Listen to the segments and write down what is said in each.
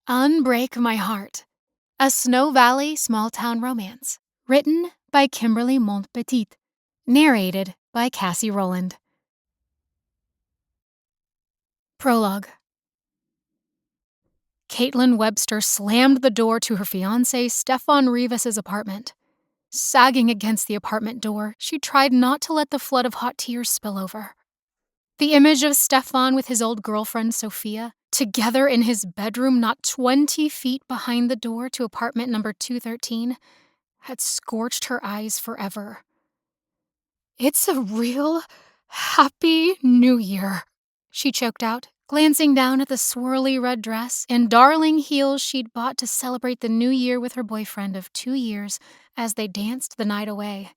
Unbreak My Heart, a Snow Valley small-town romance, written by Kimberly Montpetit, narrated by Cassie Rowland. Prologue. Caitlin Webster slammed the door to her fiancé Stefan Rivas's apartment. Sagging against the apartment door, she tried not to let the flood of hot tears spill over. The image of Stefan with his old girlfriend Sophia, together in his bedroom not 20 feet behind the door to apartment number 213, had scorched her eyes forever. "It's a real happy New Year," she choked out, glancing down at the swirly red dress and darling heels she'd bought to celebrate the new year with her boyfriend of 2 years as they danced the night away.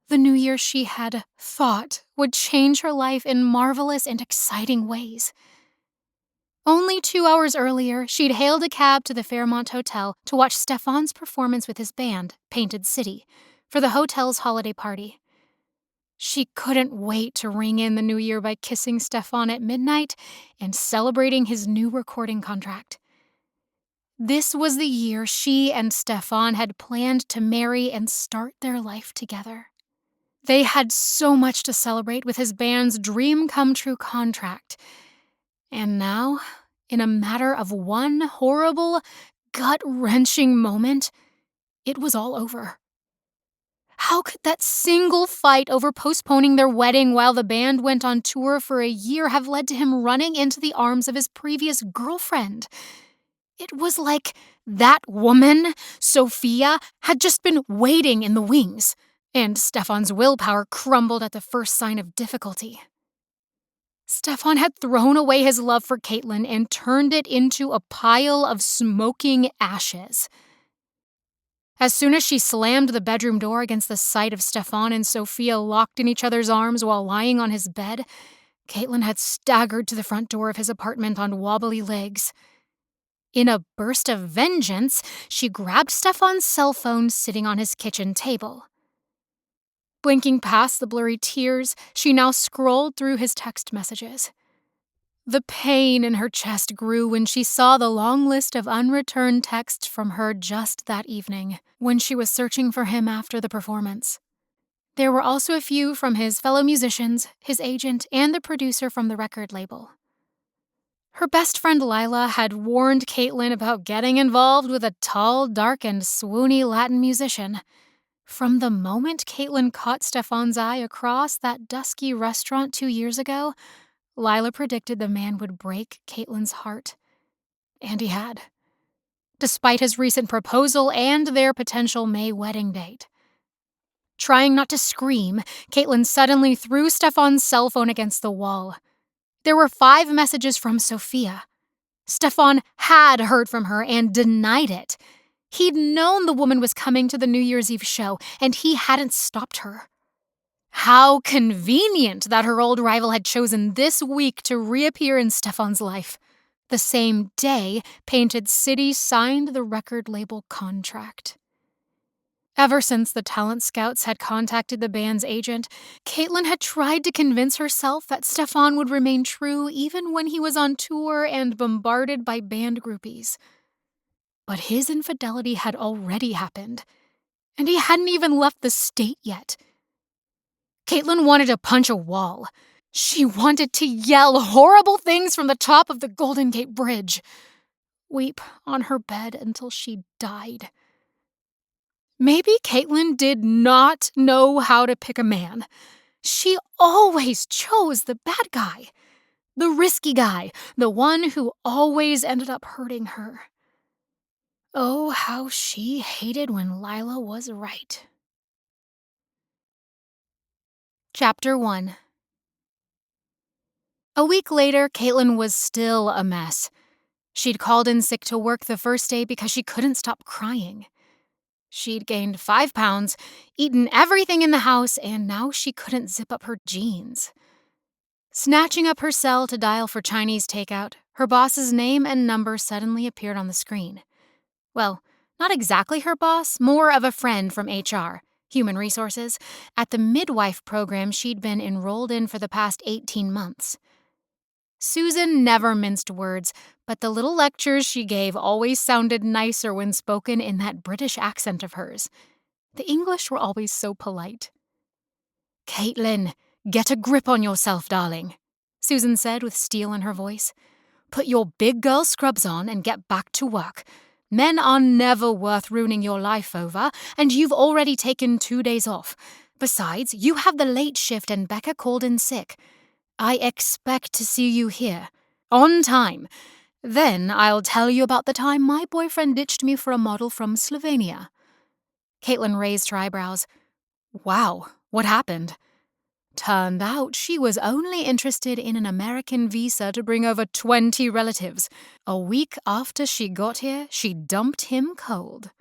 The new year she had thought would change her life in marvelous and exciting ways. Only 2 hours earlier, she'd hailed a cab to the Fairmont Hotel to watch Stefan's performance with his band, Painted City, for the hotel's holiday party. She couldn't wait to ring in the new year by kissing Stefan at midnight and celebrating his new recording contract. This was the year she and Stefan had planned to marry and start their life together. They had so much to celebrate with his band's dream-come-true contract. And now, in a matter of one horrible, gut-wrenching moment, it was all over. How could that single fight over postponing their wedding while the band went on tour for a year have led to him running into the arms of his previous girlfriend? It was like that woman, Sophia, had just been waiting in the wings, and Stefan's willpower crumbled at the first sign of difficulty. Stefan had thrown away his love for Caitlin and turned it into a pile of smoking ashes. As soon as she slammed the bedroom door against the sight of Stefan and Sophia locked in each other's arms while lying on his bed, Caitlin had staggered to the front door of his apartment on wobbly legs. In a burst of vengeance, she grabbed Stefan's cell phone sitting on his kitchen table. Blinking past the blurry tears, she now scrolled through his text messages. The pain in her chest grew when she saw the long list of unreturned texts from her just that evening, when she was searching for him after the performance. There were also a few from his fellow musicians, his agent, and the producer from the record label. Her best friend Lila had warned Caitlin about getting involved with a tall, dark, and swoony Latin musician. From the moment Caitlin caught Stefan's eye across that dusky restaurant 2 years ago, Lila predicted the man would break Caitlin's heart. And he had. Despite his recent proposal and their potential May wedding date. Trying not to scream, Caitlin suddenly threw Stefan's cell phone against the wall. There were 5 messages from Sophia. Stefan had heard from her and denied it. He'd known the woman was coming to the New Year's Eve show, and he hadn't stopped her. How convenient that her old rival had chosen this week to reappear in Stefan's life. The same day, Painted City signed the record label contract. Ever since the talent scouts had contacted the band's agent, Caitlin had tried to convince herself that Stefan would remain true even when he was on tour and bombarded by band groupies. But his infidelity had already happened, and he hadn't even left the state yet. Caitlin wanted to punch a wall. She wanted to yell horrible things from the top of the Golden Gate Bridge. Weep on her bed until she died. Maybe Caitlin did not know how to pick a man. She always chose the bad guy, the risky guy, the one who always ended up hurting her. Oh, how she hated when Lila was right. Chapter 1. A week later, Caitlin was still a mess. She'd called in sick to work the first day because she couldn't stop crying. She'd gained 5 pounds, eaten everything in the house, and now she couldn't zip up her jeans. Snatching up her cell to dial for Chinese takeout, her boss's name and number suddenly appeared on the screen. Well, not exactly her boss, more of a friend from HR, Human Resources, at the Midwife program she'd been enrolled in for the past 18 months. Susan never minced words, but the little lectures she gave always sounded nicer when spoken in that British accent of hers. The English were always so polite. "Caitlin, get a grip on yourself, darling," Susan said with steel in her voice. "Put your big girl scrubs on and get back to work. Men are never worth ruining your life over, and you've already taken 2 days off. Besides, you have the late shift and Becca called in sick. I expect to see you here. On time. Then I'll tell you about the time my boyfriend ditched me for a model from Slovenia." Caitlin raised her eyebrows. "Wow, what happened?" "Turned out she was only interested in an American visa to bring over 20 relatives. A week after she got here, she dumped him cold."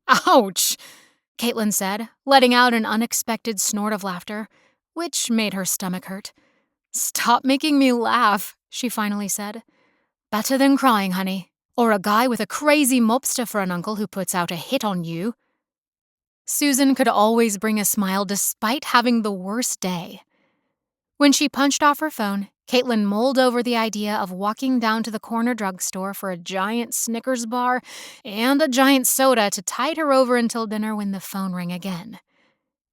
"Ouch," Caitlin said, letting out an unexpected snort of laughter, which made her stomach hurt. "Stop making me laugh," she finally said. "Better than crying, honey. Or a guy with a crazy mobster for an uncle who puts out a hit on you." Susan could always bring a smile despite having the worst day. When she punched off her phone, Caitlin mulled over the idea of walking down to the corner drugstore for a giant Snickers bar and a giant soda to tide her over until dinner when the phone rang again.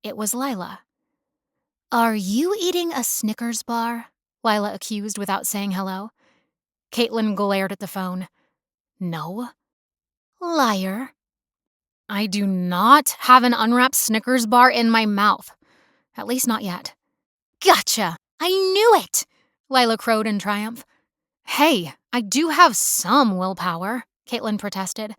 It was Lila. "Are you eating a Snickers bar?" Lila accused without saying hello. Caitlin glared at the phone. "No." "Liar." "I do not have an unwrapped Snickers bar in my mouth. At least not yet." "Gotcha! I knew it!" Lila crowed in triumph. "Hey, I do have some willpower," Caitlin protested.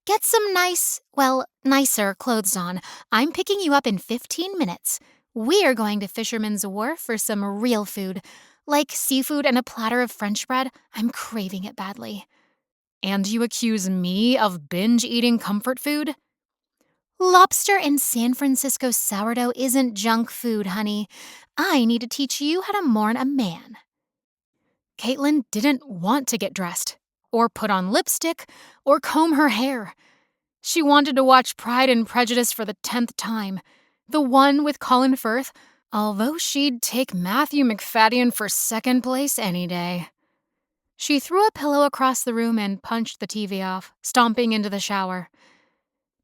"Get some nicer clothes on. I'm picking you up in 15 minutes. We're going to Fisherman's Wharf for some real food, like seafood and a platter of French bread. I'm craving it badly." "And you accuse me of binge-eating comfort food?" "Lobster and San Francisco sourdough isn't junk food, honey. I need to teach you how to mourn a man." Caitlin didn't want to get dressed, or put on lipstick, or comb her hair. She wanted to watch Pride and Prejudice for the 10th time, the one with Colin Firth, although she'd take Matthew McFadden for second place any day. She threw a pillow across the room and punched the TV off, stomping into the shower.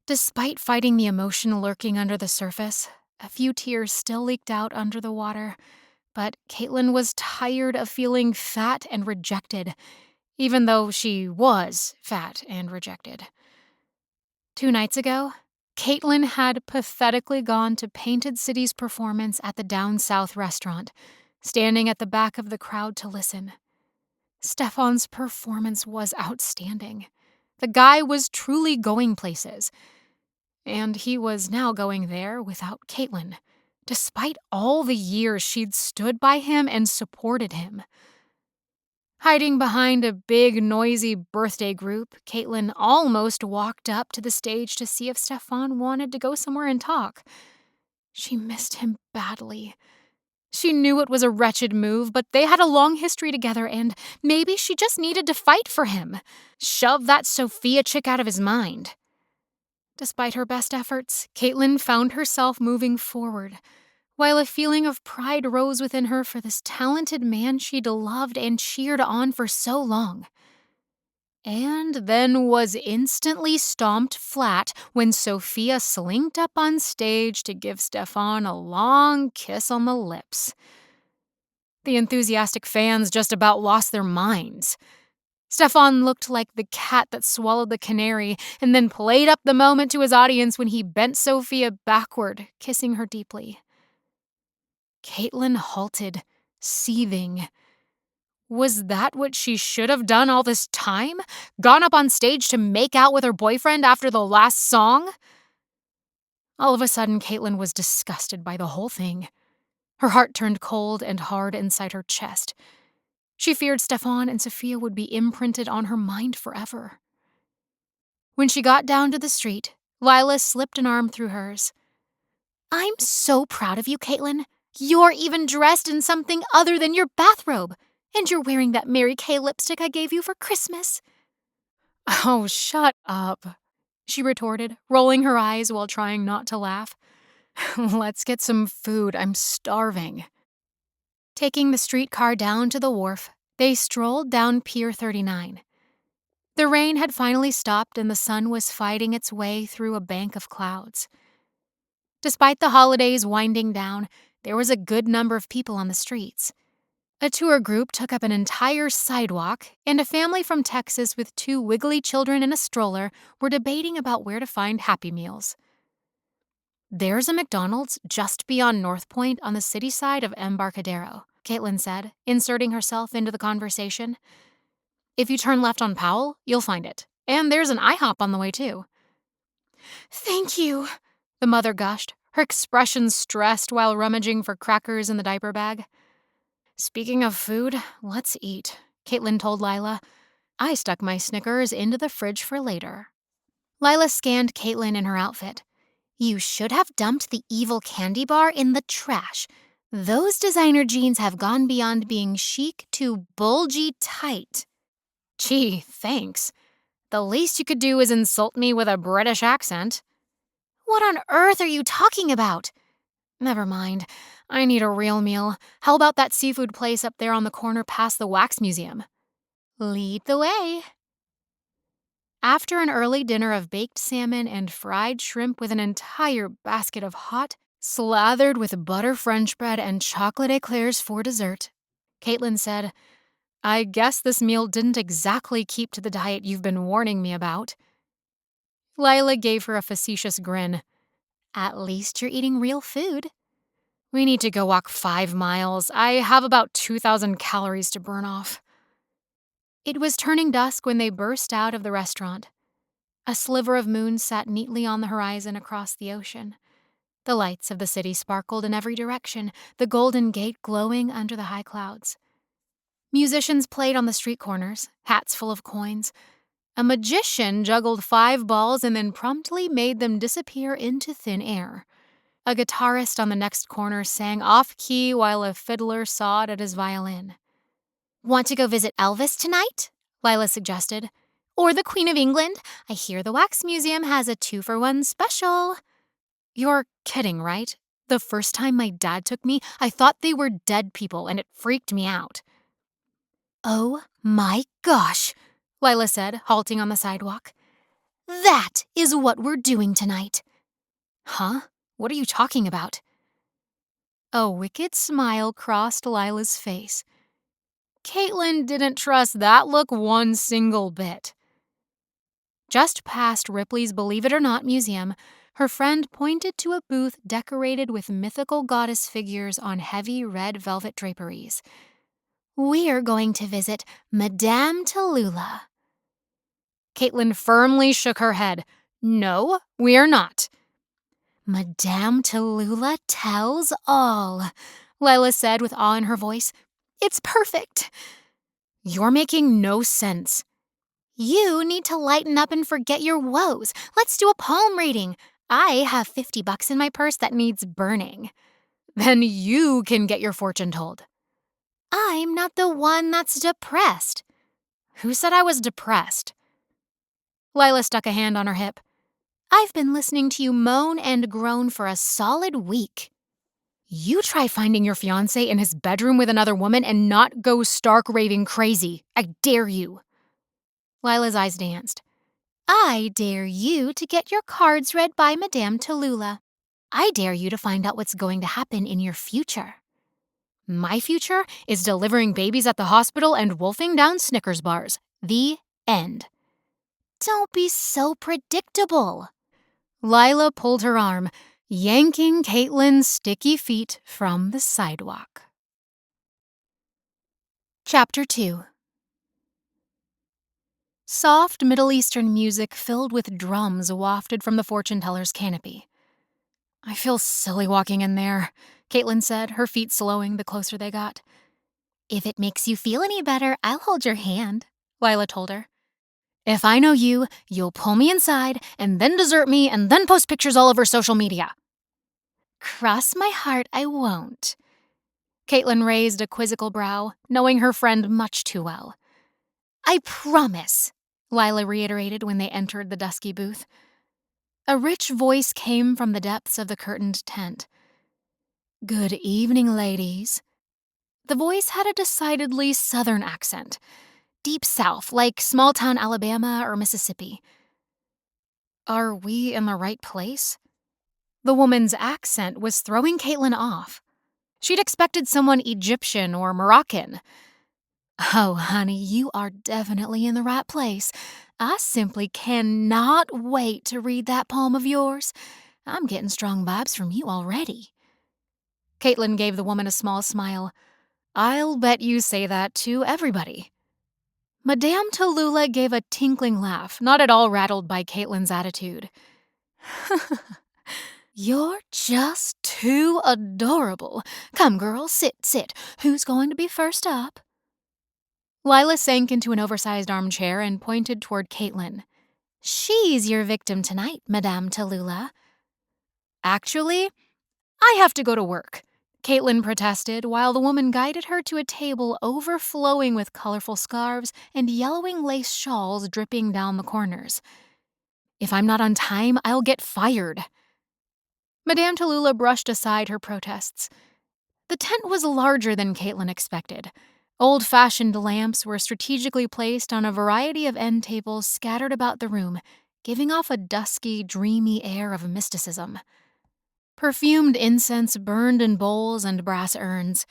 Despite fighting the emotion lurking under the surface, a few tears still leaked out under the water, but Caitlin was tired of feeling fat and rejected, even though she was fat and rejected. 2 nights ago, Caitlin had pathetically gone to Painted City's performance at the Down South restaurant, standing at the back of the crowd to listen. Stefan's performance was outstanding. The guy was truly going places. And he was now going there without Caitlin, despite all the years she'd stood by him and supported him. Hiding behind a big, noisy birthday group, Caitlin almost walked up to the stage to see if Stefan wanted to go somewhere and talk. She missed him badly. She knew it was a wretched move, but they had a long history together, and maybe she just needed to fight for him. Shove that Sophia chick out of his mind. Despite her best efforts, Caitlin found herself moving forward, while a feeling of pride rose within her for this talented man she'd loved and cheered on for so long. And then was instantly stomped flat when Sophia slinked up on stage to give Stefan a long kiss on the lips. The enthusiastic fans just about lost their minds. Stefan looked like the cat that swallowed the canary and then played up the moment to his audience when he bent Sophia backward, kissing her deeply. Caitlin halted, seething. Was that what she should have done all this time? Gone up on stage to make out with her boyfriend after the last song? All of a sudden, Caitlin was disgusted by the whole thing. Her heart turned cold and hard inside her chest. She feared Stefan and Sophia would be imprinted on her mind forever. When she got down to the street, Lila slipped an arm through hers. "I'm so proud of you, Caitlin. You're even dressed in something other than your bathrobe. And you're wearing that Mary Kay lipstick I gave you for Christmas." "Oh, shut up," she retorted, rolling her eyes while trying not to laugh. "Let's get some food. I'm starving." Taking the streetcar down to the wharf, they strolled down Pier 39. The rain had finally stopped and the sun was fighting its way through a bank of clouds. Despite the holidays winding down, there was a good number of people on the streets. A tour group took up an entire sidewalk, and a family from Texas with 2 wiggly children in a stroller were debating about where to find Happy Meals. "There's a McDonald's just beyond North Point on the city side of Embarcadero," Caitlin said, inserting herself into the conversation. "If you turn left on Powell, you'll find it. And there's an IHOP on the way, too." "Thank you," the mother gushed, her expression stressed while rummaging for crackers in the diaper bag. "Speaking of food, let's eat," Caitlin told Lila. "I stuck my Snickers into the fridge for later." Lila scanned Caitlin in her outfit. "You should have dumped the evil candy bar in the trash. Those designer jeans have gone beyond being chic to bulgy tight." "Gee, thanks. The least you could do is insult me with a British accent." "What on earth are you talking about?" "Never mind. I need a real meal. How about that seafood place up there on the corner past the Wax Museum?" "Lead the way." After an early dinner of baked salmon and fried shrimp with an entire basket of hot, slathered with butter French bread and chocolate eclairs for dessert, Caitlin said, "I guess this meal didn't exactly keep to the diet you've been warning me about." Lila gave her a facetious grin. "At least you're eating real food." "We need to go walk 5 miles. I have about 2,000 calories to burn off." It was turning dusk when they burst out of the restaurant. A sliver of moon sat neatly on the horizon across the ocean. The lights of the city sparkled in every direction, the Golden Gate glowing under the high clouds. Musicians played on the street corners, hats full of coins. A magician juggled 5 balls and then promptly made them disappear into thin air. A guitarist on the next corner sang off-key while a fiddler sawed at his violin. "Want to go visit Elvis tonight?" Lila suggested. "Or the Queen of England? I hear the Wax Museum has a 2-for-1 special." "You're kidding, right? The first time my dad took me, I thought they were dead people and it freaked me out." "Oh my gosh," Lila said, halting on the sidewalk. "That is what we're doing tonight." "Huh? What are you talking about?" A wicked smile crossed Lila's face. Caitlin didn't trust that look one single bit. Just past Ripley's Believe It or Not museum, her friend pointed to a booth decorated with mythical goddess figures on heavy red velvet draperies. "We're going to visit Madame Tallulah." Caitlin firmly shook her head. "No, we're not." "Madame Tallulah tells all," Lila said with awe in her voice. "It's perfect." "You're making no sense." "You need to lighten up and forget your woes. Let's do a palm reading. I have $50 in my purse that needs burning." "Then you can get your fortune told." "I'm not the one that's depressed." "Who said I was depressed?" Lila stuck a hand on her hip. "I've been listening to you moan and groan for a solid week." "You try finding your fiancé in his bedroom with another woman and not go stark raving crazy. I dare you." Lila's eyes danced. "I dare you to get your cards read by Madame Tallulah. I dare you to find out what's going to happen in your future." "My future is delivering babies at the hospital and wolfing down Snickers bars. The end." "Don't be so predictable." Lila pulled her arm, yanking Caitlin's sticky feet from the sidewalk. Chapter 2. Soft Middle Eastern music filled with drums wafted from the fortune teller's canopy. "I feel silly walking in there," Caitlin said, her feet slowing the closer they got. "If it makes you feel any better, I'll hold your hand," Lila told her. "If I know you, you'll pull me inside and then desert me and then post pictures all over social media." "Cross my heart, I won't." Caitlin raised a quizzical brow, knowing her friend much too well. "I promise," Lila reiterated when they entered the dusky booth. A rich voice came from the depths of the curtained tent. "Good evening, ladies." The voice had a decidedly southern accent. Deep south, like small-town Alabama or Mississippi. Are we in the right place? The woman's accent was throwing Caitlin off. She'd expected someone Egyptian or Moroccan. Oh, honey, you are definitely in the right place. I simply cannot wait to read that poem of yours. I'm getting strong vibes from you already. Caitlin gave the woman a small smile. I'll bet you say that to everybody. Madame Tallulah gave a tinkling laugh, not at all rattled by Caitlin's attitude. You're just too adorable. Come, girl, sit. Who's going to be first up? Lila sank into an oversized armchair and pointed toward Caitlin. She's your victim tonight, Madame Tallulah. Actually, I have to go to work, Caitlin protested while the woman guided her to a table overflowing with colorful scarves and yellowing lace shawls dripping down the corners. If I'm not on time, I'll get fired. Madame Tallulah brushed aside her protests. The tent was larger than Caitlin expected. Old-fashioned lamps were strategically placed on a variety of end tables scattered about the room, giving off a dusky, dreamy air of mysticism. Perfumed incense burned in bowls and brass urns.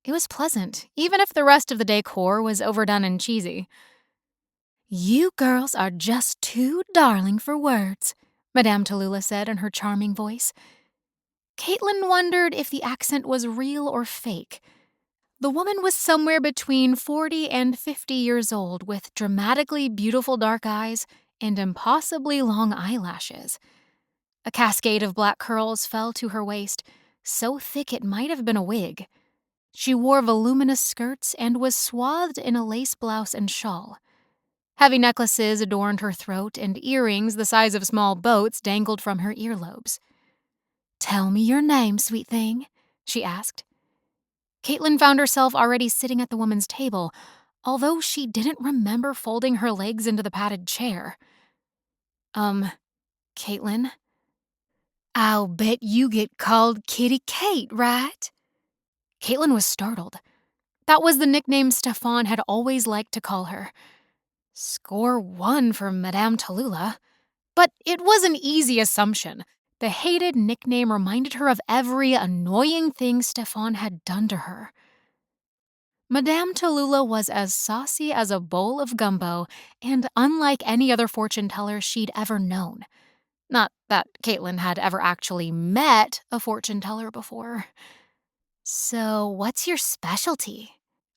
It was pleasant, even if the rest of the decor was overdone and cheesy. You girls are just too darling for words, Madame Tallulah said in her charming voice. Caitlin wondered if the accent was real or fake. The woman was somewhere between 40 and 50 years old, with dramatically beautiful dark eyes and impossibly long eyelashes. A cascade of black curls fell to her waist, so thick it might have been a wig. She wore voluminous skirts and was swathed in a lace blouse and shawl. Heavy necklaces adorned her throat, and earrings the size of small boats dangled from her earlobes. Tell me your name, sweet thing, she asked. Caitlin found herself already sitting at the woman's table, although she didn't remember folding her legs into the padded chair. Caitlin? I'll bet you get called Kitty Kate, right? Caitlin was startled. That was the nickname Stefan had always liked to call her. Score one for Madame Tallulah. But it was an easy assumption. The hated nickname reminded her of every annoying thing Stefan had done to her. Madame Tallulah was as saucy as a bowl of gumbo, and unlike any other fortune teller she'd ever known. Not that Caitlin had ever actually met a fortune teller before. So, what's your specialty?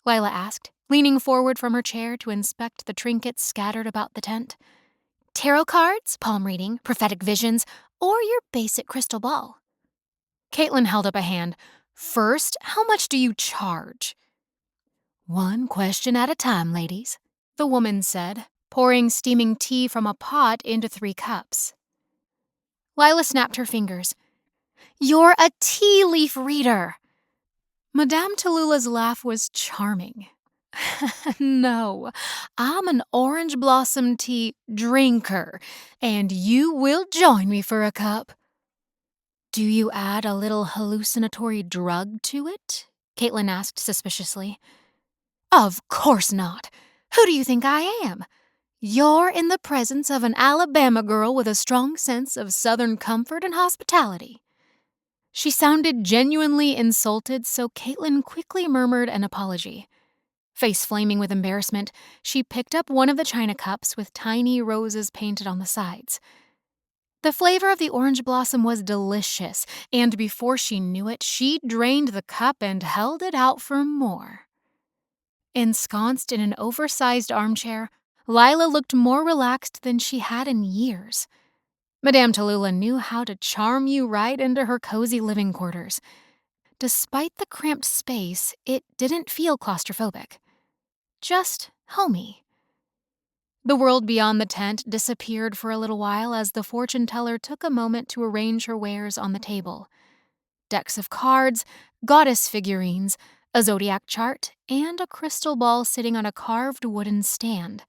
Lila asked, leaning forward from her chair to inspect the trinkets scattered about the tent. Tarot cards, palm reading, prophetic visions, or your basic crystal ball? Caitlin held up a hand. First, how much do you charge? One question at a time, ladies, the woman said, pouring steaming tea from a pot into 3 cups. Lila snapped her fingers. You're a tea leaf reader. Madame Tallulah's laugh was charming. No, I'm an orange blossom tea drinker, and you will join me for a cup. Do you add a little hallucinatory drug to it? Caitlin asked suspiciously. Of course not. Who do you think I am? You're in the presence of an Alabama girl with a strong sense of Southern comfort and hospitality. She sounded genuinely insulted, so Caitlin quickly murmured an apology. Face flaming with embarrassment, she picked up one of the china cups with tiny roses painted on the sides. The flavor of the orange blossom was delicious, and before she knew it, she drained the cup and held it out for more. Ensconced in an oversized armchair, Lila looked more relaxed than she had in years. Madame Tallulah knew how to charm you right into her cozy living quarters. Despite the cramped space, it didn't feel claustrophobic. Just homey. The world beyond the tent disappeared for a little while as the fortune teller took a moment to arrange her wares on the table. Decks of cards, goddess figurines, a zodiac chart, and a crystal ball sitting on a carved wooden stand.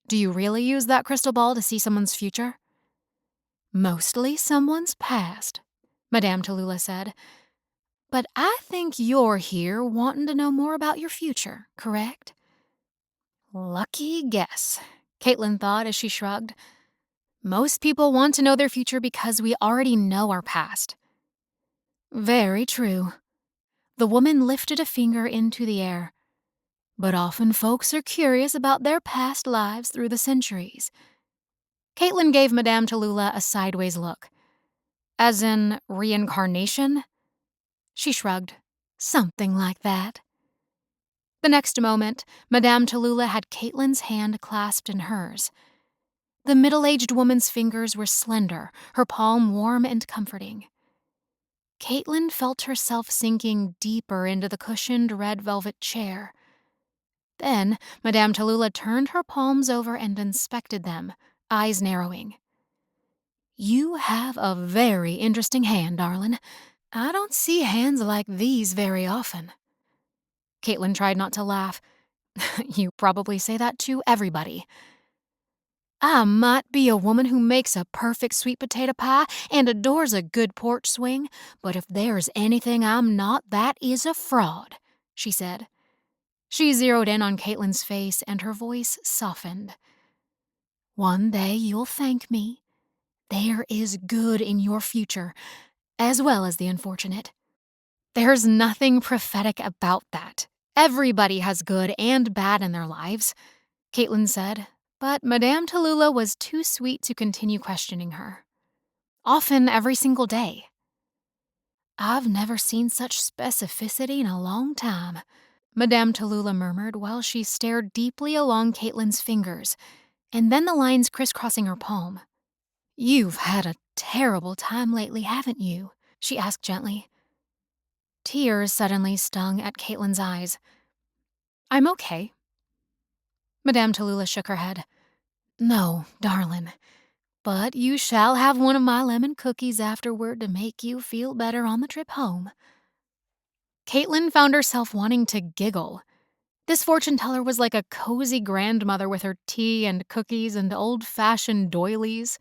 Do you really use that crystal ball to see someone's future? Mostly someone's past, Madame Tallulah said. But I think you're here wanting to know more about your future, correct? Lucky guess, Caitlin thought as she shrugged. Most people want to know their future because we already know our past. Very true. The woman lifted a finger into the air. But often folks are curious about their past lives through the centuries. Caitlin gave Madame Tallulah a sideways look. As in reincarnation? She shrugged. Something like that. The next moment, Madame Tallulah had Caitlin's hand clasped in hers. The middle-aged woman's fingers were slender, her palm warm and comforting. Caitlin felt herself sinking deeper into the cushioned red velvet chair. Then, Madame Tallulah turned her palms over and inspected them, eyes narrowing. You have a very interesting hand, darling. I don't see hands like these very often. Caitlin tried not to laugh. You probably say that to everybody. I might be a woman who makes a perfect sweet potato pie and adores a good porch swing, but if there's anything I'm not, that is a fraud, she said. She zeroed in on Caitlin's face and her voice softened. One day you'll thank me. There is good in your future, as well as the unfortunate. There's nothing prophetic about that. Everybody has good and bad in their lives, Caitlin said, but Madame Tallulah was too sweet to continue questioning her. Often every single day. I've never seen such specificity in a long time, Madame Tallulah murmured while she stared deeply along Caitlin's fingers, and then the lines crisscrossing her palm. You've had a terrible time lately, haven't you? She asked gently. Tears suddenly stung at Caitlin's eyes. I'm okay. Madame Tallulah shook her head. No, darling, but you shall have one of my lemon cookies afterward to make you feel better on the trip home. Caitlin found herself wanting to giggle. This fortune teller was like a cozy grandmother with her tea and cookies and old-fashioned doilies.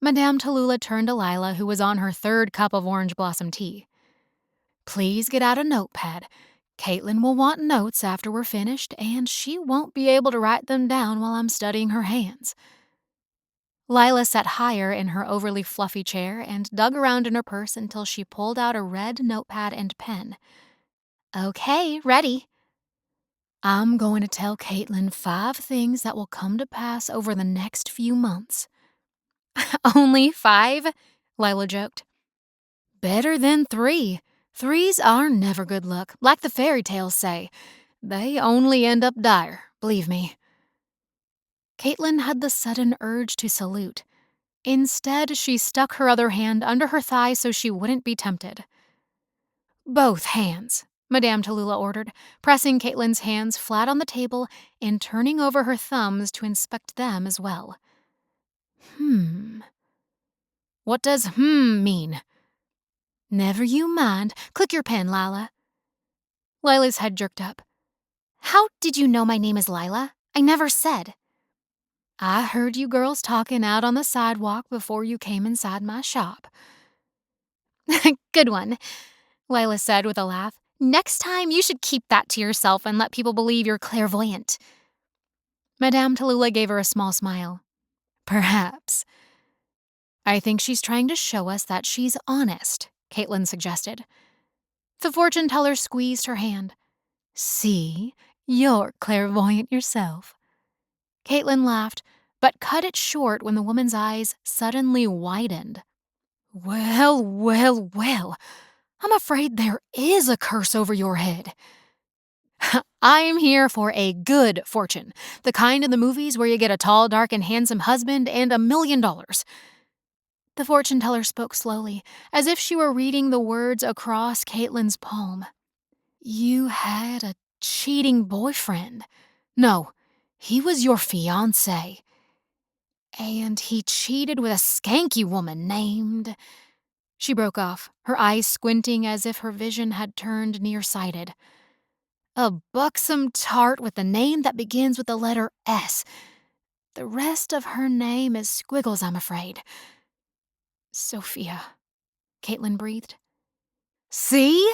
Madame Tallulah turned to Lila, who was on her third cup of orange blossom tea. Please get out a notepad. Caitlin will want notes after we're finished, and she won't be able to write them down while I'm studying her hands. Lila sat higher in her overly fluffy chair and dug around in her purse until she pulled out a red notepad and pen. Okay, ready. I'm going to tell Caitlin 5 things that will come to pass over the next few months. Only 5? Lila joked. Better than 3. 3s are never good luck, like the fairy tales say. They only end up dire, believe me. Caitlin had the sudden urge to salute. Instead, she stuck her other hand under her thigh so she wouldn't be tempted. Both hands, Madame Tallulah ordered, pressing Caitlin's hands flat on the table and turning over her thumbs to inspect them as well. What does mean? Never you mind. Click your pen, Lila. Lila's head jerked up. How did you know my name is Lila? I never said. I heard you girls talking out on the sidewalk before you came inside my shop. Good one, Lila said with a laugh. Next time you should keep that to yourself and let people believe you're clairvoyant. Madame Tallulah gave her a small smile. Perhaps. I think she's trying to show us that she's honest, Caitlin suggested. The fortune teller squeezed her hand. See, you're clairvoyant yourself. Caitlin laughed, but cut it short when the woman's eyes suddenly widened. Well, well, well, I'm afraid there is a curse over your head. I'm here for a good fortune, the kind in the movies where you get a tall, dark, and handsome husband and $1 million. The fortune teller spoke slowly, as if she were reading the words across Caitlin's palm. You had a cheating boyfriend. No, he was your fiancé. And he cheated with a skanky woman named... She broke off, her eyes squinting as if her vision had turned nearsighted. A buxom tart with a name that begins with the letter S. The rest of her name is squiggles, I'm afraid. Sophia, Caitlin breathed. See?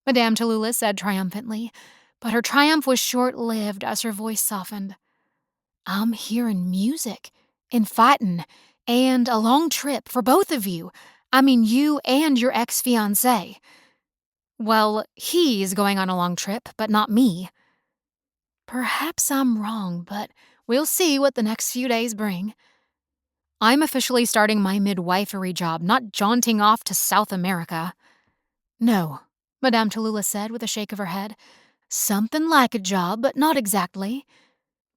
Madame Tallulah said triumphantly, but her triumph was short-lived as her voice softened. I'm hearing music, and fighting, and a long trip for both of you. I mean, you and your ex-fiancé. Well, he's going on a long trip, but not me. Perhaps I'm wrong, but we'll see what the next few days bring. I'm officially starting my midwifery job, not jaunting off to South America. No, Madame Tallulah said with a shake of her head. Something like a job, but not exactly.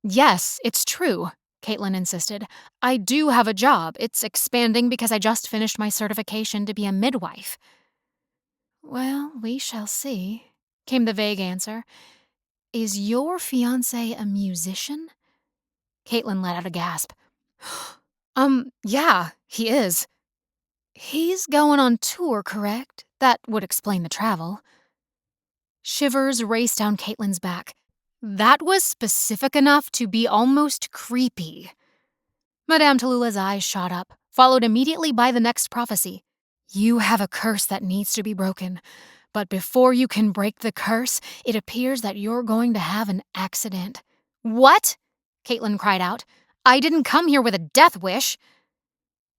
Yes, it's true, Caitlin insisted. I do have a job. It's expanding because I just finished my certification to be a midwife. Well, we shall see, came the vague answer. Is your fiancé a musician? Caitlin let out a gasp. Yeah, he is. He's going on tour, correct? That would explain the travel. Shivers raced down Caitlin's back. That was specific enough to be almost creepy. Madame Tallulah's eyes shot up, followed immediately by the next prophecy. You have a curse that needs to be broken. But before you can break the curse, it appears that you're going to have an accident. What? Caitlin cried out. I didn't come here with a death wish.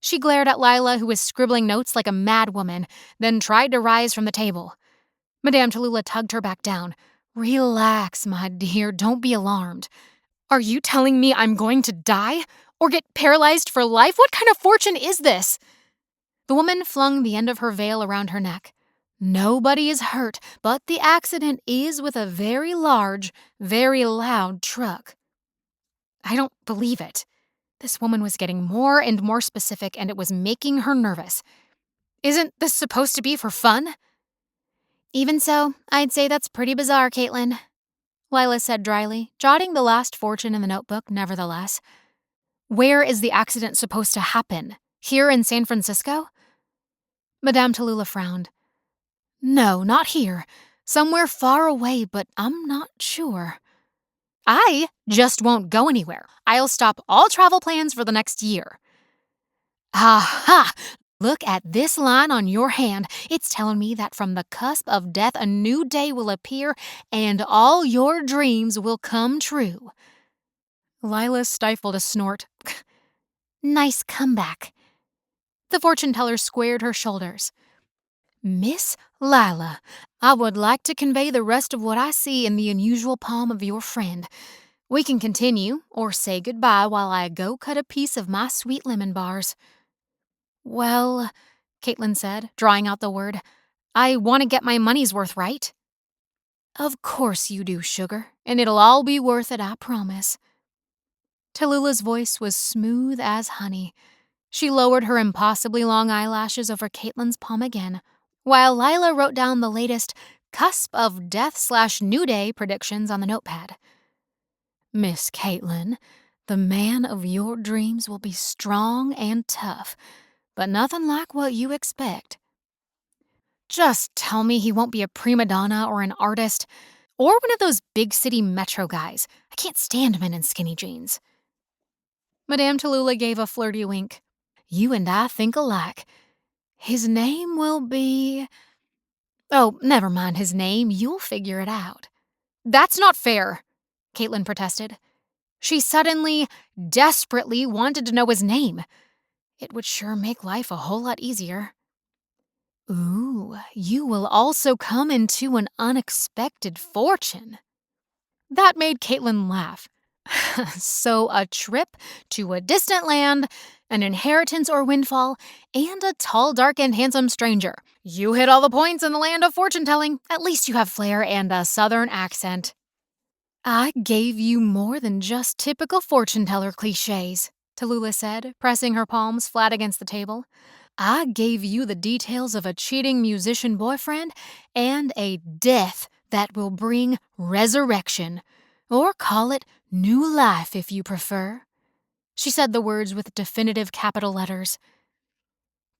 She glared at Lila, who was scribbling notes like a madwoman, then tried to rise from the table. Madame Tallulah tugged her back down. Relax, my dear, don't be alarmed. Are you telling me I'm going to die? Or get paralyzed for life? What kind of fortune is this? The woman flung the end of her veil around her neck. Nobody is hurt, but the accident is with a very large, very loud truck. I don't believe it. This woman was getting more and more specific, and it was making her nervous. Isn't this supposed to be for fun? Even so, I'd say that's pretty bizarre, Caitlin, Lila said dryly, jotting the last fortune in the notebook nevertheless. Where is the accident supposed to happen? Here in San Francisco? Madame Tallulah frowned. No, not here. Somewhere far away, but I'm not sure. I just won't go anywhere. I'll stop all travel plans for the next year. Aha! Look at this line on your hand. It's telling me that from the cusp of death a new day will appear and all your dreams will come true. Lila stifled a snort. Nice comeback. The fortune teller squared her shoulders. Miss Lila, I would like to convey the rest of what I see in the unusual palm of your friend. We can continue, or say goodbye while I go cut a piece of my sweet lemon bars. Well, Caitlin said, drawing out the word, I want to get my money's worth, right? Of course you do, sugar, and it'll all be worth it, I promise. Tallulah's voice was smooth as honey. She lowered her impossibly long eyelashes over Caitlin's palm again, while Lila wrote down the latest cusp of death/new day predictions on the notepad. Miss Caitlin, the man of your dreams will be strong and tough, but nothing like what you expect. Just tell me he won't be a prima donna or an artist, or one of those big city metro guys. I can't stand men in skinny jeans. Madame Tallulah gave a flirty wink. You and I think alike. His name will be... Oh, never mind his name. You'll figure it out. That's not fair, Caitlin protested. She suddenly, desperately wanted to know his name. It would sure make life a whole lot easier. Ooh, you will also come into an unexpected fortune. That made Caitlin laugh. So a trip to a distant land, an inheritance or windfall, and a tall, dark, and handsome stranger. You hit all the points in the land of fortune-telling. At least you have flair and a southern accent. I gave you more than just typical fortune-teller cliches, Tallulah said, pressing her palms flat against the table. I gave you the details of a cheating musician boyfriend and a death that will bring resurrection. Or call it new life if you prefer. She said the words with definitive capital letters.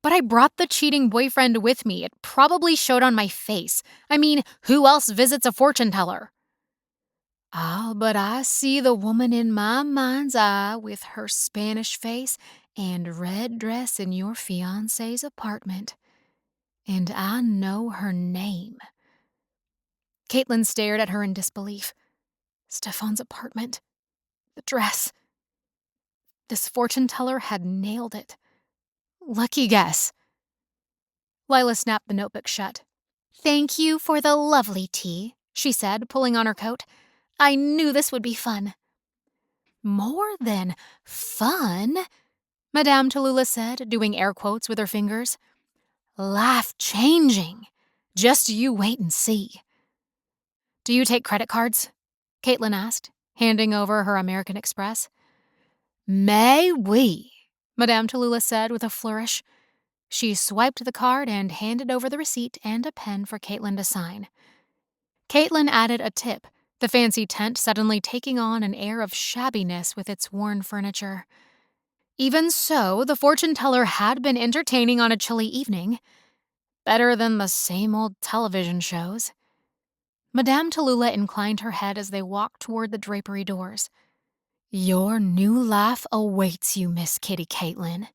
But I brought the cheating boyfriend with me. It probably showed on my face. I mean, who else visits a fortune teller? Ah, but I see the woman in my mind's eye with her Spanish face and red dress in your fiancé's apartment. And I know her name. Caitlin stared at her in disbelief. Stefan's apartment. The dress. This fortune teller had nailed it. Lucky guess. Lila snapped the notebook shut. "Thank you for the lovely tea," she said, pulling on her coat. "I knew this would be fun." "More than fun," Madame Tallulah said, doing air quotes with her fingers. "Life-changing. Just you wait and see." "Do you take credit cards?" Caitlin asked, handing over her American Express. "Mais oui," Madame Tallulah said with a flourish. She swiped the card and handed over the receipt and a pen for Caitlin to sign. Caitlin added a tip, the fancy tent suddenly taking on an air of shabbiness with its worn furniture. Even so, the fortune teller had been entertaining on a chilly evening. Better than the same old television shows. Madame Tallulah inclined her head as they walked toward the drapery doors. "Your new life awaits you, Miss Kitty Caitlin."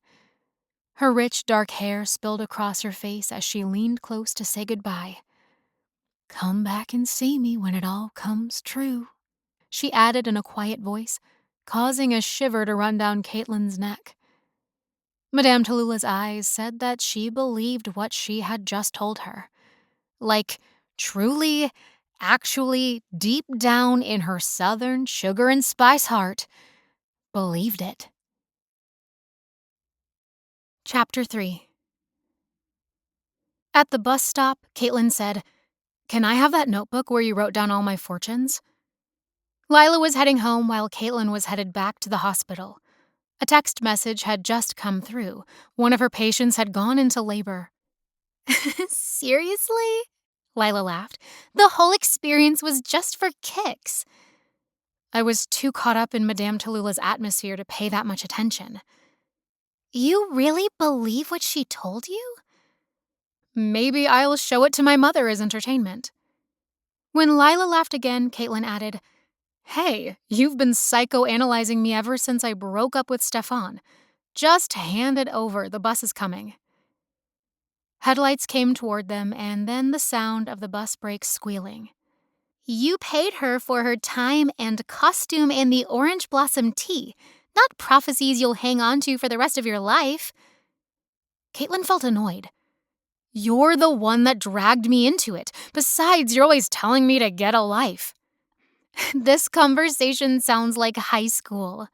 Her rich, dark hair spilled across her face as she leaned close to say goodbye. "Come back and see me when it all comes true," she added in a quiet voice, causing a shiver to run down Caitlin's neck. Madame Tallulah's eyes said that she believed what she had just told her. Like, truly, actually, deep down in her southern sugar and spice heart, believed it. Chapter 3. At the bus stop, Caitlin said, "Can I have that notebook where you wrote down all my fortunes?" Lila was heading home while Caitlin was headed back to the hospital. A text message had just come through. One of her patients had gone into labor. "Seriously?" Lila laughed. "The whole experience was just for kicks." "I was too caught up in Madame Tallulah's atmosphere to pay that much attention." "You really believe what she told you?" "Maybe I'll show it to my mother as entertainment." When Lila laughed again, Caitlin added, "Hey, you've been psychoanalyzing me ever since I broke up with Stefan. Just hand it over, the bus is coming." Headlights came toward them, and then the sound of the bus brakes squealing. "You paid her for her time and costume and the orange blossom tea, not prophecies you'll hang on to for the rest of your life." Caitlin felt annoyed. "You're the one that dragged me into it. Besides, you're always telling me to get a life." This conversation sounds like high school.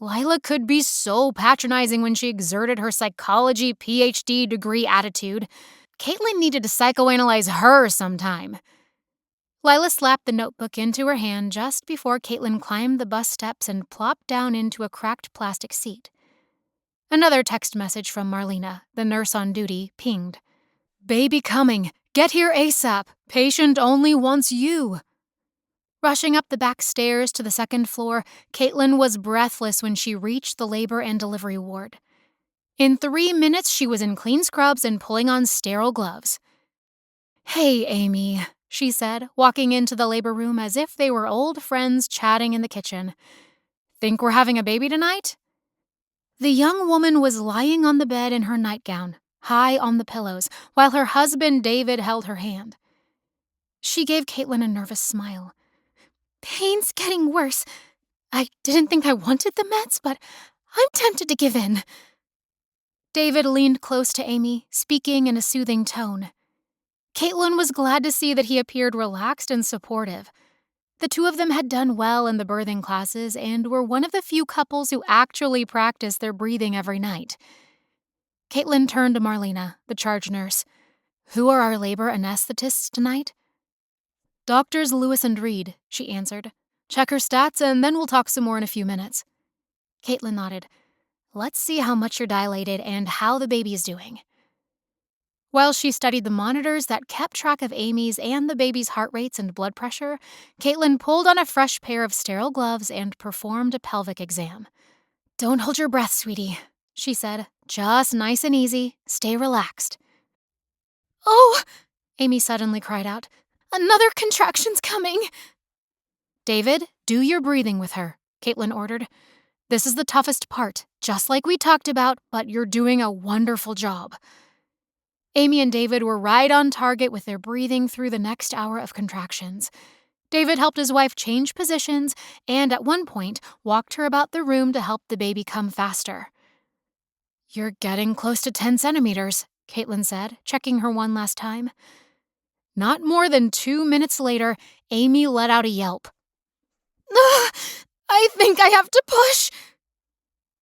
Lila could be so patronizing when she exerted her psychology PhD degree attitude. Caitlin needed to psychoanalyze her sometime. Lila slapped the notebook into her hand just before Caitlin climbed the bus steps and plopped down into a cracked plastic seat. Another text message from Marlena, the nurse on duty, pinged. "Baby coming. Get here ASAP. Patient only wants you." Rushing up the back stairs to the second floor, Caitlin was breathless when she reached the labor and delivery ward. In 3 minutes, she was in clean scrubs and pulling on sterile gloves. "Hey, Amy," she said, walking into the labor room as if they were old friends chatting in the kitchen. "Think we're having a baby tonight?" The young woman was lying on the bed in her nightgown, high on the pillows, while her husband David held her hand. She gave Caitlin a nervous smile. "Pain's getting worse. I didn't think I wanted the meds, but I'm tempted to give in." David leaned close to Amy, speaking in a soothing tone. Caitlin was glad to see that he appeared relaxed and supportive. The two of them had done well in the birthing classes and were one of the few couples who actually practiced their breathing every night. Caitlin turned to Marlena, the charge nurse. "Who are our labor anesthetists tonight?" "Doctors Lewis and Reed," she answered. "Check her stats and then we'll talk some more in a few minutes." Caitlin nodded. "Let's see how much you're dilated and how the baby's doing." While she studied the monitors that kept track of Amy's and the baby's heart rates and blood pressure, Caitlin pulled on a fresh pair of sterile gloves and performed a pelvic exam. "Don't hold your breath, sweetie," she said. "Just nice and easy. Stay relaxed." "Oh!" Amy suddenly cried out. "Another contraction's coming." "David, do your breathing with her," Caitlin ordered. "This is the toughest part, just like we talked about, but you're doing a wonderful job." Amy and David were right on target with their breathing through the next hour of contractions. David helped his wife change positions and at one point walked her about the room to help the baby come faster. "You're getting close to 10 centimeters, Caitlin said, checking her one last time. Not more than 2 minutes later, Amy let out a yelp. I think I have to push."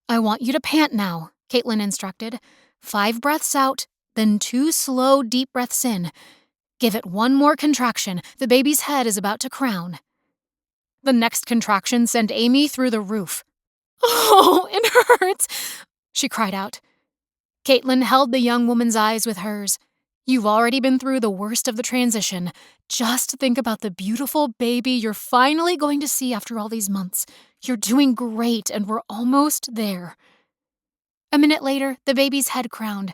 "I want you to pant now," Caitlin instructed. 5 breaths out, then 2 slow, deep breaths in. Give it one more contraction. The baby's head is about to crown. The next contraction sent Amy through the roof. "Oh, it hurts," she cried out. Caitlin held the young woman's eyes with hers. "You've already been through the worst of the transition. Just think about the beautiful baby you're finally going to see after all these months. You're doing great, and we're almost there." A minute later, the baby's head crowned.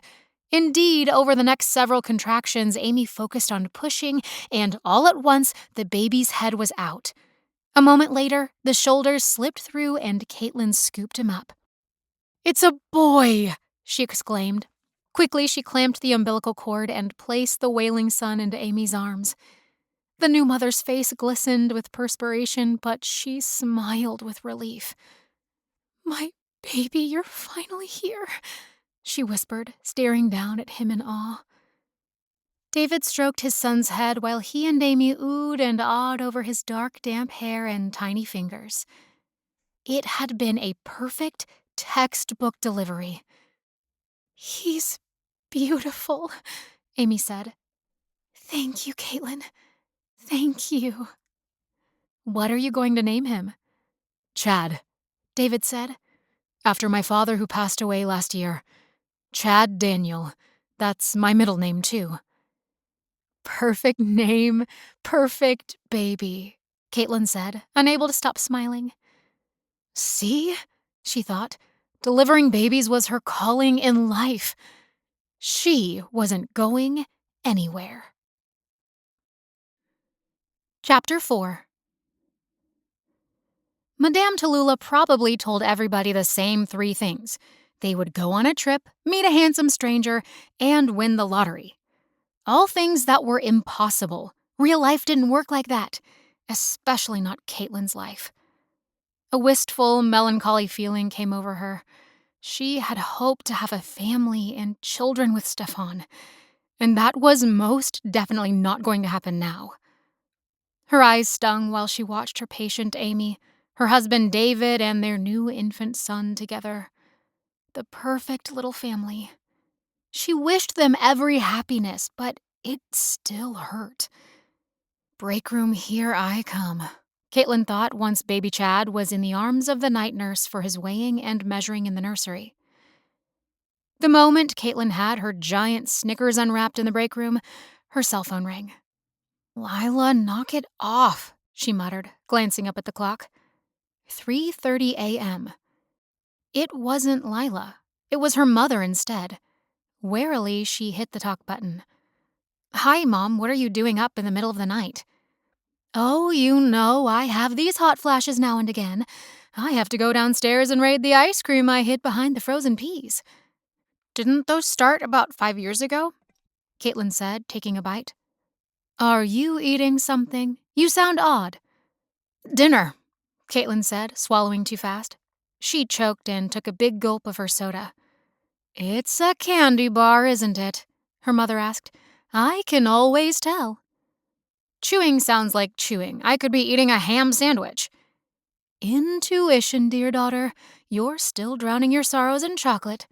Indeed, over the next several contractions, Amy focused on pushing, and all at once, the baby's head was out. A moment later, the shoulders slipped through, and Caitlin scooped him up. "It's a boy!" she exclaimed. Quickly, she clamped the umbilical cord and placed the wailing son into Amy's arms. The new mother's face glistened with perspiration, but she smiled with relief. "My baby, you're finally here," she whispered, staring down at him in awe. David stroked his son's head while he and Amy oohed and awed over his dark, damp hair and tiny fingers. It had been a perfect textbook delivery. "He's beautiful," Amy said. "Thank you, Caitlin. Thank you." "What are you going to name him?" "Chad," David said. "After my father who passed away last year. Chad Daniel. That's my middle name, too." "Perfect name, perfect baby," Caitlin said, unable to stop smiling. See? She thought. Delivering babies was her calling in life. She wasn't going anywhere. Chapter 4. Madame Tallulah probably told everybody the same 3 things. They would go on a trip, meet a handsome stranger, and win the lottery. All things that were impossible. Real life didn't work like that, especially not Caitlin's life. A wistful, melancholy feeling came over her. She had hoped to have a family and children with Stefan, and that was most definitely not going to happen now. Her eyes stung while she watched her patient Amy, her husband David, and their new infant son together. The perfect little family. She wished them every happiness, but it still hurt. "Break room, here I come," Caitlin thought once baby Chad was in the arms of the night nurse for his weighing and measuring in the nursery. The moment Caitlin had her giant Snickers unwrapped in the break room, her cell phone rang. "Lila, knock it off," she muttered, glancing up at the clock. 3:30 a.m. It wasn't Lila. It was her mother instead. Warily, she hit the talk button. "Hi, Mom, what are you doing up in the middle of the night?" "Oh, you know, I have these hot flashes now and again. I have to go downstairs and raid the ice cream I hid behind the frozen peas." "Didn't those start about 5 years ago?" Caitlin said, taking a bite. "Are you eating something? You sound odd." "Dinner," Caitlin said, swallowing too fast. She choked and took a big gulp of her soda. "It's a candy bar, isn't it?" her mother asked. "I can always tell." "Chewing sounds like chewing. I could be eating a ham sandwich." "Intuition, dear daughter. You're still drowning your sorrows in chocolate.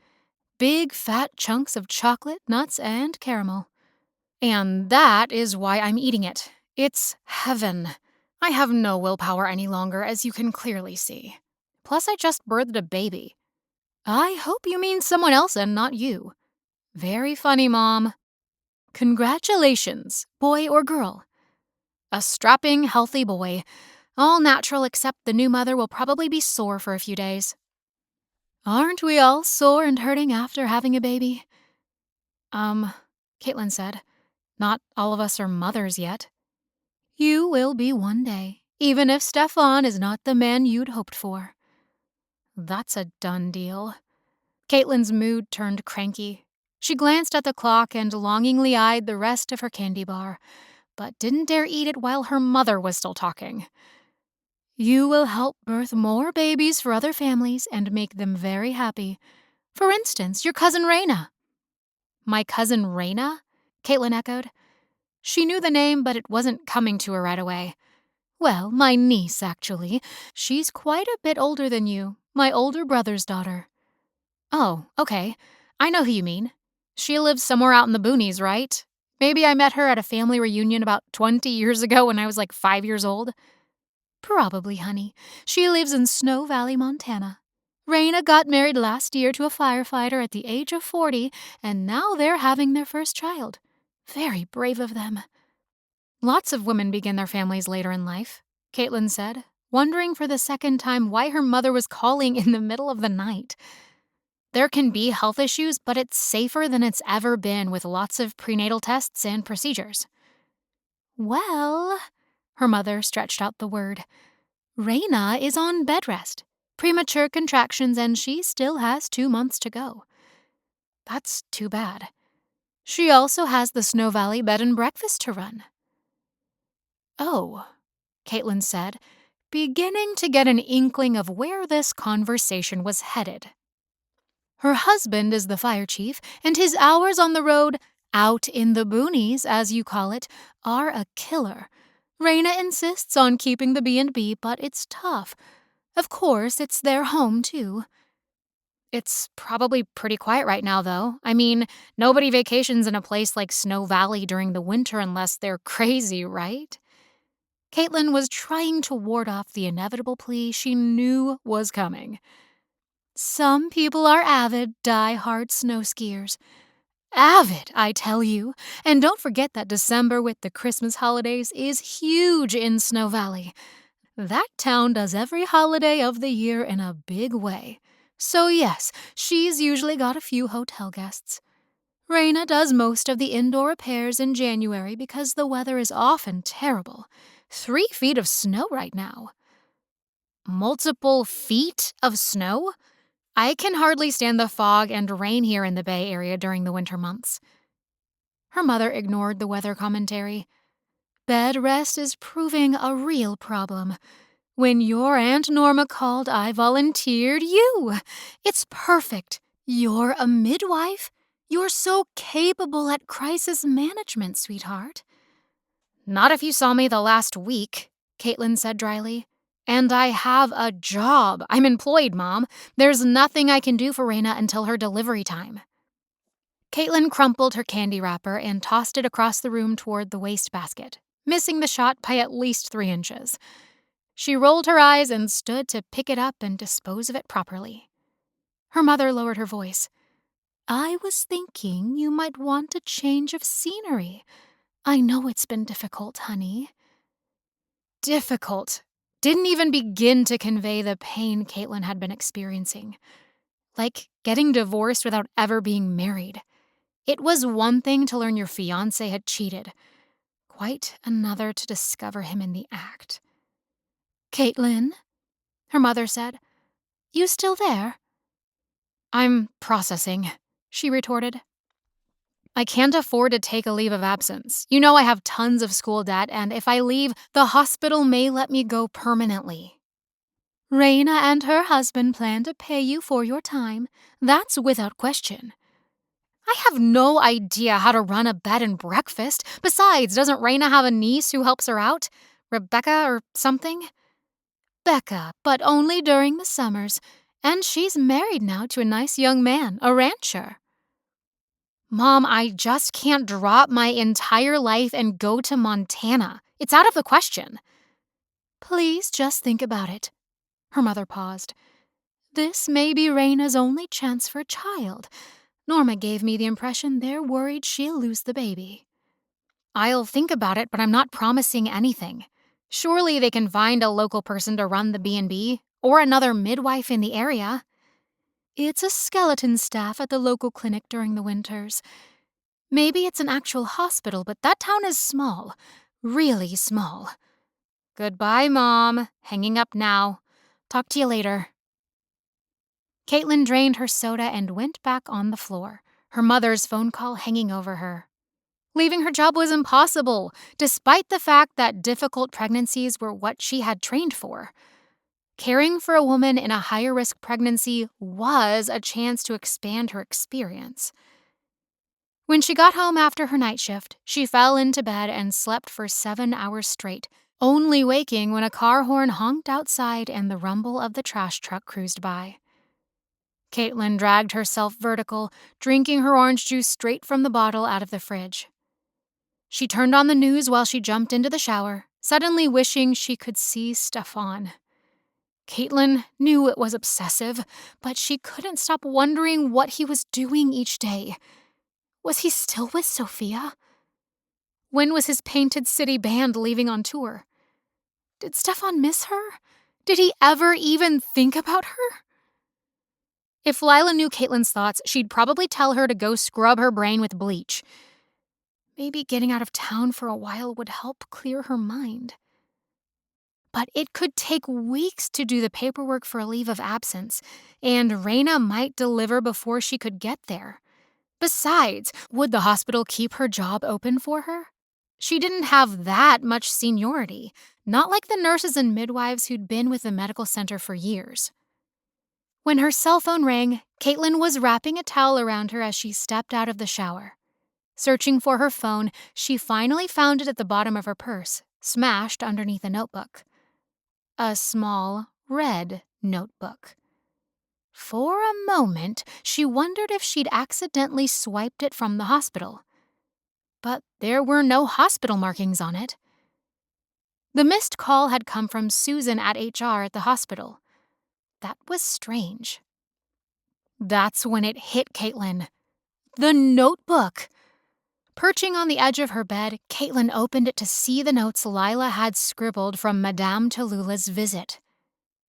Big, fat chunks of chocolate, nuts, and caramel. And that is why I'm eating it. It's heaven. I have no willpower any longer, as you can clearly see. Plus, I just birthed a baby." "I hope you mean someone else and not you." "Very funny, Mom." "Congratulations, boy or girl?" "A strapping, healthy boy. All natural except the new mother will probably be sore for a few days." "Aren't we all sore and hurting after having a baby?" Caitlin said. "Not all of us are mothers yet." "You will be one day, even if Stefan is not the man you'd hoped for." "That's a done deal." Caitlin's mood turned cranky. She glanced at the clock and longingly eyed the rest of her candy bar, but didn't dare eat it while her mother was still talking. You will help birth more babies for other families and make them very happy. For instance, your cousin Rayna. My cousin Rayna? Caitlin echoed. She knew the name, but it wasn't coming to her right away. Well, my niece, actually. She's quite a bit older than you, my older brother's daughter. Oh, okay. I know who you mean. She lives somewhere out in the boonies, right? Maybe I met her at a family reunion about 20 years ago when I was like 5 years old. Probably, honey. She lives in Snow Valley, Montana. Rayna got married last year to a firefighter at the age of 40, and now they're having their first child. Very brave of them. Lots of women begin their families later in life, Caitlin said, wondering for the second time why her mother was calling in the middle of the night. There can be health issues, but it's safer than it's ever been with lots of prenatal tests and procedures. Well, her mother stretched out the word. Rayna is on bed rest, premature contractions, and she still has 2 months to go. That's too bad. She also has the Snow Valley Bed and Breakfast to run. Oh, Caitlin said, beginning to get an inkling of where this conversation was headed. Her husband is the fire chief, and his hours on the road, out in the boonies, as you call it, are a killer. Rayna insists on keeping the B&B, but it's tough. Of course, it's their home, too. It's probably pretty quiet right now, though. I mean, nobody vacations in a place like Snow Valley during the winter unless they're crazy, right? Caitlin was trying to ward off the inevitable plea she knew was coming. Some people are avid, die-hard snow skiers. Avid, I tell you. And don't forget that December with the Christmas holidays is huge in Snow Valley. That town does every holiday of the year in a big way. So yes, she's usually got a few hotel guests. Rayna does most of the indoor repairs in January because the weather is often terrible. 3 feet of snow right now. Multiple feet of snow? I can hardly stand the fog and rain here in the Bay Area during the winter months. Her mother ignored the weather commentary. Bed rest is proving a real problem. When your Aunt Norma called, I volunteered you. It's perfect. You're a midwife. You're so capable at crisis management, sweetheart. Not if you saw me the last week, Caitlin said dryly. And I have a job. I'm employed, Mom. There's nothing I can do for Rayna until her delivery time. Caitlin crumpled her candy wrapper and tossed it across the room toward the wastebasket, missing the shot by at least 3 inches. She rolled her eyes and stood to pick it up and dispose of it properly. Her mother lowered her voice. I was thinking you might want a change of scenery. I know it's been difficult, honey. Difficult. Didn't even begin to convey the pain Caitlin had been experiencing. Like getting divorced without ever being married. It was one thing to learn your fiancé had cheated. Quite another to discover him in the act. Caitlin, her mother said, you still there? I'm processing, she retorted. I can't afford to take a leave of absence. You know I have tons of school debt, and if I leave, the hospital may let me go permanently. Rayna and her husband plan to pay you for your time. That's without question. I have no idea how to run a bed and breakfast. Besides, doesn't Rayna have a niece who helps her out? Rebecca or something? Becca, but only during the summers. And she's married now to a nice young man, a rancher. Mom, I just can't drop my entire life and go to Montana. It's out of the question. Please just think about it. Her mother paused. This may be Rayna's only chance for a child. Norma gave me the impression they're worried she'll lose the baby. I'll think about it, but I'm not promising anything. Surely they can find a local person to run the B&B, or another midwife in the area. It's a skeleton staff at the local clinic during the winters. Maybe it's an actual hospital, but that town is small. Really small. Goodbye, Mom. Hanging up now. Talk to you later. Caitlin drained her soda and went back on the floor, her mother's phone call hanging over her. Leaving her job was impossible, despite the fact that difficult pregnancies were what she had trained for. Caring for a woman in a higher-risk pregnancy was a chance to expand her experience. When she got home after her night shift, she fell into bed and slept for 7 hours straight, only waking when a car horn honked outside and the rumble of the trash truck cruised by. Caitlin dragged herself vertical, drinking her orange juice straight from the bottle out of the fridge. She turned on the news while she jumped into the shower, suddenly wishing she could see Stefan. Caitlin knew it was obsessive, but she couldn't stop wondering what he was doing each day. Was he still with Sophia? When was his Painted City band leaving on tour? Did Stefan miss her? Did he ever even think about her? If Lila knew Caitlin's thoughts, she'd probably tell her to go scrub her brain with bleach. Maybe getting out of town for a while would help clear her mind. But it could take weeks to do the paperwork for a leave of absence, and Rayna might deliver before she could get there. Besides, would the hospital keep her job open for her? She didn't have that much seniority, not like the nurses and midwives who'd been with the medical center for years. When her cell phone rang, Caitlin was wrapping a towel around her as she stepped out of the shower. Searching for her phone, she finally found it at the bottom of her purse, smashed underneath a notebook. A small, red notebook. For a moment, she wondered if she'd accidentally swiped it from the hospital. But there were no hospital markings on it. The missed call had come from Susan at HR at the hospital. That was strange. That's when it hit Caitlin. The notebook! Perching on the edge of her bed, Caitlin opened it to see the notes Lila had scribbled from Madame Tallulah's visit.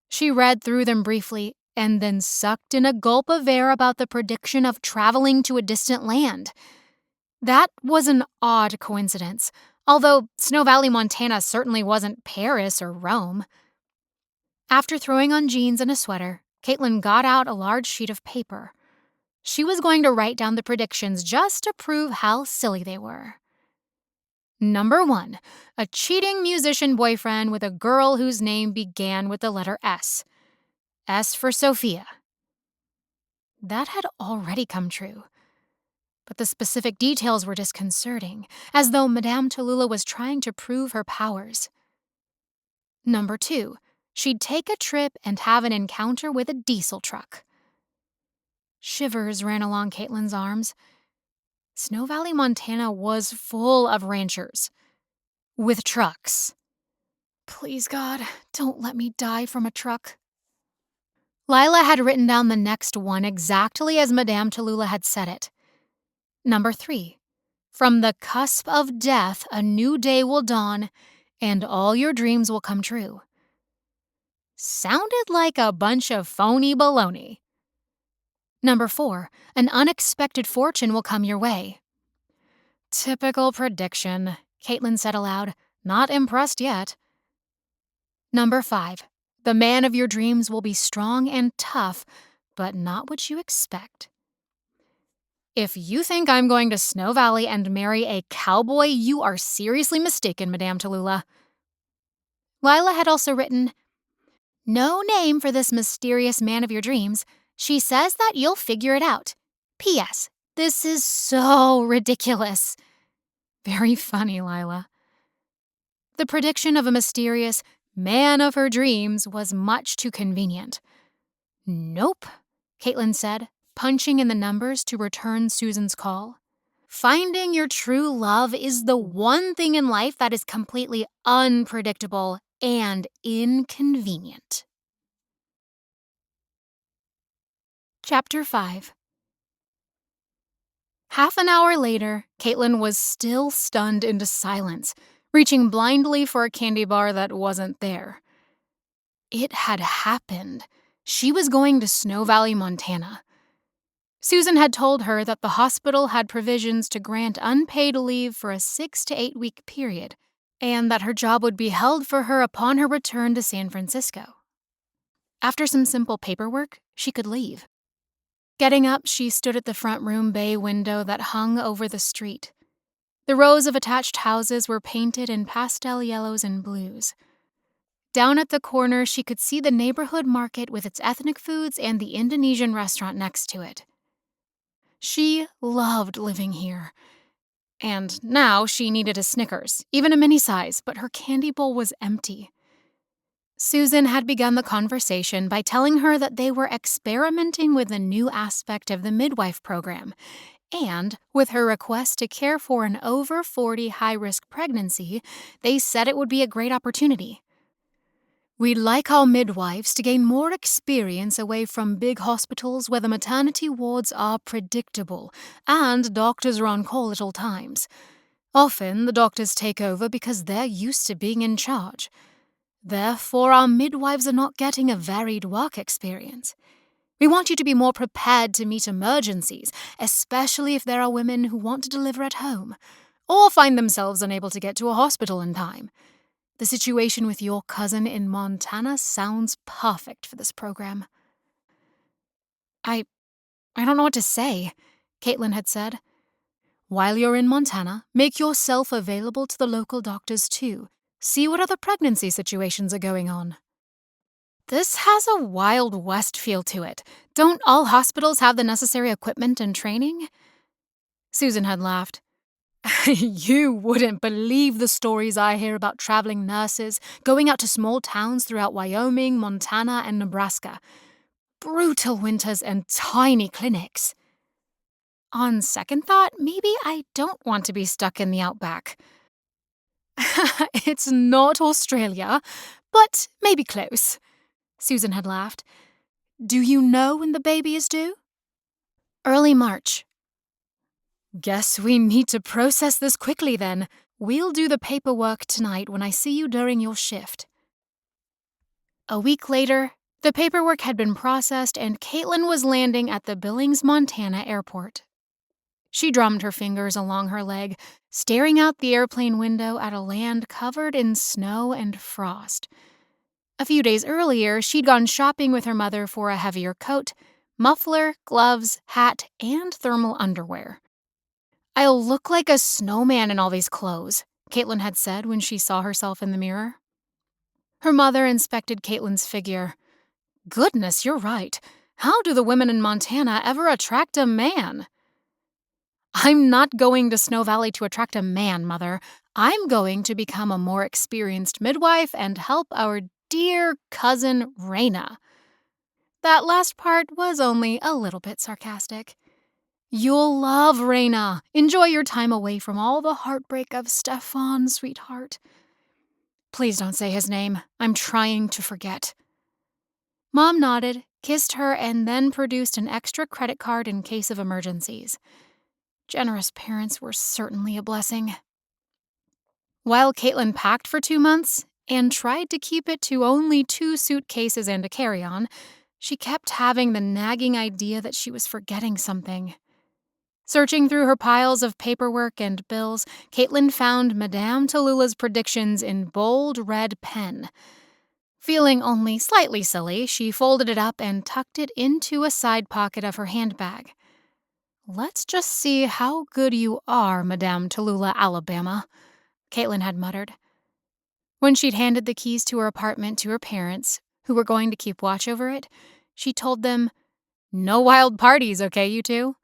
She read through them briefly and then sucked in a gulp of air about the prediction of traveling to a distant land. That was an odd coincidence, although Snow Valley, Montana certainly wasn't Paris or Rome. After throwing on jeans and a sweater, Caitlin got out a large sheet of paper. She was going to write down the predictions just to prove how silly they were. Number 1, a cheating musician boyfriend with a girl whose name began with the letter S. S for Sophia. That had already come true. But the specific details were disconcerting, as though Madame Tallulah was trying to prove her powers. Number 2, she'd take a trip and have an encounter with a diesel truck. Shivers ran along Caitlin's arms. Snow Valley, Montana was full of ranchers. With trucks. Please, God, don't let me die from a truck. Lila had written down the next one exactly as Madame Tallulah had said it. Number 3, from the cusp of death a new day will dawn, and all your dreams will come true. Sounded like a bunch of phony baloney. Number 4, an unexpected fortune will come your way. Typical prediction, Caitlin said aloud, not impressed yet. Number 5, the man of your dreams will be strong and tough, but not what you expect. If you think I'm going to Snow Valley and marry a cowboy, you are seriously mistaken, Madame Tallulah. Lila had also written, no name for this mysterious man of your dreams. She says that you'll figure it out. P.S. This is so ridiculous. Very funny, Lila. The prediction of a mysterious man of her dreams was much too convenient. Nope, Caitlin said, punching in the numbers to return Susan's call. Finding your true love is the one thing in life that is completely unpredictable and inconvenient. Chapter 5. Half an hour later, Caitlin was still stunned into silence, reaching blindly for a candy bar that wasn't there. It had happened. She was going to Snow Valley, Montana. Susan had told her that the hospital had provisions to grant unpaid leave for a 6 to 8 week period, and that her job would be held for her upon her return to San Francisco. After some simple paperwork, she could leave. Getting up, she stood at the front room bay window that hung over the street. The rows of attached houses were painted in pastel yellows and blues. Down at the corner, she could see the neighborhood market with its ethnic foods and the Indonesian restaurant next to it. She loved living here. And now she needed a Snickers, even a mini size, but her candy bowl was empty. Susan had begun the conversation by telling her that they were experimenting with a new aspect of the midwife program, and with her request to care for an over 40 high-risk pregnancy, they said it would be a great opportunity. We'd like our midwives to gain more experience away from big hospitals where the maternity wards are predictable and doctors are on call at all times. Often, the doctors take over because they're used to being in charge. Therefore, our midwives are not getting a varied work experience. We want you to be more prepared to meet emergencies, especially if there are women who want to deliver at home or find themselves unable to get to a hospital in time. The situation with your cousin in Montana sounds perfect for this program. I don't know what to say, Caitlin had said. While you're in Montana, make yourself available to the local doctors too. See what other pregnancy situations are going on. This has a Wild West feel to it. Don't all hospitals have the necessary equipment and training? Susan had laughed. You wouldn't believe the stories I hear about traveling nurses going out to small towns throughout Wyoming, Montana, and Nebraska. Brutal winters and tiny clinics. On second thought, maybe I don't want to be stuck in the outback. It's not Australia, but maybe close. Susan had laughed. Do you know when the baby is due? Early March. Guess we need to process this quickly then. We'll do the paperwork tonight when I see you during your shift. A week later, the paperwork had been processed and Caitlin was landing at the Billings, Montana airport. She drummed her fingers along her leg, staring out the airplane window at a land covered in snow and frost. A few days earlier, she'd gone shopping with her mother for a heavier coat, muffler, gloves, hat, and thermal underwear. I'll look like a snowman in all these clothes, Caitlin had said when she saw herself in the mirror. Her mother inspected Caitlin's figure. Goodness, you're right. How do the women in Montana ever attract a man? I'm not going to Snow Valley to attract a man, Mother. I'm going to become a more experienced midwife and help our dear cousin Rayna. That last part was only a little bit sarcastic. You'll love Rayna. Enjoy your time away from all the heartbreak of Stefan, sweetheart. Please don't say his name. I'm trying to forget. Mom nodded, kissed her, and then produced an extra credit card in case of emergencies. Generous parents were certainly a blessing. While Caitlin packed for 2 months and tried to keep it to only 2 suitcases and a carry-on, she kept having the nagging idea that she was forgetting something. Searching through her piles of paperwork and bills, Caitlin found Madame Tallulah's predictions in bold red pen. Feeling only slightly silly, she folded it up and tucked it into a side pocket of her handbag. Let's just see how good you are, Madame Tallulah, Alabama, Caitlin had muttered. When she'd handed the keys to her apartment to her parents, who were going to keep watch over it, she told them, "No wild parties, okay, you two?"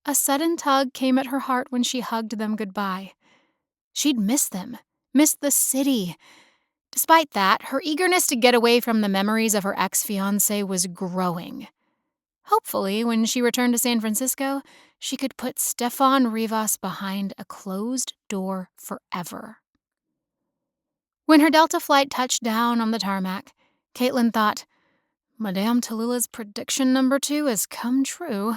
A sudden tug came at her heart when she hugged them goodbye. She'd miss them, miss the city. Despite that, her eagerness to get away from the memories of her ex-fiancé was growing. Hopefully, when she returned to San Francisco, she could put Stefan Rivas behind a closed door forever. When her Delta flight touched down on the tarmac, Caitlin thought, Madame Tallulah's prediction number 2 has come true.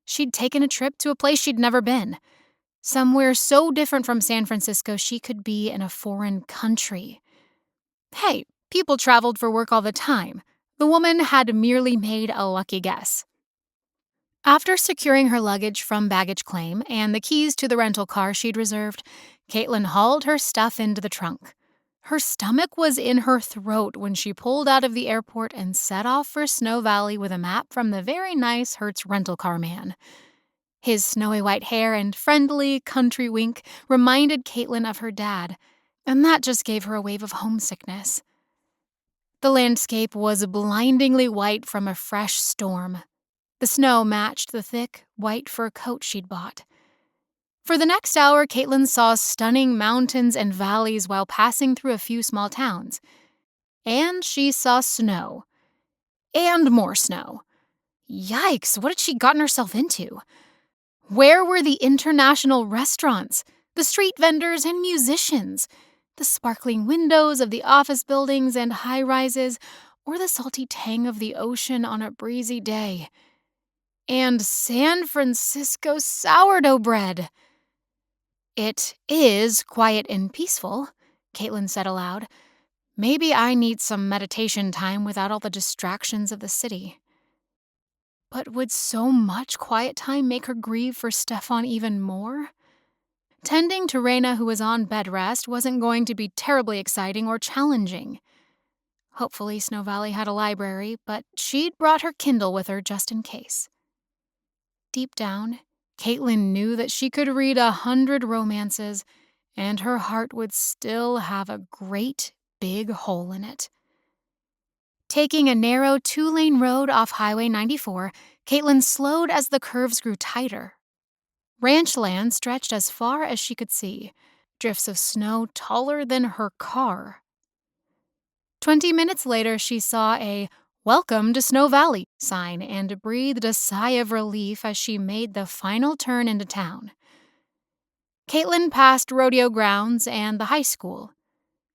She'd taken a trip to a place she'd never been, somewhere so different from San Francisco she could be in a foreign country. Hey, people traveled for work all the time. The woman had merely made a lucky guess. After securing her luggage from baggage claim and the keys to the rental car she'd reserved, Caitlin hauled her stuff into the trunk. Her stomach was in her throat when she pulled out of the airport and set off for Snow Valley with a map from the very nice Hertz rental car man. His snowy white hair and friendly country wink reminded Caitlin of her dad, and that just gave her a wave of homesickness. The landscape was blindingly white from a fresh storm. The snow matched the thick, white fur coat she'd bought. For the next hour, Caitlin saw stunning mountains and valleys while passing through a few small towns. And she saw snow. And more snow. Yikes, what had she gotten herself into? Where were the international restaurants, the street vendors and musicians, the sparkling windows of the office buildings and high-rises, or the salty tang of the ocean on a breezy day? And San Francisco sourdough bread. It is quiet and peaceful, Caitlin said aloud. Maybe I need some meditation time without all the distractions of the city. But would so much quiet time make her grieve for Stefan even more? Tending to Rayna, who was on bed rest, wasn't going to be terribly exciting or challenging. Hopefully Snow Valley had a library, but she'd brought her Kindle with her just in case. Deep down, Caitlin knew that she could read 100 romances, and her heart would still have a great big hole in it. Taking a narrow 2-lane road off Highway 94, Caitlin slowed as the curves grew tighter. Ranch land stretched as far as she could see, drifts of snow taller than her car. 20 minutes later, she saw a "Welcome to Snow Valley" sign and breathed a sigh of relief as she made the final turn into town. Caitlin passed rodeo grounds and the high school.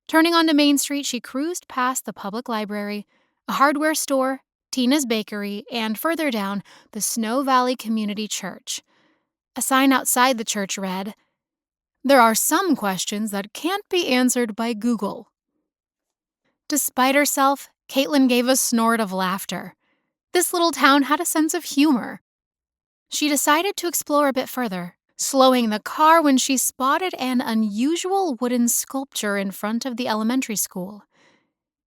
Turning onto Main Street, she cruised past the public library, a hardware store, Tina's Bakery, and further down, the Snow Valley Community Church. A sign outside the church read, "There are some questions that can't be answered by Google." Despite herself, Caitlin gave a snort of laughter. This little town had a sense of humor. She decided to explore a bit further, slowing the car when she spotted an unusual wooden sculpture in front of the elementary school.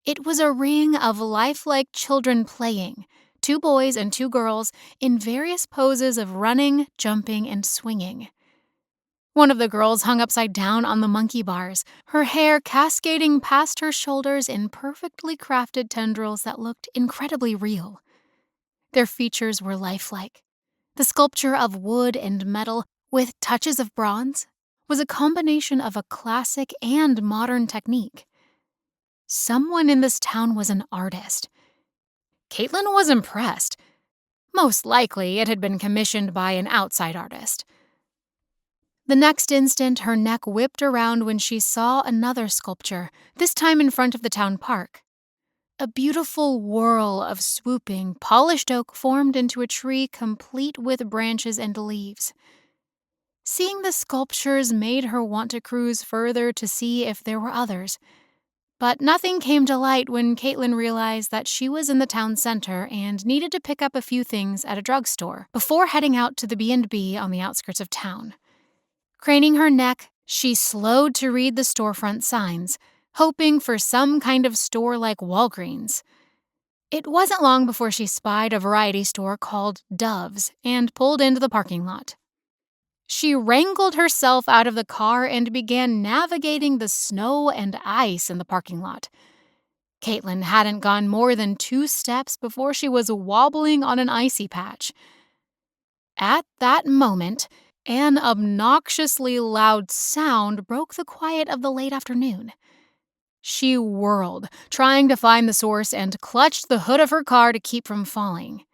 It was a ring of lifelike children playing, 2 boys and 2 girls, in various poses of running, jumping, and swinging. One of the girls hung upside down on the monkey bars, her hair cascading past her shoulders in perfectly crafted tendrils that looked incredibly real. Their features were lifelike. The sculpture of wood and metal, with touches of bronze, was a combination of a classic and modern technique. Someone in this town was an artist. Caitlin was impressed. Most likely, it had been commissioned by an outside artist. The next instant, her neck whipped around when she saw another sculpture, this time in front of the town park. A beautiful whirl of swooping, polished oak formed into a tree complete with branches and leaves. Seeing the sculptures made her want to cruise further to see if there were others. But nothing came to light when Caitlin realized that she was in the town center and needed to pick up a few things at a drugstore before heading out to the B&B on the outskirts of town. Craning her neck, she slowed to read the storefront signs, hoping for some kind of store like Walgreens. It wasn't long before she spied a variety store called Dove's and pulled into the parking lot. She wrangled herself out of the car and began navigating the snow and ice in the parking lot. Caitlin hadn't gone more than 2 steps before she was wobbling on an icy patch. At that moment, an obnoxiously loud sound broke the quiet of the late afternoon. She whirled, trying to find the source, and clutched the hood of her car to keep from falling.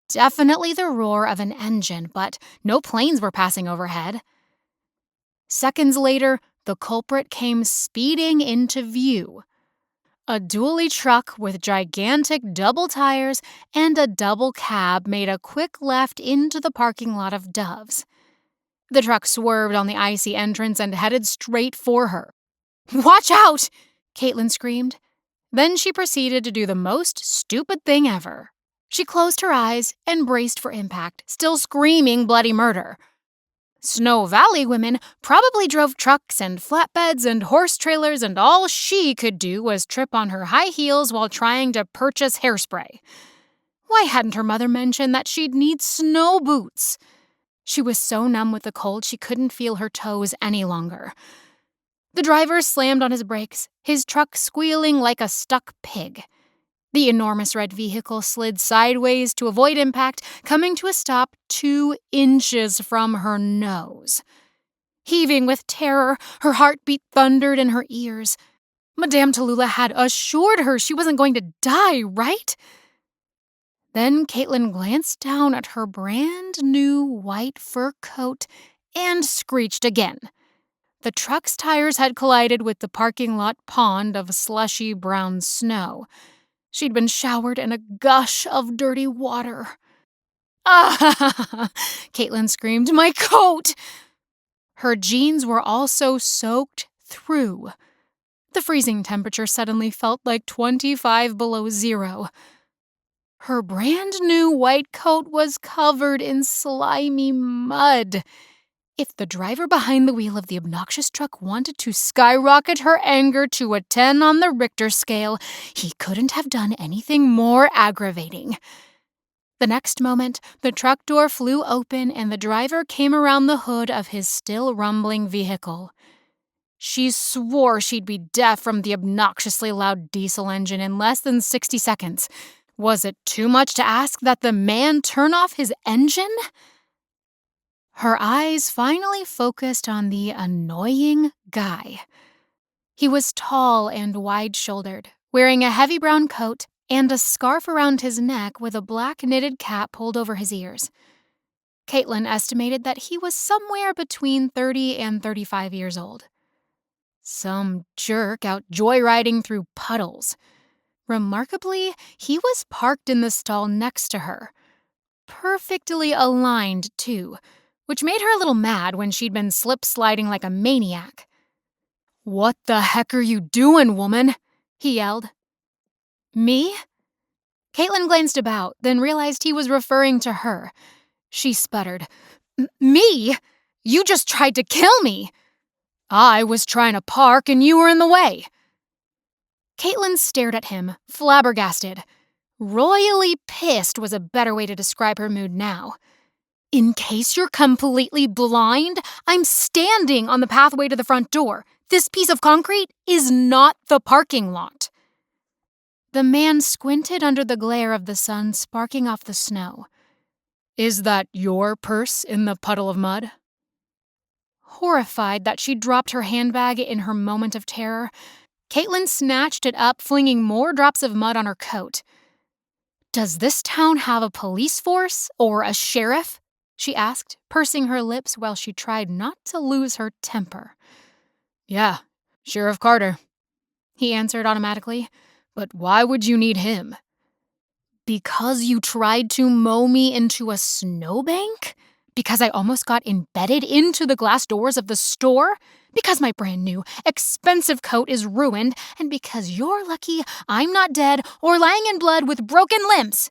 Definitely the roar of an engine, but no planes were passing overhead. Seconds later, the culprit came speeding into view. A dually truck with gigantic double tires and a double cab made a quick left into the parking lot of Dove's. The truck swerved on the icy entrance and headed straight for her. "Watch out!" Caitlin screamed. Then she proceeded to do the most stupid thing ever. She closed her eyes and braced for impact, still screaming bloody murder. Snow Valley women probably drove trucks and flatbeds and horse trailers, and all she could do was trip on her high heels while trying to purchase hairspray. Why hadn't her mother mentioned that she'd need snow boots? She was so numb with the cold she couldn't feel her toes any longer. The driver slammed on his brakes, his truck squealing like a stuck pig. The enormous red vehicle slid sideways to avoid impact, coming to a stop 2 inches from her nose. Heaving with terror, her heartbeat thundered in her ears. Madame Tallulah had assured her she wasn't going to die, right? Then Caitlin glanced down at her brand new white fur coat and screeched again. The truck's tires had collided with the parking lot pond of slushy brown snow. She'd been showered in a gush of dirty water. "Ah!" Caitlin screamed. "My coat!" Her jeans were also soaked through. The freezing temperature suddenly felt like 25 below zero. Her brand new white coat was covered in slimy mud. If the driver behind the wheel of the obnoxious truck wanted to skyrocket her anger to a 10 on the Richter scale, he couldn't have done anything more aggravating. The next moment, the truck door flew open and the driver came around the hood of his still rumbling vehicle. She swore she'd be deaf from the obnoxiously loud diesel engine in less than 60 seconds. Was it too much to ask that the man turn off his engine? Her eyes finally focused on the annoying guy. He was tall and wide-shouldered, wearing a heavy brown coat and a scarf around his neck with a black knitted cap pulled over his ears. Caitlin estimated that he was somewhere between 30 and 35 years old. Some jerk out joyriding through puddles. Remarkably, he was parked in the stall next to her. Perfectly aligned, too, which made her a little mad when she'd been slip-sliding like a maniac. "What the heck are you doing, woman?" he yelled. "Me?" Caitlin glanced about, then realized he was referring to her. She sputtered. "Me? You just tried to kill me!" "I was trying to park and you were in the way." Caitlin stared at him, flabbergasted. Royally pissed was a better way to describe her mood now. "In case you're completely blind, I'm standing on the pathway to the front door. This piece of concrete is not the parking lot." The man squinted under the glare of the sun sparking off the snow. "Is that your purse in the puddle of mud?" Horrified that she'd dropped her handbag in her moment of terror, Caitlin snatched it up, flinging more drops of mud on her coat. "Does this town have a police force or a sheriff?" she asked, pursing her lips while she tried not to lose her temper. "Yeah, Sheriff Carter," he answered automatically. "But why would you need him?" "Because you tried to mow me into a snowbank? Because I almost got embedded into the glass doors of the store? Because my brand new, expensive coat is ruined? And because you're lucky I'm not dead or lying in blood with broken limbs?"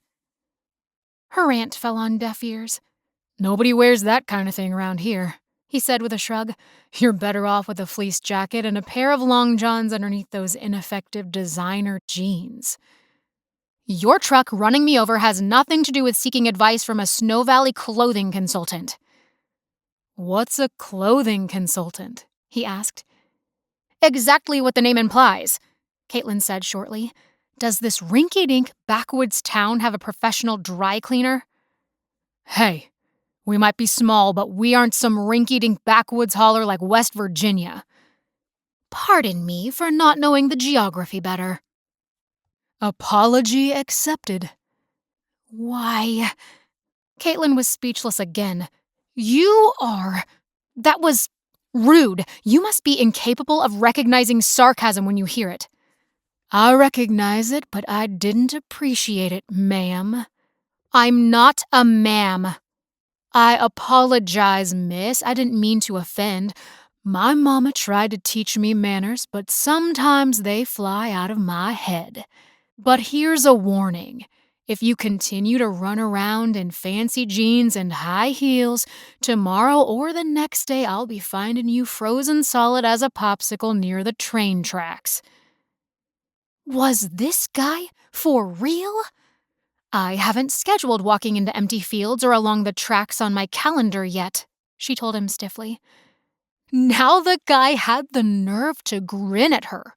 Her rant fell on deaf ears. "Nobody wears that kind of thing around here," he said with a shrug. "You're better off with a fleece jacket and a pair of long johns underneath those ineffective designer jeans." "Your truck running me over has nothing to do with seeking advice from a Snow Valley clothing consultant." "What's a clothing consultant?" he asked. "Exactly what the name implies," Caitlin said shortly. "Does this rinky-dink backwoods town have a professional dry cleaner?" "Hey, we might be small, but we aren't some rinky-dink backwoods holler like West Virginia." "Pardon me for not knowing the geography better." "Apology accepted." "Why..." Caitlin was speechless again. That was rude. You must be incapable of recognizing sarcasm when you hear it." "I recognize it, but I didn't appreciate it, ma'am." "I'm not a ma'am." "I apologize, miss. I didn't mean to offend. My mama tried to teach me manners, but sometimes they fly out of my head. But here's a warning. If you continue to run around in fancy jeans and high heels, tomorrow or the next day I'll be finding you frozen solid as a popsicle near the train tracks." Was this guy for real? "I haven't scheduled walking into empty fields or along the tracks on my calendar yet," she told him stiffly. Now the guy had the nerve to grin at her.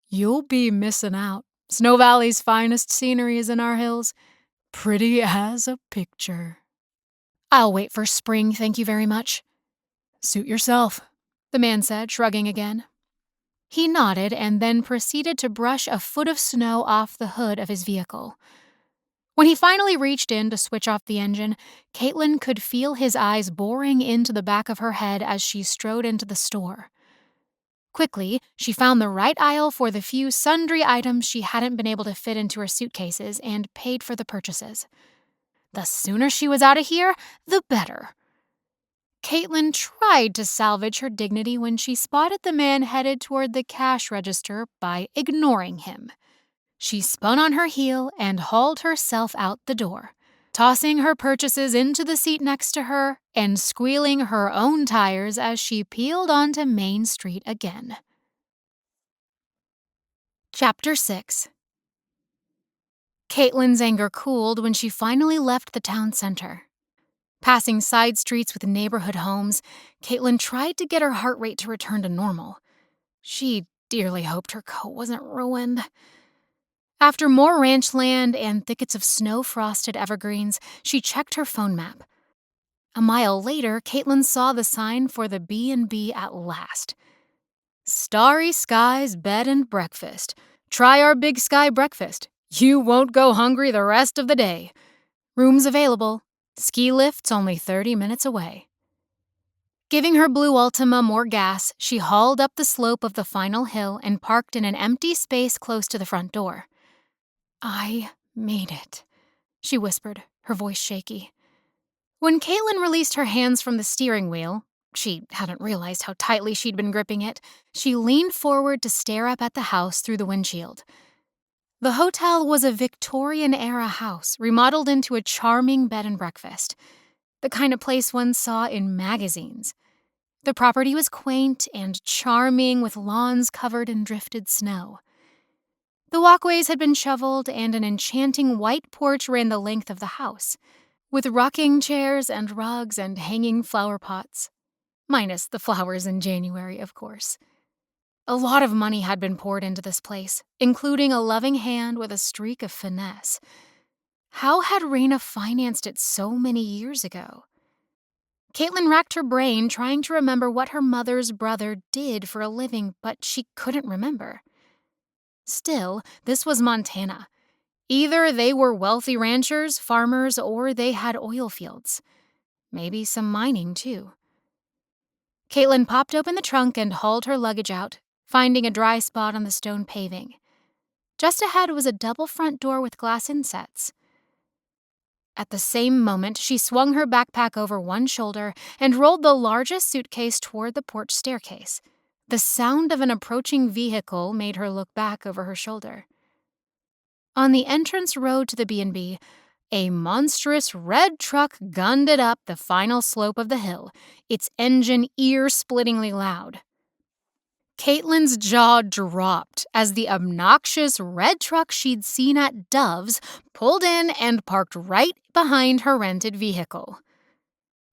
"You'll be missing out. Snow Valley's finest scenery is in our hills. Pretty as a picture." "I'll wait for spring, thank you very much." "Suit yourself," the man said, shrugging again. He nodded and then proceeded to brush a foot of snow off the hood of his vehicle. When he finally reached in to switch off the engine, Caitlin could feel his eyes boring into the back of her head as she strode into the store. Quickly, she found the right aisle for the few sundry items she hadn't been able to fit into her suitcases and paid for the purchases. The sooner she was out of here, the better. Caitlin tried to salvage her dignity when she spotted the man headed toward the cash register by ignoring him. She spun on her heel and hauled herself out the door, tossing her purchases into the seat next to her and squealing her own tires as she peeled onto Main Street again. Chapter 6. Caitlin's anger cooled when she finally left the town center. Passing side streets with neighborhood homes, Caitlin tried to get her heart rate to return to normal. She dearly hoped her coat wasn't ruined. After more ranch land and thickets of snow-frosted evergreens, she checked her phone map. A mile later, Caitlin saw the sign for the B&B at last. "Starry Skies Bed and Breakfast. Try our Big Sky Breakfast. You won't go hungry the rest of the day. Rooms available. Ski lifts only 30 minutes away." Giving her blue Ultima more gas, she hauled up the slope of the final hill and parked in an empty space close to the front door. "I made it," she whispered, her voice shaky. When Caitlin released her hands from the steering wheel, she hadn't realized how tightly she'd been gripping it, she leaned forward to stare up at the house through the windshield. The hotel was a Victorian-era house remodeled into a charming bed and breakfast, the kind of place one saw in magazines. The property was quaint and charming with lawns covered in drifted snow. The walkways had been shoveled and an enchanting white porch ran the length of the house, with rocking chairs and rugs and hanging flower pots. Minus the flowers in January, of course. A lot of money had been poured into this place, including a loving hand with a streak of finesse. How had Rayna financed it so many years ago? Caitlin racked her brain trying to remember what her mother's brother did for a living, but she couldn't remember. Still, this was Montana. Either they were wealthy ranchers, farmers, or they had oil fields. Maybe some mining, too. Caitlin popped open the trunk and hauled her luggage out, finding a dry spot on the stone paving. Just ahead was a double front door with glass insets. At the same moment, she swung her backpack over one shoulder and rolled the largest suitcase toward the porch staircase. The sound of an approaching vehicle made her look back over her shoulder. On the entrance road to the B&B, a monstrous red truck gunned it up the final slope of the hill, its engine ear-splittingly loud. Caitlin's jaw dropped as the obnoxious red truck she'd seen at Dove's pulled in and parked right behind her rented vehicle.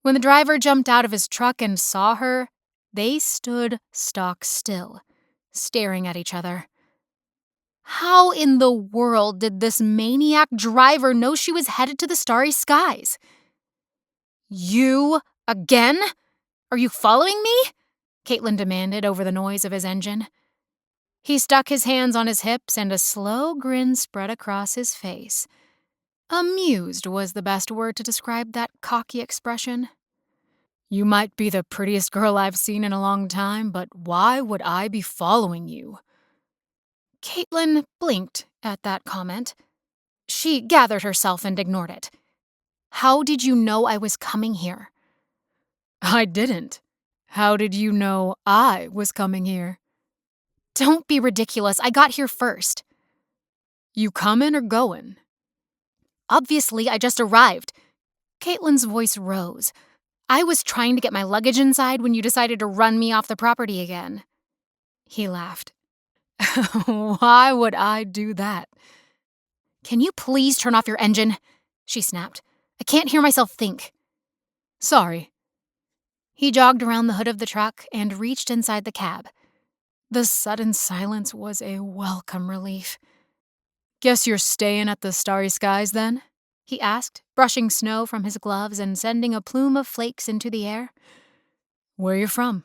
When the driver jumped out of his truck and saw her, they stood stock still, staring at each other. How in the world did this maniac driver know she was headed to the Starry Skies? "You again? Are you following me?" Caitlin demanded over the noise of his engine. He stuck his hands on his hips and a slow grin spread across his face. Amused was the best word to describe that cocky expression. "You might be the prettiest girl I've seen in a long time, but why would I be following you?" Caitlin blinked at that comment. She gathered herself and ignored it. "How did you know I was coming here?" "I didn't. How did you know I was coming here?" "Don't be ridiculous. I got here first." "You comin' or goin'?" Obviously, I just arrived. Caitlin's voice rose. I was trying to get my luggage inside when you decided to run me off the property again. He laughed. Why would I do that? Can you please turn off your engine? She snapped. I can't hear myself think. Sorry. He jogged around the hood of the truck and reached inside the cab. The sudden silence was a welcome relief. Guess you're staying at the Starry Skies then? He asked, brushing snow from his gloves and sending a plume of flakes into the air. Where you from?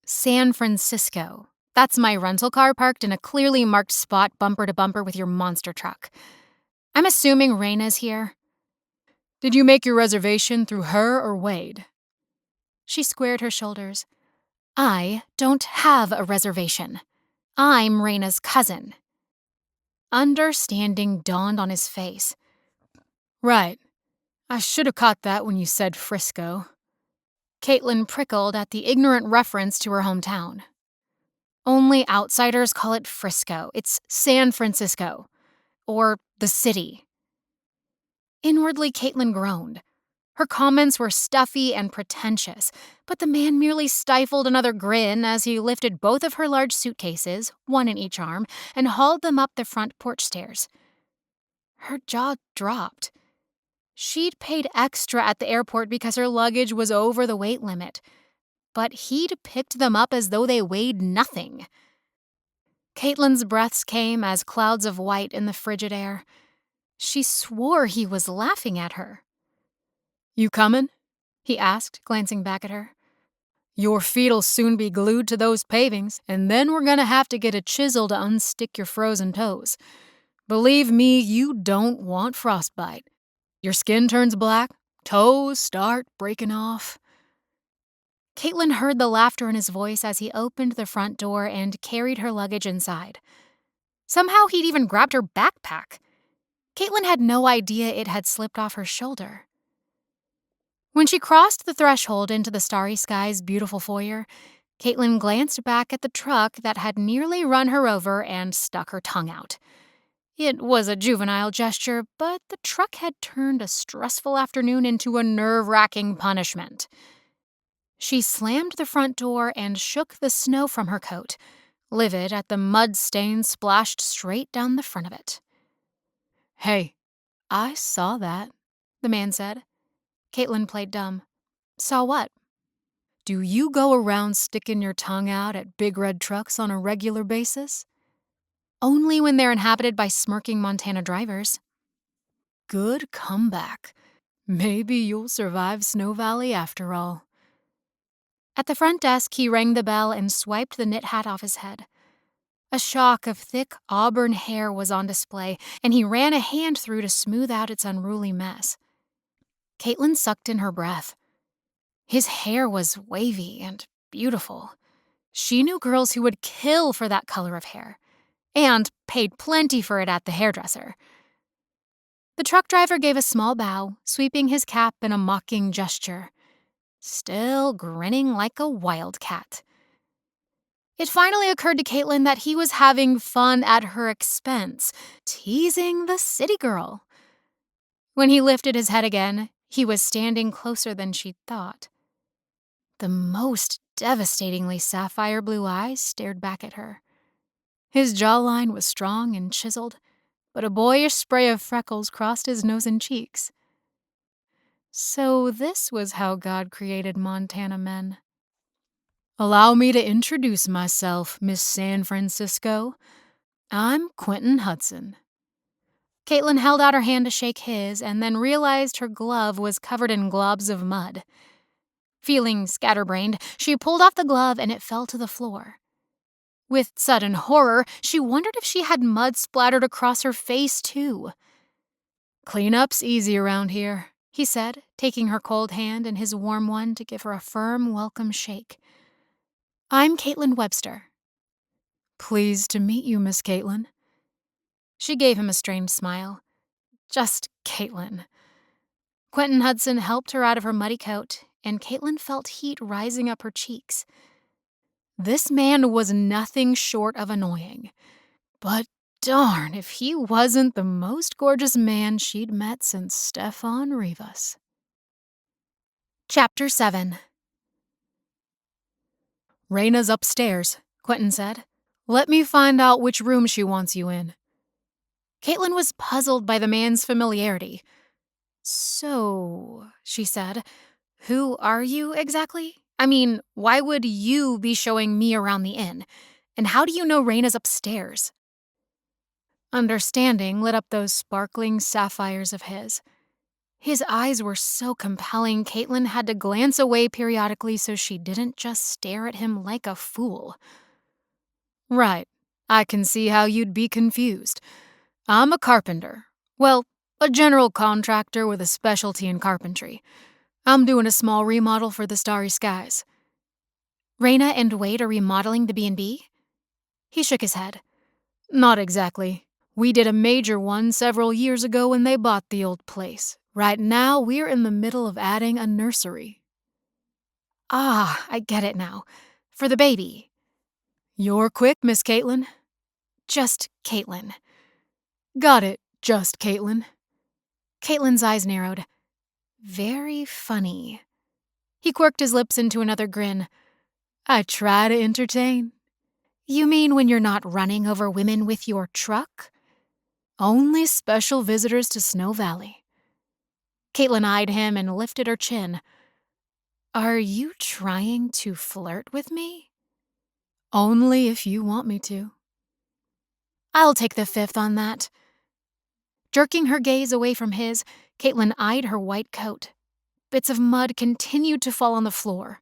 San Francisco. That's my rental car parked in a clearly marked spot bumper to bumper with your monster truck. I'm assuming Rayna's here. Did you make your reservation through her or Wade? She squared her shoulders. I don't have a reservation. I'm Rayna's cousin. Understanding dawned on his face. Right. I should have caught that when you said Frisco. Caitlin prickled at the ignorant reference to her hometown. Only outsiders call it Frisco. It's San Francisco. Or the city. Inwardly, Caitlin groaned. Her comments were stuffy and pretentious, but the man merely stifled another grin as he lifted both of her large suitcases, one in each arm, and hauled them up the front porch stairs. Her jaw dropped. She'd paid extra at the airport because her luggage was over the weight limit, but he'd picked them up as though they weighed nothing. Caitlin's breaths came as clouds of white in the frigid air. She swore he was laughing at her. You comin'? He asked, glancing back at her. Your feet'll soon be glued to those pavings, and then we're gonna have to get a chisel to unstick your frozen toes. Believe me, you don't want frostbite. Your skin turns black, toes start breaking off. Caitlin heard the laughter in his voice as he opened the front door and carried her luggage inside. Somehow he'd even grabbed her backpack. Caitlin had no idea it had slipped off her shoulder. When she crossed the threshold into the Starry Skies' beautiful foyer, Caitlin glanced back at the truck that had nearly run her over and stuck her tongue out. It was a juvenile gesture, but the truck had turned a stressful afternoon into a nerve-wracking punishment. She slammed the front door and shook the snow from her coat, livid at the mud stain splashed straight down the front of it. Hey, I saw that, the man said. Caitlin played dumb. Saw what? Do you go around sticking your tongue out at big red trucks on a regular basis? Only when they're inhabited by smirking Montana drivers. Good comeback. Maybe you'll survive Snow Valley after all. At the front desk, he rang the bell and swiped the knit hat off his head. A shock of thick auburn hair was on display, and he ran a hand through to smooth out its unruly mess. Caitlin sucked in her breath. His hair was wavy and beautiful. She knew girls who would kill for that color of hair, and paid plenty for it at the hairdresser. The truck driver gave a small bow, sweeping his cap in a mocking gesture, still grinning like a wildcat. It finally occurred to Caitlin that he was having fun at her expense, teasing the city girl. When he lifted his head again, he was standing closer than she'd thought. The most devastatingly sapphire blue eyes stared back at her. His jawline was strong and chiseled, but a boyish spray of freckles crossed his nose and cheeks. So this was how God created Montana men. Allow me to introduce myself, Miss San Francisco. I'm Quentin Hudson. Caitlin held out her hand to shake his and then realized her glove was covered in globs of mud. Feeling scatterbrained, she pulled off the glove and it fell to the floor. With sudden horror, she wondered if she had mud splattered across her face, too. Cleanup's easy around here, he said, taking her cold hand in his warm one to give her a firm, welcome shake. I'm Caitlin Webster. Pleased to meet you, Miss Caitlin. She gave him a strained smile. Just Caitlin. Quentin Hudson helped her out of her muddy coat, and Caitlin felt heat rising up her cheeks. This man was nothing short of annoying. But Darn if he wasn't the most gorgeous man she'd met since Stefan Rivas. Chapter 7. Rayna's upstairs, Quentin said. Let me find out which room she wants you in. Caitlin was puzzled by the man's familiarity. So, she said, who are you exactly? I mean, why would you be showing me around the inn? And how do you know Rayna's upstairs? Understanding lit up those sparkling sapphires of his. His eyes were so compelling, Caitlin had to glance away periodically so she didn't just stare at him like a fool. Right, I can see how you'd be confused. I'm a carpenter. Well, a general contractor with a specialty in carpentry. I'm doing a small remodel for the Starry Skies. Rayna and Wade are remodeling the B&B? He shook his head. Not exactly. We did a major one several years ago when they bought the old place. Right now, we're in the middle of adding a nursery. Ah, I get it now. For the baby. You're quick, Miss Caitlin. Just Caitlin. Got it, just Caitlin. Caitlin's eyes narrowed. Very funny. He quirked his lips into another grin. I try to entertain. You mean when you're not running over women with your truck? Only special visitors to Snow Valley. Caitlin eyed him and lifted her chin. Are you trying to flirt with me? Only if you want me to. I'll take the fifth on that. Jerking her gaze away from his, Caitlin eyed her white coat. Bits of mud continued to fall on the floor.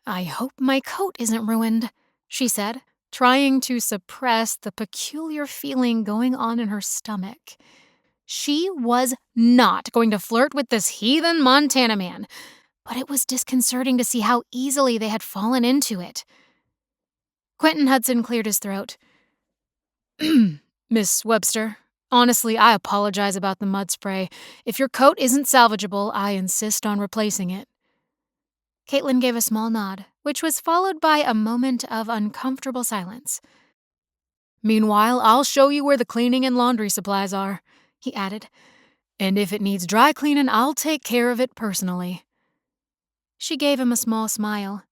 I hope my coat isn't ruined, she said, trying to suppress the peculiar feeling going on in her stomach. She was not going to flirt with this heathen Montana man, but it was disconcerting to see how easily they had fallen into it. Quentin Hudson cleared his throat. Miss Webster, honestly, I apologize about the mud spray. If your coat isn't salvageable, I insist on replacing it. Caitlin gave a small nod, which was followed by a moment of uncomfortable silence. Meanwhile, I'll show you where the cleaning and laundry supplies are, he added. And if it needs dry cleaning, I'll take care of it personally. She gave him a small smile.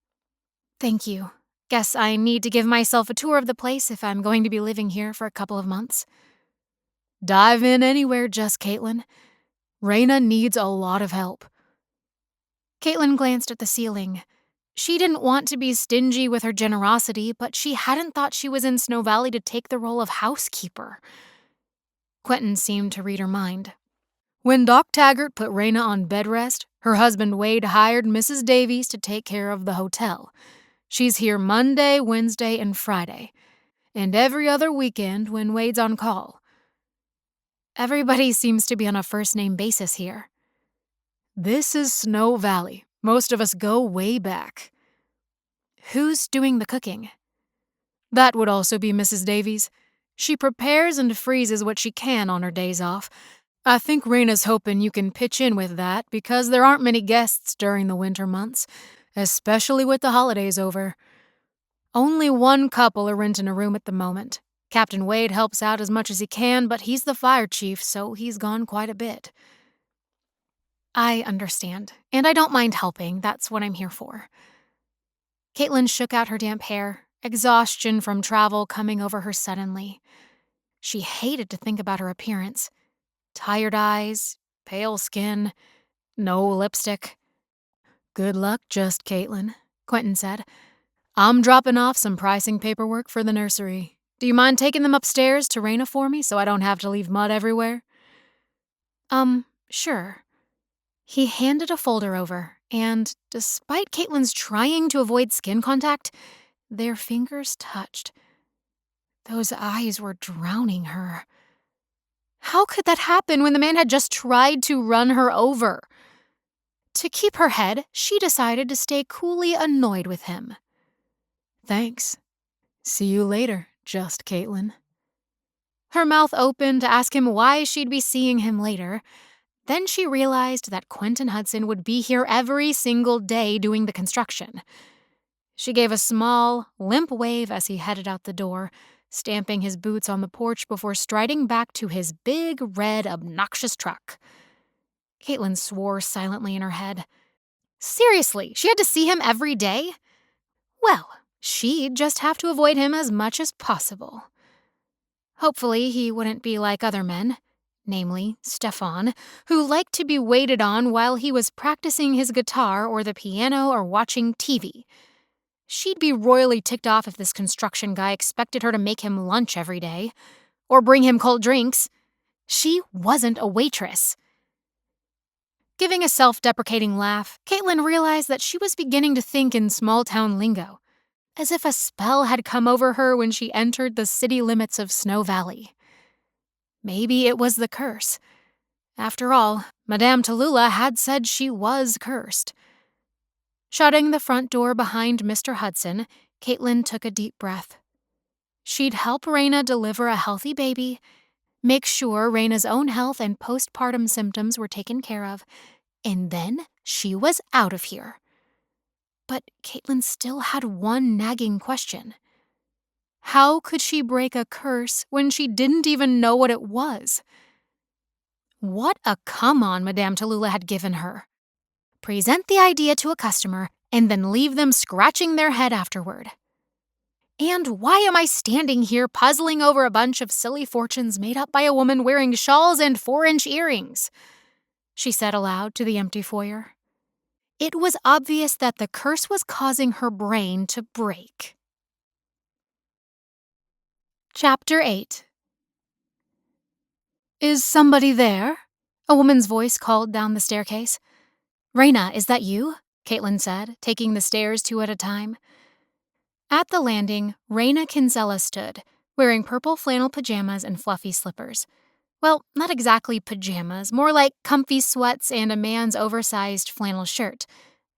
Thank you. Guess I need to give myself a tour of the place if I'm going to be living here for a couple of months. Dive in anywhere, just Caitlin. Rayna needs a lot of help. Caitlin glanced at the ceiling. She didn't want to be stingy with her generosity, but she hadn't thought she was in Snow Valley to take the role of housekeeper. Quentin seemed to read her mind. When Doc Taggart put Rayna on bed rest, her husband Wade hired Mrs. Davies to take care of the hotel. She's here Monday, Wednesday, and Friday, and every other weekend when Wade's on call. Everybody seems to be on a first-name basis here. This is Snow Valley. Most of us go way back. Who's doing the cooking? That would also be Mrs. Davies. She prepares and freezes what she can on her days off. I think Rayna's hoping you can pitch in with that because there aren't many guests during the winter months, especially with the holidays over. Only one couple are renting a room at the moment. Captain Wade helps out as much as he can, but he's the fire chief, so he's gone quite a bit. I understand, and I don't mind helping. That's what I'm here for. Caitlin shook out her damp hair, exhaustion from travel coming over her suddenly. She hated to think about her appearance. Tired eyes, pale skin, no lipstick. Good luck, just Caitlin, Quentin said. I'm dropping off some pricing paperwork for the nursery. Do you mind taking them upstairs to Rayna for me so I don't have to leave mud everywhere? Sure. He handed a folder over, and despite Caitlin's trying to avoid skin contact, their fingers touched. Those eyes were drowning her. How could that happen when the man had just tried to run her over? To keep her head, she decided to stay coolly annoyed with him. Thanks. See you later, just Caitlin. Her mouth opened to ask him why she'd be seeing him later. Then she realized that Quentin Hudson would be here every single day doing the construction. She gave a small, limp wave as he headed out the door, stamping his boots on the porch before striding back to his big, red, obnoxious truck. Caitlin swore silently in her head. Seriously, she had to see him every day? Well, she'd just have to avoid him as much as possible. Hopefully, he wouldn't be like other men, namely Stefan, who liked to be waited on while he was practicing his guitar or the piano or watching TV. She'd be royally ticked off if this construction guy expected her to make him lunch every day, or bring him cold drinks. She wasn't a waitress. Giving a self-deprecating laugh, Caitlin realized that she was beginning to think in small-town lingo, as if a spell had come over her when she entered the city limits of Snow Valley. Maybe it was the curse. After all, Madame Tallulah had said she was cursed. Shutting the front door behind Mr. Hudson, Caitlin took a deep breath. She'd help Rayna deliver a healthy baby, make sure Rayna's own health and postpartum symptoms were taken care of, and then she was out of here. But Caitlin still had one nagging question. How could she break a curse when she didn't even know what it was? What a come-on Madame Tallulah had given her. Present the idea to a customer and then leave them scratching their head afterward. And why am I standing here puzzling over a bunch of silly fortunes made up by a woman wearing shawls and 4-inch earrings? She said aloud to the empty foyer. It was obvious that the curse was causing her brain to break. Chapter 8. Is somebody there? A woman's voice called down the staircase. Rayna, is that you? Caitlin said, taking the stairs 2 at a time. At the landing, Rayna Kinsella stood, wearing purple flannel pajamas and fluffy slippers. Well, not exactly pajamas, more like comfy sweats and a man's oversized flannel shirt,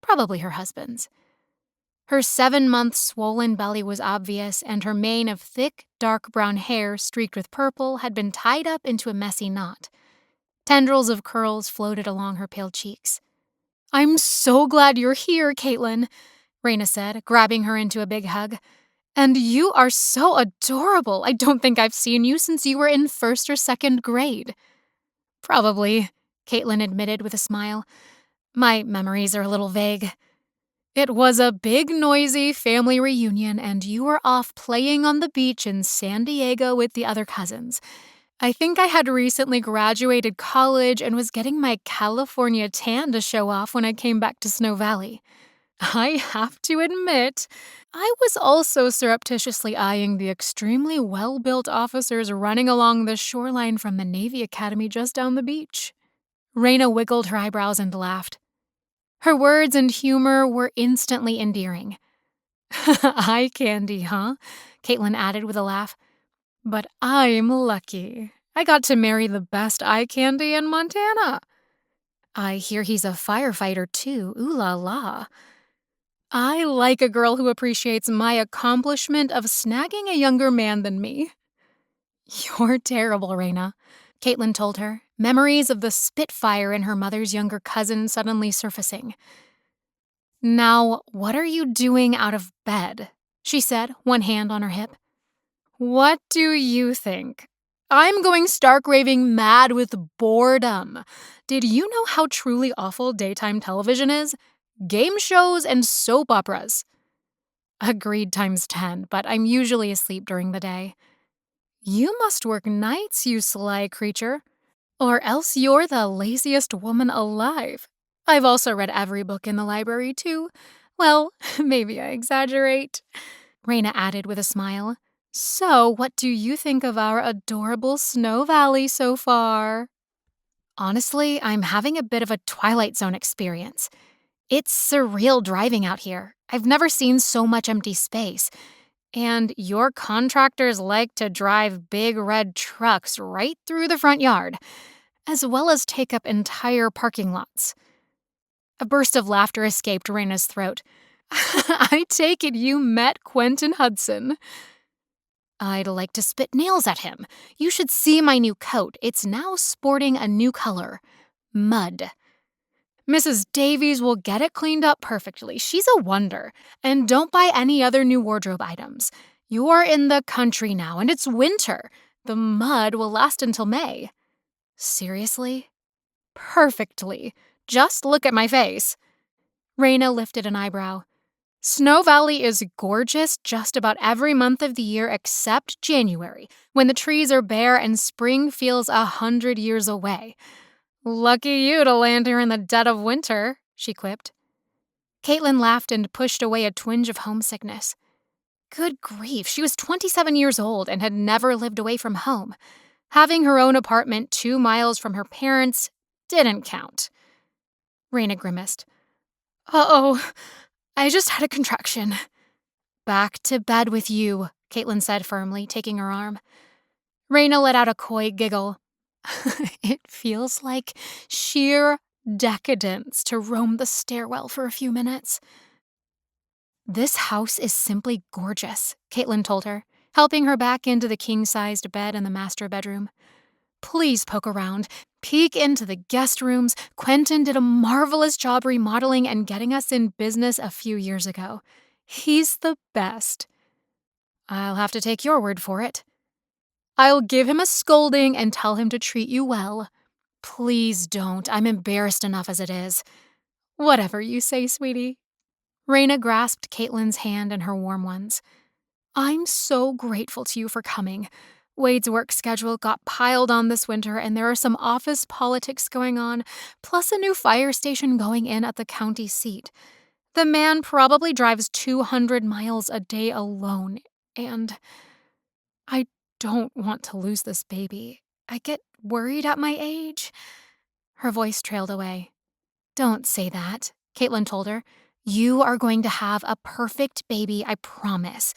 probably her husband's. Her 7-month swollen belly was obvious, and her mane of thick, dark brown hair streaked with purple had been tied up into a messy knot. Tendrils of curls floated along her pale cheeks. I'm so glad you're here, Caitlin, Rayna said, grabbing her into a big hug. And you are so adorable. I don't think I've seen you since you were in 1st or 2nd grade. Probably, Caitlin admitted with a smile. My memories are a little vague. It was a big, noisy family reunion, and you were off playing on the beach in San Diego with the other cousins. I think I had recently graduated college and was getting my California tan to show off when I came back to Snow Valley. I have to admit, I was also surreptitiously eyeing the extremely well-built officers running along the shoreline from the Navy Academy just down the beach. Rayna wiggled her eyebrows and laughed. Her words and humor were instantly endearing. Eye candy, huh? Caitlin added with a laugh. But I'm lucky. I got to marry the best eye candy in Montana. I hear he's a firefighter, too. Ooh la la. I like a girl who appreciates my accomplishment of snagging a younger man than me. You're terrible, Rayna, Caitlin told her, memories of the Spitfire in her mother's younger cousin suddenly surfacing. Now, what are you doing out of bed? She said, one hand on her hip. What do you think? I'm going stark raving mad with boredom. Did you know how truly awful daytime television is? Game shows and soap operas. Agreed times 10, but I'm usually asleep during the day. You must work nights, you sly creature. Or else you're the laziest woman alive. I've also read every book in the library, too. Well, maybe I exaggerate, Rayna added with a smile. So, what do you think of our adorable Snow Valley so far? Honestly, I'm having a bit of a Twilight Zone experience. It's surreal driving out here. I've never seen so much empty space. And your contractors like to drive big red trucks right through the front yard, as well as take up entire parking lots. A burst of laughter escaped Rayna's throat. I take it you met Quentin Hudson. I'd like to spit nails at him. You should see my new coat. It's now sporting a new color. Mud. Mrs. Davies will get it cleaned up perfectly. She's a wonder. And don't buy any other new wardrobe items. You're in the country now, and it's winter. The mud will last until May. Seriously? Perfectly. Just look at my face. Rayna lifted an eyebrow. Snow Valley is gorgeous just about every month of the year except January, when the trees are bare and spring feels 100 years away. Lucky you to land here in the dead of winter, she quipped. Caitlin laughed and pushed away a twinge of homesickness. Good grief, she was 27 years old and had never lived away from home. Having her own apartment 2 miles from her parents didn't count. Rayna grimaced. Uh-oh, I just had a contraction. Back to bed with you, Caitlin said firmly, taking her arm. Rayna let out a coy giggle. It feels like sheer decadence to roam the stairwell for a few minutes. This house is simply gorgeous, Caitlin told her, helping her back into the king-sized bed in the master bedroom. Please poke around, peek into the guest rooms. Quentin did a marvelous job remodeling and getting us in business a few years ago. He's the best. I'll have to take your word for it. I'll give him a scolding and tell him to treat you well. Please don't. I'm embarrassed enough as it is. Whatever you say, sweetie. Rayna grasped Caitlin's hand in her warm ones. I'm so grateful to you for coming. Wade's work schedule got piled on this winter, and there are some office politics going on, plus a new fire station going in at the county seat. The man probably drives 200 miles a day alone, and I don't want to lose this baby. I get worried at my age. Her voice trailed away. Don't say that, Caitlin told her. You are going to have a perfect baby, I promise.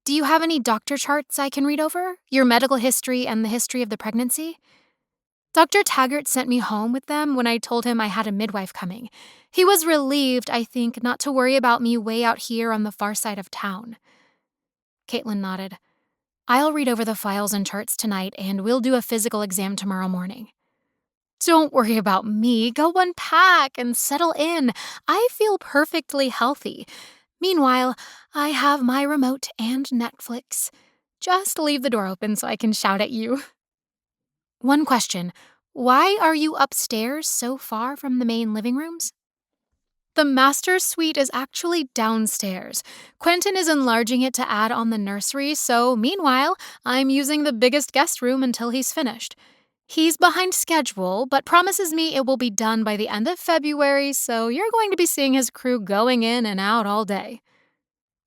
Do you have any doctor charts I can read over? Your medical history and the history of the pregnancy? Dr. Taggart sent me home with them when I told him I had a midwife coming. He was relieved, I think, not to worry about me way out here on the far side of town. Caitlin nodded. I'll read over the files and charts tonight, and we'll do a physical exam tomorrow morning. Don't worry about me. Go unpack and settle in. I feel perfectly healthy. Meanwhile, I have my remote and Netflix. Just leave the door open so I can shout at you. One question. Why are you upstairs so far from the main living rooms? The master suite is actually downstairs. Quentin is enlarging it to add on the nursery, so meanwhile, I'm using the biggest guest room until he's finished. He's behind schedule, but promises me it will be done by the end of February, so you're going to be seeing his crew going in and out all day.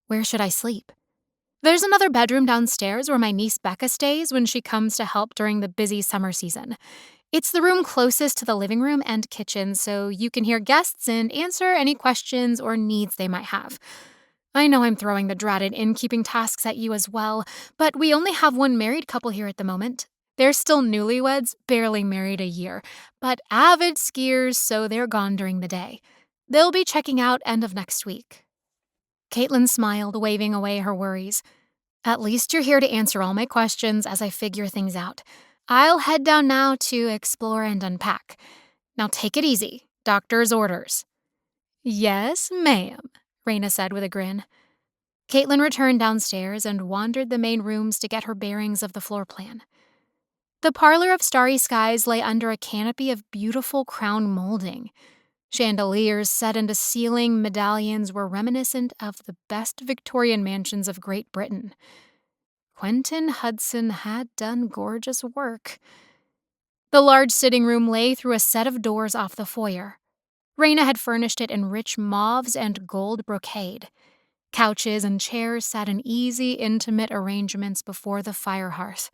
Where should I sleep? There's another bedroom downstairs where my niece Becca stays when she comes to help during the busy summer season. It's the room closest to the living room and kitchen, so you can hear guests and answer any questions or needs they might have. I know I'm throwing the dreaded innkeeping tasks at you as well, but we only have one married couple here at the moment. They're still newlyweds, barely married a year, but avid skiers, so they're gone during the day. They'll be checking out end of next week. Caitlin smiled, waving away her worries. At least you're here to answer all my questions as I figure things out. I'll head down now to explore and unpack. Now take it easy. Doctor's orders. Yes, ma'am, Rayna said with a grin. Caitlin returned downstairs and wandered the main rooms to get her bearings of the floor plan. The parlor of Starry Skies lay under a canopy of beautiful crown molding. Chandeliers set into ceiling medallions were reminiscent of the best Victorian mansions of Great Britain. Quentin Hudson had done gorgeous work. The large sitting room lay through a set of doors off the foyer. Rayna had furnished it in rich mauves and gold brocade. Couches and chairs sat in easy, intimate arrangements before the fire hearth.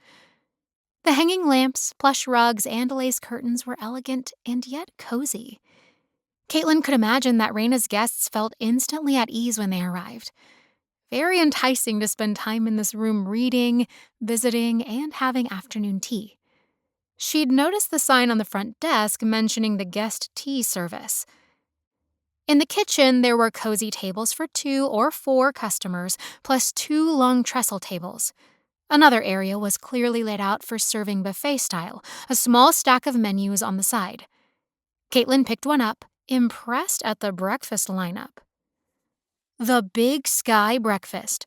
The hanging lamps, plush rugs, and lace curtains were elegant and yet cozy. Caitlin could imagine that Rayna's guests felt instantly at ease when they arrived. Very enticing to spend time in this room reading, visiting, and having afternoon tea. She'd noticed the sign on the front desk mentioning the guest tea service. In the kitchen, there were cozy tables for 2 or 4 customers, plus 2 long trestle tables. Another area was clearly laid out for serving buffet style, a small stack of menus on the side. Caitlin picked one up, impressed at the breakfast lineup. The Big Sky Breakfast.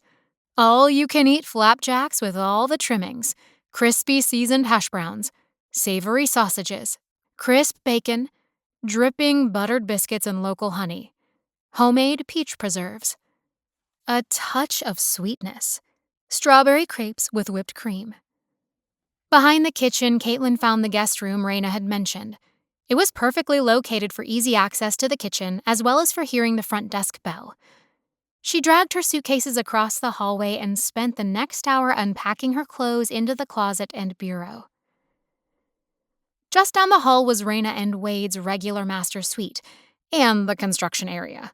All-you-can-eat flapjacks with all the trimmings, crispy seasoned hash browns, savory sausages, crisp bacon, dripping buttered biscuits and local honey, homemade peach preserves, a touch of sweetness, strawberry crepes with whipped cream. Behind the kitchen, Caitlin found the guest room Rayna had mentioned. It was perfectly located for easy access to the kitchen, as well as for hearing the front desk bell. She dragged her suitcases across the hallway and spent the next hour unpacking her clothes into the closet and bureau. Just down the hall was Rayna and Wade's regular master suite, and the construction area.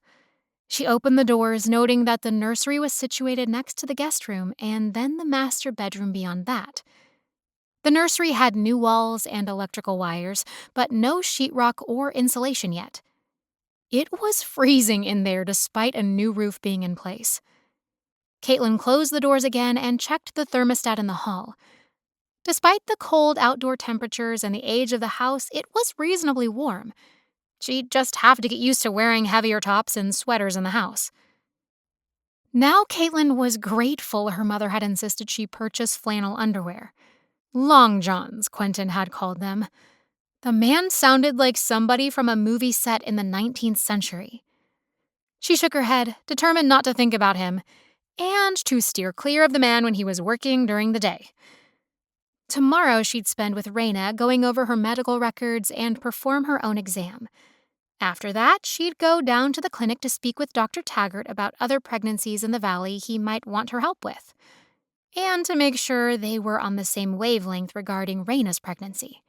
She opened the doors, noting that the nursery was situated next to the guest room, and then the master bedroom beyond that. The nursery had new walls and electrical wires, but no sheetrock or insulation yet. It was freezing in there despite a new roof being in place. Caitlin closed the doors again and checked the thermostat in the hall. Despite the cold outdoor temperatures and the age of the house, it was reasonably warm. She'd just have to get used to wearing heavier tops and sweaters in the house. Now Caitlin was grateful her mother had insisted she purchase flannel underwear. Long johns, Quentin had called them. The man sounded like somebody from a movie set in the 19th century. She shook her head, determined not to think about him, and to steer clear of the man when he was working during the day. Tomorrow she'd spend with Rayna, going over her medical records and perform her own exam. After that, she'd go down to the clinic to speak with Dr. Taggart about other pregnancies in the valley he might want her help with, and to make sure they were on the same wavelength regarding Rayna's pregnancy.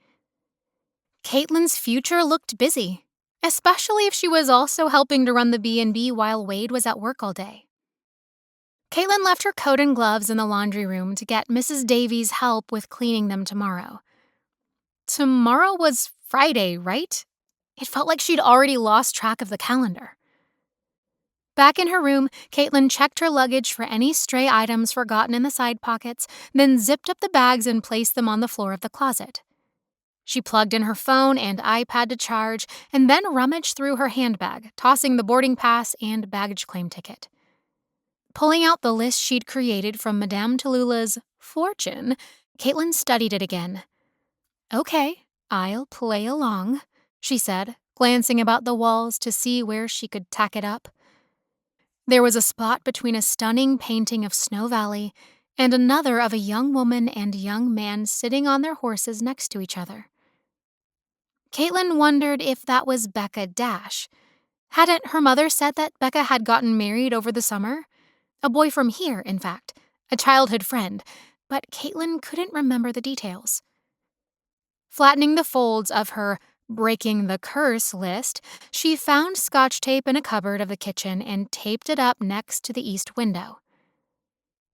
Caitlin's future looked busy, especially if she was also helping to run the B&B while Wade was at work all day. Caitlin left her coat and gloves in the laundry room to get Mrs. Davies' help with cleaning them tomorrow. Tomorrow was Friday, right? It felt like she'd already lost track of the calendar. Back in her room, Caitlin checked her luggage for any stray items forgotten in the side pockets, then zipped up the bags and placed them on the floor of the closet. She plugged in her phone and iPad to charge, and then rummaged through her handbag, tossing the boarding pass and baggage claim ticket. Pulling out the list she'd created from Madame Tallulah's fortune, Caitlin studied it again. "Okay, I'll play along," she said, glancing about the walls to see where she could tack it up. There was a spot between a stunning painting of Snow Valley and another of a young woman and young man sitting on their horses next to each other. Caitlin wondered if that was Becca Dash. Hadn't her mother said that Becca had gotten married over the summer? A boy from here, in fact, a childhood friend, but Caitlin couldn't remember the details. Flattening the folds of her breaking the curse list, she found Scotch tape in a cupboard of the kitchen and taped it up next to the east window.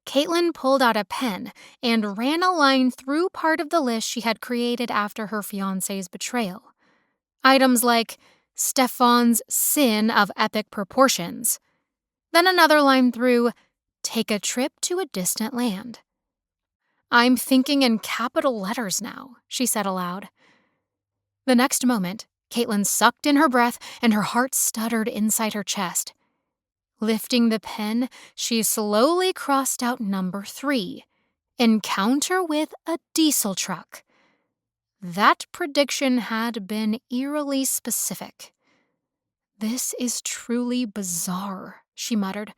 Caitlin pulled out a pen and ran a line through part of the list she had created after her fiancé's betrayal. Items like Stefan's sin of epic proportions. Then another line through, take a trip to a distant land. "I'm thinking in capital letters now," she said aloud. The next moment, Caitlin sucked in her breath and her heart stuttered inside her chest. Lifting the pen, she slowly crossed out number 3, encounter with a diesel truck. That prediction had been eerily specific. "This is truly bizarre," she muttered.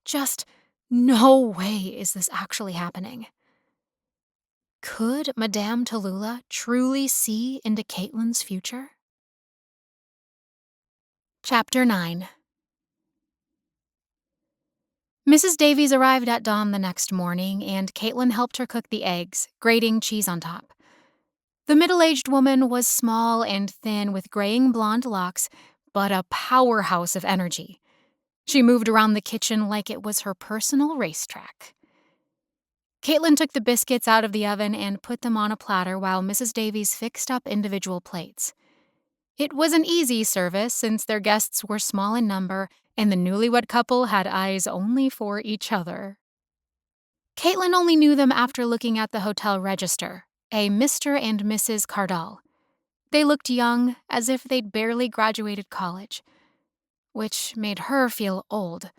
"Just no way is this actually happening." Could Madame Tallulah truly see into Caitlin's future? Chapter 9. Mrs. Davies arrived at dawn the next morning, and Caitlin helped her cook the eggs, grating cheese on top. The middle-aged woman was small and thin with graying blonde locks, but a powerhouse of energy. She moved around the kitchen like it was her personal racetrack. Caitlin took the biscuits out of the oven and put them on a platter while Mrs. Davies fixed up individual plates. It was an easy service since their guests were small in number and the newlywed couple had eyes only for each other. Caitlin only knew them after looking at the hotel register, a Mr. and Mrs. Cardall. They looked young, as if they'd barely graduated college, which made her feel old,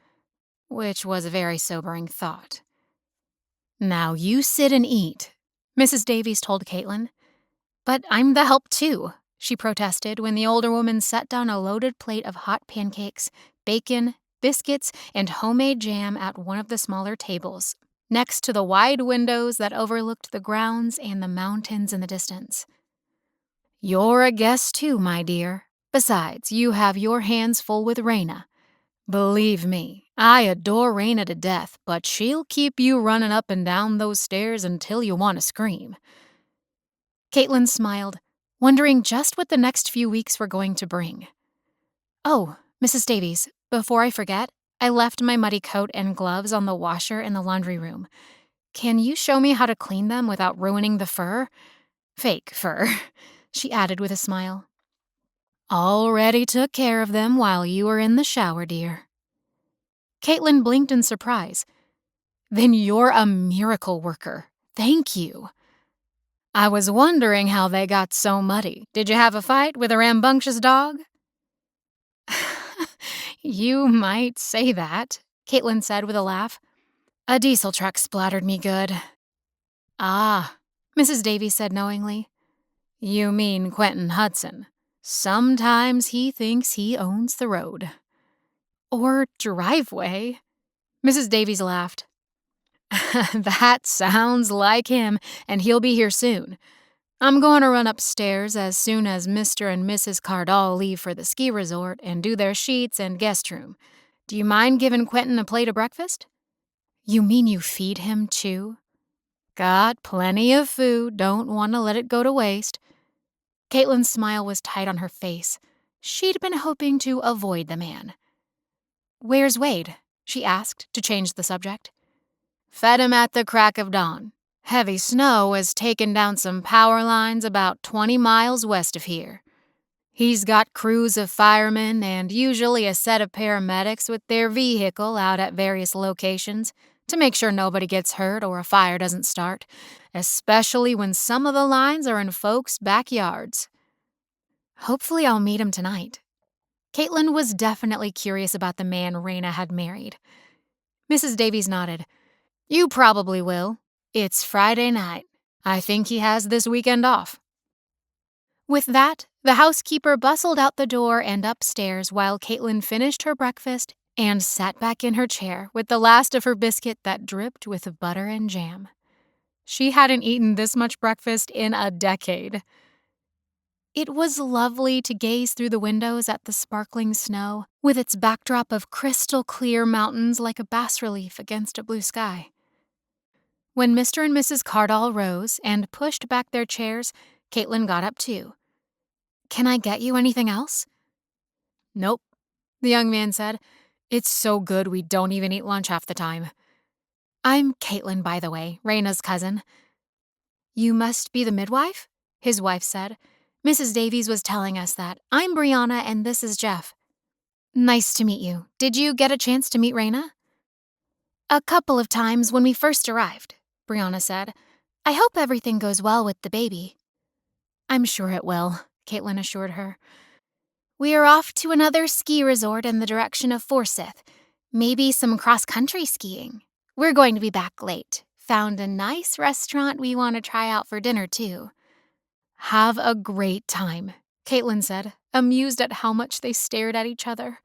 which was a very sobering thought. Now you sit and eat, Mrs. Davies told Caitlin. But I'm the help too, she protested when the older woman set down a loaded plate of hot pancakes, bacon, biscuits, and homemade jam at one of the smaller tables, next to the wide windows that overlooked the grounds and the mountains in the distance. You're a guest too, my dear. Besides, you have your hands full with Rayna. Believe me, I adore Rayna to death, but she'll keep you running up and down those stairs until you want to scream. Caitlin smiled, wondering just what the next few weeks were going to bring. Oh, Mrs. Davies, before I forget, I left my muddy coat and gloves on the washer in the laundry room. Can you show me how to clean them without ruining the fur? Fake fur, she added with a smile. Already took care of them while you were in the shower, dear. Caitlin blinked in surprise. Then you're a miracle worker. Thank you. I was wondering how they got so muddy. Did you have a fight with a rambunctious dog? You might say that, Caitlin said with a laugh. A diesel truck splattered me good. Ah, Mrs. Davies said knowingly. You mean Quentin Hudson. Sometimes he thinks he owns the road. Or driveway. Mrs. Davies laughed. That sounds like him, and he'll be here soon. I'm going to run upstairs as soon as Mr. and Mrs. Cardall leave for the ski resort and do their sheets and guest room. Do you mind giving Quentin a plate of breakfast? You mean you feed him, too? Got plenty of food, don't want to let it go to waste. Caitlin's smile was tight on her face. She'd been hoping to avoid the man. Where's Wade? She asked, to change the subject. Fed him at the crack of dawn. Heavy snow has taken down some power lines about 20 miles west of here. He's got crews of firemen and usually a set of paramedics with their vehicle out at various locations to make sure nobody gets hurt or a fire doesn't start, especially when some of the lines are in folks' backyards. Hopefully I'll meet him tonight. Caitlin was definitely curious about the man Rayna had married. Mrs. Davies nodded. You probably will. It's Friday night. I think he has this weekend off. With that, the housekeeper bustled out the door and upstairs while Caitlin finished her breakfast and sat back in her chair with the last of her biscuit that dripped with butter and jam. She hadn't eaten this much breakfast in a decade. It was lovely to gaze through the windows at the sparkling snow, with its backdrop of crystal-clear mountains like a bas-relief against a blue sky. When Mr. and Mrs. Cardall rose and pushed back their chairs, Caitlin got up too. Can I get you anything else? Nope, the young man said. It's so good we don't even eat lunch half the time. I'm Caitlin, by the way, Rayna's cousin. You must be the midwife? His wife said. Mrs. Davies was telling us that. I'm Brianna and this is Jeff. Nice to meet you. Did you get a chance to meet Rayna? A couple of times when we first arrived, Brianna said. I hope everything goes well with the baby. I'm sure it will, Caitlin assured her. We are off to another ski resort in the direction of Forsyth. Maybe some cross-country skiing. We're going to be back late. Found a nice restaurant we want to try out for dinner, too. Have a great time, Caitlin said, amused at how much they stared at each other.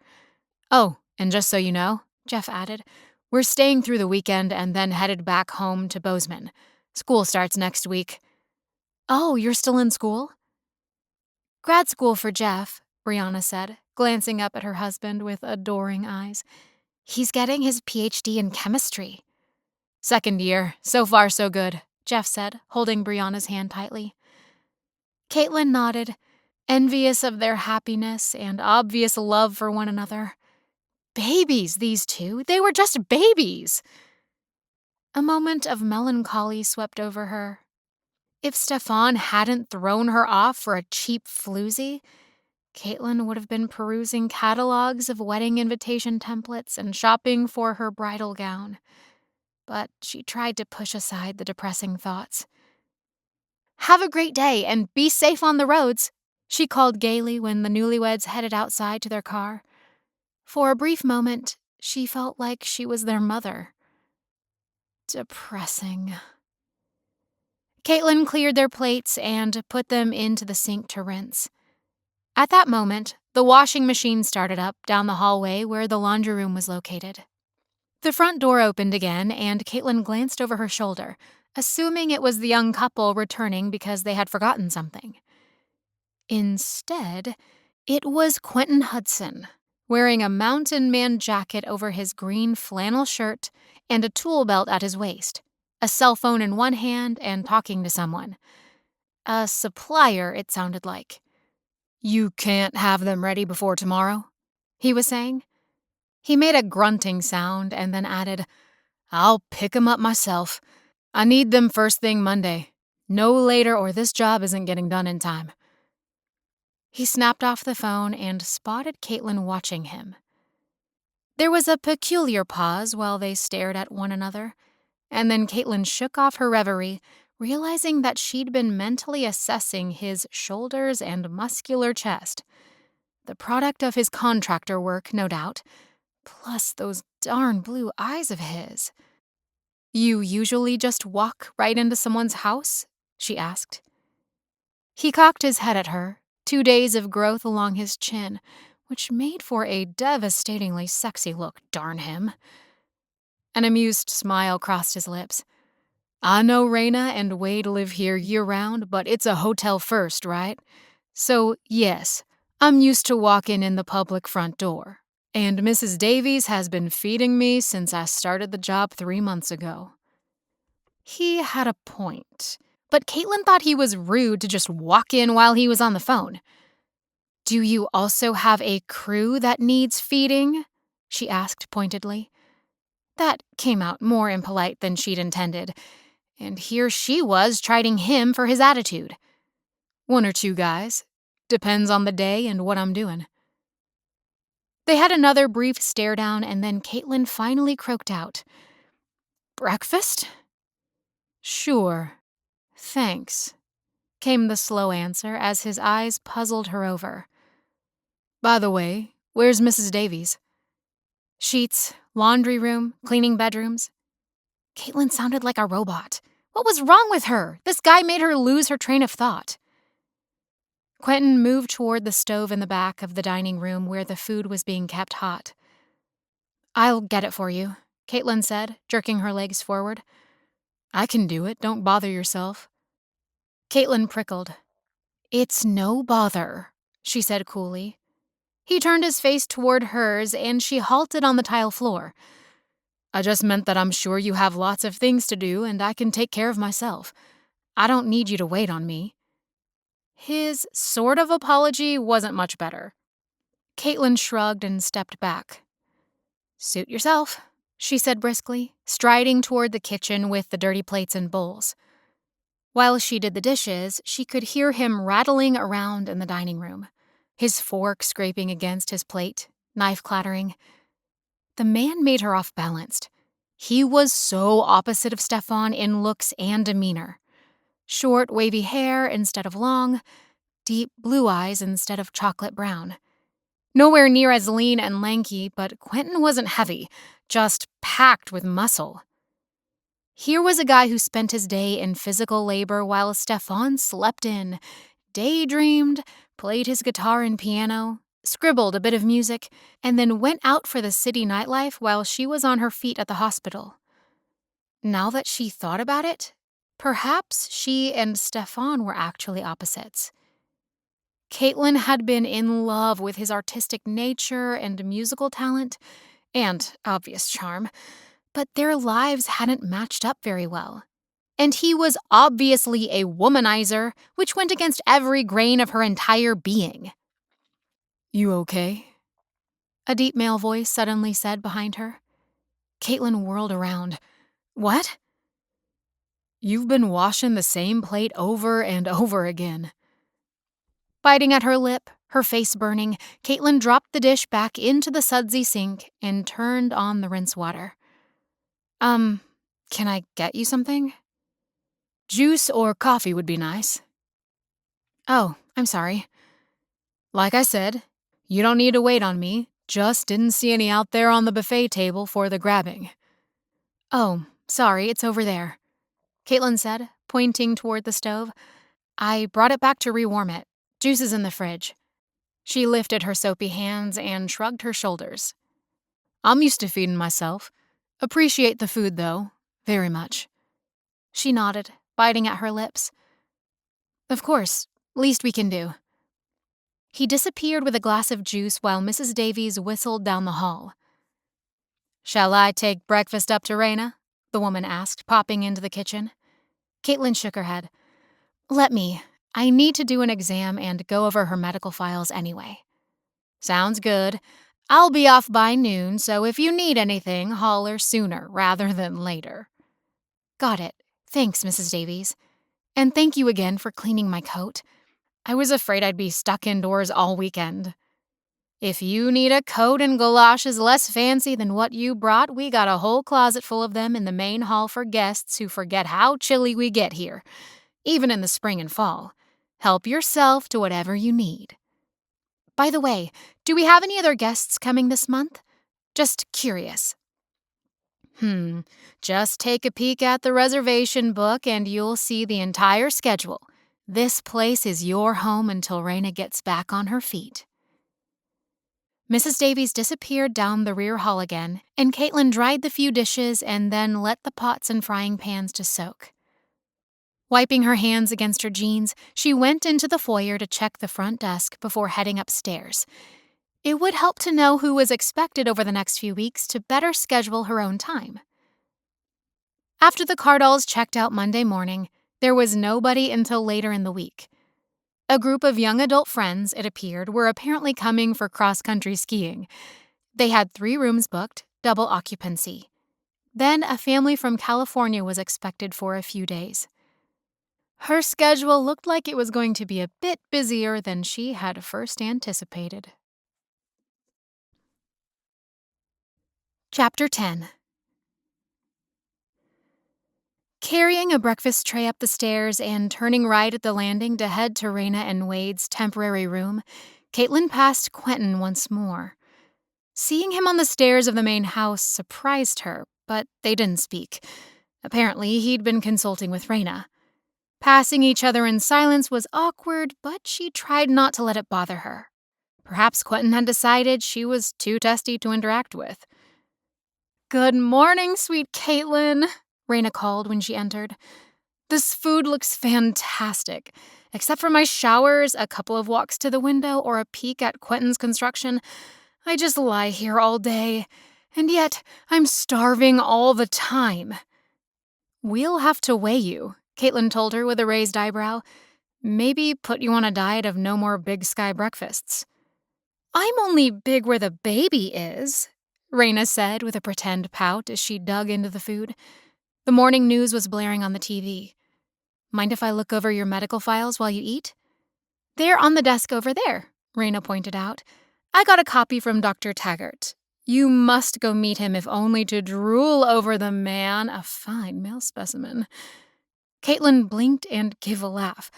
Oh, and just so you know, Jeff added, we're staying through the weekend and then headed back home to Bozeman. School starts next week. Oh, you're still in school? Grad school for Jeff, Brianna said, glancing up at her husband with adoring eyes. He's getting his PhD in chemistry. Second year. So far, so good, Jeff said, holding Brianna's hand tightly. Caitlin nodded, envious of their happiness and obvious love for one another. Babies, these two. They were just babies. A moment of melancholy swept over her. If Stefan hadn't thrown her off for a cheap floozy, Caitlin would have been perusing catalogs of wedding invitation templates and shopping for her bridal gown. But she tried to push aside the depressing thoughts. Have a great day and be safe on the roads, she called gaily when the newlyweds headed outside to their car. For a brief moment, she felt like she was their mother. Depressing. Caitlin cleared their plates and put them into the sink to rinse. At that moment, the washing machine started up down the hallway where the laundry room was located. The front door opened again, and Caitlin glanced over her shoulder, assuming it was the young couple returning because they had forgotten something. Instead, it was Quentin Hudson, wearing a mountain man jacket over his green flannel shirt and a tool belt at his waist, a cell phone in one hand and talking to someone. A supplier, it sounded like. "You can't have them ready before tomorrow?" he was saying. He made a grunting sound and then added, "I'll pick 'em up myself. I need them first thing Monday. No later or this job isn't getting done in time." He snapped off the phone and spotted Caitlin watching him. There was a peculiar pause while they stared at one another, and then Caitlin shook off her reverie, realizing that she'd been mentally assessing his shoulders and muscular chest. The product of his contractor work, no doubt, plus those darn blue eyes of his. "You usually just walk right into someone's house?" she asked. He cocked his head at her, 2 days of growth along his chin, which made for a devastatingly sexy look, darn him. An amused smile crossed his lips. "I know Rayna and Wade live here year-round, but it's a hotel first, right? So, yes, I'm used to walking in the public front door. And Mrs. Davies has been feeding me since I started the job 3 months ago." He had a point, but Caitlin thought he was rude to just walk in while he was on the phone. "Do you also have a crew that needs feeding?" she asked pointedly. That came out more impolite than she'd intended, and here she was chiding him for his attitude. "1 or 2 guys. Depends on the day and what I'm doing." They had another brief stare-down, and then Caitlin finally croaked out, "Breakfast?" "Sure. Thanks," came the slow answer as his eyes puzzled her over. "By the way, where's Mrs. Davies?" "Sheets, laundry room, cleaning bedrooms." Caitlin sounded like a robot. What was wrong with her? This guy made her lose her train of thought. Quentin moved toward the stove in the back of the dining room where the food was being kept hot. "I'll get it for you," Caitlin said, jerking her legs forward. "I can do it. Don't bother yourself." Caitlin prickled. "It's no bother," she said coolly. He turned his face toward hers, and she halted on the tile floor. "I just meant that I'm sure you have lots of things to do, and I can take care of myself. I don't need you to wait on me." His sort of apology wasn't much better. Caitlin shrugged and stepped back. "Suit yourself," she said briskly, striding toward the kitchen with the dirty plates and bowls. While she did the dishes, she could hear him rattling around in the dining room, his fork scraping against his plate, knife clattering. The man made her off-balanced. He was so opposite of Stefan in looks and demeanor. Short, wavy hair instead of long, deep blue eyes instead of chocolate brown. Nowhere near as lean and lanky, but Quentin wasn't heavy, just packed with muscle. Here was a guy who spent his day in physical labor while Stefan slept in, daydreamed, played his guitar and piano, scribbled a bit of music, and then went out for the city nightlife while she was on her feet at the hospital. Now that she thought about it, perhaps she and Stefan were actually opposites. Caitlin had been in love with his artistic nature and musical talent, and obvious charm, but their lives hadn't matched up very well. And he was obviously a womanizer, which went against every grain of her entire being. "You okay?" a deep male voice suddenly said behind her. Caitlin whirled around. "What?" "You've been washing the same plate over and over again." Biting at her lip, her face burning, Caitlin dropped the dish back into the sudsy sink and turned on the rinse water. Can I get you something?" "Juice or coffee would be nice." "Oh, I'm sorry." "Like I said, you don't need to wait on me. Just didn't see any out there on the buffet table for the grabbing." "Oh, Sorry, it's over there, Caitlin said, pointing toward the stove. I brought it back to rewarm it. Juice is in the fridge. She lifted her soapy hands and shrugged her shoulders. I'm used to feeding myself. Appreciate the food, though. Very much. She nodded, biting at her lips. Of course. Least we can do. He disappeared with a glass of juice while Mrs. Davies whistled down the hall. Shall I take breakfast up to Rayna? The woman asked, popping into the kitchen. Caitlin shook her head. Let me. I need to do an exam and go over her medical files anyway. Sounds good. I'll be off by noon, so if you need anything, holler sooner rather than later. Got it. Thanks, Mrs. Davies. And thank you again for cleaning my coat. I was afraid I'd be stuck indoors all weekend. If you need a coat and galoshes less fancy than what you brought, we got a whole closet full of them in the main hall for guests who forget how chilly we get here, even in the spring and fall. Help yourself to whatever you need. By the way, do we have any other guests coming this month? Just curious. Just take a peek at the reservation book and you'll see the entire schedule. This place is your home until Rayna gets back on her feet. Mrs. Davies disappeared down the rear hall again, and Caitlin dried the few dishes and then let the pots and frying pans to soak. Wiping her hands against her jeans, she went into the foyer to check the front desk before heading upstairs. It would help to know who was expected over the next few weeks to better schedule her own time. After the Cardalls checked out Monday morning, there was nobody until later in the week. A group of young adult friends, it appeared, were apparently coming for cross-country skiing. They had 3 rooms booked, double occupancy. Then a family from California was expected for a few days. Her schedule looked like it was going to be a bit busier than she had first anticipated. Chapter 10. Carrying a breakfast tray up the stairs and turning right at the landing to head to Rayna and Wade's temporary room, Caitlin passed Quentin once more. Seeing him on the stairs of the main house surprised her, but they didn't speak. Apparently, he'd been consulting with Rayna. Passing each other in silence was awkward, but she tried not to let it bother her. Perhaps Quentin had decided she was too testy to interact with. Good morning, sweet Caitlin, Rayna called when she entered. This food looks fantastic. Except for my showers, a couple of walks to the window, or a peek at Quentin's construction, I just lie here all day. And yet, I'm starving all the time. We'll have to weigh you, Caitlin told her with a raised eyebrow. Maybe put you on a diet of no more big sky breakfasts. I'm only big where the baby is, Rayna said with a pretend pout as she dug into the food. The morning news was blaring on the TV. Mind if I look over your medical files while you eat? They're on the desk over there, Rayna pointed out. I got a copy from Dr. Taggart. You must go meet him if only to drool over the man, a fine male specimen. Caitlin blinked and gave a laugh.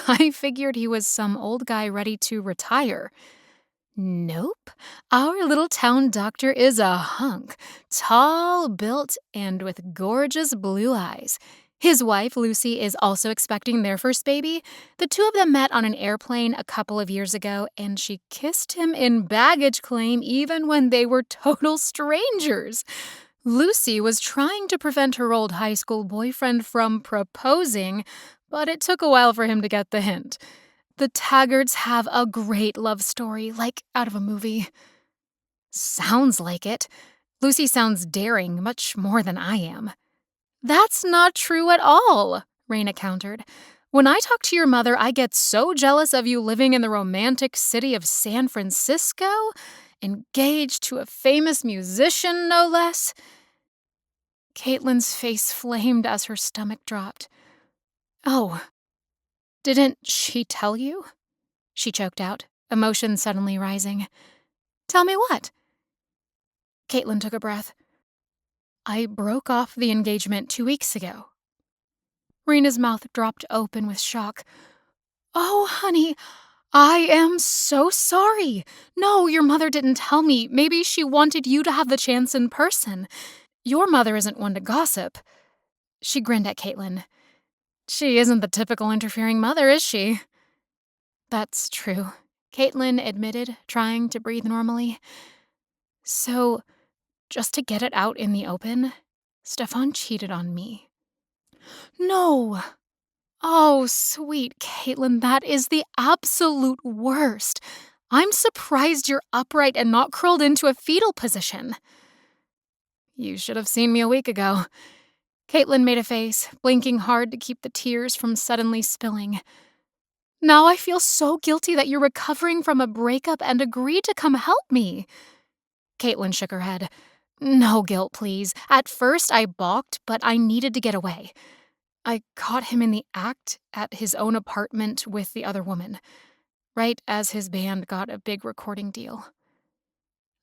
I figured he was some old guy ready to retire. Nope. Our little town doctor is a hunk, tall, built, and with gorgeous blue eyes. His wife, Lucy, is also expecting their first baby. The two of them met on an airplane a couple of years ago, and she kissed him in baggage claim even when they were total strangers. Lucy was trying to prevent her old high school boyfriend from proposing, but it took a while for him to get the hint. The Taggarts have a great love story, like out of a movie. Sounds like it. Lucy sounds daring, much more than I am. That's not true at all, Rayna countered. When I talk to your mother, I get so jealous of you living in the romantic city of San Francisco, engaged to a famous musician, no less. Caitlin's face flamed as her stomach dropped. Oh. Didn't she tell you? She choked out, emotion suddenly rising. Tell me what? Caitlin took a breath. I broke off the engagement 2 weeks ago. Rayna's mouth dropped open with shock. Oh, honey, I am so sorry. No, your mother didn't tell me. Maybe she wanted you to have the chance in person. Your mother isn't one to gossip. She grinned at Caitlin. She isn't the typical interfering mother, is she? That's true, Caitlin admitted, trying to breathe normally. So, just to get it out in the open, Stefan cheated on me. No! Oh, sweet Caitlin, that is the absolute worst. I'm surprised you're upright and not curled into a fetal position. You should have seen me a week ago. Caitlin made a face, blinking hard to keep the tears from suddenly spilling. Now I feel so guilty that you're recovering from a breakup and agreed to come help me. Caitlin shook her head. No guilt, please. At first I balked, but I needed to get away. I caught him in the act at his own apartment with the other woman, right as his band got a big recording deal.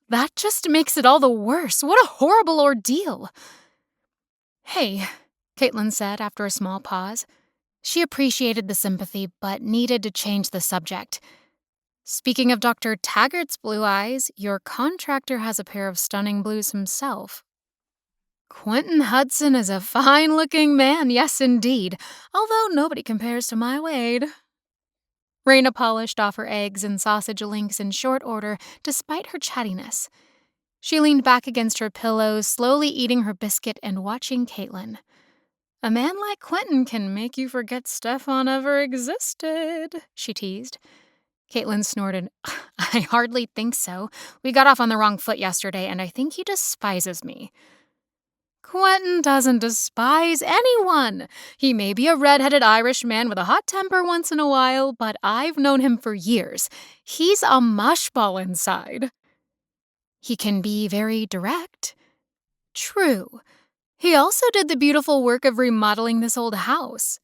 That just makes it all the worse. What a horrible ordeal. Hey, Caitlin said after a small pause. She appreciated the sympathy, but needed to change the subject. Speaking of Dr. Taggart's blue eyes, your contractor has a pair of stunning blues himself. Quentin Hudson is a fine-looking man, yes indeed, although nobody compares to my Wade. Rayna polished off her eggs and sausage links in short order, despite her chattiness. She leaned back against her pillows, slowly eating her biscuit and watching Caitlin. A man like Quentin can make you forget Stefan ever existed, she teased. Caitlin snorted. I hardly think so. We got off on the wrong foot yesterday, and I think he despises me. Quentin doesn't despise anyone. He may be a red-headed Irish man with a hot temper once in a while, but I've known him for years. He's a mushball inside. He can be very direct. True. He also did the beautiful work of remodeling this old house.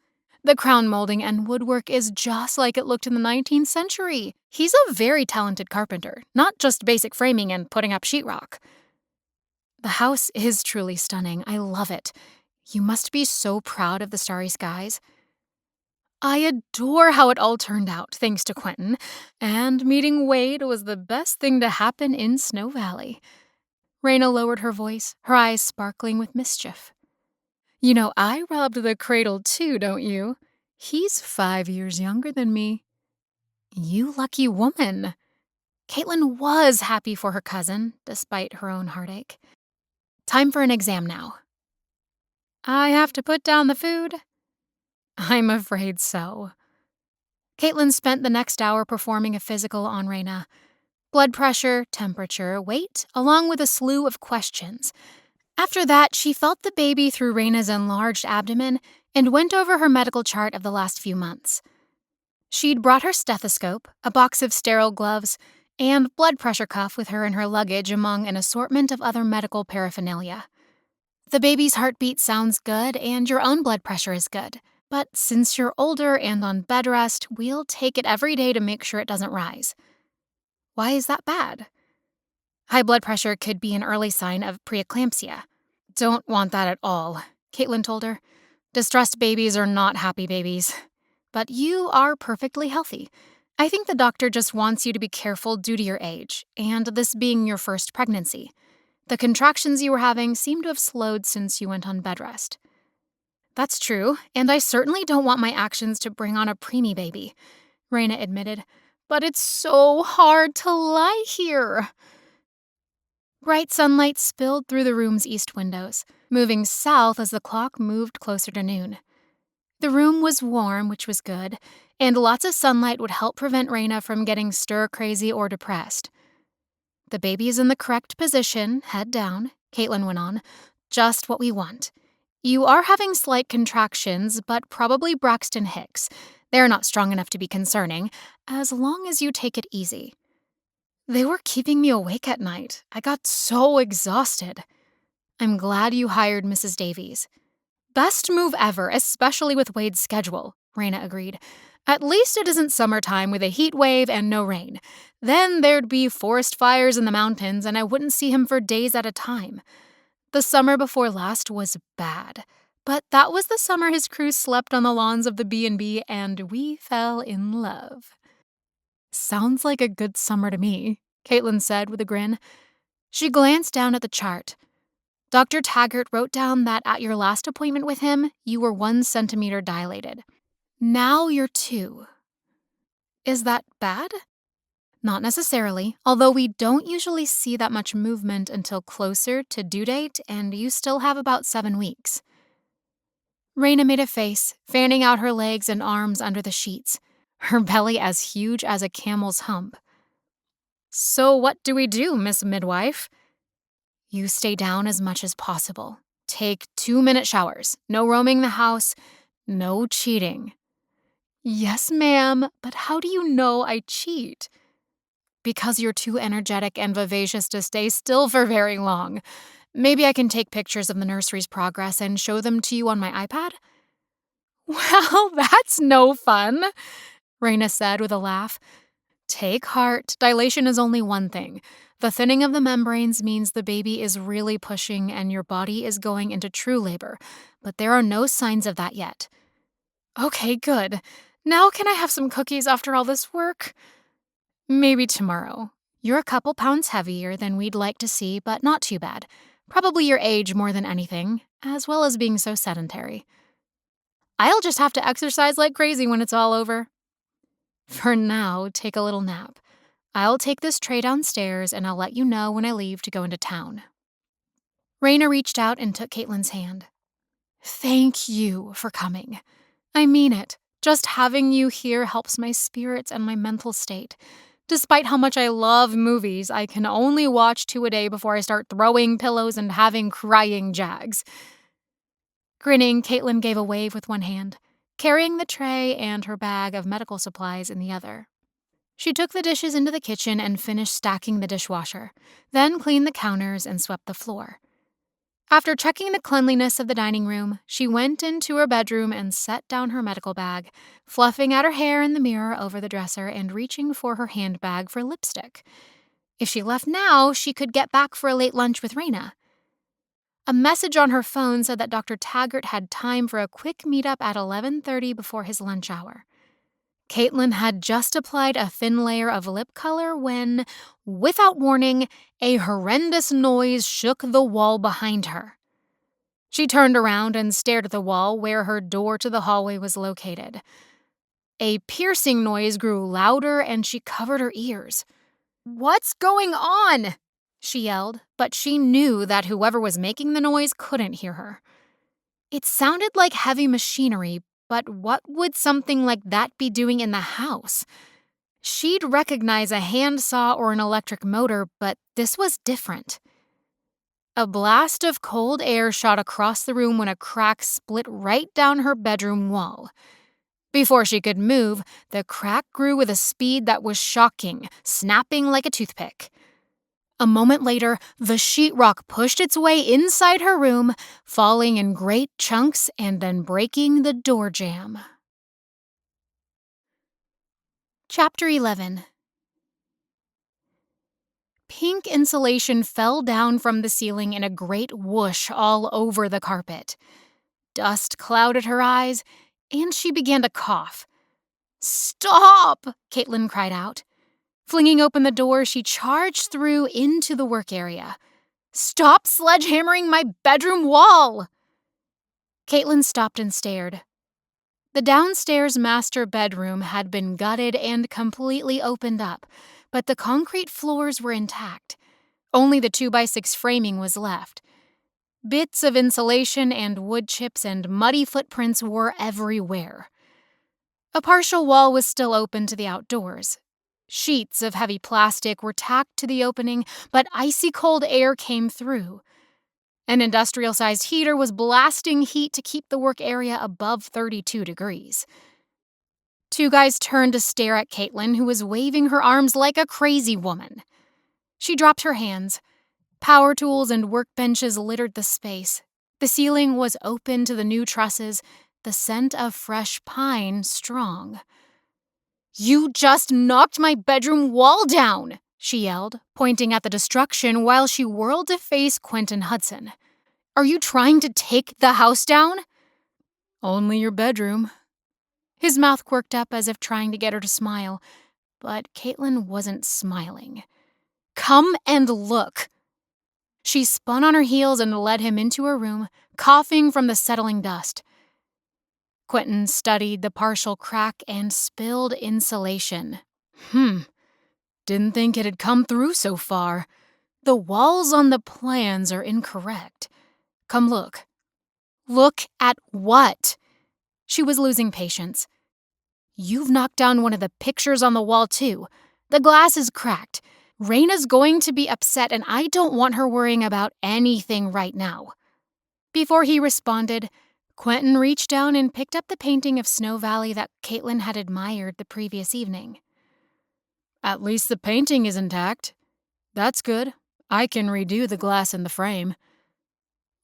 The crown molding and woodwork is just like it looked in the 19th century. He's a very talented carpenter, not just basic framing and putting up sheetrock. The house is truly stunning. I love it. You must be so proud of the Starry Skies. I adore how it all turned out, thanks to Quentin, and meeting Wade was the best thing to happen in Snow Valley. Rayna lowered her voice, her eyes sparkling with mischief. You know, I robbed the cradle too, don't you? He's 5 years younger than me. You lucky woman. Caitlin was happy for her cousin, despite her own heartache. Time for an exam now. I have to put down the food? I'm afraid so. Caitlin spent the next hour performing a physical on Rayna. Blood pressure, temperature, weight, along with a slew of questions. After that, she felt the baby through Rayna's enlarged abdomen and went over her medical chart of the last few months. She'd brought her stethoscope, a box of sterile gloves, and blood pressure cuff with her in her luggage among an assortment of other medical paraphernalia. The baby's heartbeat sounds good and your own blood pressure is good. But since you're older and on bed rest, we'll take it every day to make sure it doesn't rise. Why is that bad? High blood pressure could be an early sign of preeclampsia. Don't want that at all, Caitlin told her. Distressed babies are not happy babies. But you are perfectly healthy. I think the doctor just wants you to be careful due to your age, and this being your first pregnancy. The contractions you were having seem to have slowed since you went on bed rest. That's true, and I certainly don't want my actions to bring on a preemie baby, Rayna admitted. But it's so hard to lie here. Bright sunlight spilled through the room's east windows, moving south as the clock moved closer to noon. The room was warm, which was good, and lots of sunlight would help prevent Rayna from getting stir-crazy or depressed. The baby is in the correct position, head down, Caitlin went on. Just what we want. You are having slight contractions, but probably Braxton Hicks. They're not strong enough to be concerning, as long as you take it easy. They were keeping me awake at night. I got so exhausted. I'm glad you hired Mrs. Davies. Best move ever, especially with Wade's schedule, Rayna agreed. At least it isn't summertime with a heat wave and no rain. Then there'd be forest fires in the mountains and I wouldn't see him for days at a time. The summer before last was bad, but that was the summer his crew slept on the lawns of the B&B and we fell in love. Sounds like a good summer to me, Caitlin said with a grin. She glanced down at the chart. Dr. Taggart wrote down that at your last appointment with him, you were 1 centimeter dilated. Now you're 2. Is that bad? Not necessarily, although we don't usually see that much movement until closer to due date, and you still have about 7 weeks. Rayna made a face, fanning out her legs and arms under the sheets, her belly as huge as a camel's hump. So what do we do, Miss Midwife? You stay down as much as possible. Take 2-minute showers. No roaming the house. No cheating. Yes, ma'am, but how do you know I cheat? Because you're too energetic and vivacious to stay still for very long. Maybe I can take pictures of the nursery's progress and show them to you on my iPad? Well, that's no fun, Rayna said with a laugh. Take heart. Dilation is only one thing. The thinning of the membranes means the baby is really pushing and your body is going into true labor, but there are no signs of that yet. Okay, good. Now can I have some cookies after all this work? Maybe tomorrow. You're a couple pounds heavier than we'd like to see, but not too bad. Probably your age more than anything, as well as being so sedentary. I'll just have to exercise like crazy when it's all over. For now, take a little nap. I'll take this tray downstairs and I'll let you know when I leave to go into town. Rayna reached out and took Caitlin's hand. Thank you for coming. I mean it. Just having you here helps my spirits and my mental state. Despite how much I love movies, I can only watch 2 a day before I start throwing pillows and having crying jags. Grinning, Caitlin gave a wave with one hand, carrying the tray and her bag of medical supplies in the other. She took the dishes into the kitchen and finished stacking the dishwasher, then cleaned the counters and swept the floor. After checking the cleanliness of the dining room, she went into her bedroom and set down her medical bag, fluffing out her hair in the mirror over the dresser and reaching for her handbag for lipstick. If she left now, she could get back for a late lunch with Rayna. A message on her phone said that Dr. Taggart had time for a quick meetup at 11:30 before his lunch hour. Caitlin had just applied a thin layer of lip color when, without warning, a horrendous noise shook the wall behind her. She turned around and stared at the wall where her door to the hallway was located. A piercing noise grew louder and she covered her ears. "What's going on?" she yelled, but she knew that whoever was making the noise couldn't hear her. It sounded like heavy machinery, but what would something like that be doing in the house? She'd recognize a handsaw or an electric motor, but this was different. A blast of cold air shot across the room when a crack split right down her bedroom wall. Before she could move, the crack grew with a speed that was shocking, snapping like a toothpick. A moment later, the sheetrock pushed its way inside her room, falling in great chunks and then breaking the door jamb. Chapter 11. Pink insulation fell down from the ceiling in a great whoosh all over the carpet. Dust clouded her eyes, and she began to cough. "Stop!" Caitlin cried out. Flinging open the door, she charged through into the work area. "Stop sledgehammering my bedroom wall!" Caitlin stopped and stared. The downstairs master bedroom had been gutted and completely opened up, but the concrete floors were intact. Only the 2x6 framing was left. Bits of insulation and wood chips and muddy footprints were everywhere. A partial wall was still open to the outdoors. Sheets of heavy plastic were tacked to the opening, but icy cold air came through. An industrial-sized heater was blasting heat to keep the work area above 32 degrees. 2 guys turned to stare at Caitlin, who was waving her arms like a crazy woman. She dropped her hands. Power tools and workbenches littered the space. The ceiling was open to the new trusses, the scent of fresh pine strong. "You just knocked my bedroom wall down!" she yelled, pointing at the destruction while she whirled to face Quentin Hudson. "Are you trying to take the house down?" "Only your bedroom." His mouth quirked up as if trying to get her to smile, but Caitlin wasn't smiling. "Come and look." She spun on her heels and led him into her room, coughing from the settling dust. Quentin studied the partial crack and spilled insulation. Didn't think it had come through so far. The walls on the plans are incorrect. Come look. Look at what? She was losing patience. You've knocked down one of the pictures on the wall, too. The glass is cracked. Rayna's going to be upset, and I don't want her worrying about anything right now. Before he responded, Quentin reached down and picked up the painting of Snow Valley that Caitlin had admired the previous evening. At least the painting is intact. That's good. I can redo the glass in the frame.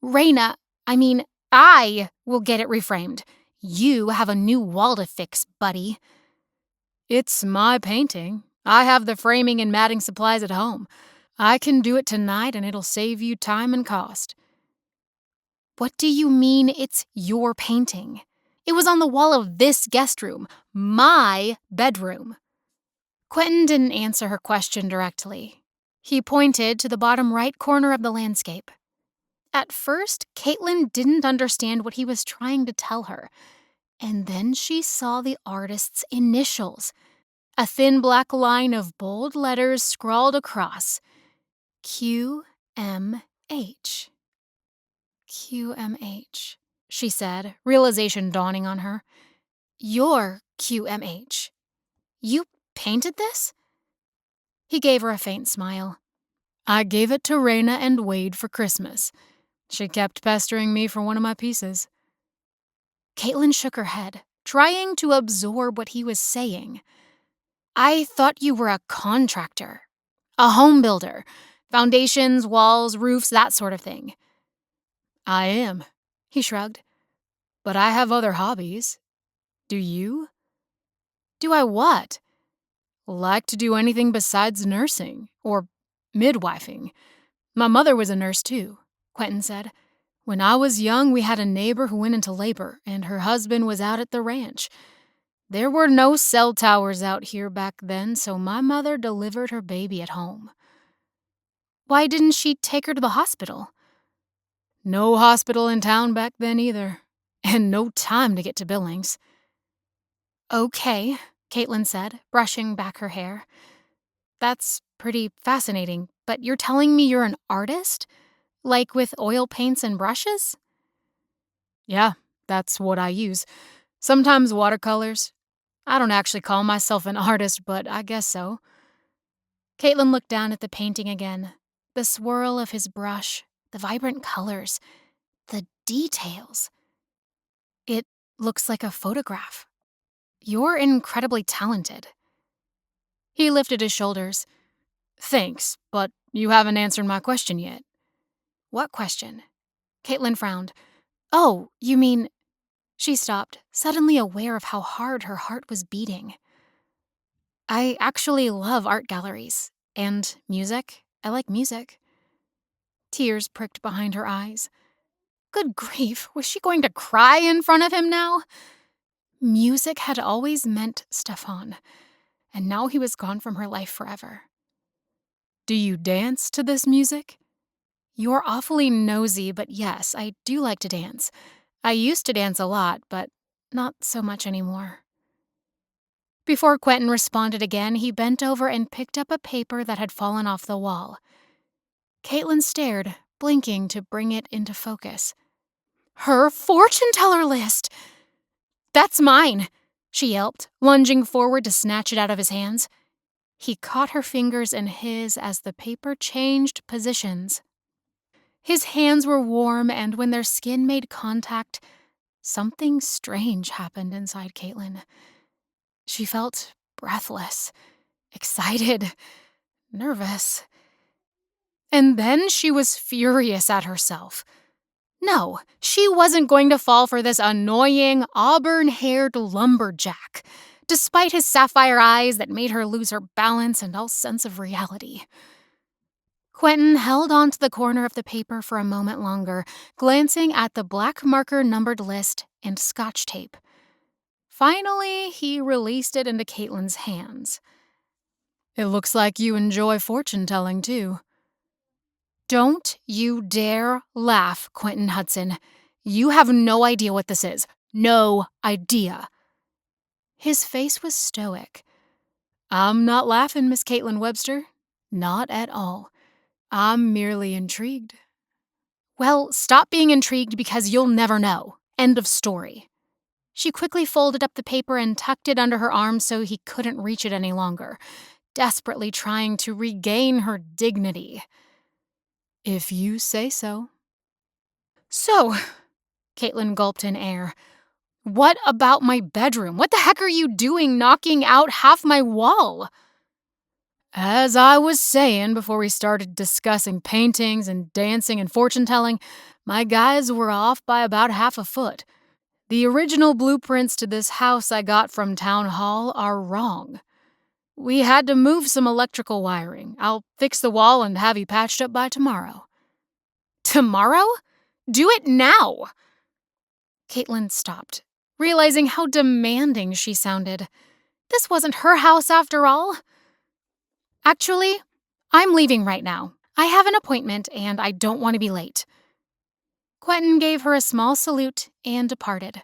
Rayna, I will get it reframed. You have a new wall to fix, buddy. It's my painting. I have the framing and matting supplies at home. I can do it tonight and it'll save you time and cost. What do you mean it's your painting? It was on the wall of this guest room, my bedroom. Quentin didn't answer her question directly. He pointed to the bottom right corner of the landscape. At first, Caitlin didn't understand what he was trying to tell her. And then she saw the artist's initials. A thin black line of bold letters scrawled across. QMH. QMH, she said, realization dawning on her. You're QMH. You painted this? He gave her a faint smile. I gave it to Rayna and Wade for Christmas. She kept pestering me for one of my pieces. Caitlin shook her head, trying to absorb what he was saying. I thought you were a contractor. A home builder. Foundations, walls, roofs, that sort of thing. I am, he shrugged. But I have other hobbies. Do you? Do I what? Like to do anything besides nursing, or midwifing. My mother was a nurse too, Quentin said. When I was young, we had a neighbor who went into labor, and her husband was out at the ranch. There were no cell towers out here back then, so my mother delivered her baby at home. Why didn't she take her to the hospital? No hospital in town back then either, and no time to get to Billings. Okay, Caitlin said, brushing back her hair. That's pretty fascinating, but you're telling me you're an artist? Like with oil paints and brushes? Yeah, that's what I use. Sometimes watercolors. I don't actually call myself an artist, but I guess so. Caitlin looked down at the painting again. The swirl of his brush, the vibrant colors, the details. It looks like a photograph. You're incredibly talented. He lifted his shoulders. Thanks, but you haven't answered my question yet. What question? Caitlin frowned. Oh, you mean... She stopped, suddenly aware of how hard her heart was beating. I actually love art galleries. And music. I like music. Tears pricked behind her eyes. Good grief, was she going to cry in front of him now? Music had always meant Stefan, and now he was gone from her life forever. Do you dance to this music? You're awfully nosy, but yes, I do like to dance. I used to dance a lot, but not so much anymore. Before Quentin responded again, he bent over and picked up a paper that had fallen off the wall. Caitlin stared, blinking to bring it into focus. Her fortune teller list! That's mine, she yelped, lunging forward to snatch it out of his hands. He caught her fingers in his as the paper changed positions. His hands were warm, and when their skin made contact, something strange happened inside Caitlin. She felt breathless, excited, nervous. And then she was furious at herself. No, she wasn't going to fall for this annoying, auburn-haired lumberjack, despite his sapphire eyes that made her lose her balance and all sense of reality. Quentin held on to the corner of the paper for a moment longer, glancing at the black marker-numbered list and scotch tape. Finally, he released it into Caitlin's hands. It looks like you enjoy fortune-telling, too. Don't you dare laugh, Quentin Hudson. You have no idea what this is. No idea. His face was stoic. I'm not laughing, Miss Caitlin Webster. Not at all. I'm merely intrigued. Well, stop being intrigued because you'll never know. End of story. She quickly folded up the paper and tucked it under her arm so he couldn't reach it any longer, desperately trying to regain her dignity. If you say so. So, Caitlin gulped in air. What about my bedroom? What the heck are you doing knocking out half my wall? As I was saying before we started discussing paintings and dancing and fortune-telling, my guys were off by about half a foot. The original blueprints to this house I got from Town Hall are wrong. We had to move some electrical wiring. I'll fix the wall and have you patched up by tomorrow. Tomorrow? Do it now! Caitlin stopped, realizing how demanding she sounded. This wasn't her house after all. Actually, I'm leaving right now. I have an appointment and I don't want to be late. Quentin gave her a small salute and departed.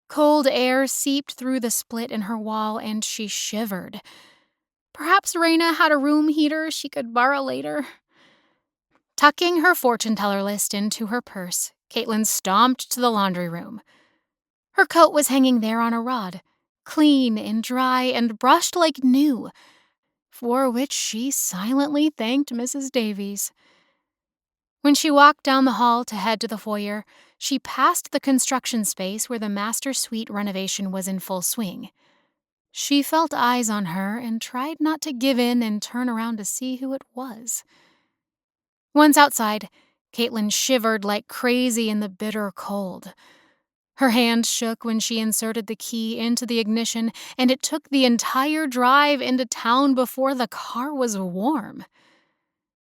Cold air seeped through the split in her wall and she shivered. Perhaps Rayna had a room heater she could borrow later. Tucking her fortune teller list into her purse, Caitlin stomped to the laundry room. Her coat was hanging there on a rod, clean and dry and brushed like new, for which she silently thanked Mrs. Davies. When she walked down the hall to head to the foyer, she passed the construction space where the master suite renovation was in full swing. She felt eyes on her and tried not to give in and turn around to see who it was. Once outside, Caitlin shivered like crazy in the bitter cold. Her hand shook when she inserted the key into the ignition, and it took the entire drive into town before the car was warm.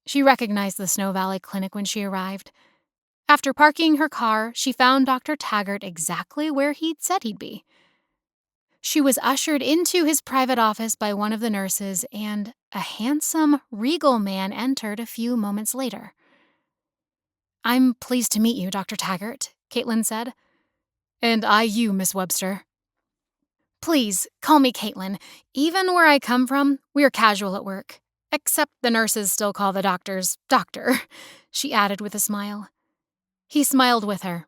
She recognized the Snow Valley Clinic when she arrived. After parking her car, she found Dr. Taggart exactly where he'd said he'd be. She was ushered into his private office by one of the nurses, and a handsome, regal man entered a few moments later. I'm pleased to meet you, Dr. Taggart, Caitlin said. And I you, Miss Webster. Please, call me Caitlin. Even where I come from, we're casual at work. Except the nurses still call the doctors doctor, she added with a smile. He smiled with her.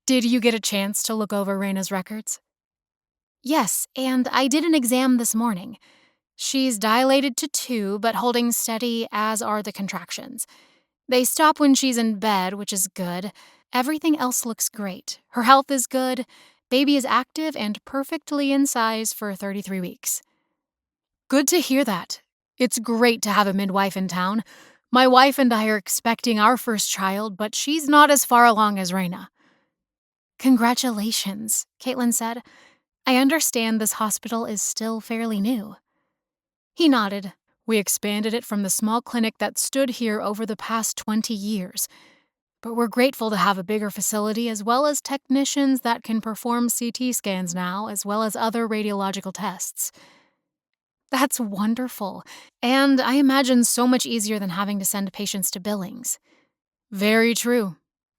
Did you get a chance to look over Rayna's records? Yes, and I did an exam this morning. She's dilated to 2, but holding steady, as are the contractions. They stop when she's in bed, which is good. Everything else looks great. Her health is good. Baby is active and perfectly in size for 33 weeks. Good to hear that. It's great to have a midwife in town. My wife and I are expecting our first child, but she's not as far along as Rayna. Congratulations, Caitlin said. I understand this hospital is still fairly new. He nodded. We expanded it from the small clinic that stood here over the past 20 years. But we're grateful to have a bigger facility as well as technicians that can perform CT scans now, as well as other radiological tests. That's wonderful, and I imagine so much easier than having to send patients to Billings. Very true.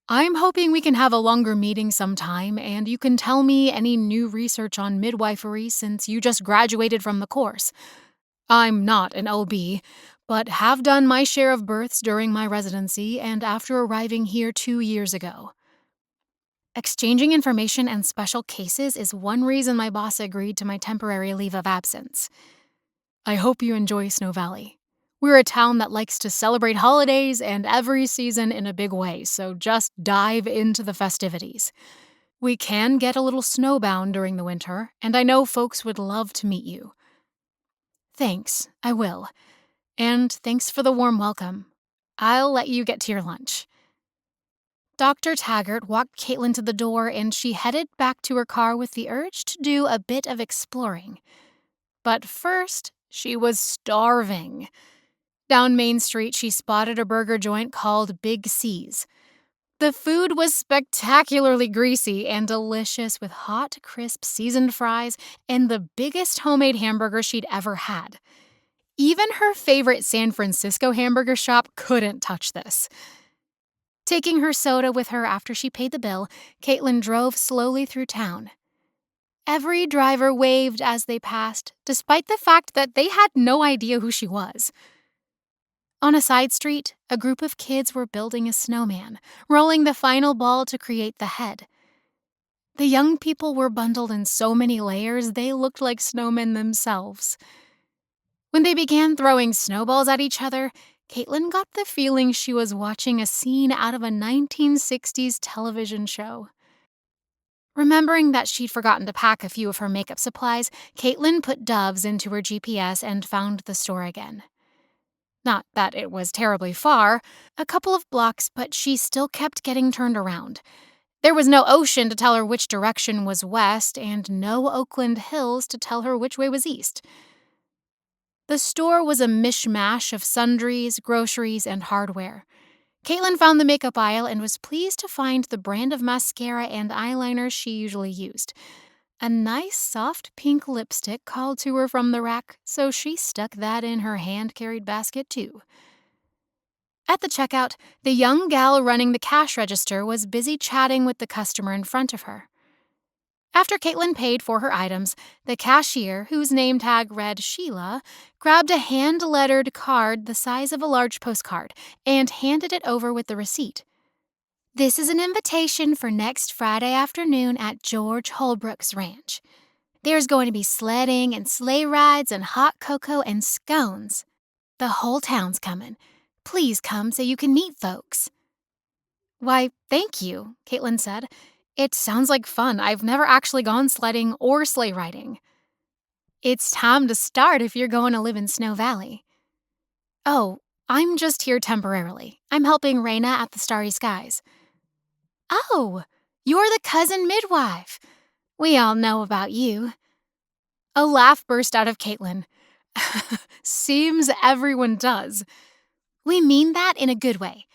I'm hoping we can have a longer meeting sometime, and you can tell me any new research on midwifery since you just graduated from the course. I'm not an OB, but have done my share of births during my residency and after arriving here 2 years ago. Exchanging information and special cases is one reason my boss agreed to my temporary leave of absence. I hope you enjoy Snow Valley. We're a town that likes to celebrate holidays and every season in a big way, so just dive into the festivities. We can get a little snowbound during the winter, and I know folks would love to meet you. Thanks, I will. And thanks for the warm welcome. I'll let you get to your lunch. Dr. Taggart walked Caitlin to the door, and she headed back to her car with the urge to do a bit of exploring. But first, she was starving. Down Main Street, she spotted a burger joint called Big C's. The food was spectacularly greasy and delicious with hot, crisp, seasoned fries and the biggest homemade hamburger she'd ever had. Even her favorite San Francisco hamburger shop couldn't touch this. Taking her soda with her after she paid the bill, Caitlin drove slowly through town. Every driver waved as they passed, despite the fact that they had no idea who she was. On a side street, a group of kids were building a snowman, rolling the final ball to create the head. The young people were bundled in so many layers they looked like snowmen themselves. When they began throwing snowballs at each other, Caitlin got the feeling she was watching a scene out of a 1960s television show. Remembering that she'd forgotten to pack a few of her makeup supplies, Caitlin put doves into her GPS and found the store again. Not that it was terribly far, a couple of blocks, but she still kept getting turned around. There was no ocean to tell her which direction was west, and no Oakland hills to tell her which way was east. The store was a mishmash of sundries, groceries, and hardware. Caitlin found the makeup aisle and was pleased to find the brand of mascara and eyeliner she usually used. A nice, soft pink lipstick called to her from the rack, so she stuck that in her hand-carried basket, too. At the checkout, the young gal running the cash register was busy chatting with the customer in front of her. After Caitlin paid for her items, the cashier, whose name tag read Sheila, grabbed a hand-lettered card the size of a large postcard and handed it over with the receipt. "This is an invitation for next Friday afternoon at George Holbrook's ranch. There's going to be sledding and sleigh rides and hot cocoa and scones. The whole town's coming. Please come so you can meet folks." "Why, thank you," Caitlin said. "It sounds like fun. I've never actually gone sledding or sleigh riding." "It's time to start if you're going to live in Snow Valley." "Oh, I'm just here temporarily. I'm helping Rayna at the Starry Skies." "Oh, you're the cousin midwife. We all know about you." A laugh burst out of Caitlin. "Seems everyone does." "We mean that in a good way.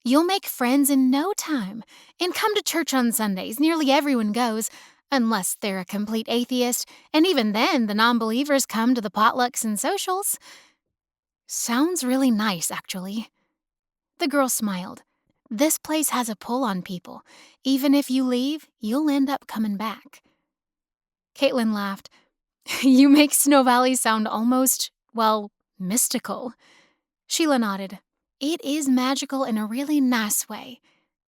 You'll make friends in no time, and come to church on Sundays. Nearly everyone goes, unless they're a complete atheist, and even then the non-believers come to the potlucks and socials." "Sounds really nice, actually." The girl smiled. "This place has a pull on people. Even if you leave, you'll end up coming back." Caitlin laughed. "You make Snow Valley sound almost, well, mystical." Sheila nodded. "It is magical in a really nice way.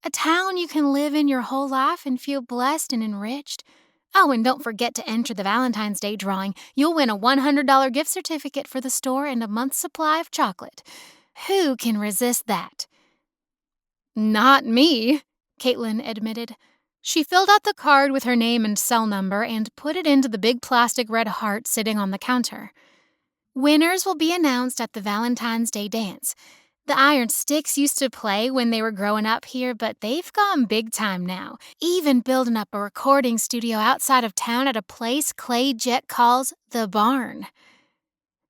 A town you can live in your whole life and feel blessed and enriched. Oh, and don't forget to enter the Valentine's Day drawing. You'll win a $100 gift certificate for the store and a month's supply of chocolate. Who can resist that?" "Not me," Caitlin admitted. She filled out the card with her name and cell number and put it into the big plastic red heart sitting on the counter. "Winners will be announced at the Valentine's Day dance. The Iron Sticks used to play when they were growing up here, but they've gone big time now, even building up a recording studio outside of town at a place Clay Jet calls The Barn."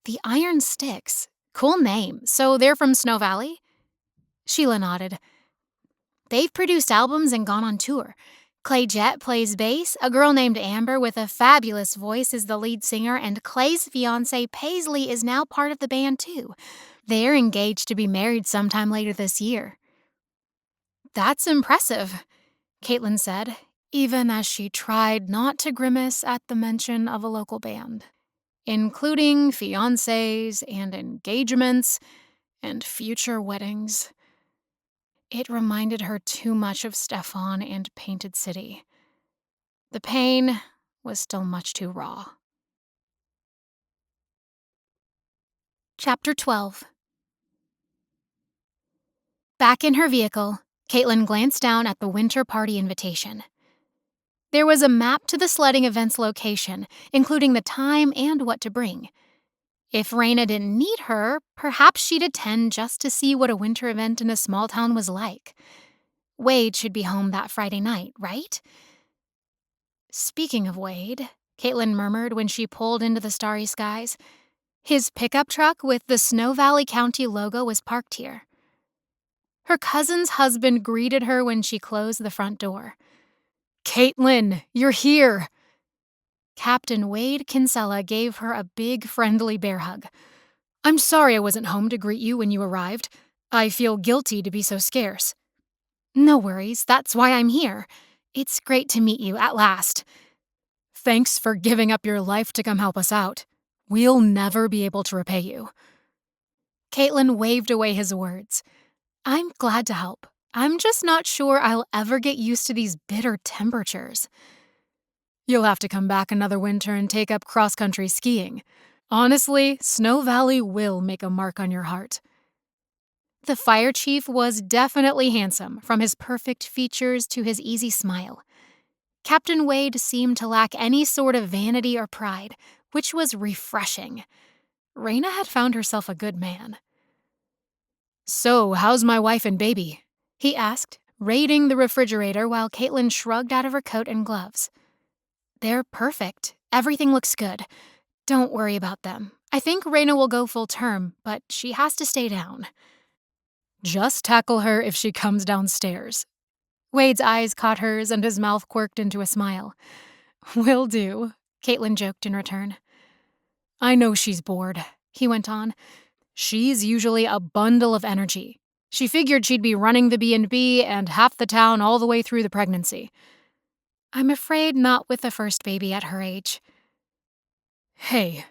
"The Iron Sticks? Cool name. So they're from Snow Valley?" Sheila nodded. "They've produced albums and gone on tour. Clay Jet plays bass, a girl named Amber with a fabulous voice is the lead singer, and Clay's fiancé Paisley is now part of the band too. They're engaged to be married sometime later this year." "That's impressive," Caitlin said, even as she tried not to grimace at the mention of a local band. "Including fiancés and engagements and future weddings." It reminded her too much of Stefan and Painted City. The pain was still much too raw. Chapter 12. Back in her vehicle, Caitlin glanced down at the winter party invitation. There was a map to the sledding event's location, including the time and what to bring. If Rayna didn't need her, perhaps she'd attend just to see what a winter event in a small town was like. Wade should be home that Friday night, right? "Speaking of Wade," Caitlin murmured when she pulled into the Starry Skies. His pickup truck with the Snow Valley County logo was parked here. Her cousin's husband greeted her when she closed the front door. "Caitlin, you're here!" Captain Wade Kinsella gave her a big, friendly bear hug. I'm sorry I wasn't home to greet you when you arrived. I feel guilty to be so scarce. No worries, that's why I'm here. It's great to meet you at last. Thanks for giving up your life to come help us out. We'll never be able to repay you. Caitlin waved away his words. I'm glad to help. I'm just not sure I'll ever get used to these bitter temperatures. You'll have to come back another winter and take up cross-country skiing. Honestly, Snow Valley will make a mark on your heart. The fire chief was definitely handsome, from his perfect features to his easy smile. Captain Wade seemed to lack any sort of vanity or pride, which was refreshing. Rayna had found herself a good man. So, how's my wife and baby? He asked, raiding the refrigerator while Caitlin shrugged out of her coat and gloves. They're perfect. Everything looks good. Don't worry about them. I think Rayna will go full term, but she has to stay down. Just tackle her if she comes downstairs. Wade's eyes caught hers and his mouth quirked into a smile. Will do, Caitlin joked in return. I know she's bored, he went on. She's usually a bundle of energy. She figured she'd be running the B&B and half the town all the way through the pregnancy. I'm afraid not with the first baby at her age. Hey.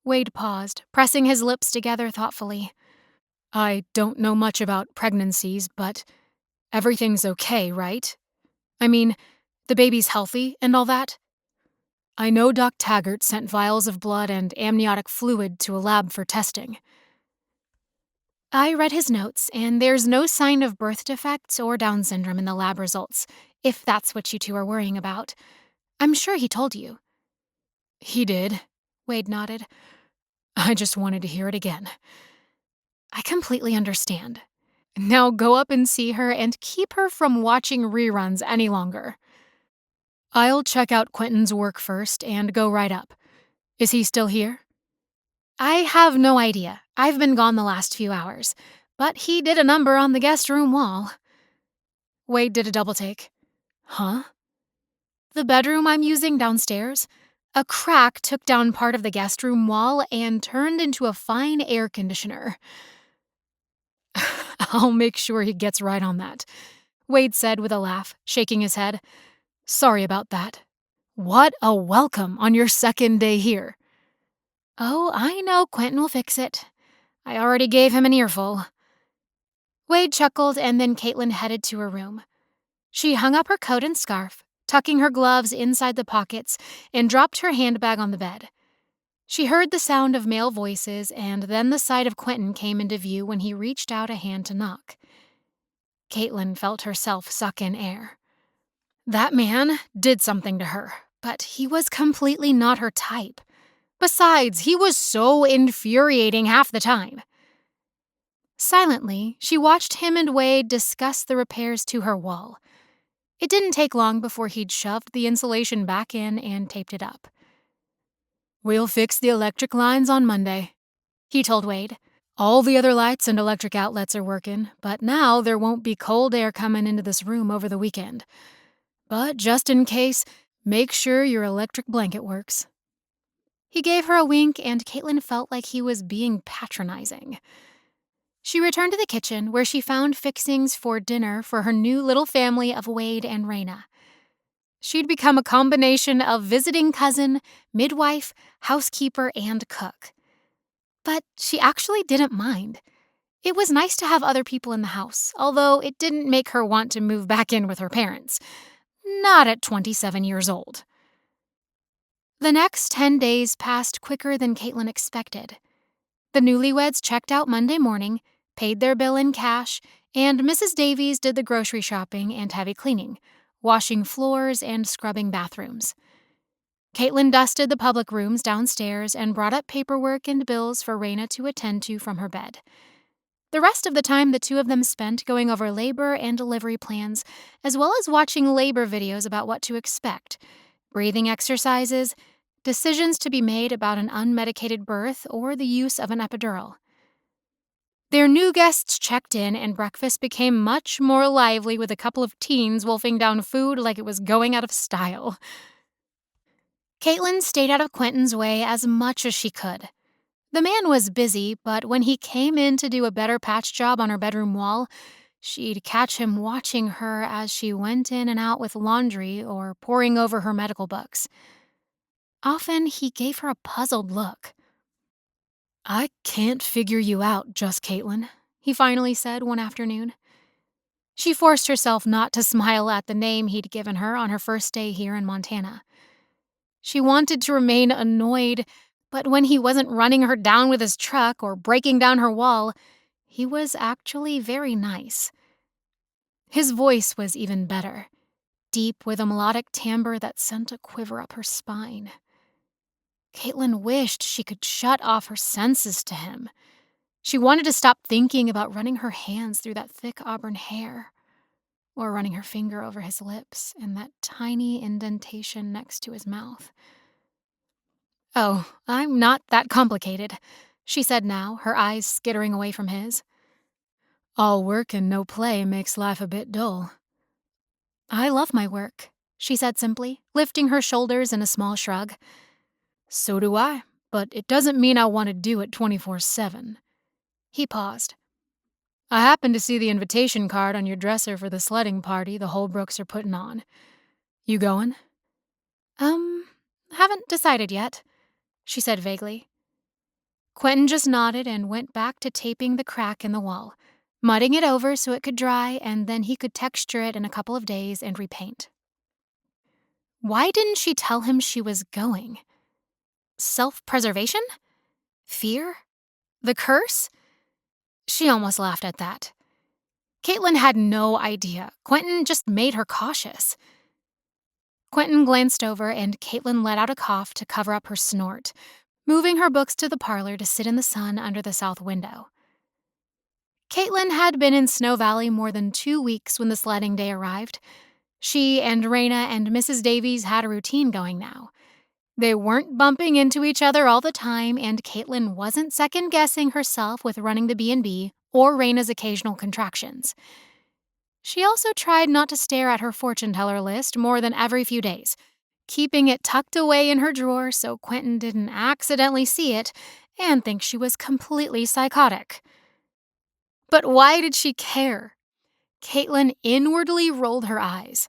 Wade paused, pressing his lips together thoughtfully. I don't know much about pregnancies, but everything's okay, right? I mean, the baby's healthy and all that? I know Doc Taggart sent vials of blood and amniotic fluid to a lab for testing. I read his notes, and there's no sign of birth defects or Down syndrome in the lab results, if that's what you two are worrying about. I'm sure he told you. He did, Wade nodded. I just wanted to hear it again. I completely understand. Now go up and see her and keep her from watching reruns any longer. I'll check out Quentin's work first and go right up. Is he still here? I have no idea. I've been gone the last few hours. But he did a number on the guest room wall. Wade did a double take. Huh? The bedroom I'm using downstairs? A crack took down part of the guest room wall and turned into a fine air conditioner. I'll make sure he gets right on that, Wade said with a laugh, shaking his head. Sorry about that. What a welcome on your second day here. Oh, I know Quentin will fix it. I already gave him an earful. Wade chuckled, and then Caitlin headed to her room. She hung up her coat and scarf, tucking her gloves inside the pockets, and dropped her handbag on the bed. She heard the sound of male voices, and then the sight of Quentin came into view when he reached out a hand to knock. Caitlin felt herself suck in air. That man did something to her, but he was completely not her type. Besides, he was so infuriating half the time. Silently, she watched him and Wade discuss the repairs to her wall. It didn't take long before he'd shoved the insulation back in and taped it up. We'll fix the electric lines on Monday, he told Wade. All the other lights and electric outlets are working, but now there won't be cold air coming into this room over the weekend. But just in case, make sure your electric blanket works. He gave her a wink, and Caitlin felt like he was being patronizing. She returned to the kitchen, where she found fixings for dinner for her new little family of Wade and Rayna. She'd become a combination of visiting cousin, midwife, housekeeper, and cook. But she actually didn't mind. It was nice to have other people in the house, although it didn't make her want to move back in with her parents. Not at 27 years old. The next 10 days passed quicker than Caitlin expected. The newlyweds checked out Monday morning, paid their bill in cash, and Mrs. Davies did the grocery shopping and heavy cleaning, washing floors and scrubbing bathrooms. Caitlin dusted the public rooms downstairs and brought up paperwork and bills for Rayna to attend to from her bed. The rest of the time, the two of them spent going over labor and delivery plans, as well as watching labor videos about what to expect, breathing exercises, decisions to be made about an unmedicated birth or the use of an epidural. Their new guests checked in, and breakfast became much more lively with a couple of teens wolfing down food like it was going out of style. Caitlin stayed out of Quentin's way as much as she could. The man was busy, but when he came in to do a better patch job on her bedroom wall, she'd catch him watching her as she went in and out with laundry or poring over her medical books. Often, he gave her a puzzled look. "I can't figure you out, just Caitlin," he finally said one afternoon. She forced herself not to smile at the name he'd given her on her first day here in Montana. She wanted to remain annoyed, but when he wasn't running her down with his truck or breaking down her wall, he was actually very nice. His voice was even better, deep with a melodic timbre that sent a quiver up her spine. Caitlin wished she could shut off her senses to him. She wanted to stop thinking about running her hands through that thick auburn hair, or running her finger over his lips and that tiny indentation next to his mouth. "Oh, I'm not that complicated," she said now, her eyes skittering away from his. "All work and no play makes life a bit dull." "I love my work," she said simply, lifting her shoulders in a small shrug. "So do I, but it doesn't mean I want to do it 24/7. He paused. "I happened to see the invitation card on your dresser for the sledding party the Holbrooks are putting on. You going?" Haven't decided yet," she said vaguely. Quentin just nodded and went back to taping the crack in the wall, mudding it over so it could dry, and then he could texture it in a couple of days and repaint. Why didn't she tell him she was going? Self-preservation? Fear? The curse? She almost laughed at that. Caitlin had no idea. Quentin just made her cautious. Quentin glanced over, and Caitlin let out a cough to cover up her snort, moving her books to the parlor to sit in the sun under the south window. Caitlin had been in Snow Valley more than 2 weeks when the sledding day arrived. She and Rayna and Mrs. Davies had a routine going now. They weren't bumping into each other all the time, and Caitlin wasn't second-guessing herself with running the B&B or Rayna's occasional contractions. She also tried not to stare at her fortune-teller list more than every few days, keeping it tucked away in her drawer so Quentin didn't accidentally see it and think she was completely psychotic. But why did she care? Caitlin inwardly rolled her eyes.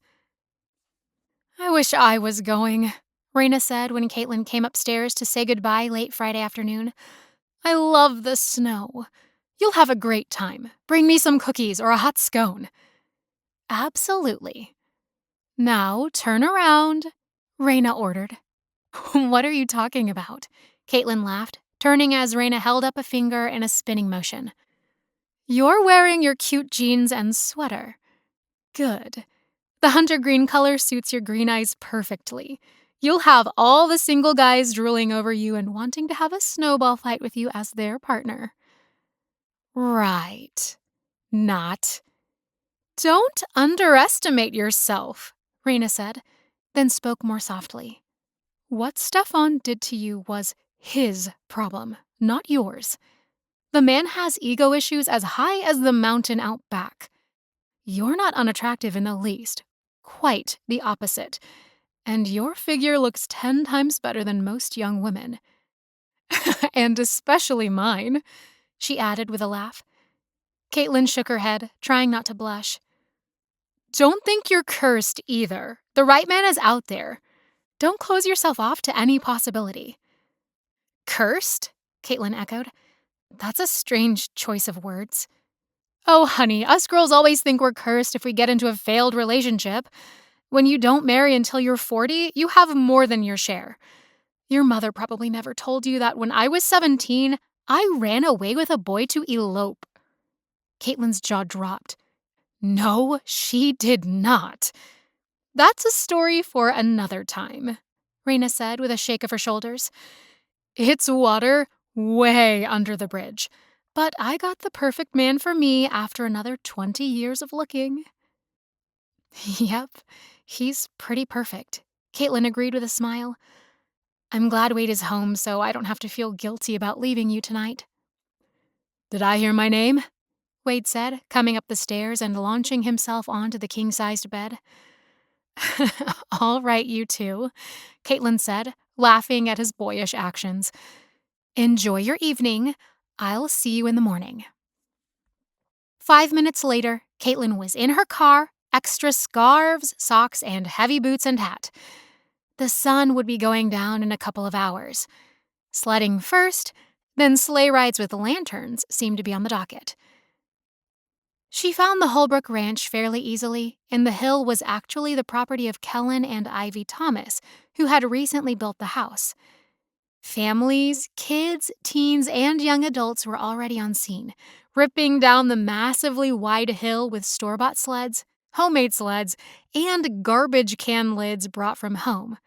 "I wish I was going," Rayna said when Caitlin came upstairs to say goodbye late Friday afternoon. "I love the snow. You'll have a great time. Bring me some cookies or a hot scone." "Absolutely." "Now turn around," Rayna ordered. "What are you talking about?" Caitlin laughed, turning as Rayna held up a finger in a spinning motion. "You're wearing your cute jeans and sweater. Good. The hunter green color suits your green eyes perfectly. You'll have all the single guys drooling over you and wanting to have a snowball fight with you as their partner." "Right. Not." "Don't underestimate yourself," Rayna said, then spoke more softly. "What Stefan did to you was his problem, not yours. The man has ego issues as high as the mountain out back. You're not unattractive in the least. Quite the opposite. And your figure looks 10 times better than most young women." "And especially mine," she added with a laugh. Caitlin shook her head, trying not to blush. "Don't think you're cursed either. The right man is out there. Don't close yourself off to any possibility." "Cursed?" Caitlin echoed. "That's a strange choice of words." "Oh, honey, us girls always think we're cursed if we get into a failed relationship. When you don't marry until you're 40, you have more than your share. Your mother probably never told you that when I was 17, I ran away with a boy to elope." Caitlin's jaw dropped. "No, she did not." "That's a story for another time," Rayna said with a shake of her shoulders. "It's water way under the bridge. But I got the perfect man for me after another 20 years of looking." "Yep, he's pretty perfect," Caitlin agreed with a smile. "I'm glad Wade is home so I don't have to feel guilty about leaving you tonight." "Did I hear my name?" Wade said, coming up the stairs and launching himself onto the king-sized bed. "All right, you two," Caitlin said, laughing at his boyish actions. Enjoy your evening. I'll see you in the morning." 5 minutes later, Caitlin was in her car, extra scarves, socks, and heavy boots and hat. The sun would be going down in a couple of hours. Sledding first, then sleigh rides with lanterns seemed to be on the docket. She found the Holbrook Ranch fairly easily, and the hill was actually the property of Kellen and Ivy Thomas, who had recently built the house. Families, kids, teens, and young adults were already on scene, ripping down the massively wide hill with store-bought sleds, homemade sleds, and garbage can lids brought from home.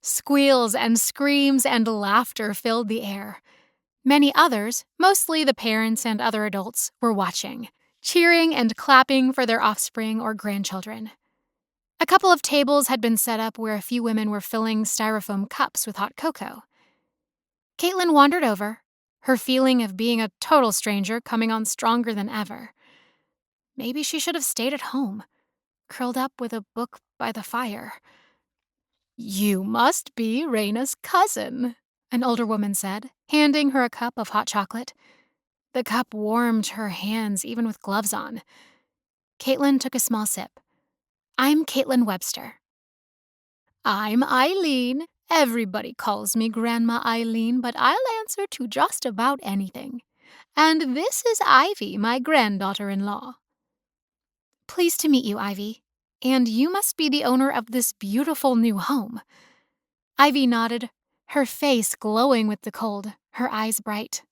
Squeals and screams and laughter filled the air. Many others, mostly the parents and other adults, were watching, cheering and clapping for their offspring or grandchildren. A couple of tables had been set up where a few women were filling styrofoam cups with hot cocoa. Caitlin wandered over, her feeling of being a total stranger coming on stronger than ever. Maybe she should have stayed at home, curled up with a book by the fire. "You must be Rayna's cousin," an older woman said, handing her a cup of hot chocolate. The cup warmed her hands even with gloves on. Caitlin took a small sip. "I'm Caitlin Webster." "I'm Eileen. Everybody calls me Grandma Eileen, but I'll answer to just about anything. And this is Ivy, my granddaughter-in-law." "Pleased to meet you, Ivy. And you must be the owner of this beautiful new home." Ivy nodded, her face glowing with the cold, her eyes bright.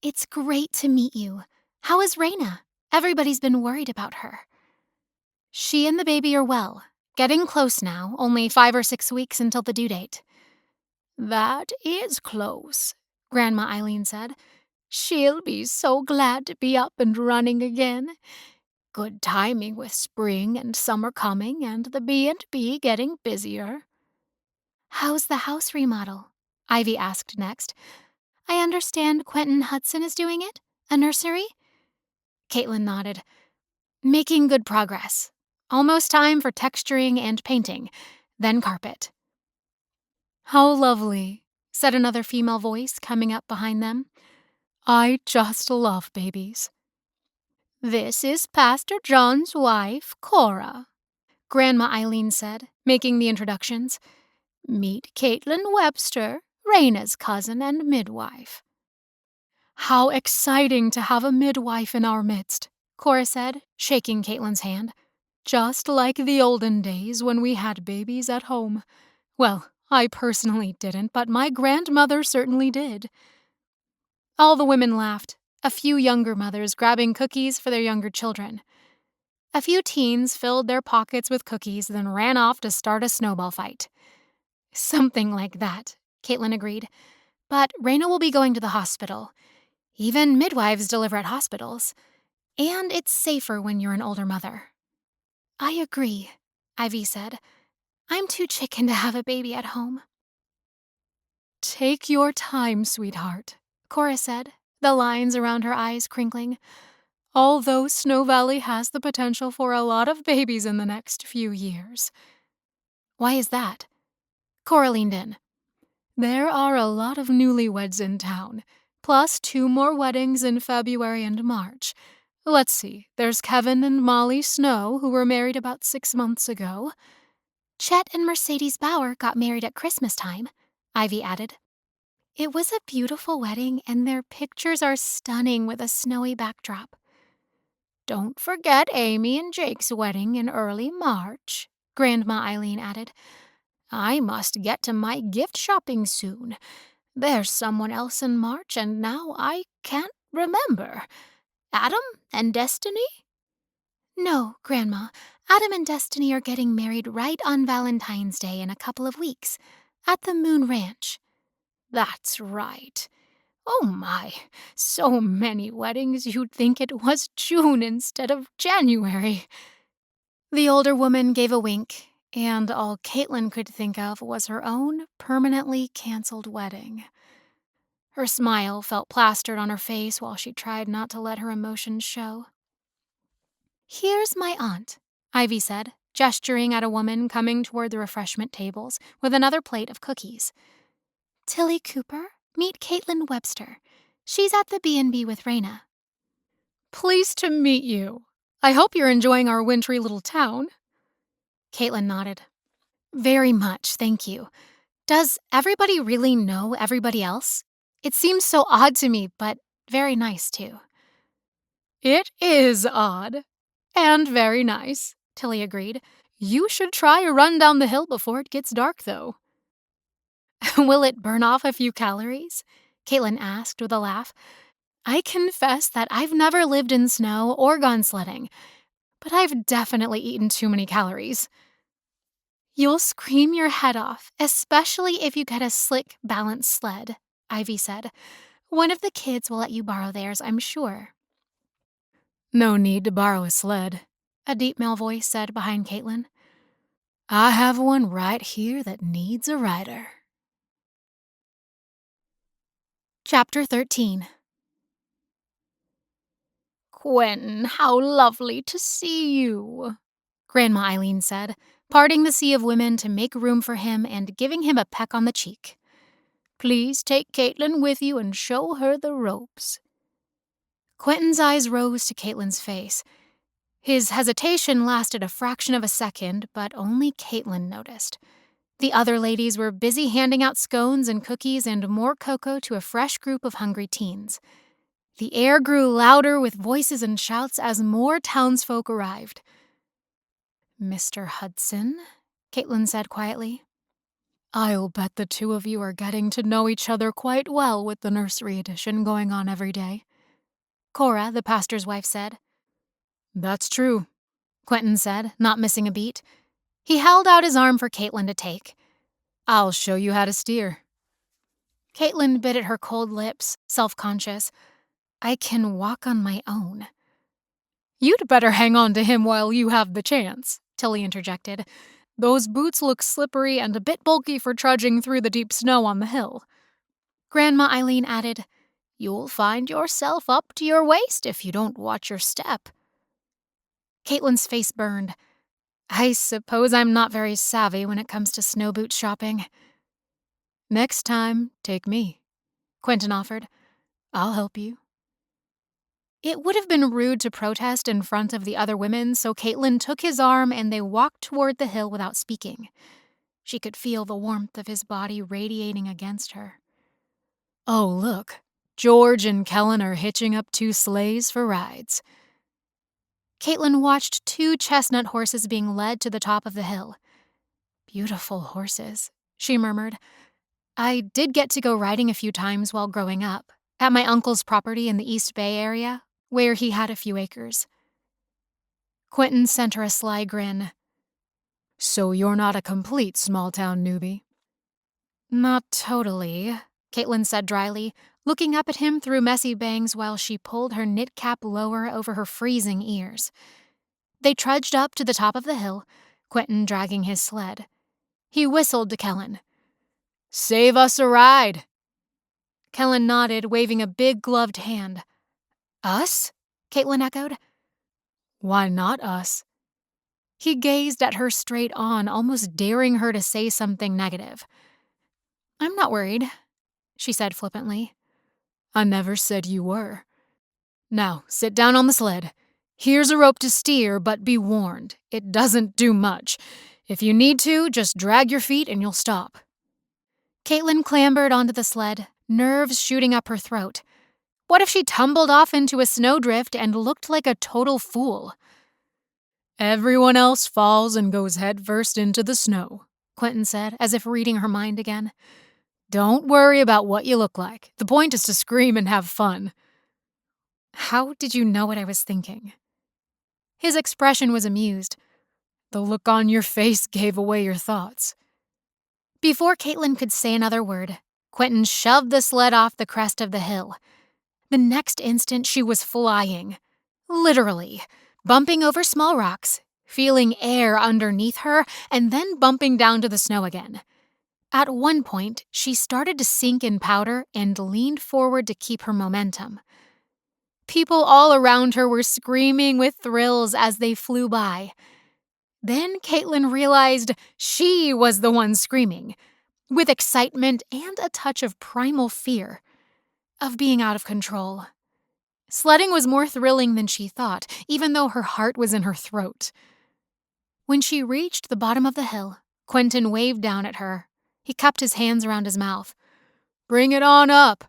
"It's great to meet you. How is Rayna? Everybody's been worried about her." "She and the baby are well. Getting close now, only 5 or 6 weeks until the due date." "That is close," Grandma Eileen said. "She'll be so glad to be up and running again. Good timing with spring and summer coming and the B&B getting busier." "How's the house remodel?" Ivy asked next. "I understand Quentin Hudson is doing it? A nursery?" Caitlin nodded. "Making good progress. Almost time for texturing and painting, then carpet." "How lovely," said another female voice coming up behind them. "I just love babies." "This is Pastor John's wife, Cora," Grandma Eileen said, making the introductions. "Meet Caitlin Webster, Rayna's cousin and midwife." "How exciting to have a midwife in our midst," Cora said, shaking Caitlin's hand. "Just like the olden days when we had babies at home. Well, I personally didn't, but my grandmother certainly did." All the women laughed, a few younger mothers grabbing cookies for their younger children. A few teens filled their pockets with cookies, then ran off to start a snowball fight. "Something like that," Caitlin agreed. "But Rayna will be going to the hospital. Even midwives deliver at hospitals. And it's safer when you're an older mother." "I agree," Ivy said. "I'm too chicken to have a baby at home." "Take your time, sweetheart," Cora said, the lines around her eyes crinkling. "Although Snow Valley has the potential for a lot of babies in the next few years." "Why is that?" Cora leaned in. "There are a lot of newlyweds in town, plus 2 more weddings in February and March. Let's see, there's Kevin and Molly Snow, who were married about 6 months ago." "Chet and Mercedes Bauer got married at Christmas time," Ivy added. "It was a beautiful wedding, and their pictures are stunning with a snowy backdrop." "Don't forget Amy and Jake's wedding in early March," Grandma Eileen added. "I must get to my gift shopping soon. There's someone else in March, and now I can't remember. Adam and Destiny?" "No, Grandma. Adam and Destiny are getting married right on Valentine's Day in a couple of weeks, at the Moon Ranch." "That's right. Oh my, so many weddings you'd think it was June instead of January." The older woman gave a wink, and all Caitlin could think of was her own permanently canceled wedding. Her smile felt plastered on her face while she tried not to let her emotions show. "Here's my aunt," Ivy said, gesturing at a woman coming toward the refreshment tables with another plate of cookies. "Tilly Cooper, Meet Caitlin Webster. She's at the B&B with Rayna." "Pleased to meet you. I hope you're enjoying our wintry little town." Caitlin nodded. "Very much, thank you. Does everybody really know everybody else? It seems so odd to me, but very nice, too." "It is odd. And very nice," Tilly agreed. "You should try a run down the hill before it gets dark, though." "Will it burn off a few calories?" Caitlin asked with a laugh. "I confess that I've never lived in snow or gone sledding, but I've definitely eaten too many calories." "You'll scream your head off, especially if you get a slick, balanced sled," Ivy said. "One of the kids will let you borrow theirs, I'm sure." "No need to borrow a sled," a deep male voice said behind Caitlin. "I have one right here that needs a rider." Chapter 13. "Quentin, how lovely to see you," Grandma Eileen said, parting the sea of women to make room for him and giving him a peck on the cheek. "Please take Caitlin with you and show her the ropes." Quentin's eyes rose to Caitlin's face. His hesitation lasted a fraction of a second, but only Caitlin noticed. The other ladies were busy handing out scones and cookies and more cocoa to a fresh group of hungry teens. The air grew louder with voices and shouts as more townsfolk arrived. "Mr. Hudson," Caitlin said quietly. "I'll bet the two of you are getting to know each other quite well with the nursery edition going on every day," Cora, the pastor's wife, said. "That's true," Quentin said, not missing a beat. He held out his arm for Caitlin to take. "I'll show you how to steer." Caitlin bit at her cold lips, self-conscious. "I can walk on my own." "You'd better hang on to him while you have the chance," Tilly interjected. "Those boots look slippery and a bit bulky for trudging through the deep snow on the hill." Grandma Eileen added, "You'll find yourself up to your waist if you don't watch your step." Caitlin's face burned. "I suppose I'm not very savvy when it comes to snow boot shopping." "Next time, take me," Quentin offered. "I'll help you." It would have been rude to protest in front of the other women, so Caitlin took his arm and they walked toward the hill without speaking. She could feel the warmth of his body radiating against her. "Oh, look, George and Kellen are hitching up 2 sleighs for rides." Caitlin watched 2 chestnut horses being led to the top of the hill. "Beautiful horses," she murmured. "I did get to go riding a few times while growing up, at my uncle's property in the East Bay area, where he had a few acres." Quentin sent her a sly grin. "So you're not a complete small-town newbie?" "Not totally," Caitlin said dryly, looking up at him through messy bangs while she pulled her knit cap lower over her freezing ears. They trudged up to the top of the hill, Quentin dragging his sled. He whistled to Kellen. "Save us a ride." Kellen nodded, waving a big gloved hand. "Us?" Caitlin echoed. "Why not us?" He gazed at her straight on, almost daring her to say something negative. "I'm not worried," she said flippantly. "I never said you were. Now, sit down on the sled. Here's a rope to steer, but be warned, it doesn't do much. If you need to, just drag your feet and you'll stop." Caitlin clambered onto the sled, nerves shooting up her throat. What if she tumbled off into a snowdrift and looked like a total fool? "Everyone else falls and goes headfirst into the snow," Quentin said, as if reading her mind again. "Don't worry about what you look like. The point is to scream and have fun." "How did you know what I was thinking?" His expression was amused. "The look on your face gave away your thoughts." Before Caitlin could say another word, Quentin shoved the sled off the crest of the hill. The next instant, she was flying. Literally. Bumping over small rocks, feeling air underneath her, and then bumping down to the snow again. At one point, she started to sink in powder and leaned forward to keep her momentum. People all around her were screaming with thrills as they flew by. Then Caitlin realized she was the one screaming. with excitement and a touch of primal fear of being out of control. Sledding was more thrilling than she thought, even though her heart was in her throat. When she reached the bottom of the hill, Quentin waved down at her. He cupped his hands around his mouth. "Bring it on up."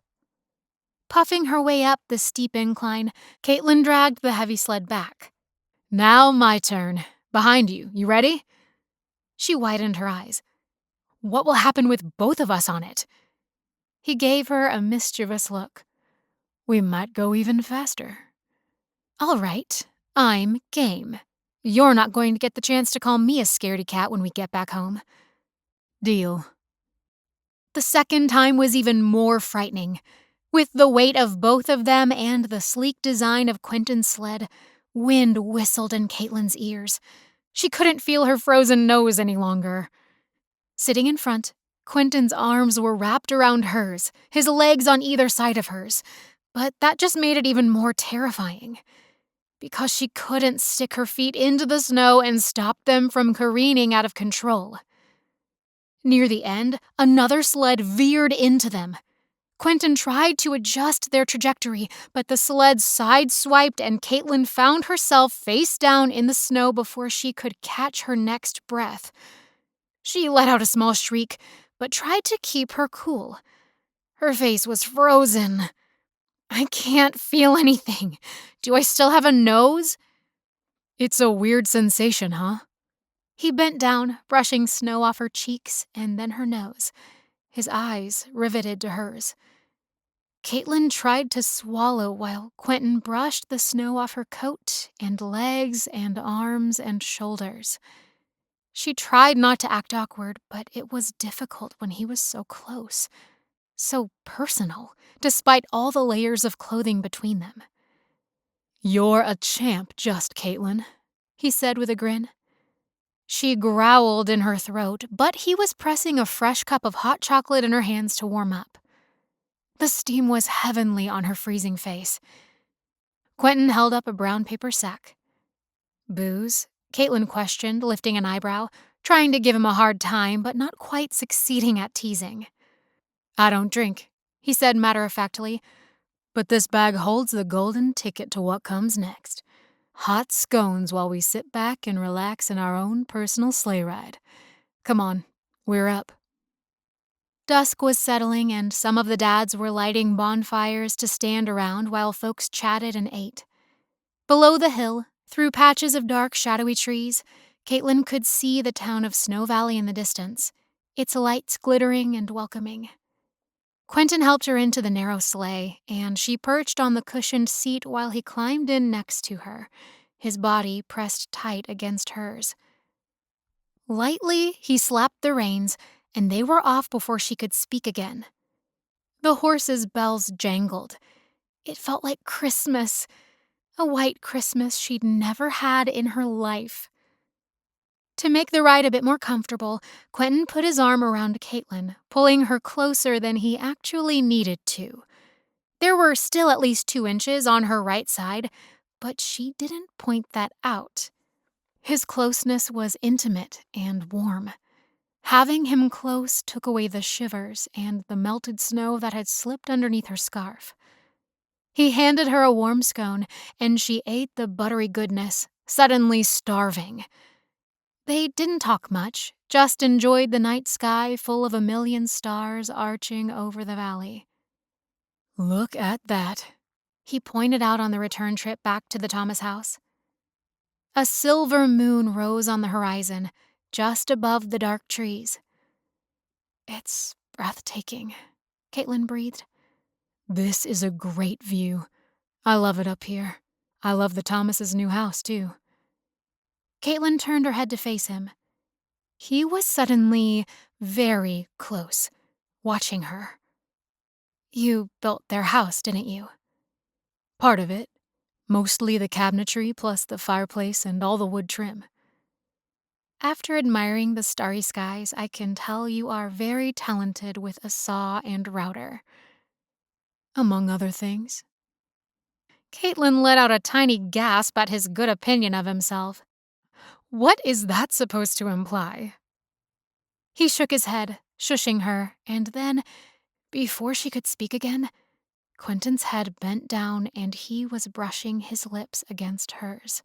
Puffing her way up the steep incline, Caitlin dragged the heavy sled back. "Now my turn. Behind you. You ready?" She widened her eyes. "What will happen with both of us on it?" He gave her a mischievous look. "We might go even faster." "All right, I'm game. You're not going to get the chance to call me a scaredy cat when we get back home." "Deal." The second time was even more frightening. With the weight of both of them and the sleek design of Quentin's sled, wind whistled in Caitlin's ears. She couldn't feel her frozen nose any longer. Sitting in front, Quentin's arms were wrapped around hers, his legs on either side of hers. But that just made it even more terrifying. Because she couldn't stick her feet into the snow and stop them from careening out of control. Near the end, another sled veered into them. Quentin tried to adjust their trajectory, but the sled sideswiped and Caitlin found herself face down in the snow before she could catch her next breath. She let out a small shriek, but tried to keep her cool. Her face was frozen. "I can't feel anything. Do I still have a nose?" "It's a weird sensation, huh?" He bent down, brushing snow off her cheeks and then her nose, his eyes riveted to hers. Caitlin tried to swallow while Quentin brushed the snow off her coat and legs and arms and shoulders. She tried not to act awkward, but it was difficult when he was so close, so personal, despite all the layers of clothing between them. "You're a champ, just, Caitlin," he said with a grin. She growled in her throat, but he was pressing a fresh cup of hot chocolate in her hands to warm up. The steam was heavenly on her freezing face. Quentin held up a brown paper sack. "Booze?" Caitlin questioned, lifting an eyebrow, trying to give him a hard time, but not quite succeeding at teasing. "I don't drink," he said matter-of-factly, "but this bag holds the golden ticket to what comes next. Hot scones while we sit back and relax in our own personal sleigh ride. Come on, we're up." Dusk was settling, and some of the dads were lighting bonfires to stand around while folks chatted and ate. Below the hill, through patches of dark, shadowy trees, Caitlin could see the town of Snow Valley in the distance, its lights glittering and welcoming. Quentin helped her into the narrow sleigh, and she perched on the cushioned seat while he climbed in next to her, his body pressed tight against hers. Lightly, he slapped the reins, and they were off before she could speak again. The horses' bells jangled. It felt like Christmas, a white Christmas she'd never had in her life. To make the ride a bit more comfortable, Quentin put his arm around Caitlin, pulling her closer than he actually needed to. There were still at least 2 inches on her right side, but she didn't point that out. His closeness was intimate and warm. Having him close took away the shivers and the melted snow that had slipped underneath her scarf. He handed her a warm scone, and she ate the buttery goodness, suddenly starving. They didn't talk much, just enjoyed the night sky full of a million stars arching over the valley. "Look at that," he pointed out on the return trip back to the Thomas house. A silver moon rose on the horizon, just above the dark trees. "It's breathtaking," Caitlin breathed. "This is a great view. I love it up here. I love the Thomas's new house, too." Caitlin turned her head to face him. He was suddenly very close, watching her. "You built their house, didn't you?" "Part of it. Mostly the cabinetry plus the fireplace and all the wood trim." "After admiring the starry skies, I can tell you are very talented with a saw and router." "Among other things." Caitlin let out a tiny gasp at his good opinion of himself. "What is that supposed to imply?" He shook his head, shushing her, and then, before she could speak again, Quentin's head bent down and he was brushing his lips against hers.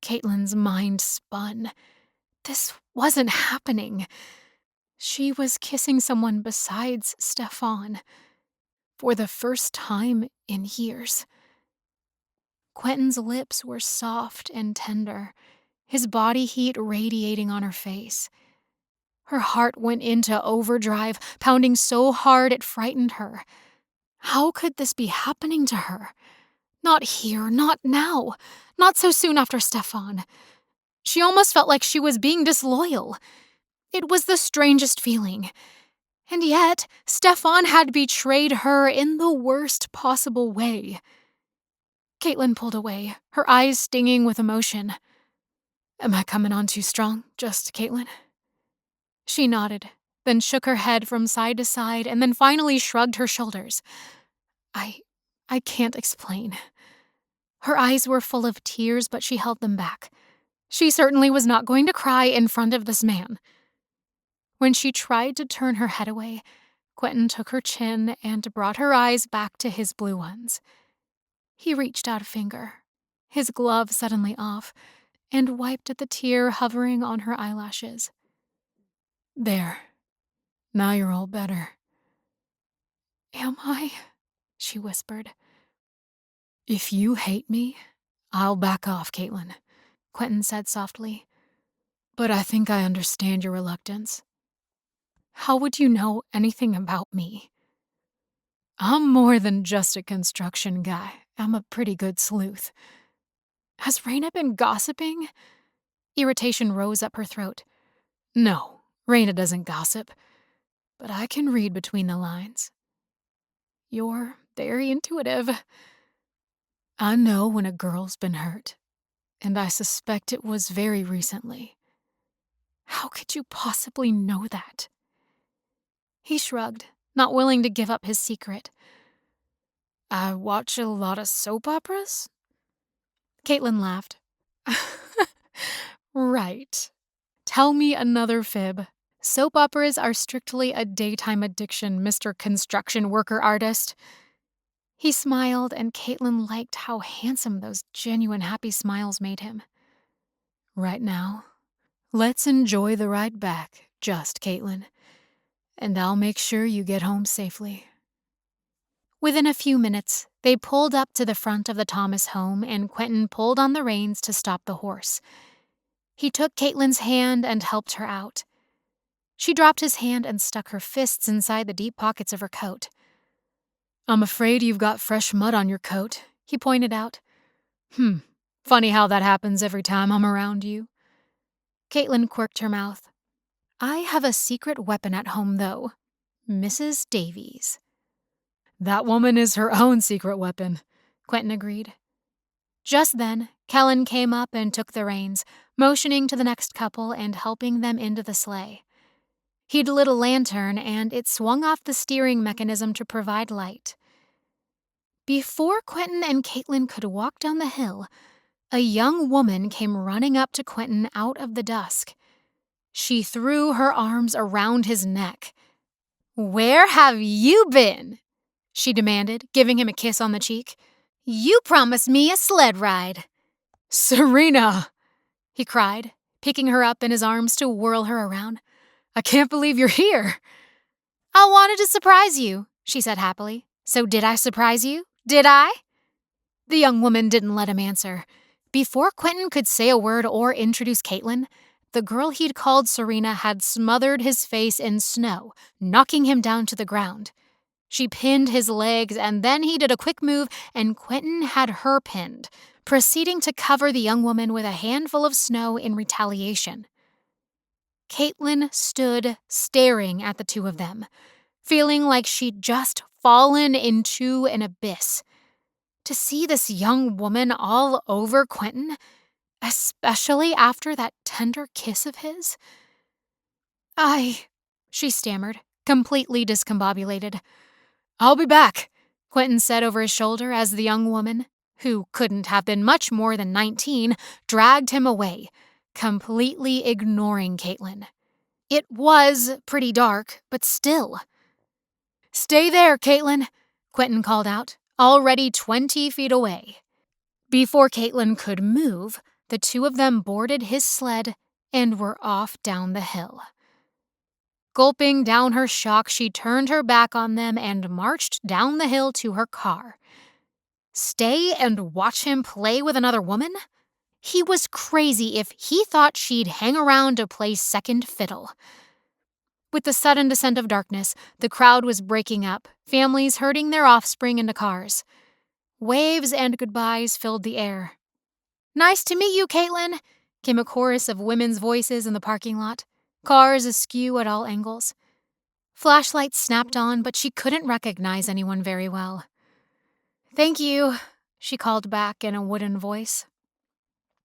Caitlin's mind spun. This wasn't happening. She was kissing someone besides Stefan. For the first time in years. Quentin's lips were soft and tender, his body heat radiating on her face. Her heart went into overdrive, pounding so hard it frightened her. How could this be happening to her? Not here, not now, not so soon after Stefan. She almost felt like she was being disloyal. It was the strangest feeling. And yet, Stefan had betrayed her in the worst possible way. Caitlin pulled away, her eyes stinging with emotion. Am I coming on too strong, just Caitlin? She nodded, then shook her head from side to side, and then finally shrugged her shoulders. I can't explain. Her eyes were full of tears, but she held them back. She certainly was not going to cry in front of this man. When she tried to turn her head away, Quentin took her chin and brought her eyes back to his blue ones. He reached out a finger, his glove suddenly off, and wiped at the tear hovering on her eyelashes. There. Now you're all better. Am I? She whispered. If you hate me, I'll back off, Caitlin, Quentin said softly. But I think I understand your reluctance. How would you know anything about me? I'm more than just a construction guy. I'm a pretty good sleuth. Has Rayna been gossiping? Irritation rose up her throat. No, Rayna doesn't gossip, but I can read between the lines. You're very intuitive. I know when a girl's been hurt, and I suspect it was very recently. How could you possibly know that? He shrugged, not willing to give up his secret. I watch a lot of soap operas? Caitlin laughed. Right. Tell me another fib. Soap operas are strictly a daytime addiction, Mr. Construction Worker Artist. He smiled, and Caitlin liked how handsome those genuine happy smiles made him. Right now, let's enjoy the ride back, just Caitlin, and I'll make sure you get home safely. Within a few minutes, they pulled up to the front of the Thomas home, and Quentin pulled on the reins to stop the horse. He took Caitlin's hand and helped her out. She dropped his hand and stuck her fists inside the deep pockets of her coat. I'm afraid you've got fresh mud on your coat, he pointed out. Funny how that happens every time I'm around you. Caitlin quirked her mouth. I have a secret weapon at home, though. Mrs. Davies. That woman is her own secret weapon, Quentin agreed. Just then, Kellen came up and took the reins, motioning to the next couple and helping them into the sleigh. He'd lit a lantern, and it swung off the steering mechanism to provide light. Before Quentin and Caitlin could walk down the hill, a young woman came running up to Quentin out of the dusk. She threw her arms around his neck. Where have you been? She demanded, giving him a kiss on the cheek. You promised me a sled ride. Serena, he cried, picking her up in his arms to whirl her around. I can't believe you're here. I wanted to surprise you, she said happily. So did I surprise you? Did I? The young woman didn't let him answer. Before Quentin could say a word or introduce Caitlin, the girl he'd called Serena had smothered his face in snow, knocking him down to the ground. She pinned his legs, and then he did a quick move, and Quentin had her pinned, proceeding to cover the young woman with a handful of snow in retaliation. Caitlin stood staring at the two of them, feeling like she'd just fallen into an abyss. To see this young woman all over Quentin, especially after that tender kiss of his. She stammered, completely discombobulated. I'll be back, Quentin said over his shoulder as the young woman, who couldn't have been much more than 19, dragged him away, completely ignoring Caitlin. It was pretty dark, but still. "Stay there, Caitlin," Quentin called out, already 20 feet away. Before Caitlin could move, the two of them boarded his sled and were off down the hill. Gulping down her shock, she turned her back on them and marched down the hill to her car. Stay and watch him play with another woman? He was crazy if he thought she'd hang around to play second fiddle. With the sudden descent of darkness, the crowd was breaking up, families herding their offspring into cars. Waves and goodbyes filled the air. "Nice to meet you, Caitlin," came a chorus of women's voices in the parking lot, cars askew at all angles. Flashlights snapped on, but she couldn't recognize anyone very well. "Thank you," she called back in a wooden voice.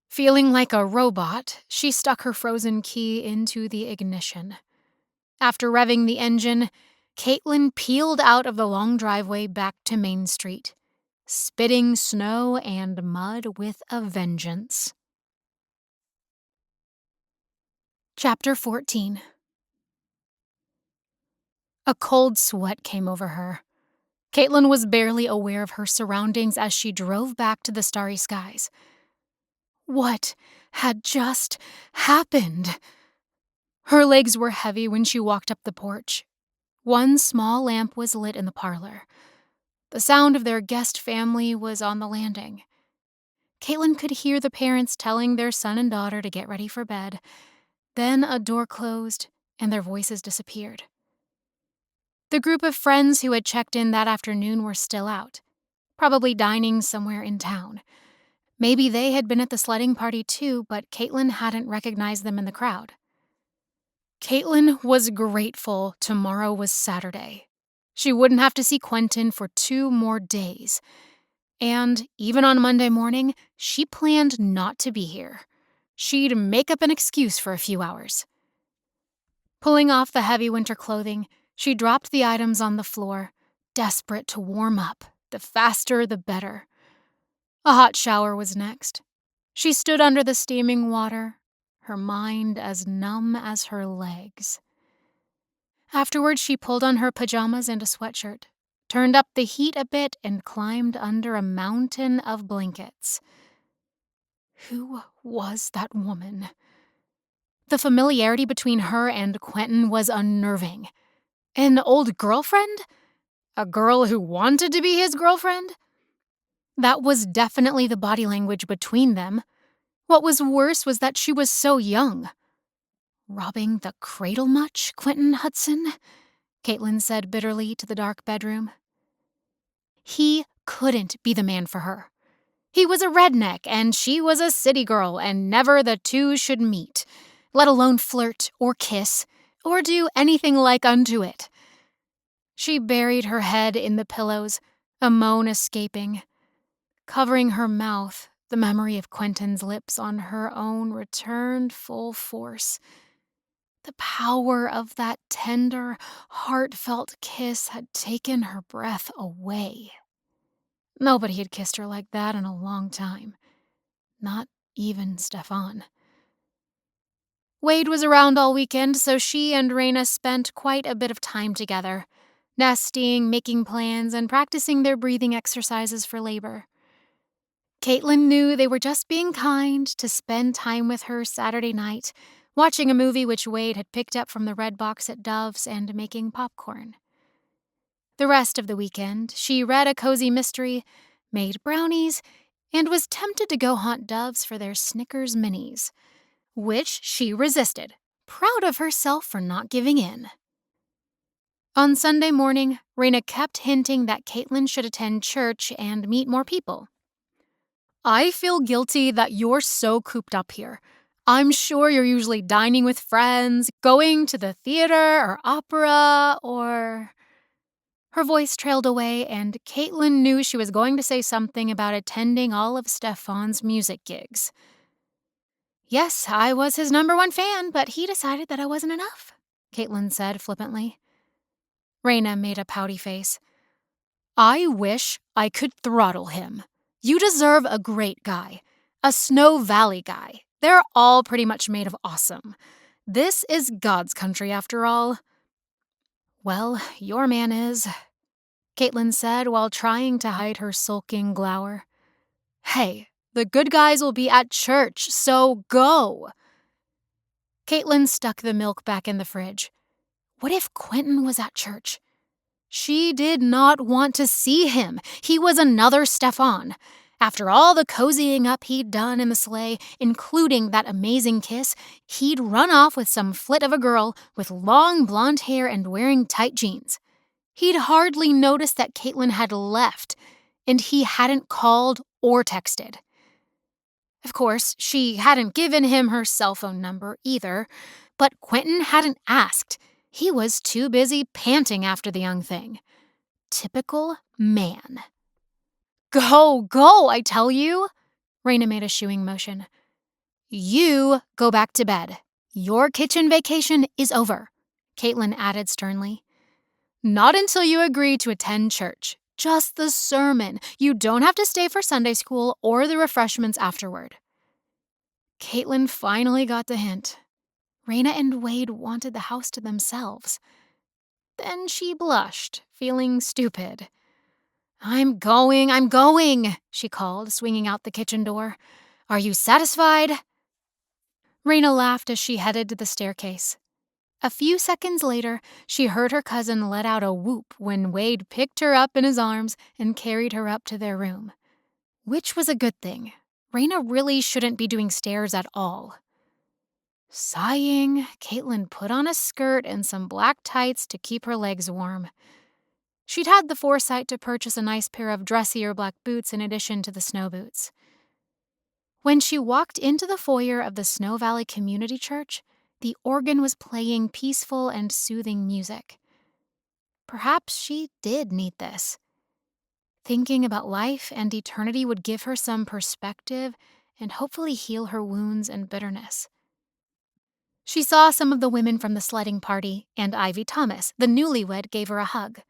Feeling like a robot, she stuck her frozen key into the ignition. After revving the engine, Caitlin peeled out of the long driveway back to Main Street, spitting snow and mud with a vengeance. Chapter 14. A cold sweat came over her. Caitlin was barely aware of her surroundings as she drove back to the Starry Skies. What had just happened? Her legs were heavy when she walked up the porch. One small lamp was lit in the parlor. The sound of their guest family was on the landing. Caitlin could hear the parents telling their son and daughter to get ready for bed. Then a door closed and their voices disappeared. The group of friends who had checked in that afternoon were still out, probably dining somewhere in town. Maybe they had been at the sledding party too, but Caitlin hadn't recognized them in the crowd. Caitlin was grateful tomorrow was Saturday. She wouldn't have to see Quentin for 2 more days. And even on Monday morning, she planned not to be here. She'd make up an excuse for a few hours. Pulling off the heavy winter clothing, she dropped the items on the floor, desperate to warm up. The faster, the better. A hot shower was next. She stood under the steaming water, her mind as numb as her legs. Afterwards, she pulled on her pajamas and a sweatshirt, turned up the heat a bit, and climbed under a mountain of blankets. Who was that woman? The familiarity between her and Quentin was unnerving. An old girlfriend? A girl who wanted to be his girlfriend? That was definitely the body language between them. What was worse was that she was so young. "Robbing the cradle much, Quentin Hudson?" Caitlin said bitterly to the dark bedroom. He couldn't be the man for her. He was a redneck, and she was a city girl, and never the two should meet, let alone flirt or kiss or do anything like unto it. She buried her head in the pillows, a moan escaping. Covering her mouth, the memory of Quentin's lips on her own returned full force. The power of that tender, heartfelt kiss had taken her breath away. Nobody had kissed her like that in a long time. Not even Stefan. Wade was around all weekend, so she and Rayna spent quite a bit of time together, nesting, making plans, and practicing their breathing exercises for labor. Caitlin knew they were just being kind to spend time with her Saturday night, watching a movie which Wade had picked up from the red box at Dove's and making popcorn. The rest of the weekend, she read a cozy mystery, made brownies, and was tempted to go haunt Dove's for their Snickers minis, which she resisted, proud of herself for not giving in. On Sunday morning, Rayna kept hinting that Caitlin should attend church and meet more people. "I feel guilty that you're so cooped up here. I'm sure you're usually dining with friends, going to the theater or opera, or..." Her voice trailed away, and Caitlin knew she was going to say something about attending all of Stefan's music gigs. "Yes, I was his #1 fan, but he decided that I wasn't enough," Caitlin said flippantly. Rayna made a pouty face. "I wish I could throttle him. You deserve a great guy. A Snow Valley guy. They're all pretty much made of awesome. This is God's country, after all. Well, your man is, Caitlin said while trying to hide her sulking glower. Hey, the good guys will be at church, so go! Caitlin stuck the milk back in the fridge. What if Quentin was at church? She did not want to see him. He was another Stefan. After all the cozying up he'd done in the sleigh, including that amazing kiss, he'd run off with some flit of a girl with long blonde hair and wearing tight jeans. He'd hardly noticed that Caitlin had left, and he hadn't called or texted. Of course, she hadn't given him her cell phone number either, but Quentin hadn't asked. He was too busy panting after the young thing. Typical man. Go, go, I tell you! Rayna made a shooing motion. You go back to bed. Your kitchen vacation is over, Caitlin added sternly. Not until you agree to attend church. Just the sermon. You don't have to stay for Sunday school or the refreshments afterward. Caitlin finally got the hint. Rayna and Wade wanted the house to themselves. Then she blushed, feeling stupid. I'm going, she called, swinging out the kitchen door. Are you satisfied? Rayna laughed as she headed to the staircase. A few seconds later, she heard her cousin let out a whoop when Wade picked her up in his arms and carried her up to their room. Which was a good thing. Rayna really shouldn't be doing stairs at all. Sighing, Caitlin put on a skirt and some black tights to keep her legs warm. She'd had the foresight to purchase a nice pair of dressier black boots in addition to the snow boots. When she walked into the foyer of the Snow Valley Community Church, the organ was playing peaceful and soothing music. Perhaps she did need this. Thinking about life and eternity would give her some perspective and hopefully heal her wounds and bitterness. She saw some of the women from the sledding party, and Ivy Thomas, the newlywed, gave her a hug.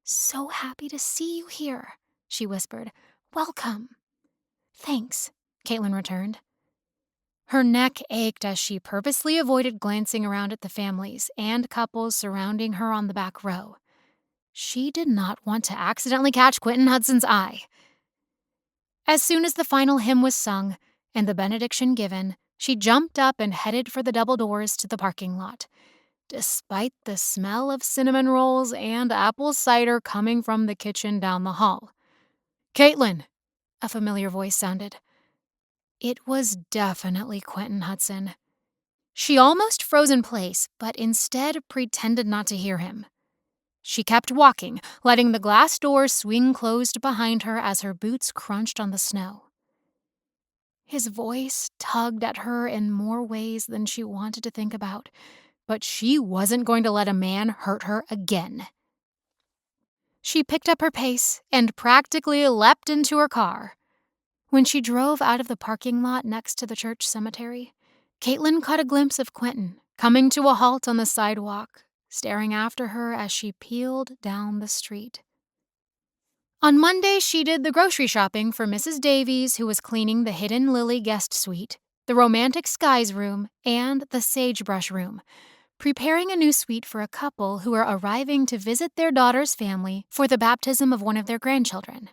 So happy to see you here, she whispered. Welcome. Thanks, Caitlin returned. Her neck ached as she purposely avoided glancing around at the families and couples surrounding her on the back row. She did not want to accidentally catch Quentin Hudson's eye. As soon as the final hymn was sung and the benediction given, she jumped up and headed for the double doors to the parking lot, despite the smell of cinnamon rolls and apple cider coming from the kitchen down the hall. Caitlin, a familiar voice sounded. It was definitely Quentin Hudson. She almost froze in place, but instead pretended not to hear him. She kept walking, letting the glass door swing closed behind her as her boots crunched on the snow. His voice tugged at her in more ways than she wanted to think about, but she wasn't going to let a man hurt her again. She picked up her pace and practically leapt into her car. When she drove out of the parking lot next to the church cemetery, Caitlin caught a glimpse of Quentin coming to a halt on the sidewalk, staring after her as she peeled down the street. On Monday, she did the grocery shopping for Mrs. Davies, who was cleaning the Hidden Lily guest suite, the Romantic Skies room, and the Sagebrush room, preparing a new suite for a couple who were arriving to visit their daughter's family for the baptism of one of their grandchildren.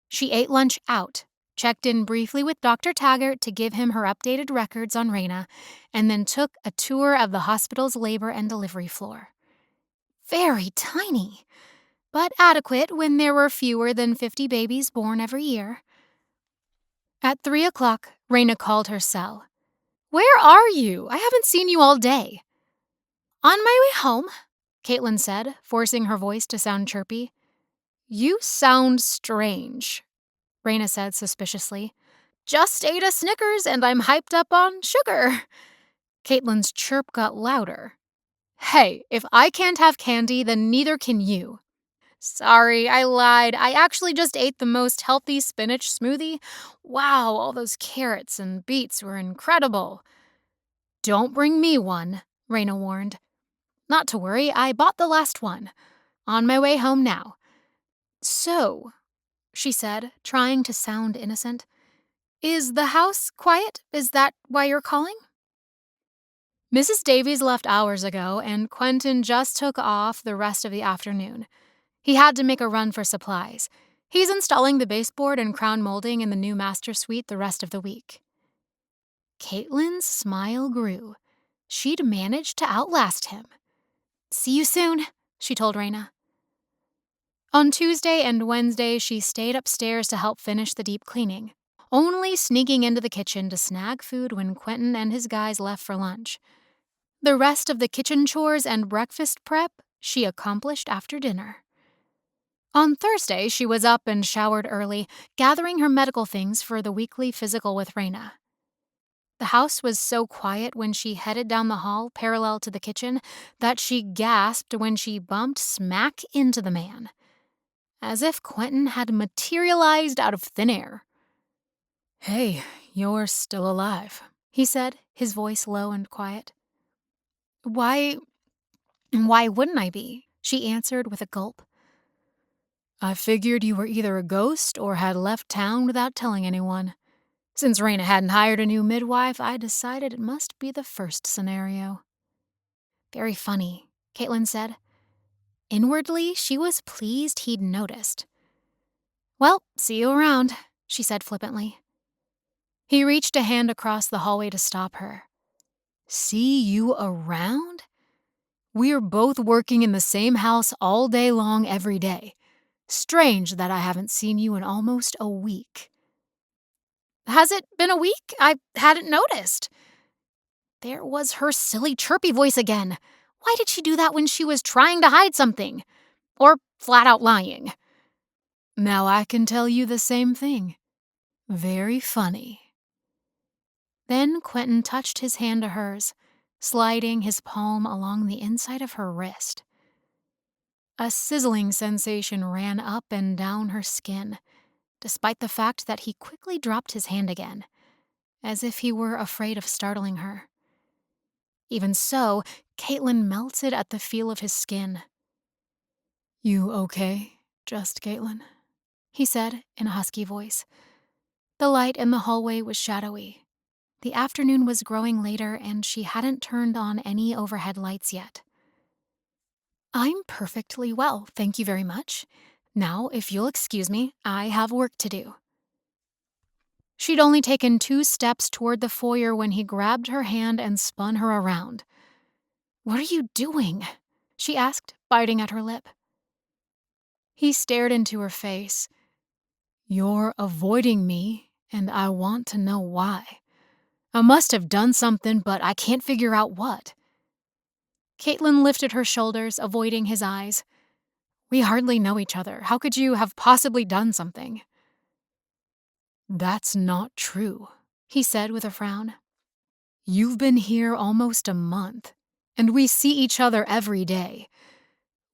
She ate lunch out, checked in briefly with Dr. Taggart to give him her updated records on Rayna, and then took a tour of the hospital's labor and delivery floor. Very tiny, but adequate when there were fewer than 50 babies born every year. At 3 o'clock, Rayna called her cell. Where are you? I haven't seen you all day. On my way home, Caitlin said, forcing her voice to sound chirpy. You sound strange, Rayna said suspiciously. Just ate a Snickers and I'm hyped up on sugar. Caitlin's chirp got louder. Hey, if I can't have candy, then neither can you. Sorry, I lied. I actually just ate the most healthy spinach smoothie. Wow, all those carrots and beets were incredible. Don't bring me one, Rayna warned. Not to worry, I bought the last one. On my way home now. So, she said, trying to sound innocent, is the house quiet? Is that why you're calling? Mrs. Davies left hours ago, and Quentin just took off the rest of the afternoon. He had to make a run for supplies. He's installing the baseboard and crown molding in the new master suite the rest of the week. Caitlin's smile grew. She'd managed to outlast him. "See you soon," she told Rayna. On Tuesday and Wednesday, she stayed upstairs to help finish the deep cleaning, only sneaking into the kitchen to snag food when Quentin and his guys left for lunch. The rest of the kitchen chores and breakfast prep she accomplished after dinner. On Thursday, she was up and showered early, gathering her medical things for the weekly physical with Rayna. The house was so quiet when she headed down the hall parallel to the kitchen that she gasped when she bumped smack into the man, as if Quentin had materialized out of thin air. "Hey, you're still alive," he said, his voice low and quiet. Why wouldn't I be?" she answered with a gulp. "I figured you were either a ghost or had left town without telling anyone. Since Rayna hadn't hired a new midwife, I decided it must be the first scenario." "Very funny," Caitlin said. Inwardly, she was pleased he'd noticed. "Well, see you around," she said flippantly. He reached a hand across the hallway to stop her. "See you around? We're both working in the same house all day long every day. Strange that I haven't seen you in almost a week." "Has it been a week? I hadn't noticed." There was her silly chirpy voice again. Why did she do that when she was trying to hide something? Or flat out lying? "Now I can tell you the same thing. Very funny." Then Quentin touched his hand to hers, sliding his palm along the inside of her wrist. A sizzling sensation ran up and down her skin, despite the fact that he quickly dropped his hand again, as if he were afraid of startling her. Even so, Caitlin melted at the feel of his skin. "You okay, just Caitlin?" he said in a husky voice. The light in the hallway was shadowy. The afternoon was growing later, and she hadn't turned on any overhead lights yet. "I'm perfectly well, thank you very much. Now, if you'll excuse me, I have work to do." She'd only taken 2 steps toward the foyer when he grabbed her hand and spun her around. "What are you doing?" she asked, biting at her lip. He stared into her face. "You're avoiding me, and I want to know why. I must have done something, but I can't figure out what." Caitlin lifted her shoulders, avoiding his eyes. "We hardly know each other. How could you have possibly done something?" "That's not true," he said with a frown. "You've been here almost a month, and we see each other every day.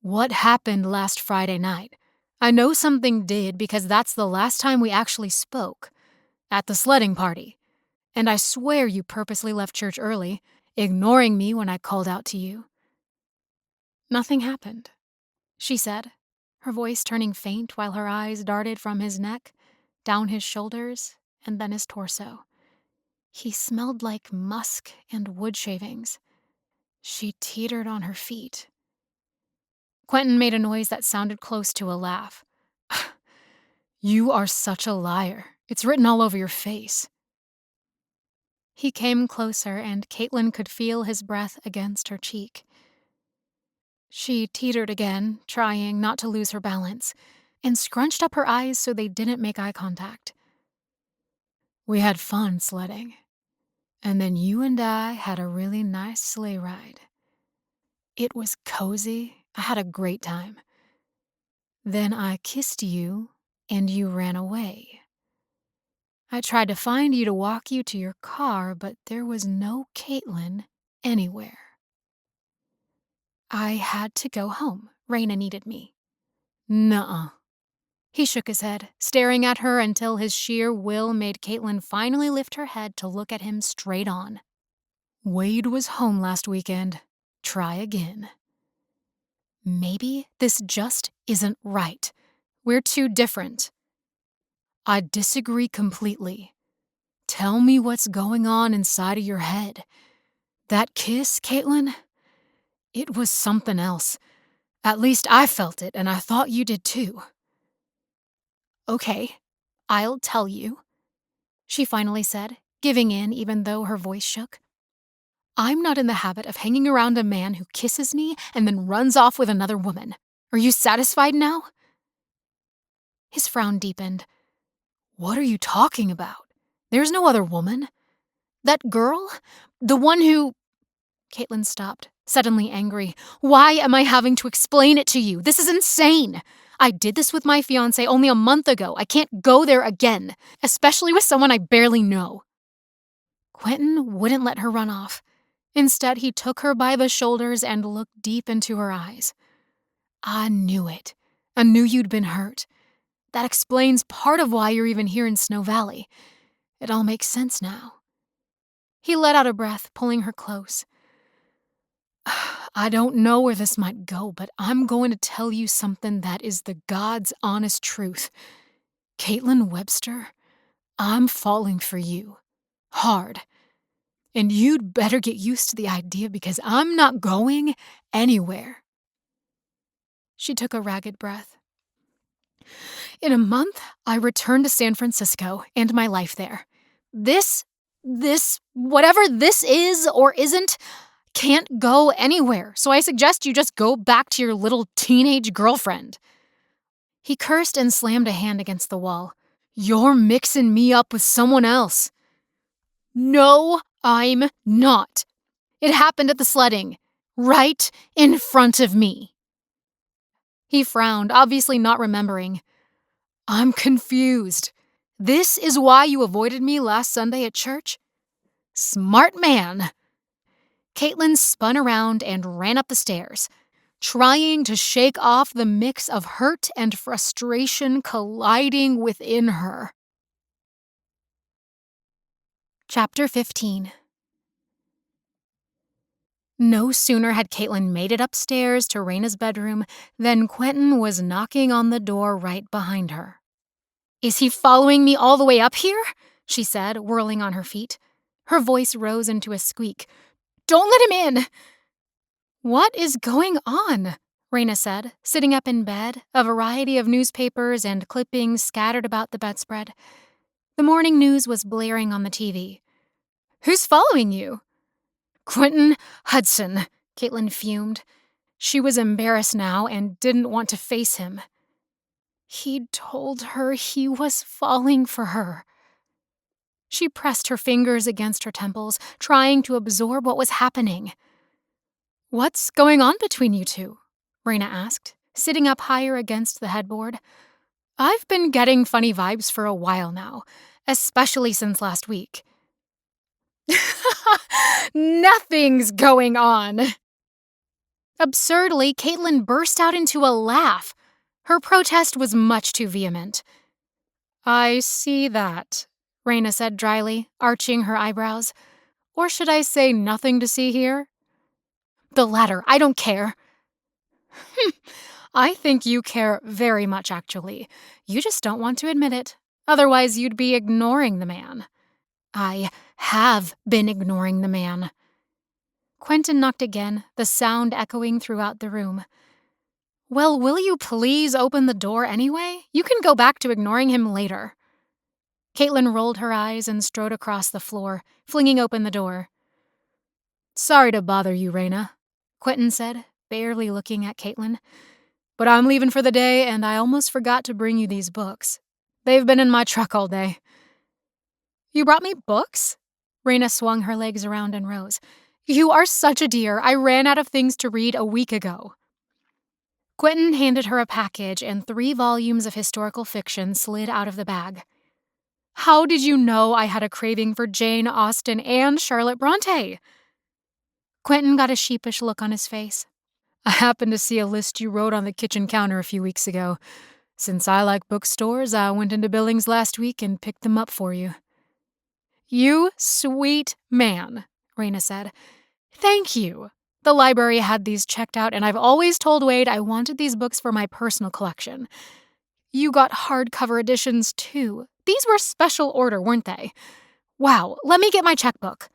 What happened last Friday night? I know something did because that's the last time we actually spoke. At the sledding party. And I swear you purposely left church early, ignoring me when I called out to you." "Nothing happened," she said, her voice turning faint while her eyes darted from his neck, down his shoulders, and then his torso. He smelled like musk and wood shavings. She teetered on her feet. Quentin made a noise that sounded close to a laugh. "You are such a liar. It's written all over your face." He came closer, and Caitlin could feel his breath against her cheek. She teetered again, trying not to lose her balance, and scrunched up her eyes so they didn't make eye contact. "We had fun sledding. And then you and I had a really nice sleigh ride. It was cozy. I had a great time. Then I kissed you, and you ran away. I tried to find you to walk you to your car, but there was no Caitlin anywhere. I had to go home. Rayna needed me." "Nuh-uh." He shook his head, staring at her until his sheer will made Caitlin finally lift her head to look at him straight on. "Wade was home last weekend. Try again." "Maybe this just isn't right. We're too different." "I disagree completely. Tell me what's going on inside of your head. That kiss, Caitlin? It was something else. At least I felt it, and I thought you did too. Okay, I'll tell you, she finally said, giving in even though her voice shook. I'm not in the habit of hanging around a man who kisses me and then runs off with another woman. Are you satisfied now? His frown deepened. What are you talking about? There's no other woman. That girl? The one who... Caitlin stopped, suddenly angry. Why am I having to explain it to you? This is insane. I did this with my fiancé only a month ago. I can't go there again, especially with someone I barely know. Quentin wouldn't let her run off. Instead, he took her by the shoulders and looked deep into her eyes. I knew it. I knew you'd been hurt. That explains part of why you're even here in Snow Valley. It all makes sense now. He let out a breath, pulling her close. I don't know where this might go, but I'm going to tell you something that is the God's honest truth. Caitlin Webster, I'm falling for you. Hard. And you'd better get used to the idea because I'm not going anywhere. She took a ragged breath. In a month, I return to San Francisco and my life there. This, whatever this is or isn't, can't go anywhere, so I suggest you just go back to your little teenage girlfriend. He cursed and slammed a hand against the wall. You're mixing me up with someone else. No, I'm not. It happened at the sledding, right in front of me. He frowned, obviously not remembering. I'm confused. This is why you avoided me last Sunday at church? Smart man. Caitlin spun around and ran up the stairs, trying to shake off the mix of hurt and frustration colliding within her. Chapter 15. No sooner had Caitlin made it upstairs to Rayna's bedroom than Quentin was knocking on the door right behind her. Is he following me all the way up here? She said, whirling on her feet. Her voice rose into a squeak. Don't let him in! What is going on? Rayna said, sitting up in bed, a variety of newspapers and clippings scattered about the bedspread. The morning news was blaring on the TV. Who's following you? Quentin Hudson, Caitlin fumed. She was embarrassed now and didn't want to face him. He'd told her he was falling for her. She pressed her fingers against her temples, trying to absorb what was happening. What's going on between you two? Rayna asked, sitting up higher against the headboard. I've been getting funny vibes for a while now, especially since last week. Nothing's going on. Absurdly, Caitlin burst out into a laugh. Her protest was much too vehement. I see that, Rayna said dryly, arching her eyebrows. Or should I say nothing to see here? The latter. I don't care. I think you care very much, actually. You just don't want to admit it. Otherwise, you'd be ignoring the man. I have been ignoring the man. Quentin knocked again, the sound echoing throughout the room. Well, will you please open the door anyway? You can go back to ignoring him later. Caitlin rolled her eyes and strode across the floor, flinging open the door. Sorry to bother you, Rayna, Quentin said, barely looking at Caitlin. But I'm leaving for the day, and I almost forgot to bring you these books. They've been in my truck all day. You brought me books? Rayna swung her legs around and rose. You are such a dear. I ran out of things to read a week ago. Quentin handed her a package, and 3 volumes of historical fiction slid out of the bag. How did you know I had a craving for Jane Austen and Charlotte Bronte? Quentin got a sheepish look on his face. I happened to see a list you wrote on the kitchen counter a few weeks ago. Since I like bookstores, I went into Billings last week and picked them up for you. You sweet man, Rayna said. Thank you. The library had these checked out, and I've always told Wade I wanted these books for my personal collection. You got hardcover editions, too. These were special order, weren't they? Wow, let me get my checkbook.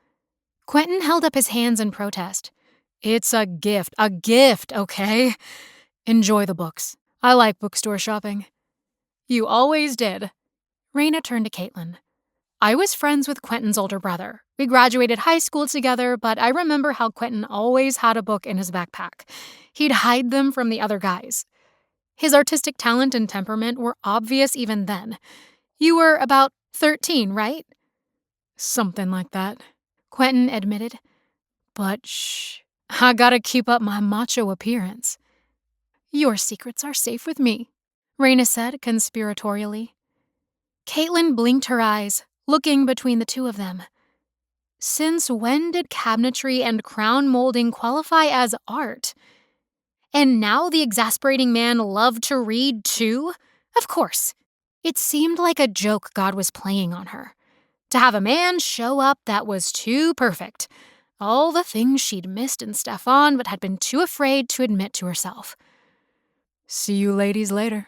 Quentin held up his hands in protest. It's a gift, okay? Enjoy the books. I like bookstore shopping. You always did. Rayna turned to Caitlin. I was friends with Quentin's older brother. We graduated high school together, but I remember how Quentin always had a book in his backpack. He'd hide them from the other guys. His artistic talent and temperament were obvious even then. You were about 13, right? Something like that, Quentin admitted. But shh, I gotta keep up my macho appearance. Your secrets are safe with me, Rayna said conspiratorially. Caitlin blinked her eyes, looking between the two of them. Since when did cabinetry and crown molding qualify as art? And now the exasperating man loved to read too? Of course. It seemed like a joke God was playing on her. To have a man show up that was too perfect. All the things she'd missed in Stefan but had been too afraid to admit to herself. See you ladies later.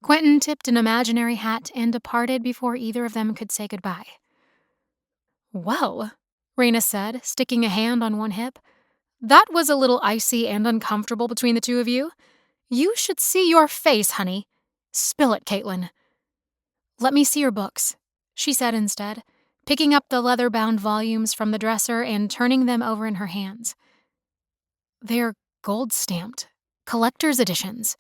Quentin tipped an imaginary hat and departed before either of them could say goodbye. Well, Rayna said, sticking a hand on one hip, that was a little icy and uncomfortable between the two of you. You should see your face, honey. Spill it, Caitlin. Let me see your books, she said instead, picking up the leather-bound volumes from the dresser and turning them over in her hands. They're gold-stamped, collector's editions.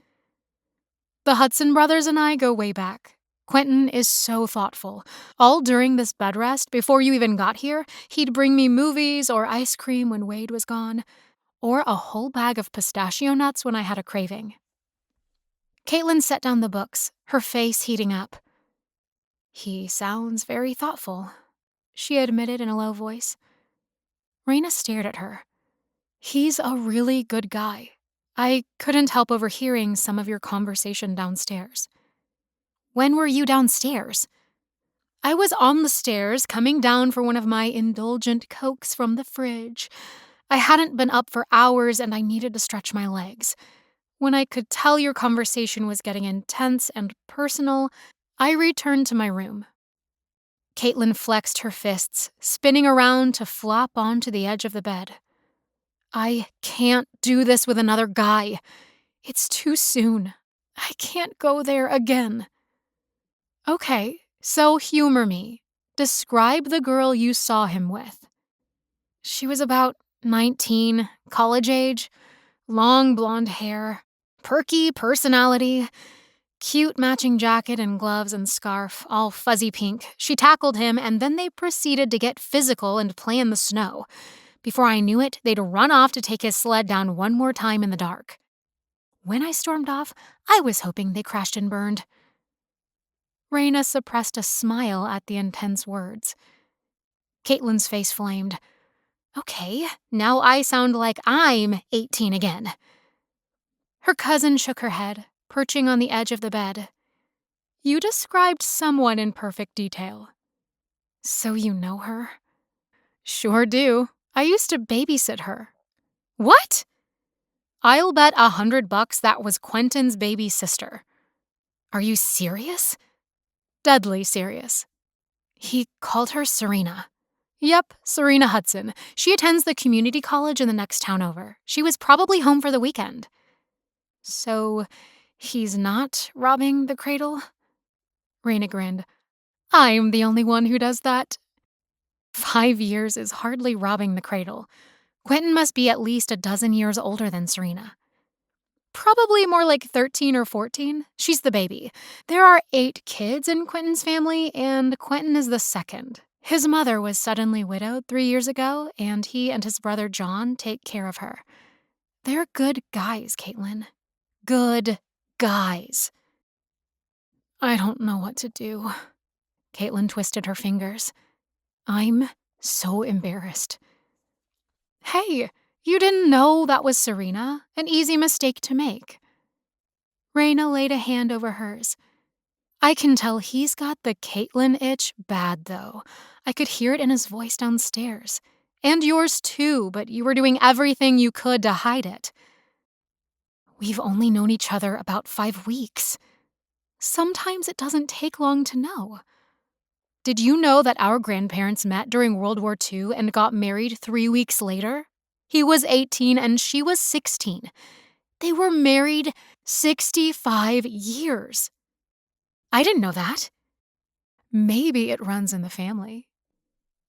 The Hudson brothers and I go way back. Quentin is so thoughtful. All during this bed rest, before you even got here, he'd bring me movies or ice cream when Wade was gone, or a whole bag of pistachio nuts when I had a craving. Caitlin set down the books, her face heating up. He sounds very thoughtful, she admitted in a low voice. Rayna stared at her. He's a really good guy. I couldn't help overhearing some of your conversation downstairs. When were you downstairs? I was on the stairs, coming down for one of my indulgent Cokes from the fridge. I hadn't been up for hours and I needed to stretch my legs. When I could tell your conversation was getting intense and personal, I returned to my room. Caitlin flexed her fists, spinning around to flop onto the edge of the bed. I can't do this with another guy. It's too soon. I can't go there again. Okay, so humor me. Describe the girl you saw him with. She was about 19, college age, long blonde hair, perky personality, cute matching jacket and gloves and scarf, all fuzzy pink. She tackled him and then they proceeded to get physical and play in the snow. Before I knew it, they'd run off to take his sled down one more time in the dark. When I stormed off, I was hoping they crashed and burned. Rayna suppressed a smile at the intense words. Caitlin's face flamed. Okay, now I sound like I'm 18 again. Her cousin shook her head, perching on the edge of the bed. You described someone in perfect detail. So you know her? Sure do. I used to babysit her. What? I'll bet $100 that was Quentin's baby sister. Are you serious? Deadly serious. He called her Serena. Yep, Serena Hudson. She attends the community college in the next town over. She was probably home for the weekend. So, he's not robbing the cradle? Rayna grinned. I'm the only one who does that. 5 years is hardly robbing the cradle. Quentin must be at least a dozen years older than Serena. Probably more like 13 or 14. She's the baby. There are 8 kids in Quentin's family, and Quentin is the second. His mother was suddenly widowed 3 years ago, and he and his brother John take care of her. They're good guys, Caitlin. Good guys. I don't know what to do. Caitlin twisted her fingers. I'm so embarrassed. Hey, you didn't know that was Serena? An easy mistake to make. Rayna laid a hand over hers. I can tell he's got the Caitlin itch bad, though. I could hear it in his voice downstairs. And yours too, but you were doing everything you could to hide it. We've only known each other about 5 weeks. Sometimes it doesn't take long to know. Did you know that our grandparents met during World War II and got married 3 weeks later? He was 18 and she was 16. They were married 65 years. I didn't know that. Maybe it runs in the family.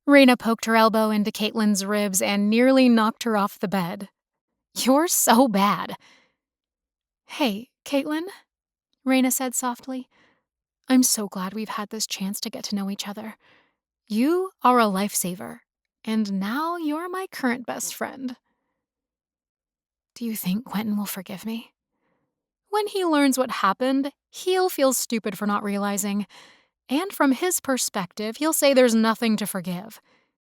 Rayna poked her elbow into Caitlin's ribs and nearly knocked her off the bed. You're so bad. Hey, Caitlin, Rayna said softly. I'm so glad we've had this chance to get to know each other. You are a lifesaver, and now you're my current best friend. Do you think Quentin will forgive me? When he learns what happened, he'll feel stupid for not realizing. And from his perspective, he'll say there's nothing to forgive.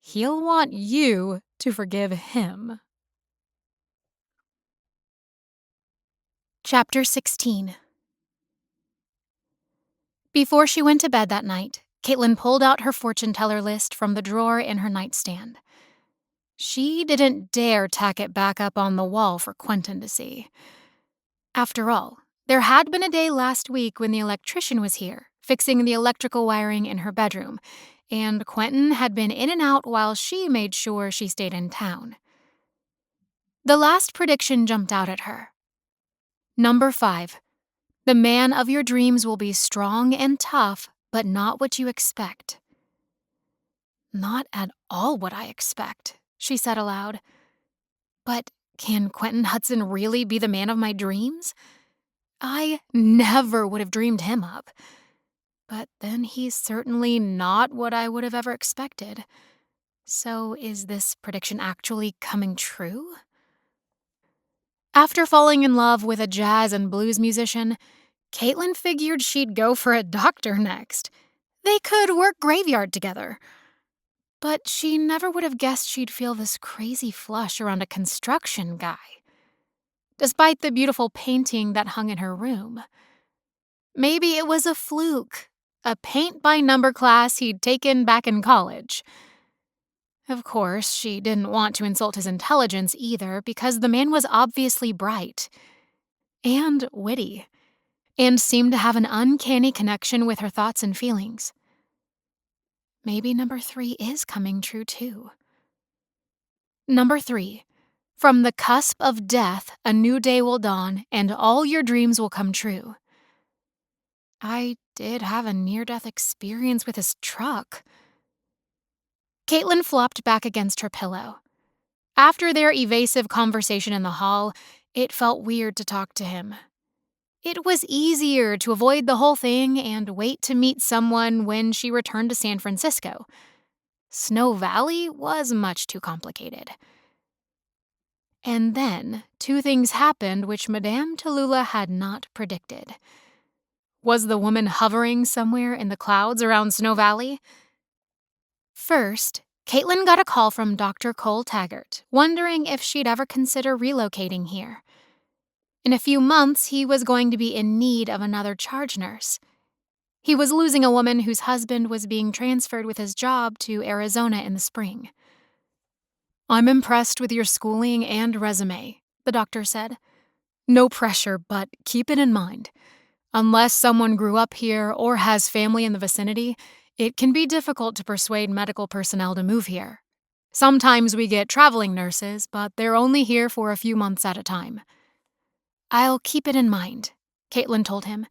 He'll want you to forgive him. Chapter 16. Before she went to bed that night, Caitlin pulled out her fortune teller list from the drawer in her nightstand. She didn't dare tack it back up on the wall for Quentin to see. After all, there had been a day last week when the electrician was here, fixing the electrical wiring in her bedroom, and Quentin had been in and out while she made sure she stayed in town. The last prediction jumped out at her. Number 5. The man of your dreams will be strong and tough, but not what you expect. Not at all what I expect, she said aloud. But can Quentin Hudson really be the man of my dreams? I never would have dreamed him up. But then he's certainly not what I would have ever expected. So is this prediction actually coming true? After falling in love with a jazz and blues musician, Caitlin figured she'd go for a doctor next. They could work graveyard together. But she never would have guessed she'd feel this crazy flush around a construction guy, despite the beautiful painting that hung in her room. Maybe it was a fluke, a paint-by-number class he'd taken back in college. Of course, she didn't want to insult his intelligence either, because the man was obviously bright and witty, and seemed to have an uncanny connection with her thoughts and feelings. Maybe number 3 is coming true too. Number 3. From the cusp of death, a new day will dawn, and all your dreams will come true. I did have a near-death experience with his truck. Caitlin flopped back against her pillow. After their evasive conversation in the hall, it felt weird to talk to him. It was easier to avoid the whole thing and wait to meet someone when she returned to San Francisco. Snow Valley was much too complicated. And then 2 things happened which Madame Tallulah had not predicted. Was the woman hovering somewhere in the clouds around Snow Valley? First, Caitlin got a call from Dr. Cole Taggart, wondering if she'd ever consider relocating here. In a few months, he was going to be in need of another charge nurse. He was losing a woman whose husband was being transferred with his job to Arizona in the spring. I'm impressed with your schooling and resume, the doctor said. No pressure, but keep it in mind. Unless someone grew up here or has family in the vicinity, it can be difficult to persuade medical personnel to move here. Sometimes we get traveling nurses, but they're only here for a few months at a time. I'll keep it in mind, Caitlin told him,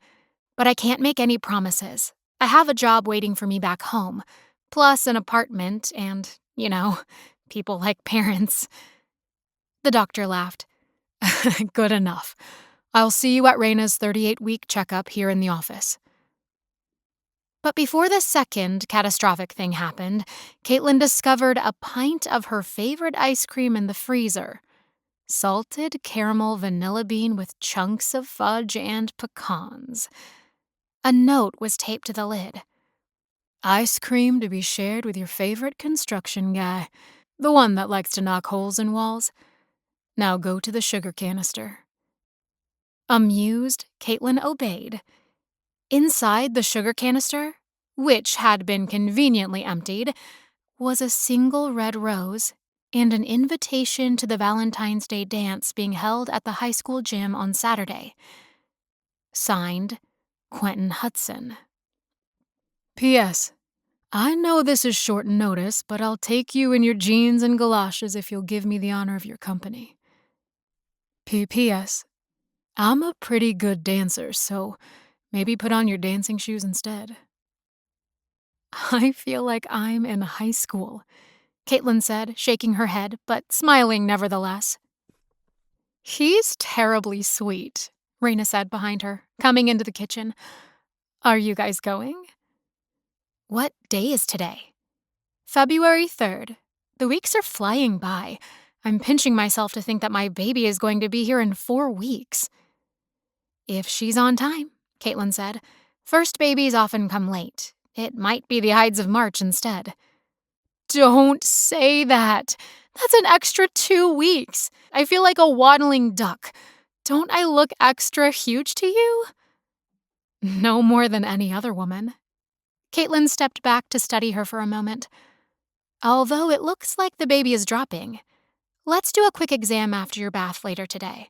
but I can't make any promises. I have a job waiting for me back home, plus an apartment and, people like parents. The doctor laughed. Good enough. I'll see you at Rayna's 38-week checkup here in the office. But before the second catastrophic thing happened, Caitlin discovered a pint of her favorite ice cream in the freezer. Salted caramel vanilla bean with chunks of fudge and pecans. A note was taped to the lid. Ice cream to be shared with your favorite construction guy, the one that likes to knock holes in walls. Now go to the sugar canister. Amused, Caitlin obeyed. Inside the sugar canister, which had been conveniently emptied, was a single red rose and an invitation to the Valentine's Day dance being held at the high school gym on Saturday. Signed, Quentin Hudson. P.S. I know this is short notice, but I'll take you in your jeans and galoshes if you'll give me the honor of your company. P.P.S. I'm a pretty good dancer, so maybe put on your dancing shoes instead. I feel like I'm in high school, Caitlin said, shaking her head, but smiling nevertheless. He's terribly sweet, Rayna said behind her, coming into the kitchen. Are you guys going? What day is today? February 3rd. The weeks are flying by. I'm pinching myself to think that my baby is going to be here in 4 weeks. If she's on time, Caitlin said. First babies often come late. It might be the Ides of March instead. Don't say that. That's an extra 2 weeks. I feel like a waddling duck. Don't I look extra huge to you? No more than any other woman. Caitlin stepped back to study her for a moment. Although it looks like the baby is dropping, let's do a quick exam after your bath later today,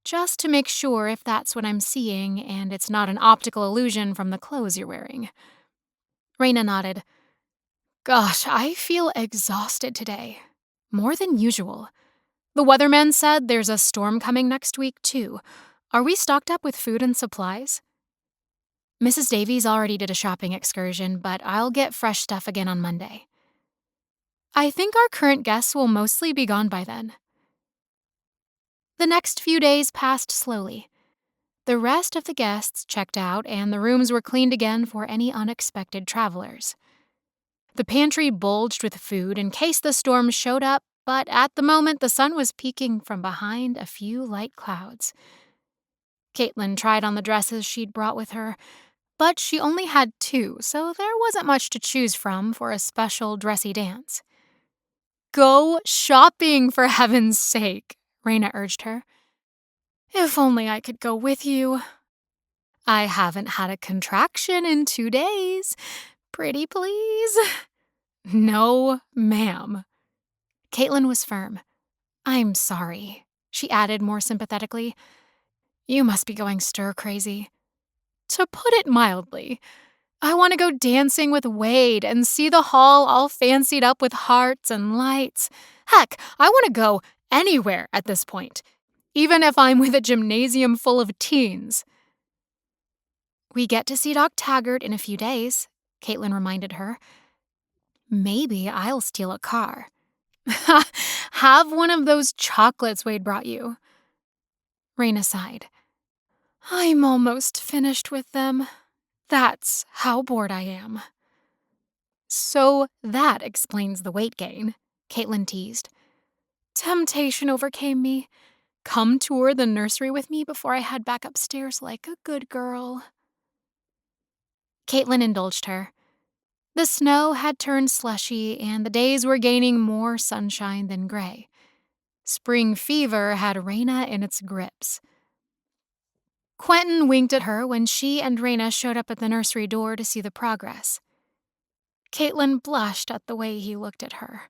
just to make sure if that's what I'm seeing and it's not an optical illusion from the clothes you're wearing. Rayna nodded. Gosh, I feel exhausted today. More than usual. The weatherman said there's a storm coming next week, too. Are we stocked up with food and supplies? Mrs. Davies already did a shopping excursion, but I'll get fresh stuff again on Monday. I think our current guests will mostly be gone by then. The next few days passed slowly. The rest of the guests checked out, and the rooms were cleaned again for any unexpected travelers. The pantry bulged with food in case the storm showed up, but at the moment the sun was peeking from behind a few light clouds. Caitlin tried on the dresses she'd brought with her, but she only had 2, so there wasn't much to choose from for a special dressy dance. Go shopping, for heaven's sake, Rayna urged her. If only I could go with you. I haven't had a contraction in 2 days. Pretty please? No, ma'am. Caitlin was firm. I'm sorry, she added more sympathetically. You must be going stir-crazy. To put it mildly, I want to go dancing with Wade and see the hall all fancied up with hearts and lights. Heck, I want to go anywhere at this point, even if I'm with a gymnasium full of teens. We get to see Doc Taggart in a few days, Caitlin reminded her. Maybe I'll steal a car. Have one of those chocolates Wade brought you. Rayna sighed. I'm almost finished with them. That's how bored I am. So that explains the weight gain, Caitlin teased. Temptation overcame me. Come tour the nursery with me before I head back upstairs like a good girl. Caitlin indulged her. The snow had turned slushy, and the days were gaining more sunshine than gray. Spring fever had Rayna in its grips. Quentin winked at her when she and Rayna showed up at the nursery door to see the progress. Caitlin blushed at the way he looked at her.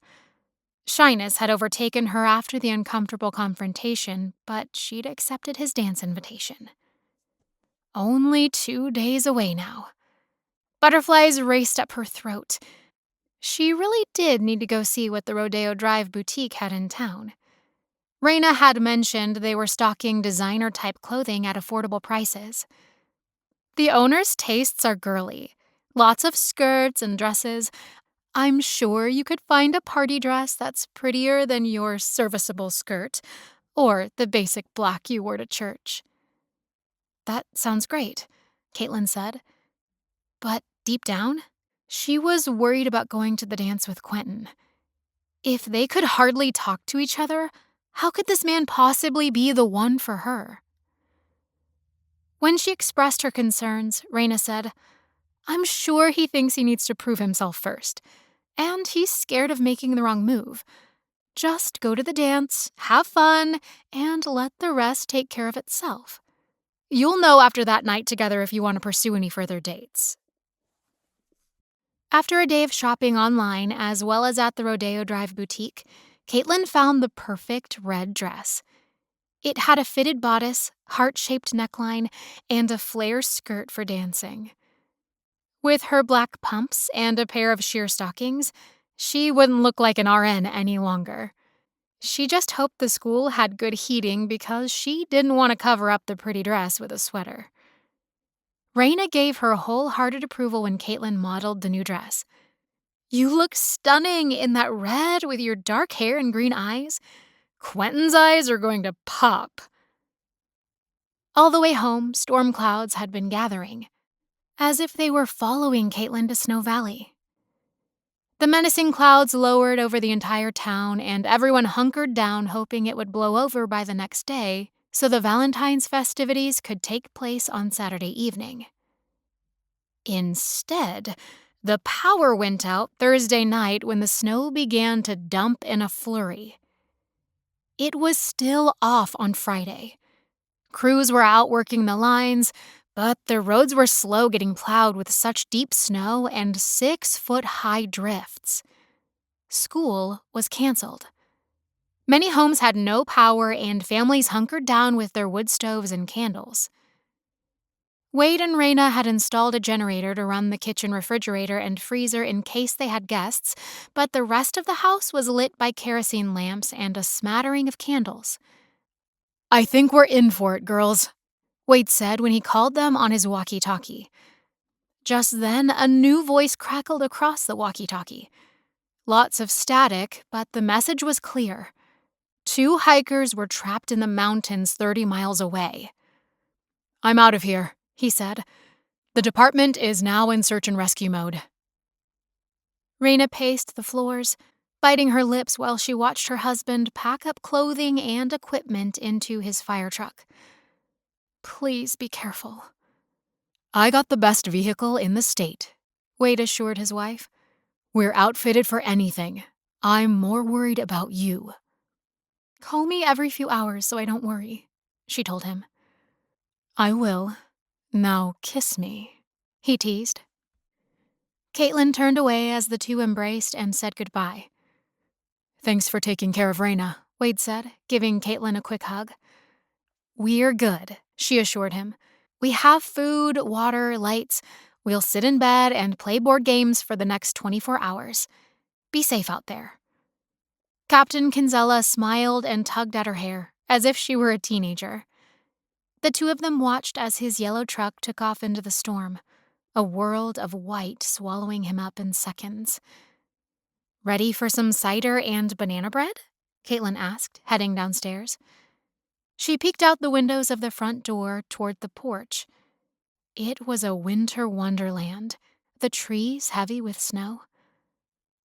Shyness had overtaken her after the uncomfortable confrontation, but she'd accepted his dance invitation. Only 2 days away now. Butterflies raced up her throat. She really did need to go see what the Rodeo Drive boutique had in town. Rayna had mentioned they were stocking designer-type clothing at affordable prices. The owner's tastes are girly. Lots of skirts and dresses. I'm sure you could find a party dress that's prettier than your serviceable skirt, or the basic black you wore to church. That sounds great, Caitlin said. But deep down, she was worried about going to the dance with Quentin. If they could hardly talk to each other, how could this man possibly be the one for her? When she expressed her concerns, Rayna said, I'm sure he thinks he needs to prove himself first, and he's scared of making the wrong move. Just go to the dance, have fun, and let the rest take care of itself. You'll know after that night together if you want to pursue any further dates. After a day of shopping online as well as at the Rodeo Drive boutique, Caitlin found the perfect red dress. It had a fitted bodice, heart-shaped neckline, and a flare skirt for dancing. With her black pumps and a pair of sheer stockings, she wouldn't look like an RN any longer. She just hoped the school had good heating because she didn't want to cover up the pretty dress with a sweater. Rayna gave her wholehearted approval when Caitlin modeled the new dress. "You look stunning in that red with your dark hair and green eyes. Quentin's eyes are going to pop." All the way home, storm clouds had been gathering, as if they were following Caitlin to Snow Valley. The menacing clouds lowered over the entire town, and everyone hunkered down hoping it would blow over by the next day so the Valentine's festivities could take place on Saturday evening. Instead, the power went out Thursday night when the snow began to dump in a flurry. It was still off on Friday. Crews were out working the lines, but the roads were slow getting plowed with such deep snow and 6-foot-high drifts. School was canceled. Many homes had no power, and families hunkered down with their wood stoves and candles. Wade and Rayna had installed a generator to run the kitchen refrigerator and freezer in case they had guests, but the rest of the house was lit by kerosene lamps and a smattering of candles. "I think we're in for it, girls," Wade said when he called them on his walkie-talkie. Just then, a new voice crackled across the walkie-talkie. Lots of static, but the message was clear. 2 hikers were trapped in the mountains 30 miles away. "I'm out of here," he said. "The department is now in search and rescue mode." Rayna paced the floors, biting her lips while she watched her husband pack up clothing and equipment into his fire truck. "Please be careful." "I got the best vehicle in the state," Wade assured his wife. "We're outfitted for anything. I'm more worried about you." "Call me every few hours so I don't worry," she told him. "I will. Now kiss me," he teased. Caitlin turned away as the two embraced and said goodbye. "Thanks for taking care of Rayna," Wade said, giving Caitlin a quick hug. "We're good," she assured him. "We have food, water, lights. We'll sit in bed and play board games for the next 24 hours. Be safe out there." Captain Kinsella smiled and tugged at her hair, as if she were a teenager. The two of them watched as his yellow truck took off into the storm, a world of white swallowing him up in seconds. "Ready for some cider and banana bread?" Caitlin asked, heading downstairs. She peeked out the windows of the front door toward the porch. It was a winter wonderland, the trees heavy with snow.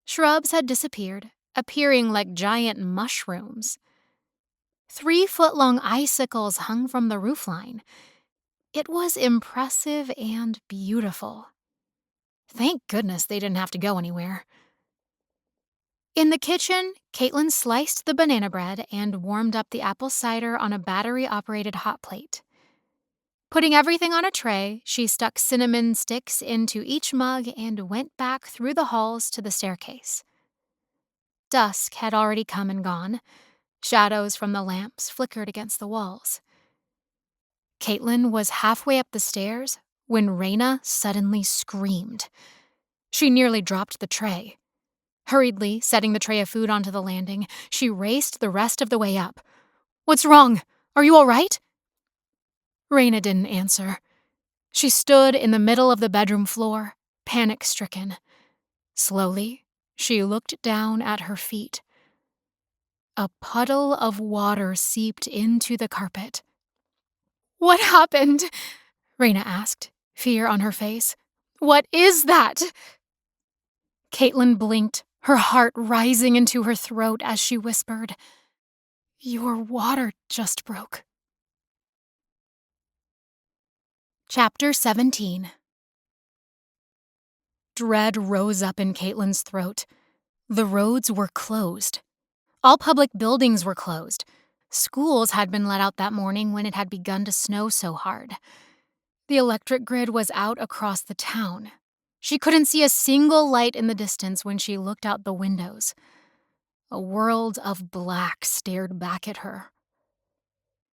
Shrubs had disappeared, appearing like giant mushrooms. 3-foot-long icicles hung from the roofline. It was impressive and beautiful. Thank goodness they didn't have to go anywhere. In the kitchen, Caitlin sliced the banana bread and warmed up the apple cider on a battery-operated hot plate. Putting everything on a tray, she stuck cinnamon sticks into each mug and went back through the halls to the staircase. Dusk had already come and gone. Shadows from the lamps flickered against the walls. Caitlin was halfway up the stairs when Rayna suddenly screamed. She nearly dropped the tray. Hurriedly setting the tray of food onto the landing, she raced the rest of the way up. "What's wrong? Are you all right?" Rayna didn't answer. She stood in the middle of the bedroom floor, panic-stricken. Slowly, she looked down at her feet. A puddle of water seeped into the carpet. "What happened?" Rayna asked, fear on her face. "What is that?" Caitlin blinked, her heart rising into her throat as she whispered, "Your water just broke." Chapter 17. Dread rose up in Caitlin's throat. The roads were closed. All public buildings were closed. Schools had been let out that morning when it had begun to snow so hard. The electric grid was out across the town. She couldn't see a single light in the distance when she looked out the windows. A world of black stared back at her.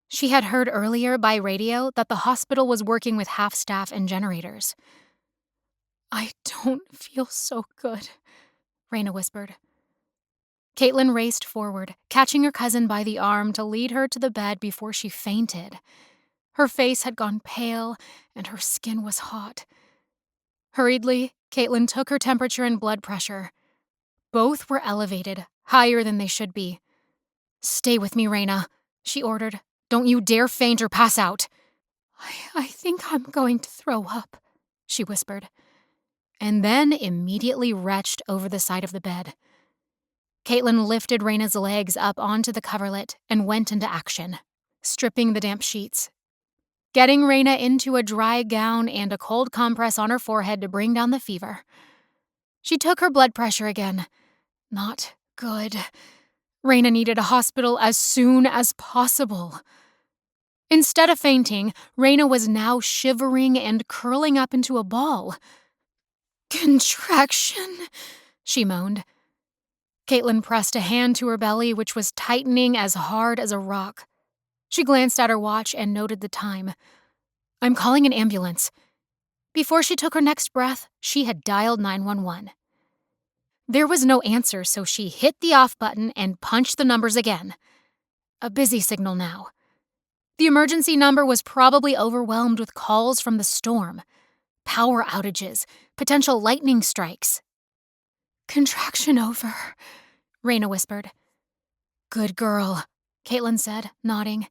She had heard earlier by radio that the hospital was working with half staff and generators. I don't feel so good, Rayna whispered. Caitlin raced forward, catching her cousin by the arm to lead her to the bed before she fainted. Her face had gone pale, and her skin was hot. Hurriedly, Caitlin took her temperature and blood pressure. Both were elevated, higher than they should be. "Stay with me, Rayna," she ordered. "Don't you dare faint or pass out." I think I'm going to throw up," she whispered, and then immediately retched over the side of the bed. Caitlin lifted Rayna's legs up onto the coverlet and went into action, stripping the damp sheets, getting Rayna into a dry gown and a cold compress on her forehead to bring down the fever. She took her blood pressure again. Not good. Rayna needed a hospital as soon as possible. Instead of fainting, Rayna was now shivering and curling up into a ball. "Contraction," she moaned. Caitlin pressed a hand to her belly, which was tightening as hard as a rock. She glanced at her watch and noted the time. "I'm calling an ambulance." Before she took her next breath, she had dialed 911. There was no answer, so she hit the off button and punched the numbers again. A busy signal now. The emergency number was probably overwhelmed with calls from the storm. Power outages, potential lightning strikes. "Contraction over," Rayna whispered. "Good girl," Caitlin said, nodding.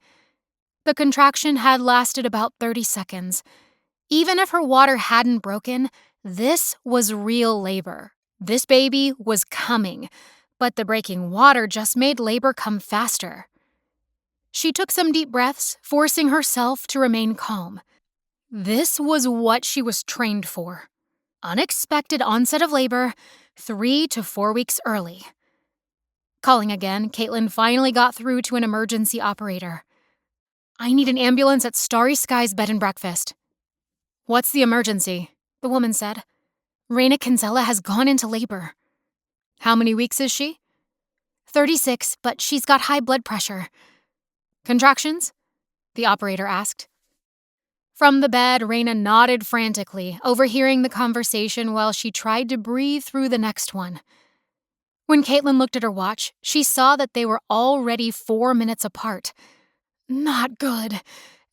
The contraction had lasted about 30 seconds. Even if her water hadn't broken, this was real labor. This baby was coming, but the breaking water just made labor come faster. She took some deep breaths, forcing herself to remain calm. This was what she was trained for. Unexpected onset of labor, 3 to 4 weeks early. Calling again, Caitlin finally got through to an emergency operator. "I need an ambulance at Starry Skies Bed and Breakfast." "What's the emergency?" the woman said. "Rayna Kinsella has gone into labor." "How many weeks is she?" 36, but she's got high blood pressure." "Contractions?" the operator asked. From the bed, Rayna nodded frantically, overhearing the conversation while she tried to breathe through the next one. When Caitlin looked at her watch, she saw that they were already 4 minutes apart. Not good.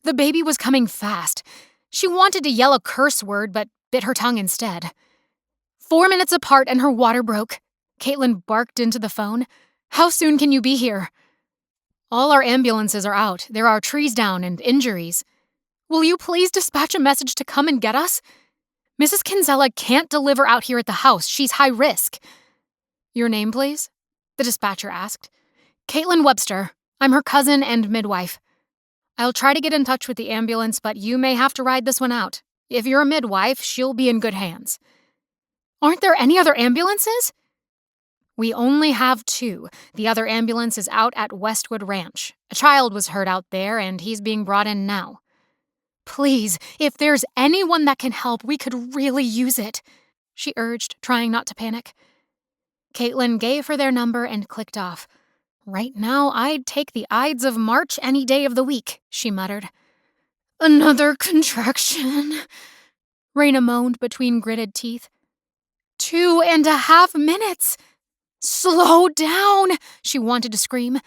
The baby was coming fast. She wanted to yell a curse word, but bit her tongue instead. 4 minutes apart and her water broke. Caitlin barked into the phone. "How soon can you be here?" "All our ambulances are out. There are trees down and injuries." "Will you please dispatch a message to come and get us? Mrs. Kinsella can't deliver out here at the house. She's high risk." "Your name, please?" the dispatcher asked. "Caitlin Webster. I'm her cousin and midwife. I'll try to get in touch with the ambulance, but you may have to ride this one out. If you're a midwife, she'll be in good hands." "Aren't there any other ambulances?" "We only have 2. The other ambulance is out at Westwood Ranch. A child was hurt out there, and he's being brought in now." "Please, if there's anyone that can help, we could really use it," she urged, trying not to panic. Caitlin gave her their number and clicked off. "Right now, I'd take the Ides of March any day of the week," she muttered. "Another contraction," Rayna moaned between gritted teeth. 2.5 minutes! "Slow down," she wanted to scream.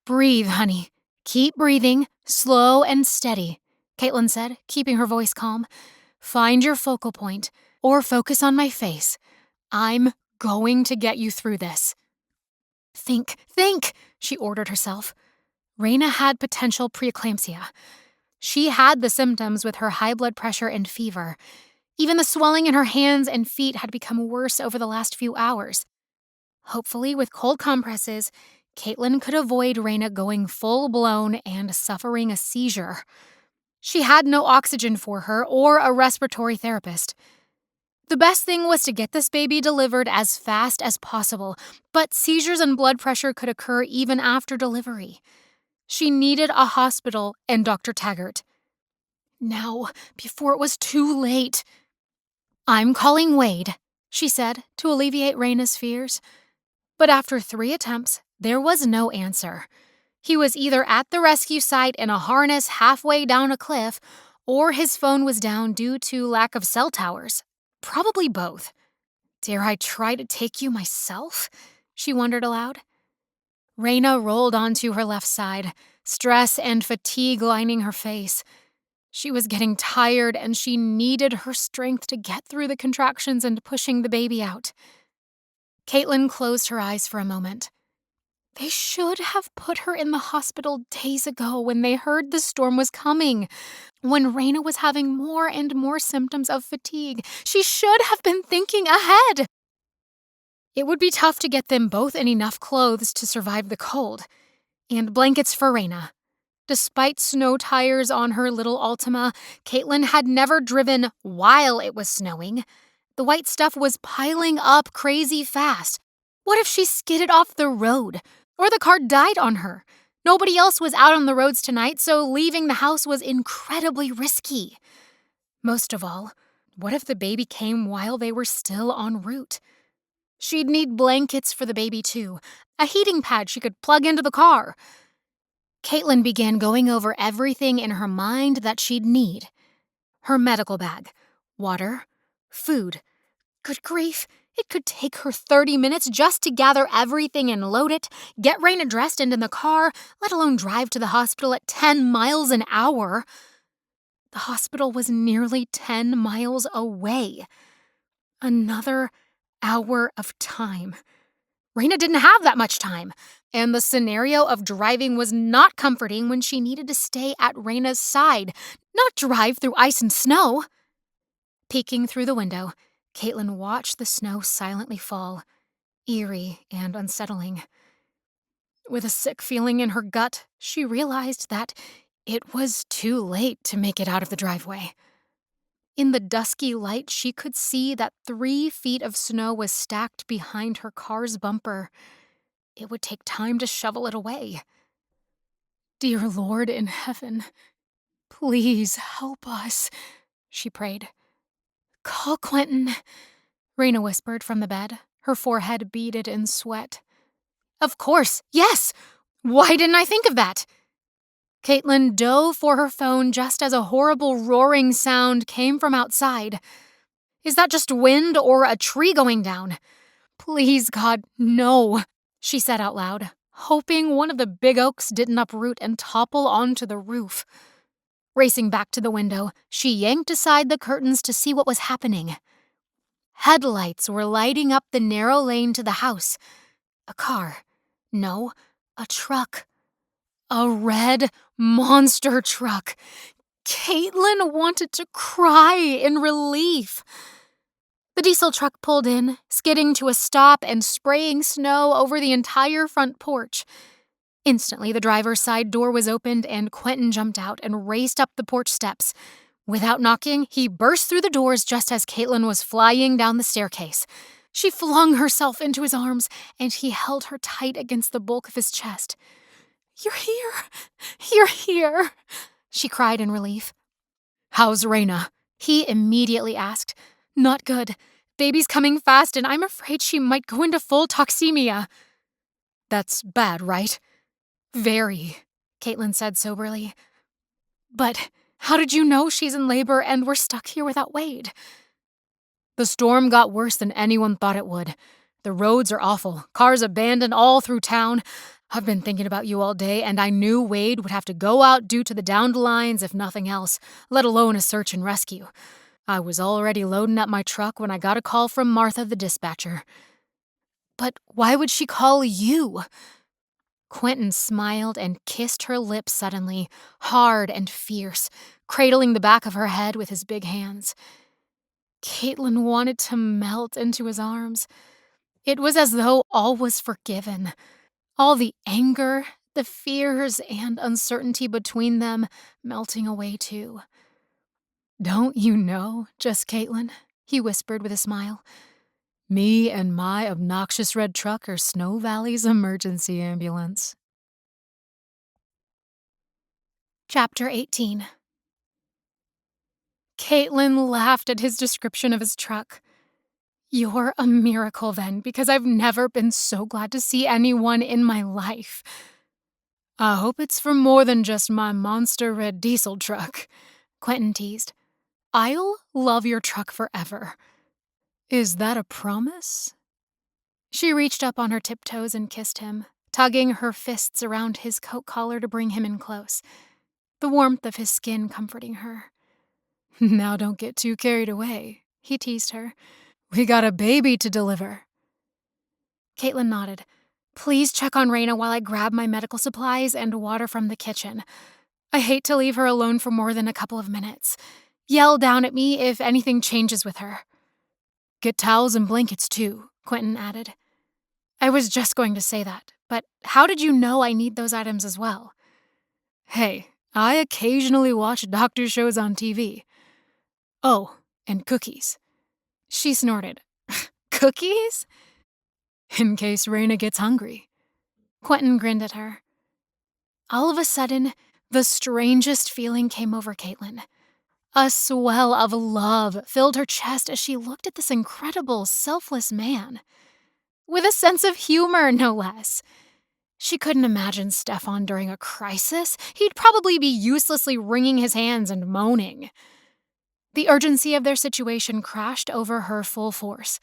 "Breathe, honey. Keep breathing, slow and steady," Caitlin said, keeping her voice calm. "Find your focal point, or focus on my face. I'm going to get you through this." Think, she ordered herself. Rayna had potential preeclampsia. She had the symptoms with her high blood pressure and fever. Even the swelling in her hands and feet had become worse over the last few hours. Hopefully, with cold compresses, Caitlin could avoid Rayna going full-blown and suffering a seizure. She had no oxygen for her or a respiratory therapist. The best thing was to get this baby delivered as fast as possible, but seizures and blood pressure could occur even after delivery. She needed a hospital and Dr. Taggart. Now, before it was too late. "I'm calling Wade," she said, to alleviate Rayna's fears. But after 3 attempts, there was no answer. He was either at the rescue site in a harness halfway down a cliff, or his phone was down due to lack of cell towers. Probably both. Dare I try to take you myself? She wondered aloud. Rayna rolled onto her left side, stress and fatigue lining her face. She was getting tired and she needed her strength to get through the contractions and pushing the baby out. Caitlin closed her eyes for a moment. They should have put her in the hospital days ago when they heard the storm was coming. When Rayna was having more and more symptoms of fatigue, she should have been thinking ahead. It would be tough to get them both in enough clothes to survive the cold, and blankets for Rayna. Despite snow tires on her little Altima, Caitlin had never driven while it was snowing. The white stuff was piling up crazy fast. What if she skidded off the road? Or the car died on her? Nobody else was out on the roads tonight, so leaving the house was incredibly risky. Most of all, what if the baby came while they were still en route? She'd need blankets for the baby, too. A heating pad she could plug into the car. Caitlin began going over everything in her mind that she'd need. Her medical bag, water, food. Good grief, it could take her 30 minutes just to gather everything and load it, get Rayna dressed and in the car, let alone drive to the hospital at 10 miles an hour. The hospital was nearly 10 miles away. Another hour of time. Rayna didn't have that much time, and the scenario of driving was not comforting when she needed to stay at Rayna's side, not drive through ice and snow. Peeking through the window, Caitlin watched the snow silently fall, eerie and unsettling. With a sick feeling in her gut, she realized that it was too late to make it out of the driveway. In the dusky light, she could see that 3 feet of snow was stacked behind her car's bumper. It would take time to shovel it away. Dear Lord in heaven, please help us, she prayed. Call Quentin, Rayna whispered from the bed, her forehead beaded in sweat. Of course, yes! Why didn't I think of that? Caitlin dove for her phone just as a horrible roaring sound came from outside. Is that just wind or a tree going down? Please, God, no, she said out loud, hoping one of the big oaks didn't uproot and topple onto the roof. Racing back to the window, she yanked aside the curtains to see what was happening. Headlights were lighting up the narrow lane to the house. A car. No, a truck. A red monster truck. Caitlin wanted to cry in relief. The diesel truck pulled in, skidding to a stop and spraying snow over the entire front porch. Instantly, the driver's side door was opened and Quentin jumped out and raced up the porch steps. Without knocking, he burst through the doors just as Caitlin was flying down the staircase. She flung herself into his arms, and he held her tight against the bulk of his chest. You're here! You're here! She cried in relief. How's Rayna? He immediately asked. Not good. Baby's coming fast, and I'm afraid she might go into full toxemia. That's bad, right? Very, Caitlin said soberly. But how did you know she's in labor and we're stuck here without Wade? The storm got worse than anyone thought it would. The roads are awful, cars abandoned all through town. I've been thinking about you all day, and I knew Wade would have to go out due to the downed lines if nothing else, let alone a search and rescue. I was already loading up my truck when I got a call from Martha, the dispatcher. But why would she call you? Quentin smiled and kissed her lips suddenly, hard and fierce, cradling the back of her head with his big hands. Caitlin wanted to melt into his arms. It was as though all was forgiven. All the anger, the fears, and uncertainty between them melting away too. Don't you know, just Caitlin, he whispered with a smile. Me and my obnoxious red truck are Snow Valley's emergency ambulance. Chapter 18. Caitlin laughed at his description of his truck. You're a miracle then, because I've never been so glad to see anyone in my life. I hope it's for more than just my monster red diesel truck, Quentin teased. I'll love your truck forever. Is that a promise? She reached up on her tiptoes and kissed him, tugging her fists around his coat collar to bring him in close, the warmth of his skin comforting her. Now don't get too carried away, he teased her. We got a baby to deliver. Caitlin nodded. Please check on Rayna while I grab my medical supplies and water from the kitchen. I hate to leave her alone for more than a couple of minutes. Yell down at me if anything changes with her. Get towels and blankets too, Quentin added. I was just going to say that, but how did you know I need those items as well? Hey, I occasionally watch doctor shows on TV. Oh, and cookies. She snorted. Cookies? In case Rayna gets hungry. Quentin grinned at her. All of a sudden, the strangest feeling came over Caitlin. A swell of love filled her chest as she looked at this incredible, selfless man. With a sense of humor, no less. She couldn't imagine Stefan during a crisis. He'd probably be uselessly wringing his hands and moaning. The urgency of their situation crashed over her full force.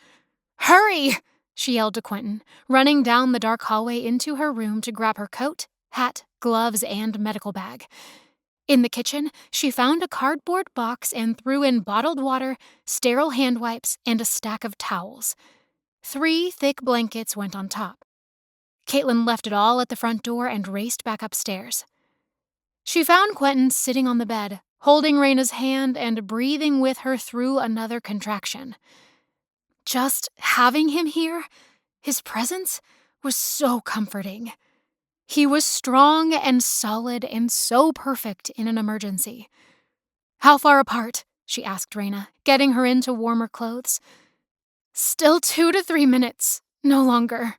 Hurry! She yelled to Quentin, running down the dark hallway into her room to grab her coat, hat, gloves, and medical bag. In the kitchen, she found a cardboard box and threw in bottled water, sterile hand wipes, and a stack of towels. 3 thick blankets went on top. Caitlin left it all at the front door and raced back upstairs. She found Quentin sitting on the bed, holding Rayna's hand and breathing with her through another contraction. Just having him here, his presence, was so comforting. He was strong and solid and so perfect in an emergency. How far apart? She asked Rayna, getting her into warmer clothes. Still 2 to 3 minutes, no longer.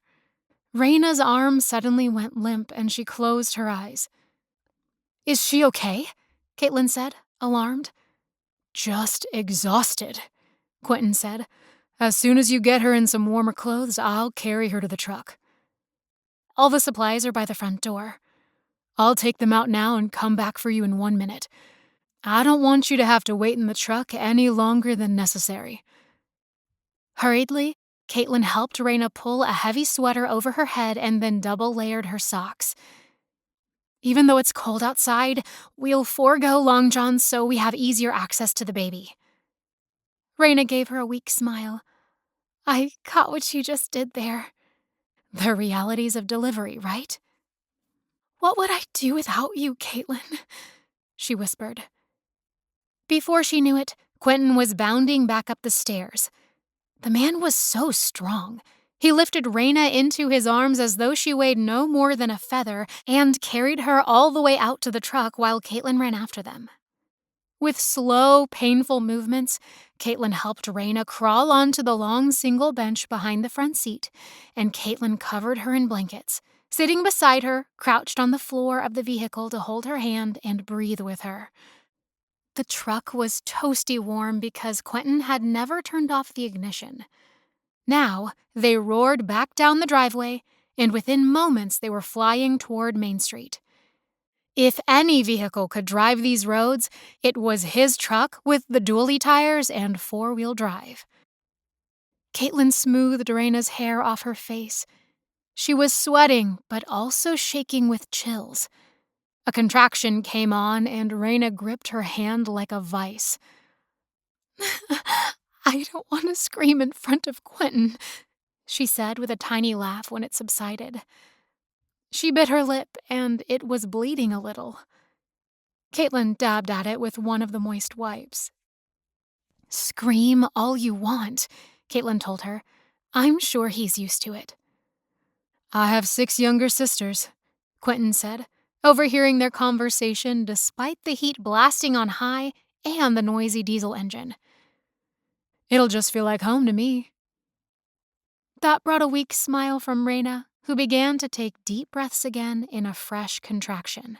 Rayna's arm suddenly went limp and she closed her eyes. Is she okay? Caitlin said, alarmed. Just exhausted, Quentin said. As soon as you get her in some warmer clothes, I'll carry her to the truck. All the supplies are by the front door. I'll take them out now and come back for you in 1 minute. I don't want you to have to wait in the truck any longer than necessary. Hurriedly, Caitlin helped Rayna pull a heavy sweater over her head and then double-layered her socks. Even though it's cold outside, we'll forego long johns so we have easier access to the baby. Rayna gave her a weak smile. I caught what you just did there. The realities of delivery, right? What would I do without you, Caitlin? She whispered. Before she knew it, Quentin was bounding back up the stairs. The man was so strong. He lifted Rayna into his arms as though she weighed no more than a feather and carried her all the way out to the truck while Caitlin ran after them. With slow, painful movements, Caitlin helped Rayna crawl onto the long single bench behind the front seat, and Caitlin covered her in blankets, sitting beside her, crouched on the floor of the vehicle to hold her hand and breathe with her. The truck was toasty warm because Quentin had never turned off the ignition. Now, they roared back down the driveway, and within moments they were flying toward Main Street. If any vehicle could drive these roads, it was his truck with the dually tires and 4-wheel drive. Caitlin smoothed Rayna's hair off her face. She was sweating, but also shaking with chills. A contraction came on, and Rayna gripped her hand like a vice. I don't want to scream in front of Quentin, she said with a tiny laugh when it subsided. She bit her lip, and it was bleeding a little. Caitlin dabbed at it with one of the moist wipes. Scream all you want, Caitlin told her. I'm sure he's used to it. I have 6 younger sisters, Quentin said, overhearing their conversation despite the heat blasting on high and the noisy diesel engine. It'll just feel like home to me. That brought a weak smile from Rayna, who began to take deep breaths again in a fresh contraction.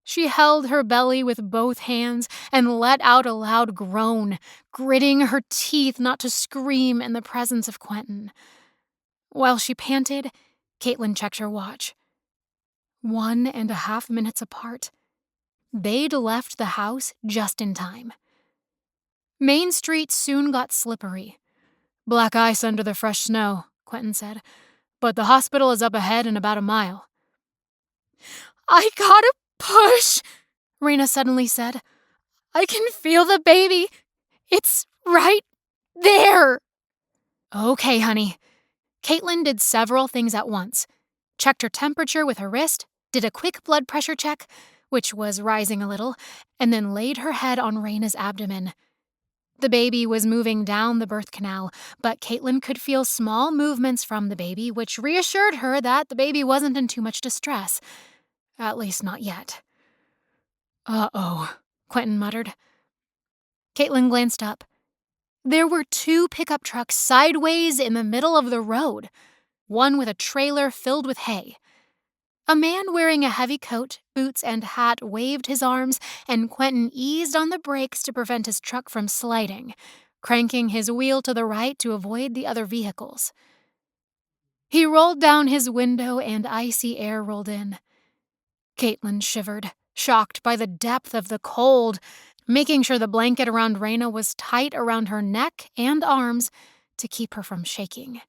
She held her belly with both hands and let out a loud groan, gritting her teeth not to scream in the presence of Quentin. While she panted, Caitlin checked her watch. 1.5 minutes apart. They'd left the house just in time. Main Street soon got slippery. Black ice under the fresh snow, Quentin said. But the hospital is up ahead in about a mile. I gotta push, Rayna suddenly said. I can feel the baby. It's right there. Okay, honey. Caitlin did several things at once. Checked her temperature with her wrist, did a quick blood pressure check, which was rising a little, and then laid her head on Rayna's abdomen. The baby was moving down the birth canal, but Caitlin could feel small movements from the baby, which reassured her that the baby wasn't in too much distress. At least not yet. Uh-oh, Quentin muttered. Caitlin glanced up. There were 2 pickup trucks sideways in the middle of the road, one with a trailer filled with hay. A man wearing a heavy coat, boots, and hat waved his arms, and Quentin eased on the brakes to prevent his truck from sliding, cranking his wheel to the right to avoid the other vehicles. He rolled down his window and icy air rolled in. Caitlin shivered, shocked by the depth of the cold, making sure the blanket around Rayna was tight around her neck and arms to keep her from shaking,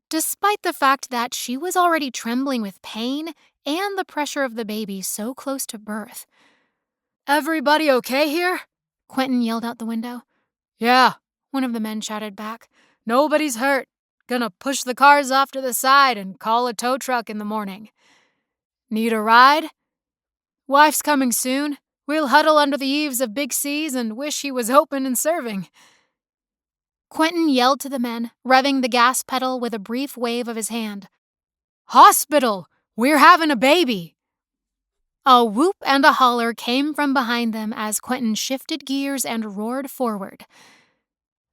despite the fact that she was already trembling with pain and the pressure of the baby so close to birth. Everybody okay here? Quentin yelled out the window. Yeah, one of the men shouted back. Nobody's hurt. Gonna push the cars off to the side and call a tow truck in the morning. Need a ride? Wife's coming soon. We'll huddle under the eaves of Big C's and wish he was open and serving. Quentin yelled to the men, revving the gas pedal with a brief wave of his hand. Hospital! We're having a baby! A whoop and a holler came from behind them as Quentin shifted gears and roared forward.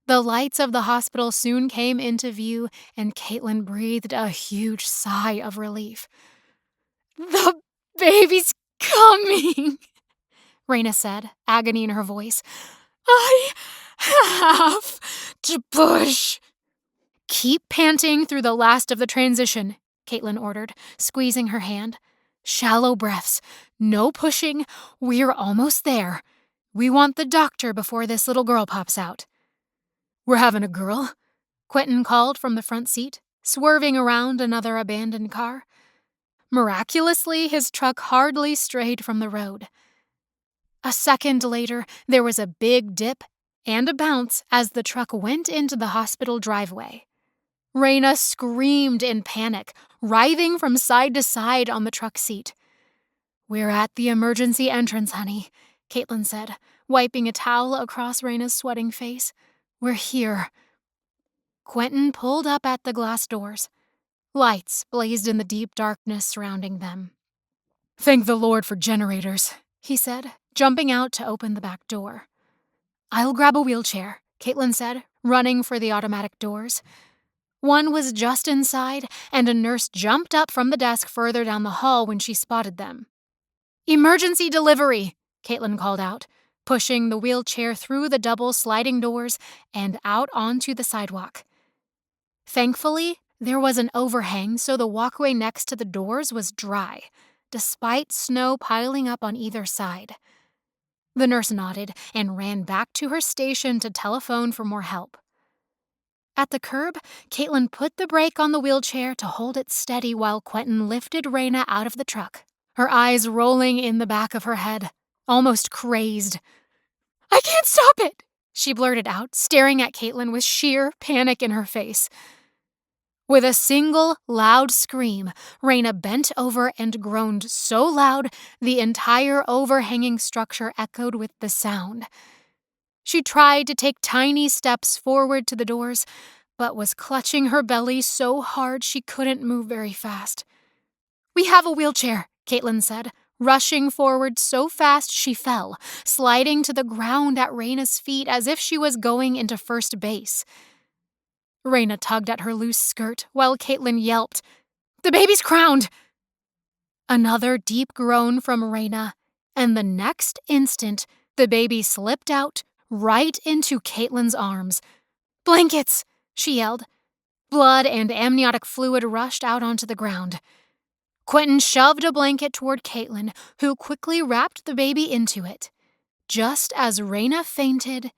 The lights of the hospital soon came into view, and Caitlin breathed a huge sigh of relief. The baby's coming, Rayna said, agony in her voice. I have to push. Keep panting through the last of the transition, Caitlin ordered, squeezing her hand. Shallow breaths. No pushing. We're almost there. We want the doctor before this little girl pops out. We're having a girl? Quentin called from the front seat, swerving around another abandoned car. Miraculously, his truck hardly strayed from the road. A second later, there was a big dip and a bounce as the truck went into the hospital driveway. Rayna screamed in panic, writhing from side to side on the truck seat. We're at the emergency entrance, honey, Caitlin said, wiping a towel across Rayna's sweating face. We're here. Quentin pulled up at the glass doors. Lights blazed in the deep darkness surrounding them. Thank the Lord for generators, he said, jumping out to open the back door. I'll grab a wheelchair, Caitlin said, running for the automatic doors. One was just inside, and a nurse jumped up from the desk further down the hall when she spotted them. Emergency delivery, Caitlin called out, pushing the wheelchair through the double sliding doors and out onto the sidewalk. Thankfully, there was an overhang, so the walkway next to the doors was dry, despite snow piling up on either side. The nurse nodded and ran back to her station to telephone for more help. At the curb, Caitlin put the brake on the wheelchair to hold it steady while Quentin lifted Rayna out of the truck, her eyes rolling in the back of her head, almost crazed. I can't stop it, she blurted out, staring at Caitlin with sheer panic in her face. With a single loud scream, Rayna bent over and groaned so loud the entire overhanging structure echoed with the sound. She tried to take tiny steps forward to the doors, but was clutching her belly so hard she couldn't move very fast. We have a wheelchair, Caitlin said, rushing forward so fast she fell, sliding to the ground at Rayna's feet as if she was going into first base. Rayna tugged at her loose skirt while Caitlin yelped, The baby's crowned! Another deep groan from Rayna, and the next instant, the baby slipped out right into Caitlin's arms. Blankets! She yelled. Blood and amniotic fluid rushed out onto the ground. Quentin shoved a blanket toward Caitlin, who quickly wrapped the baby into it, just as Rayna fainted,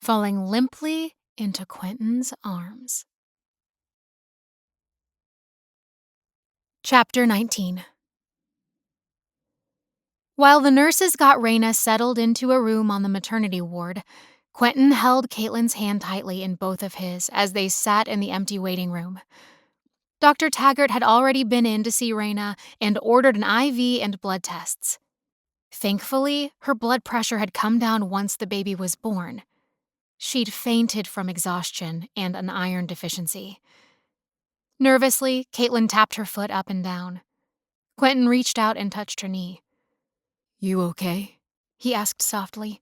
falling limply into Quentin's arms. Chapter 19. While the nurses got Rayna settled into a room on the maternity ward, Quentin held Caitlin's hand tightly in both of his as they sat in the empty waiting room. Dr. Taggart had already been in to see Rayna and ordered an IV and blood tests. Thankfully, her blood pressure had come down once the baby was born. She'd fainted from exhaustion and an iron deficiency. Nervously, Caitlin tapped her foot up and down. Quentin reached out and touched her knee. You okay? He asked softly.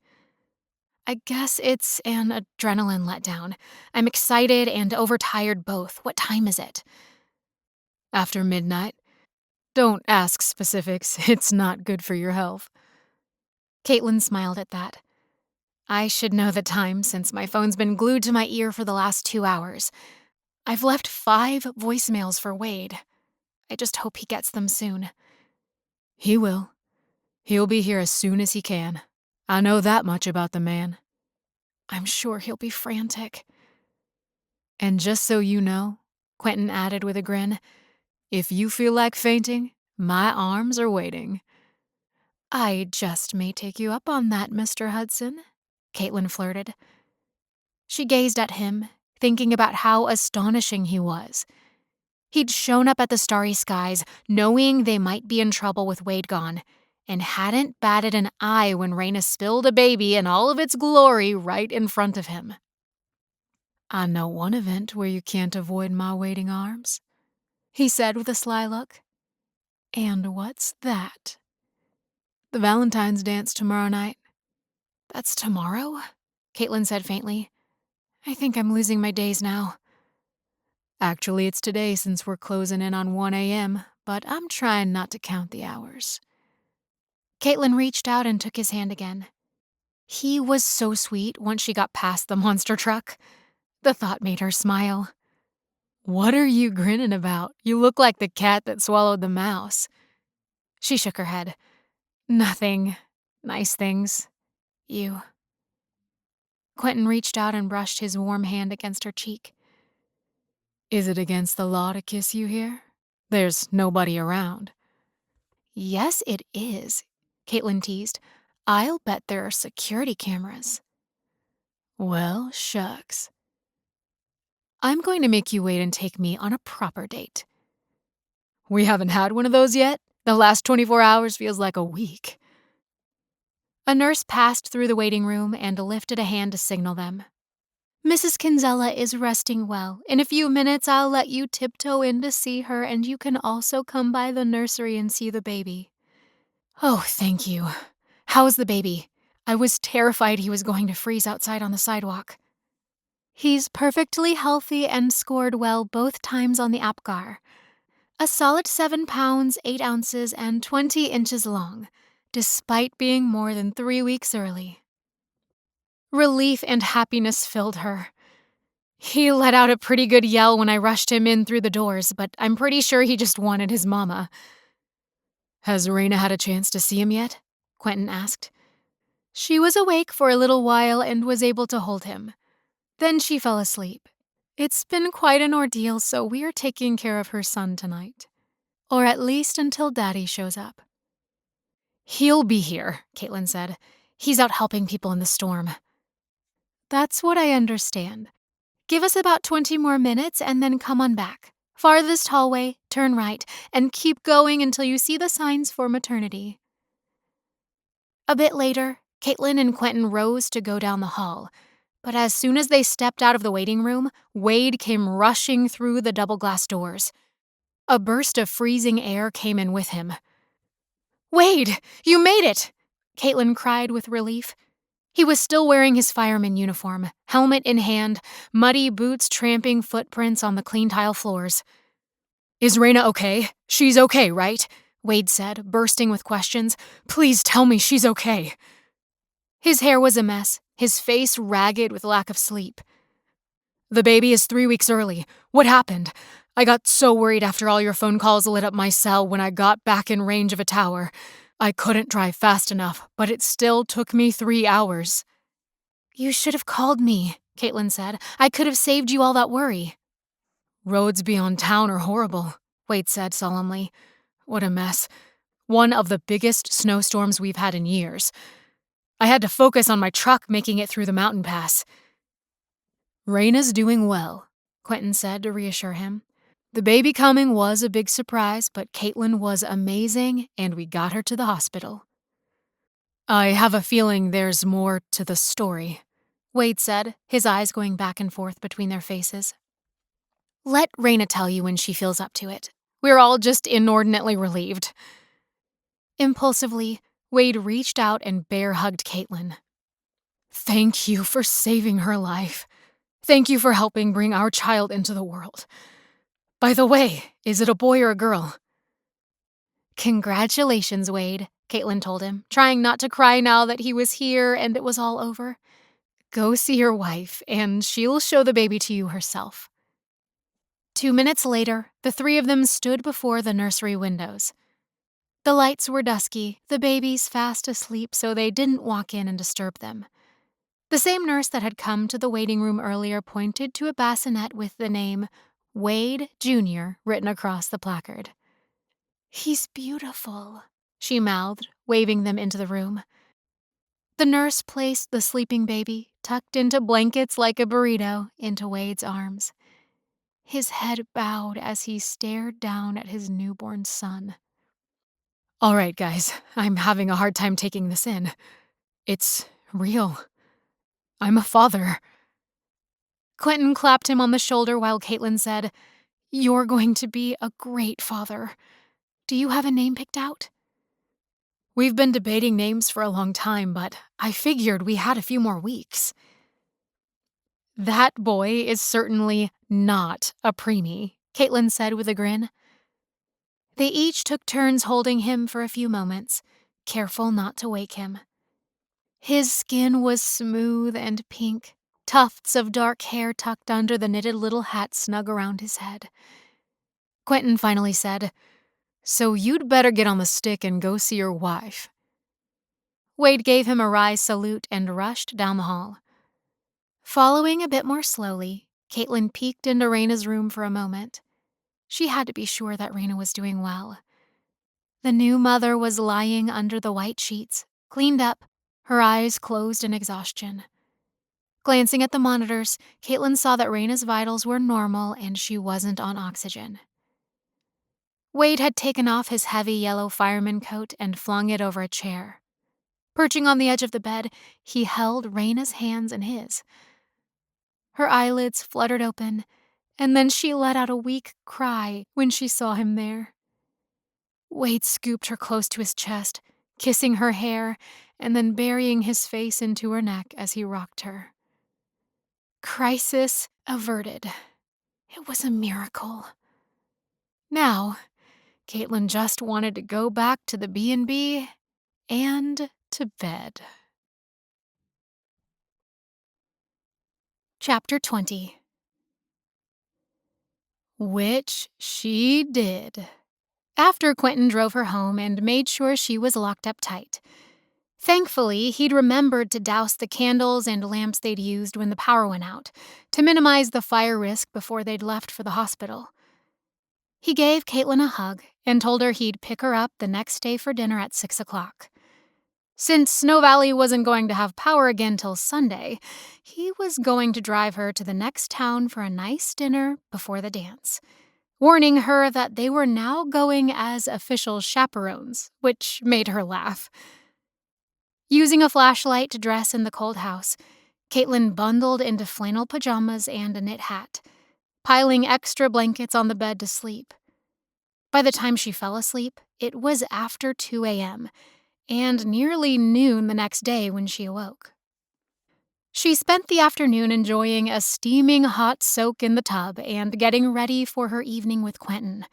I guess it's an adrenaline letdown. I'm excited and overtired both. What time is it? After midnight? Don't ask specifics. It's not good for your health. Caitlin smiled at that. I should know the time since my phone's been glued to my ear for the last 2 hours. I've left 5 voicemails for Wade. I just hope he gets them soon. He will. He'll be here as soon as he can. I know that much about the man. I'm sure he'll be frantic. And just so you know, Quentin added with a grin, if you feel like fainting, my arms are waiting. I just may take you up on that, Mr. Hudson, Caitlin flirted. She gazed at him, thinking about how astonishing he was. He'd shown up at the Starry Skies, knowing they might be in trouble with Wade gone, and hadn't batted an eye when Rayna spilled a baby in all of its glory right in front of him. I know one event where you can't avoid my waiting arms, he said with a sly look. And what's that? The Valentine's dance tomorrow night. That's tomorrow? Caitlin said faintly. I think I'm losing my days now. Actually, it's today since we're closing in on 1 a.m., but I'm trying not to count the hours. Caitlin reached out and took his hand again. He was so sweet once she got past the monster truck. The thought made her smile. What are you grinning about? You look like the cat that swallowed the mouse. She shook her head. Nothing. Nice things. You. Quentin reached out and brushed his warm hand against her cheek. Is it against the law to kiss you here? There's nobody around. Yes, it is, Caitlin teased. I'll bet there are security cameras. Well, shucks. I'm going to make you wait and take me on a proper date. We haven't had one of those yet? The last 24 hours feels like a week. A nurse passed through the waiting room and lifted a hand to signal them. Mrs. Kinsella is resting well. In a few minutes, I'll let you tiptoe in to see her, and you can also come by the nursery and see the baby. Oh, thank you. How's the baby? I was terrified he was going to freeze outside on the sidewalk. He's perfectly healthy and scored well both times on the APGAR. A solid 7 pounds, 8 ounces, and 20 inches long, despite being more than 3 weeks early. Relief and happiness filled her. He let out a pretty good yell when I rushed him in through the doors, but I'm pretty sure he just wanted his mama. Has Rayna had a chance to see him yet? Quentin asked. She was awake for a little while and was able to hold him. Then she fell asleep. It's been quite an ordeal, so we're taking care of her son tonight. Or at least until Daddy shows up. He'll be here, Caitlin said. He's out helping people in the storm. That's what I understand. Give us about 20 more minutes and then come on back. Farthest hallway, turn right, and keep going until you see the signs for maternity. A bit later, Caitlin and Quentin rose to go down the hall, but as soon as they stepped out of the waiting room, Wade came rushing through the double glass doors. A burst of freezing air came in with him. Wade, you made it! Caitlin cried with relief. He was still wearing his fireman uniform, helmet in hand, muddy boots tramping footprints on the clean tile floors. Is Rayna okay? She's okay, right? Wade said, bursting with questions. Please tell me she's okay. His hair was a mess, his face ragged with lack of sleep. The baby is 3 weeks early. What happened? I got so worried after all your phone calls lit up my cell when I got back in range of a tower. I couldn't drive fast enough, but it still took me 3 hours. You should have called me, Caitlin said. "I could have saved you all that worry." "Roads beyond town are horrible," Wade said solemnly. "What a mess. One of the biggest snowstorms we've had in years. I had to focus on my truck making it through the mountain pass." "Rayna's doing well," Quentin said to reassure him. "The baby coming was a big surprise, but Caitlin was amazing, and we got her to the hospital." "I have a feeling there's more to the story," Wade said, his eyes going back and forth between their faces. "Let Rayna tell you when she feels up to it. We're all just inordinately relieved." Impulsively, Wade reached out and bear-hugged Caitlin. "Thank you for saving her life. Thank you for helping bring our child into the world. By the way, is it a boy or a girl?" "Congratulations, Wade," Caitlin told him, trying not to cry now that he was here and it was all over. "Go see your wife, and she'll show the baby to you herself." 2 minutes later, the three of them stood before the nursery windows. The lights were dusky, the babies fast asleep so they didn't walk in and disturb them. The same nurse that had come to the waiting room earlier pointed to a bassinet with the name Wade Jr. written across the placard. "He's beautiful," she mouthed, waving them into the room. The nurse placed the sleeping baby, tucked into blankets like a burrito, into Wade's arms. His head bowed as he stared down at his newborn son. "All right, guys, I'm having a hard time taking this in. It's real. I'm a father." Quentin clapped him on the shoulder while Caitlin said, "You're going to be a great father. Do you have a name picked out?" "We've been debating names for a long time, but I figured we had a few more weeks." "That boy is certainly not a preemie," Caitlin said with a grin. They each took turns holding him for a few moments, careful not to wake him. His skin was smooth and pink, tufts of dark hair tucked under the knitted little hat snug around his head. Quentin finally said, "So you'd better get on the stick and go see your wife." Wade gave him a wry salute and rushed down the hall. Following a bit more slowly, Caitlin peeked into Rayna's room for a moment. She had to be sure that Rayna was doing well. The new mother was lying under the white sheets, cleaned up, her eyes closed in exhaustion. Glancing at the monitors, Caitlin saw that Rayna's vitals were normal and she wasn't on oxygen. Wade had taken off his heavy yellow fireman coat and flung it over a chair. Perching on the edge of the bed, he held Rayna's hands in his. Her eyelids fluttered open, and then she let out a weak cry when she saw him there. Wade scooped her close to his chest, kissing her hair, and then burying his face into her neck as he rocked her. Crisis averted. It was a miracle. Now, Caitlin just wanted to go back to the B&B and to bed. Chapter 20. Which she did. After Quentin drove her home and made sure she was locked up tight. Thankfully, he'd remembered to douse the candles and lamps they'd used when the power went out, to minimize the fire risk before they'd left for the hospital. He gave Caitlin a hug and told her he'd pick her up the next day for dinner at 6 o'clock. Since Snow Valley wasn't going to have power again till Sunday, he was going to drive her to the next town for a nice dinner before the dance, warning her that they were now going as official chaperones, which made her laugh. Using a flashlight to dress in the cold house, Caitlin bundled into flannel pajamas and a knit hat, piling extra blankets on the bed to sleep. By the time she fell asleep, it was after 2 a.m., and nearly noon the next day when she awoke. She spent the afternoon enjoying a steaming hot soak in the tub and getting ready for her evening with Quentin.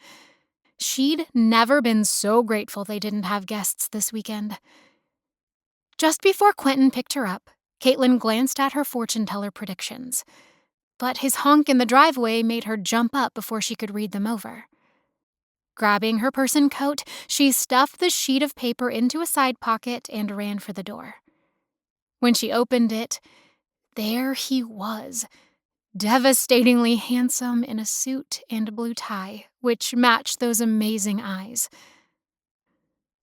She'd never been so grateful they didn't have guests this weekend. Just before Quentin picked her up, Caitlin glanced at her fortune-teller predictions. But his honk in the driveway made her jump up before she could read them over. Grabbing her purse and coat, she stuffed the sheet of paper into a side pocket and ran for the door. When she opened it, there he was, devastatingly handsome in a suit and blue tie, which matched those amazing eyes.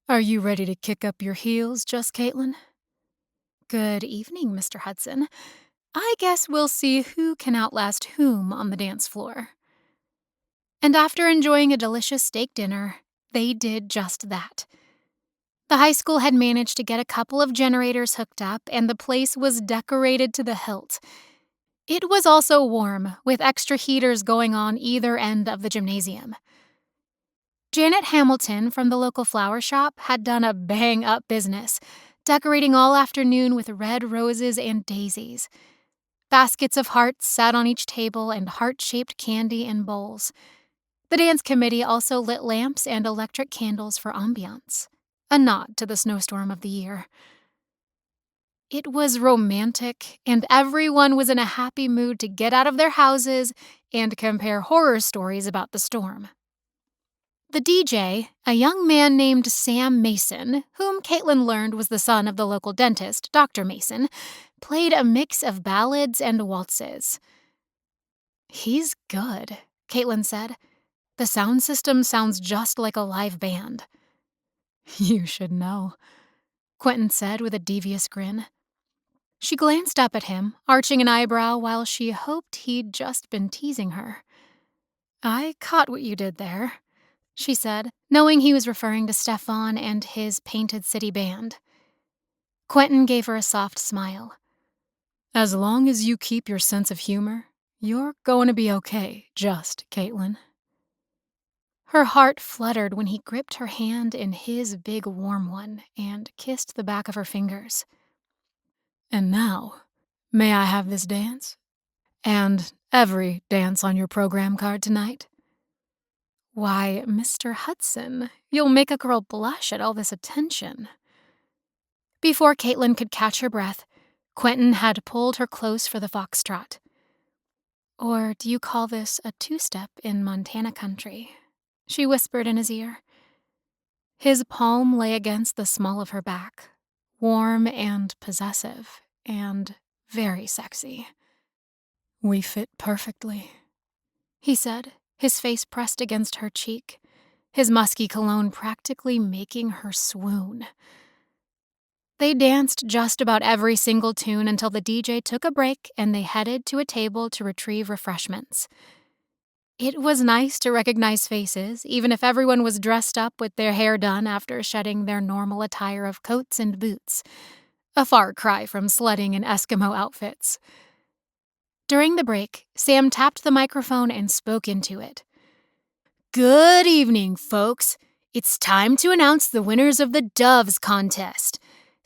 Are you ready to kick up your heels, Just Caitlin? Good evening, Mr. Hudson. I guess we'll see who can outlast whom on the dance floor. And after enjoying a delicious steak dinner, they did just that. The high school had managed to get a couple of generators hooked up, and the place was decorated to the hilt. It was also warm, with extra heaters going on either end of the gymnasium. Janet Hamilton from the local flower shop had done a bang-up business, decorating all afternoon with red roses and daisies. Baskets of hearts sat on each table and heart-shaped candy in bowls. The dance committee also lit lamps and electric candles for ambiance, a nod to the snowstorm of the year. It was romantic, and everyone was in a happy mood to get out of their houses and compare horror stories about the storm. The DJ, a young man named Sam Mason, whom Caitlin learned was the son of the local dentist, Dr. Mason, played a mix of ballads and waltzes. "He's good," Caitlin said. "The sound system sounds just like a live band." "You should know," Quentin said with a devious grin. She glanced up at him, arching an eyebrow while she hoped he'd just been teasing her. "I caught what you did there," she said, knowing he was referring to Stefan and his Painted City Band. Quentin gave her a soft smile. "As long as you keep your sense of humor, you're going to be okay, Just Caitlin." Her heart fluttered when he gripped her hand in his big warm one and kissed the back of her fingers. "And now, may I have this dance? And every dance on your program card tonight?" "Why, Mr. Hudson, you'll make a girl blush at all this attention." Before Caitlin could catch her breath, Quentin had pulled her close for the foxtrot. "Or do you call this a two-step in Montana country?" she whispered in his ear. His palm lay against the small of her back, warm and possessive, and very sexy. "We fit perfectly," he said, his face pressed against her cheek, his musky cologne practically making her swoon. They danced just about every single tune until the DJ took a break and they headed to a table to retrieve refreshments. It was nice to recognize faces, even if everyone was dressed up with their hair done after shedding their normal attire of coats and boots. A far cry from sledding in Eskimo outfits. During the break, Sam tapped the microphone and spoke into it. "Good evening, folks. It's time to announce the winners of the Doves contest.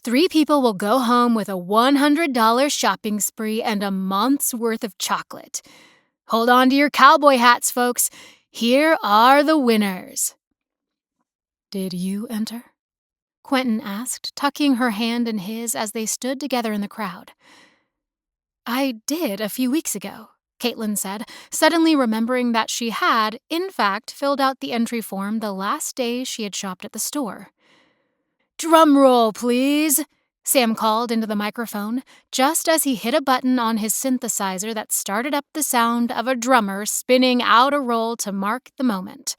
3 people will go home with a $100 shopping spree and a month's worth of chocolate. Hold on to your cowboy hats, folks. Here are the winners." "Did you enter?" Quentin asked, tucking her hand in his as they stood together in the crowd. "I did a few weeks ago," Caitlin said, suddenly remembering that she had, in fact, filled out the entry form the last day she had shopped at the store. "Drum roll, please," Sam called into the microphone, just as he hit a button on his synthesizer that started up the sound of a drummer spinning out a roll to mark the moment.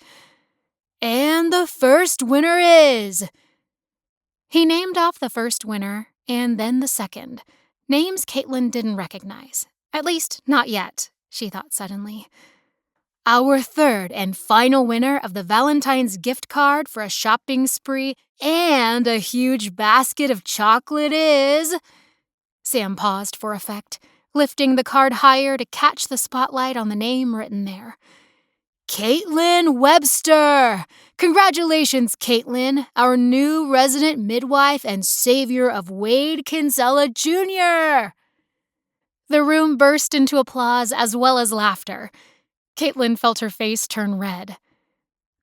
"And the first winner is..." He named off the first winner, and then the second. Names Caitlin didn't recognize. At least, not yet, she thought suddenly. "Our third and final winner of the Valentine's gift card for a shopping spree and a huge basket of chocolate is..." Sam paused for effect, lifting the card higher to catch the spotlight on the name written there. "Caitlin Webster! Congratulations, Caitlin, our new resident midwife and savior of Wade Kinsella Jr.!" The room burst into applause as well as laughter. Caitlin felt her face turn red.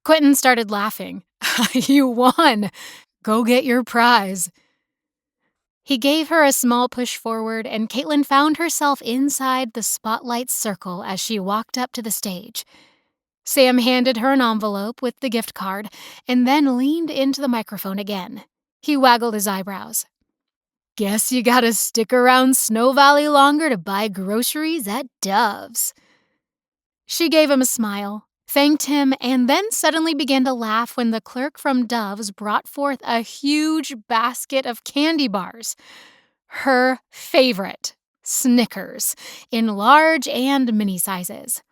Quentin started laughing. "You won! Go get your prize." He gave her a small push forward, and Caitlin found herself inside the spotlight circle as she walked up to the stage. Sam handed her an envelope with the gift card and then leaned into the microphone again. He waggled his eyebrows. Guess you gotta stick around Snow Valley longer to buy groceries at Dove's. She gave him a smile, thanked him, and then suddenly began to laugh when the clerk from Dove's brought forth a huge basket of candy bars. Her favorite, Snickers, in large and mini sizes.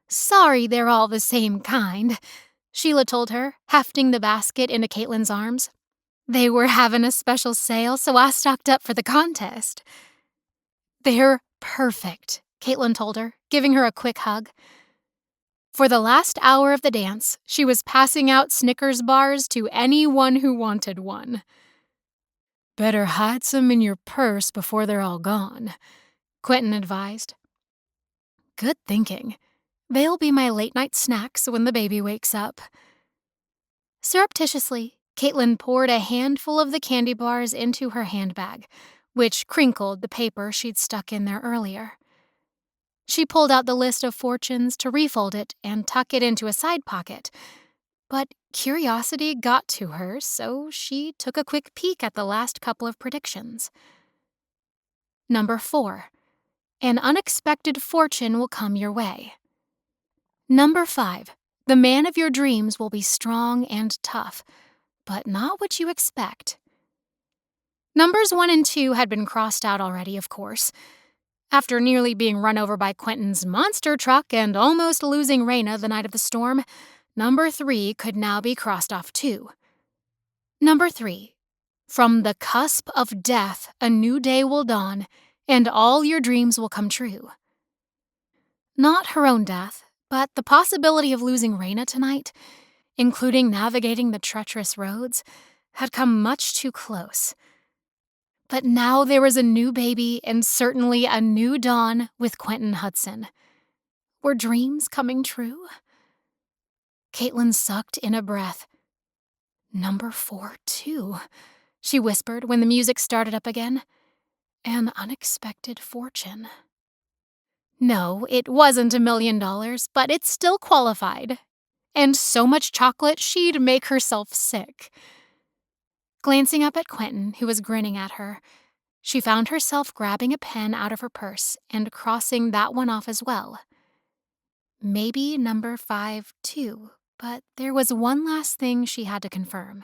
"Sorry they're all the same kind," Sheila told her, hefting the basket into Caitlin's arms. "They were having a special sale, so I stocked up for the contest." "They're perfect," Caitlin told her, giving her a quick hug. For the last hour of the dance, she was passing out Snickers bars to anyone who wanted one. "Better hide some in your purse before they're all gone," Quentin advised. "Good thinking. They'll be my late-night snacks when the baby wakes up." Surreptitiously, Caitlin poured a handful of the candy bars into her handbag, which crinkled the paper she'd stuck in there earlier. She pulled out the list of fortunes to refold it and tuck it into a side pocket, but curiosity got to her, so she took a quick peek at the last couple of predictions. Number 4. An unexpected fortune will come your way. Number 5. The man of your dreams will be strong and tough, but not what you expect. Numbers 1 and 2 had been crossed out already, of course. After nearly being run over by Quentin's monster truck and almost losing Rayna the night of the storm, number 3 could now be crossed off too. Number 3. From the cusp of death, a new day will dawn, and all your dreams will come true. Not her own death, but the possibility of losing Rayna tonight, including navigating the treacherous roads, had come much too close. But now there was a new baby and certainly a new dawn with Quentin Hudson. Were dreams coming true? Caitlin sucked in a breath. Number 4, too, she whispered when the music started up again. An unexpected fortune. No, it wasn't $1 million, but it still qualified. And so much chocolate she'd make herself sick. Glancing up at Quentin, who was grinning at her, she found herself grabbing a pen out of her purse and crossing that one off as well. Maybe number 5, too, but there was one last thing she had to confirm.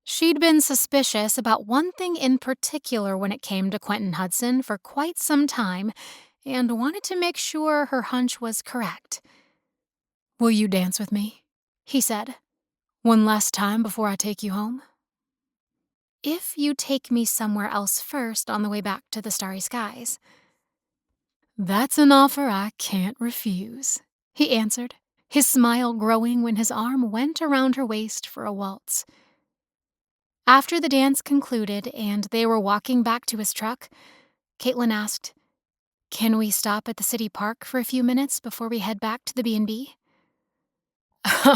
She'd been suspicious about one thing in particular when it came to Quentin Hudson for quite some time, and wanted to make sure her hunch was correct. "Will you dance with me?" he said. "One last time before I take you home?" "If you take me somewhere else first on the way back to the Starry Skies." "That's an offer I can't refuse," he answered, his smile growing when his arm went around her waist for a waltz. After the dance concluded and they were walking back to his truck, Caitlin asked, "Can we stop at the city park for a few minutes before we head back to the B&B?"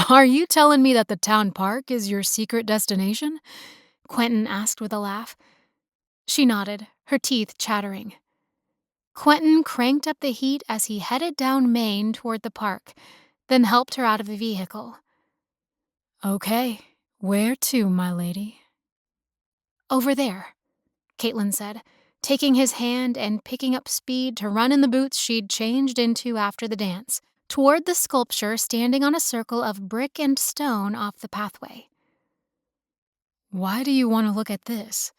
"Are you telling me that the town park is your secret destination?" Quentin asked with a laugh. She nodded, her teeth chattering. Quentin cranked up the heat as he headed down Main toward the park, then helped her out of the vehicle. "Okay, where to, my lady?" "Over there," Caitlin said, taking his hand and picking up speed to run in the boots she'd changed into after the dance, toward the sculpture standing on a circle of brick and stone off the pathway. "Why do you want to look at this?"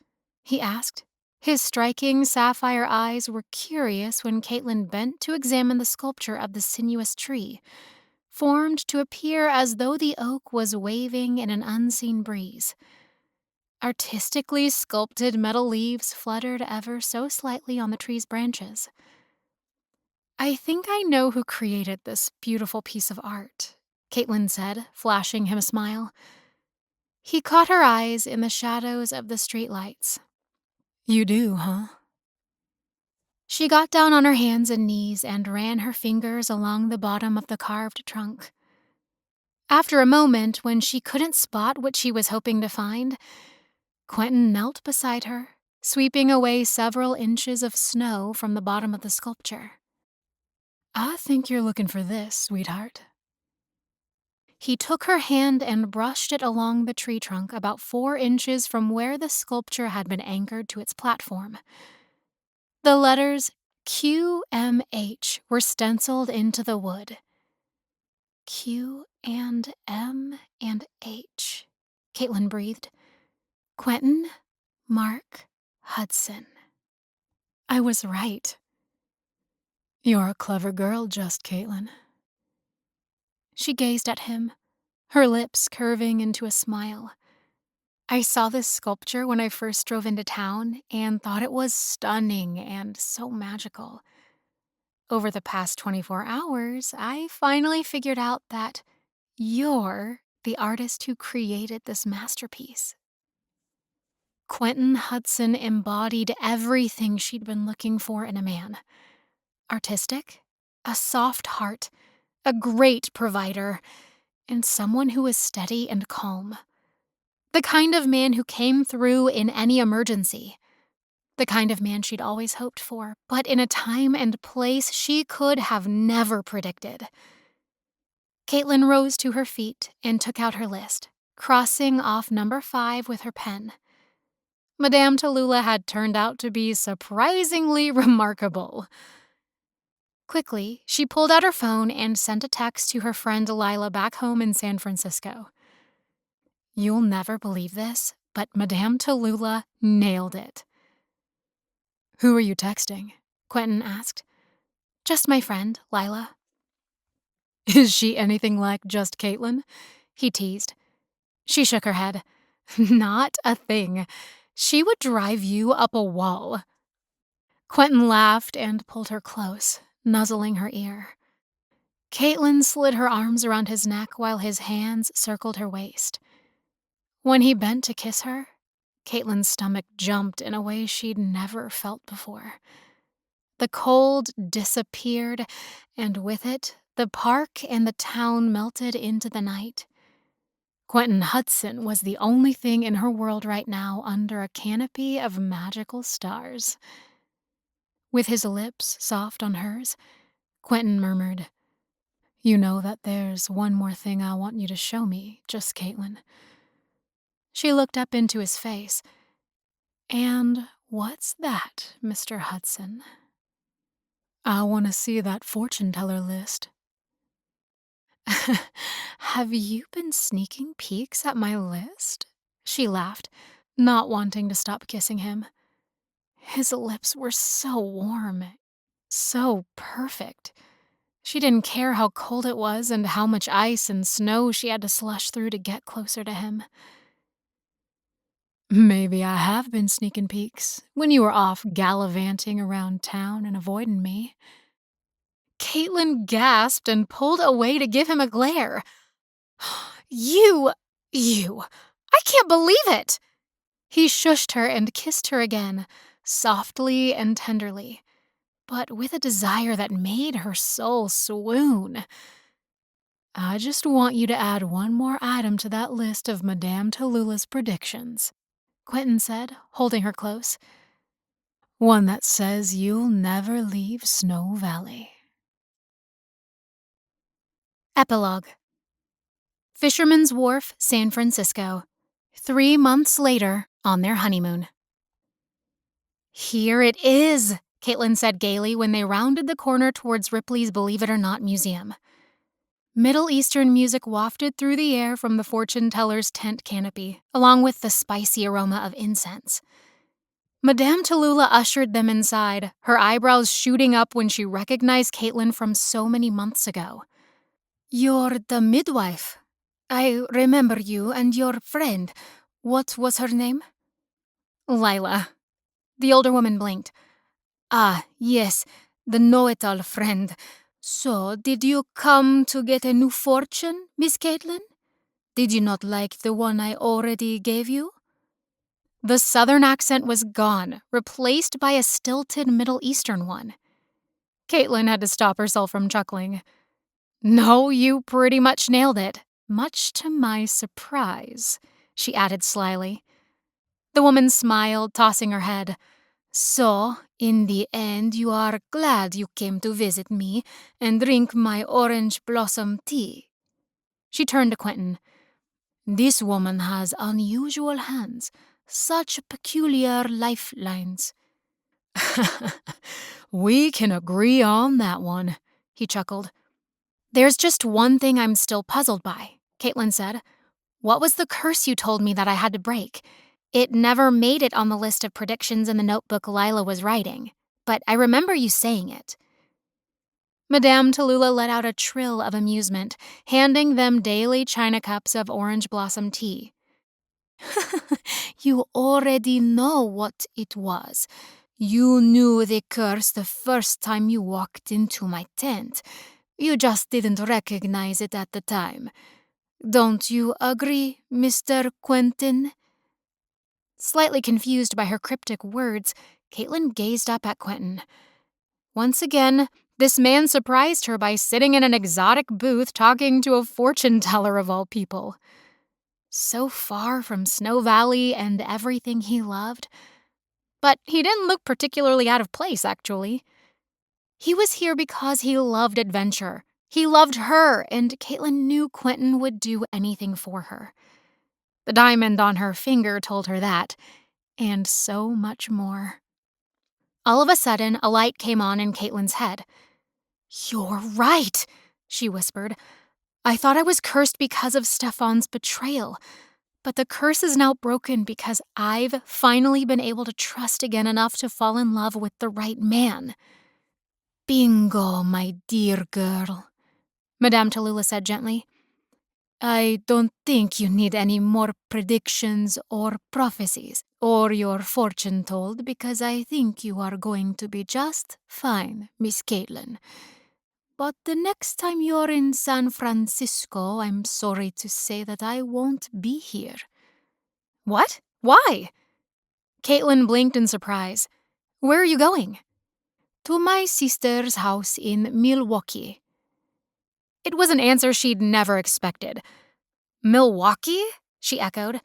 he asked. His striking sapphire eyes were curious when Caitlin bent to examine the sculpture of the sinuous tree, formed to appear as though the oak was waving in an unseen breeze. Artistically sculpted metal leaves fluttered ever so slightly on the tree's branches. "I think I know who created this beautiful piece of art," Caitlin said, flashing him a smile. He caught her eyes in the shadows of the streetlights. "You do, huh?" She got down on her hands and knees and ran her fingers along the bottom of the carved trunk. After a moment, when she couldn't spot what she was hoping to find, Quentin knelt beside her, sweeping away several inches of snow from the bottom of the sculpture. "I think you're looking for this, sweetheart." He took her hand and brushed it along the tree trunk about 4 inches from where the sculpture had been anchored to its platform. The letters QMH were stenciled into the wood. Q and M and H, Caitlin breathed. Quentin Mark Hudson. I was right. You're a clever girl, just Caitlin. She gazed at him, her lips curving into a smile. I saw this sculpture when I first drove into town and thought it was stunning and so magical. Over the past 24 hours, I finally figured out that you're the artist who created this masterpiece. Quentin Hudson embodied everything she'd been looking for in a man. Artistic, a soft heart, a great provider, and someone who was steady and calm. The kind of man who came through in any emergency. The kind of man she'd always hoped for, but in a time and place she could have never predicted. Caitlin rose to her feet and took out her list, crossing off number 5 with her pen. Madame Tallulah had turned out to be surprisingly remarkable. Quickly, she pulled out her phone and sent a text to her friend Delilah back home in San Francisco. You'll never believe this, but Madame Tallulah nailed it. Who are you texting? Quentin asked. Just my friend, Lila. Is she anything like just Caitlin? He teased. She shook her head. Not a thing. She would drive you up a wall. Quentin laughed and pulled her close, nuzzling her ear. Caitlin slid her arms around his neck while his hands circled her waist. When he bent to kiss her, Caitlin's stomach jumped in a way she'd never felt before. The cold disappeared, and with it, the park and the town melted into the night. Quentin Hudson was the only thing in her world right now under a canopy of magical stars. With his lips soft on hers, Quentin murmured, You know that there's one more thing I want you to show me, just Caitlin. She looked up into his face. And what's that, Mr. Hudson? I want to see that fortune teller list. Have you been sneaking peeks at my list? She laughed, not wanting to stop kissing him. His lips were so warm, so perfect. She didn't care how cold it was and how much ice and snow she had to slush through to get closer to him. Maybe I have been sneaking peeks when you were off gallivanting around town and avoiding me. Caitlin gasped and pulled away to give him a glare. You, I can't believe it! He shushed her and kissed her again, softly and tenderly, but with a desire that made her soul swoon. I just want you to add one more item to that list of Madame Tallulah's predictions, Quentin said, holding her close. One that says you'll never leave Snow Valley. Epilogue. Fisherman's Wharf, San Francisco. 3 months later, on their honeymoon. Here it is, Caitlin said gaily when they rounded the corner towards Ripley's Believe It or Not museum. Middle Eastern music wafted through the air from the fortune teller's tent canopy, along with the spicy aroma of incense. Madame Tallulah ushered them inside, her eyebrows shooting up when she recognized Caitlin from so many months ago. You're the midwife. I remember you and your friend. What was her name? Lila. The older woman blinked. Ah, yes, the know-it-all friend. So, did you come to get a new fortune, Miss Caitlin? Did you not like the one I already gave you? The southern accent was gone, replaced by a stilted Middle Eastern one. Caitlin had to stop herself from chuckling. No, you pretty much nailed it, much to my surprise, she added slyly. The woman smiled, tossing her head. So, in the end, you are glad you came to visit me and drink my orange blossom tea. She turned to Quentin. This woman has unusual hands, such peculiar lifelines. We can agree on that one, he chuckled. There's just one thing I'm still puzzled by, Caitlin said. What was the curse you told me that I had to break? It never made it on the list of predictions in the notebook Lila was writing, but I remember you saying it. Madame Tallulah let out a trill of amusement, handing them daily china cups of orange blossom tea. You already know what it was. You knew the curse the first time you walked into my tent. You just didn't recognize it at the time. Don't you agree, Mr. Quentin? Slightly confused by her cryptic words, Caitlin gazed up at Quentin. Once again, this man surprised her by sitting in an exotic booth talking to a fortune teller of all people. So far from Snow Valley and everything he loved. But he didn't look particularly out of place, actually. He was here because he loved adventure. He loved her, and Caitlin knew Quentin would do anything for her. The diamond on her finger told her that, and so much more. All of a sudden, a light came on in Caitlin's head. You're right, she whispered. I thought I was cursed because of Stefan's betrayal, but the curse is now broken because I've finally been able to trust again enough to fall in love with the right man. Bingo, my dear girl, Madame Tallulah said gently. I don't think you need any more predictions or prophecies or your fortune told because I think you are going to be just fine, Miss Caitlin. But the next time you're in San Francisco, I'm sorry to say that I won't be here. What? Why? Caitlin blinked in surprise. Where are you going? To my sister's house in Milwaukee. It was an answer she'd never expected. Milwaukee? She echoed.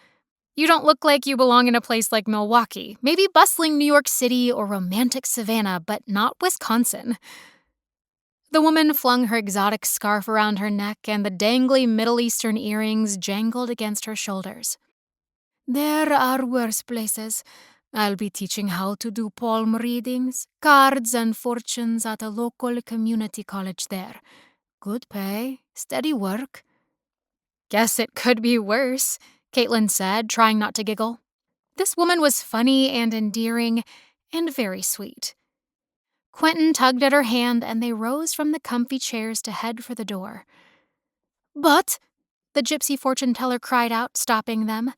You don't look like you belong in a place like Milwaukee. Maybe bustling New York City or romantic Savannah, but not Wisconsin. The woman flung her exotic scarf around her neck, and the dangly Middle Eastern earrings jangled against her shoulders. There are worse places. I'll be teaching how to do palm readings, cards, and fortunes at a local community college there. Good pay, steady work. Guess it could be worse, Caitlin said, trying not to giggle. This woman was funny and endearing and very sweet. Quentin tugged at her hand, and they rose from the comfy chairs to head for the door. But, the gypsy fortune teller cried out, stopping them,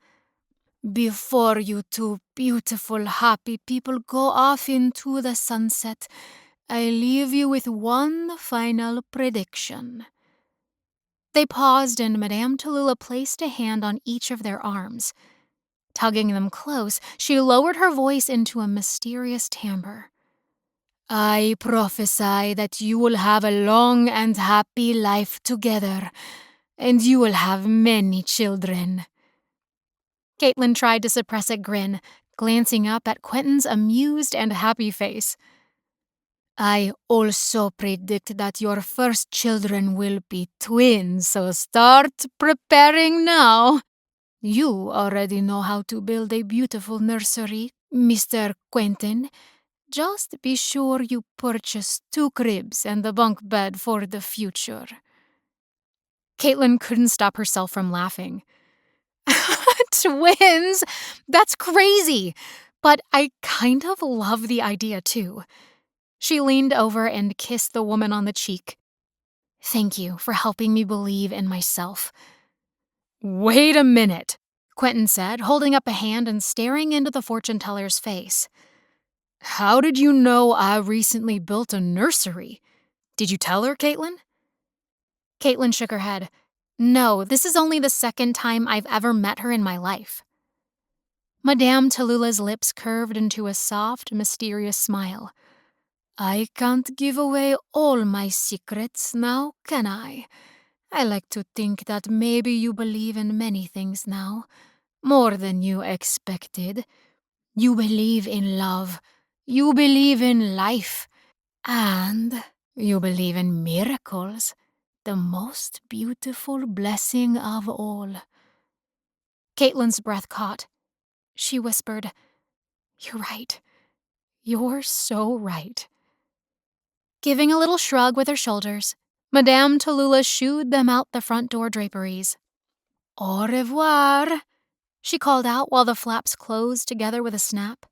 before you two beautiful, happy people go off into the sunset, I leave you with one final prediction. They paused, and Madame Tallulah placed a hand on each of their arms. Tugging them close, she lowered her voice into a mysterious timbre. I prophesy that you will have a long and happy life together, and you will have many children. Caitlin tried to suppress a grin, glancing up at Quentin's amused and happy face. I also predict that your first children will be twins, so start preparing now. You already know how to build a beautiful nursery, Mr. Quentin. Just be sure you purchase 2 cribs and a bunk bed for the future. Caitlin couldn't stop herself from laughing. Twins? That's crazy! But I kind of love the idea, too. She leaned over and kissed the woman on the cheek. Thank you for helping me believe in myself. Wait a minute, Quentin said, holding up a hand and staring into the fortune teller's face. How did you know I recently built a nursery? Did you tell her, Caitlin? Caitlin shook her head. No, this is only the second time I've ever met her in my life. Madame Tallulah's lips curved into a soft, mysterious smile. I can't give away all my secrets now, can I? I like to think that maybe you believe in many things now, more than you expected. You believe in love. You believe in life. And you believe in miracles. the most beautiful blessing of all. Caitlin's breath caught. She whispered, "You're right. You're so right." Giving a little shrug with her shoulders, Madame Tallulah shooed them out the front door draperies. "Au revoir," she called out while the flaps closed together with a snap.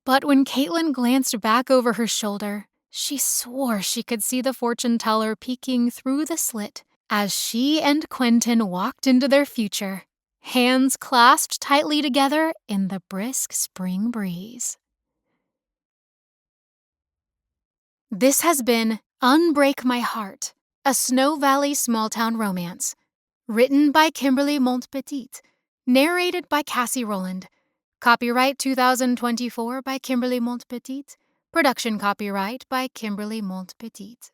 But when Caitlin glanced back over her shoulder, she swore she could see the fortune teller peeking through the slit as she and Quentin walked into their future, hands clasped tightly together in the brisk spring breeze. This has been Unbreak My Heart, a Snow Valley small-town romance. Written by Kimberly Montpetit. Narrated by Cassie Rowland. Copyright 2024 by Kimberly Montpetit. Production copyright by Kimberly Montpetit.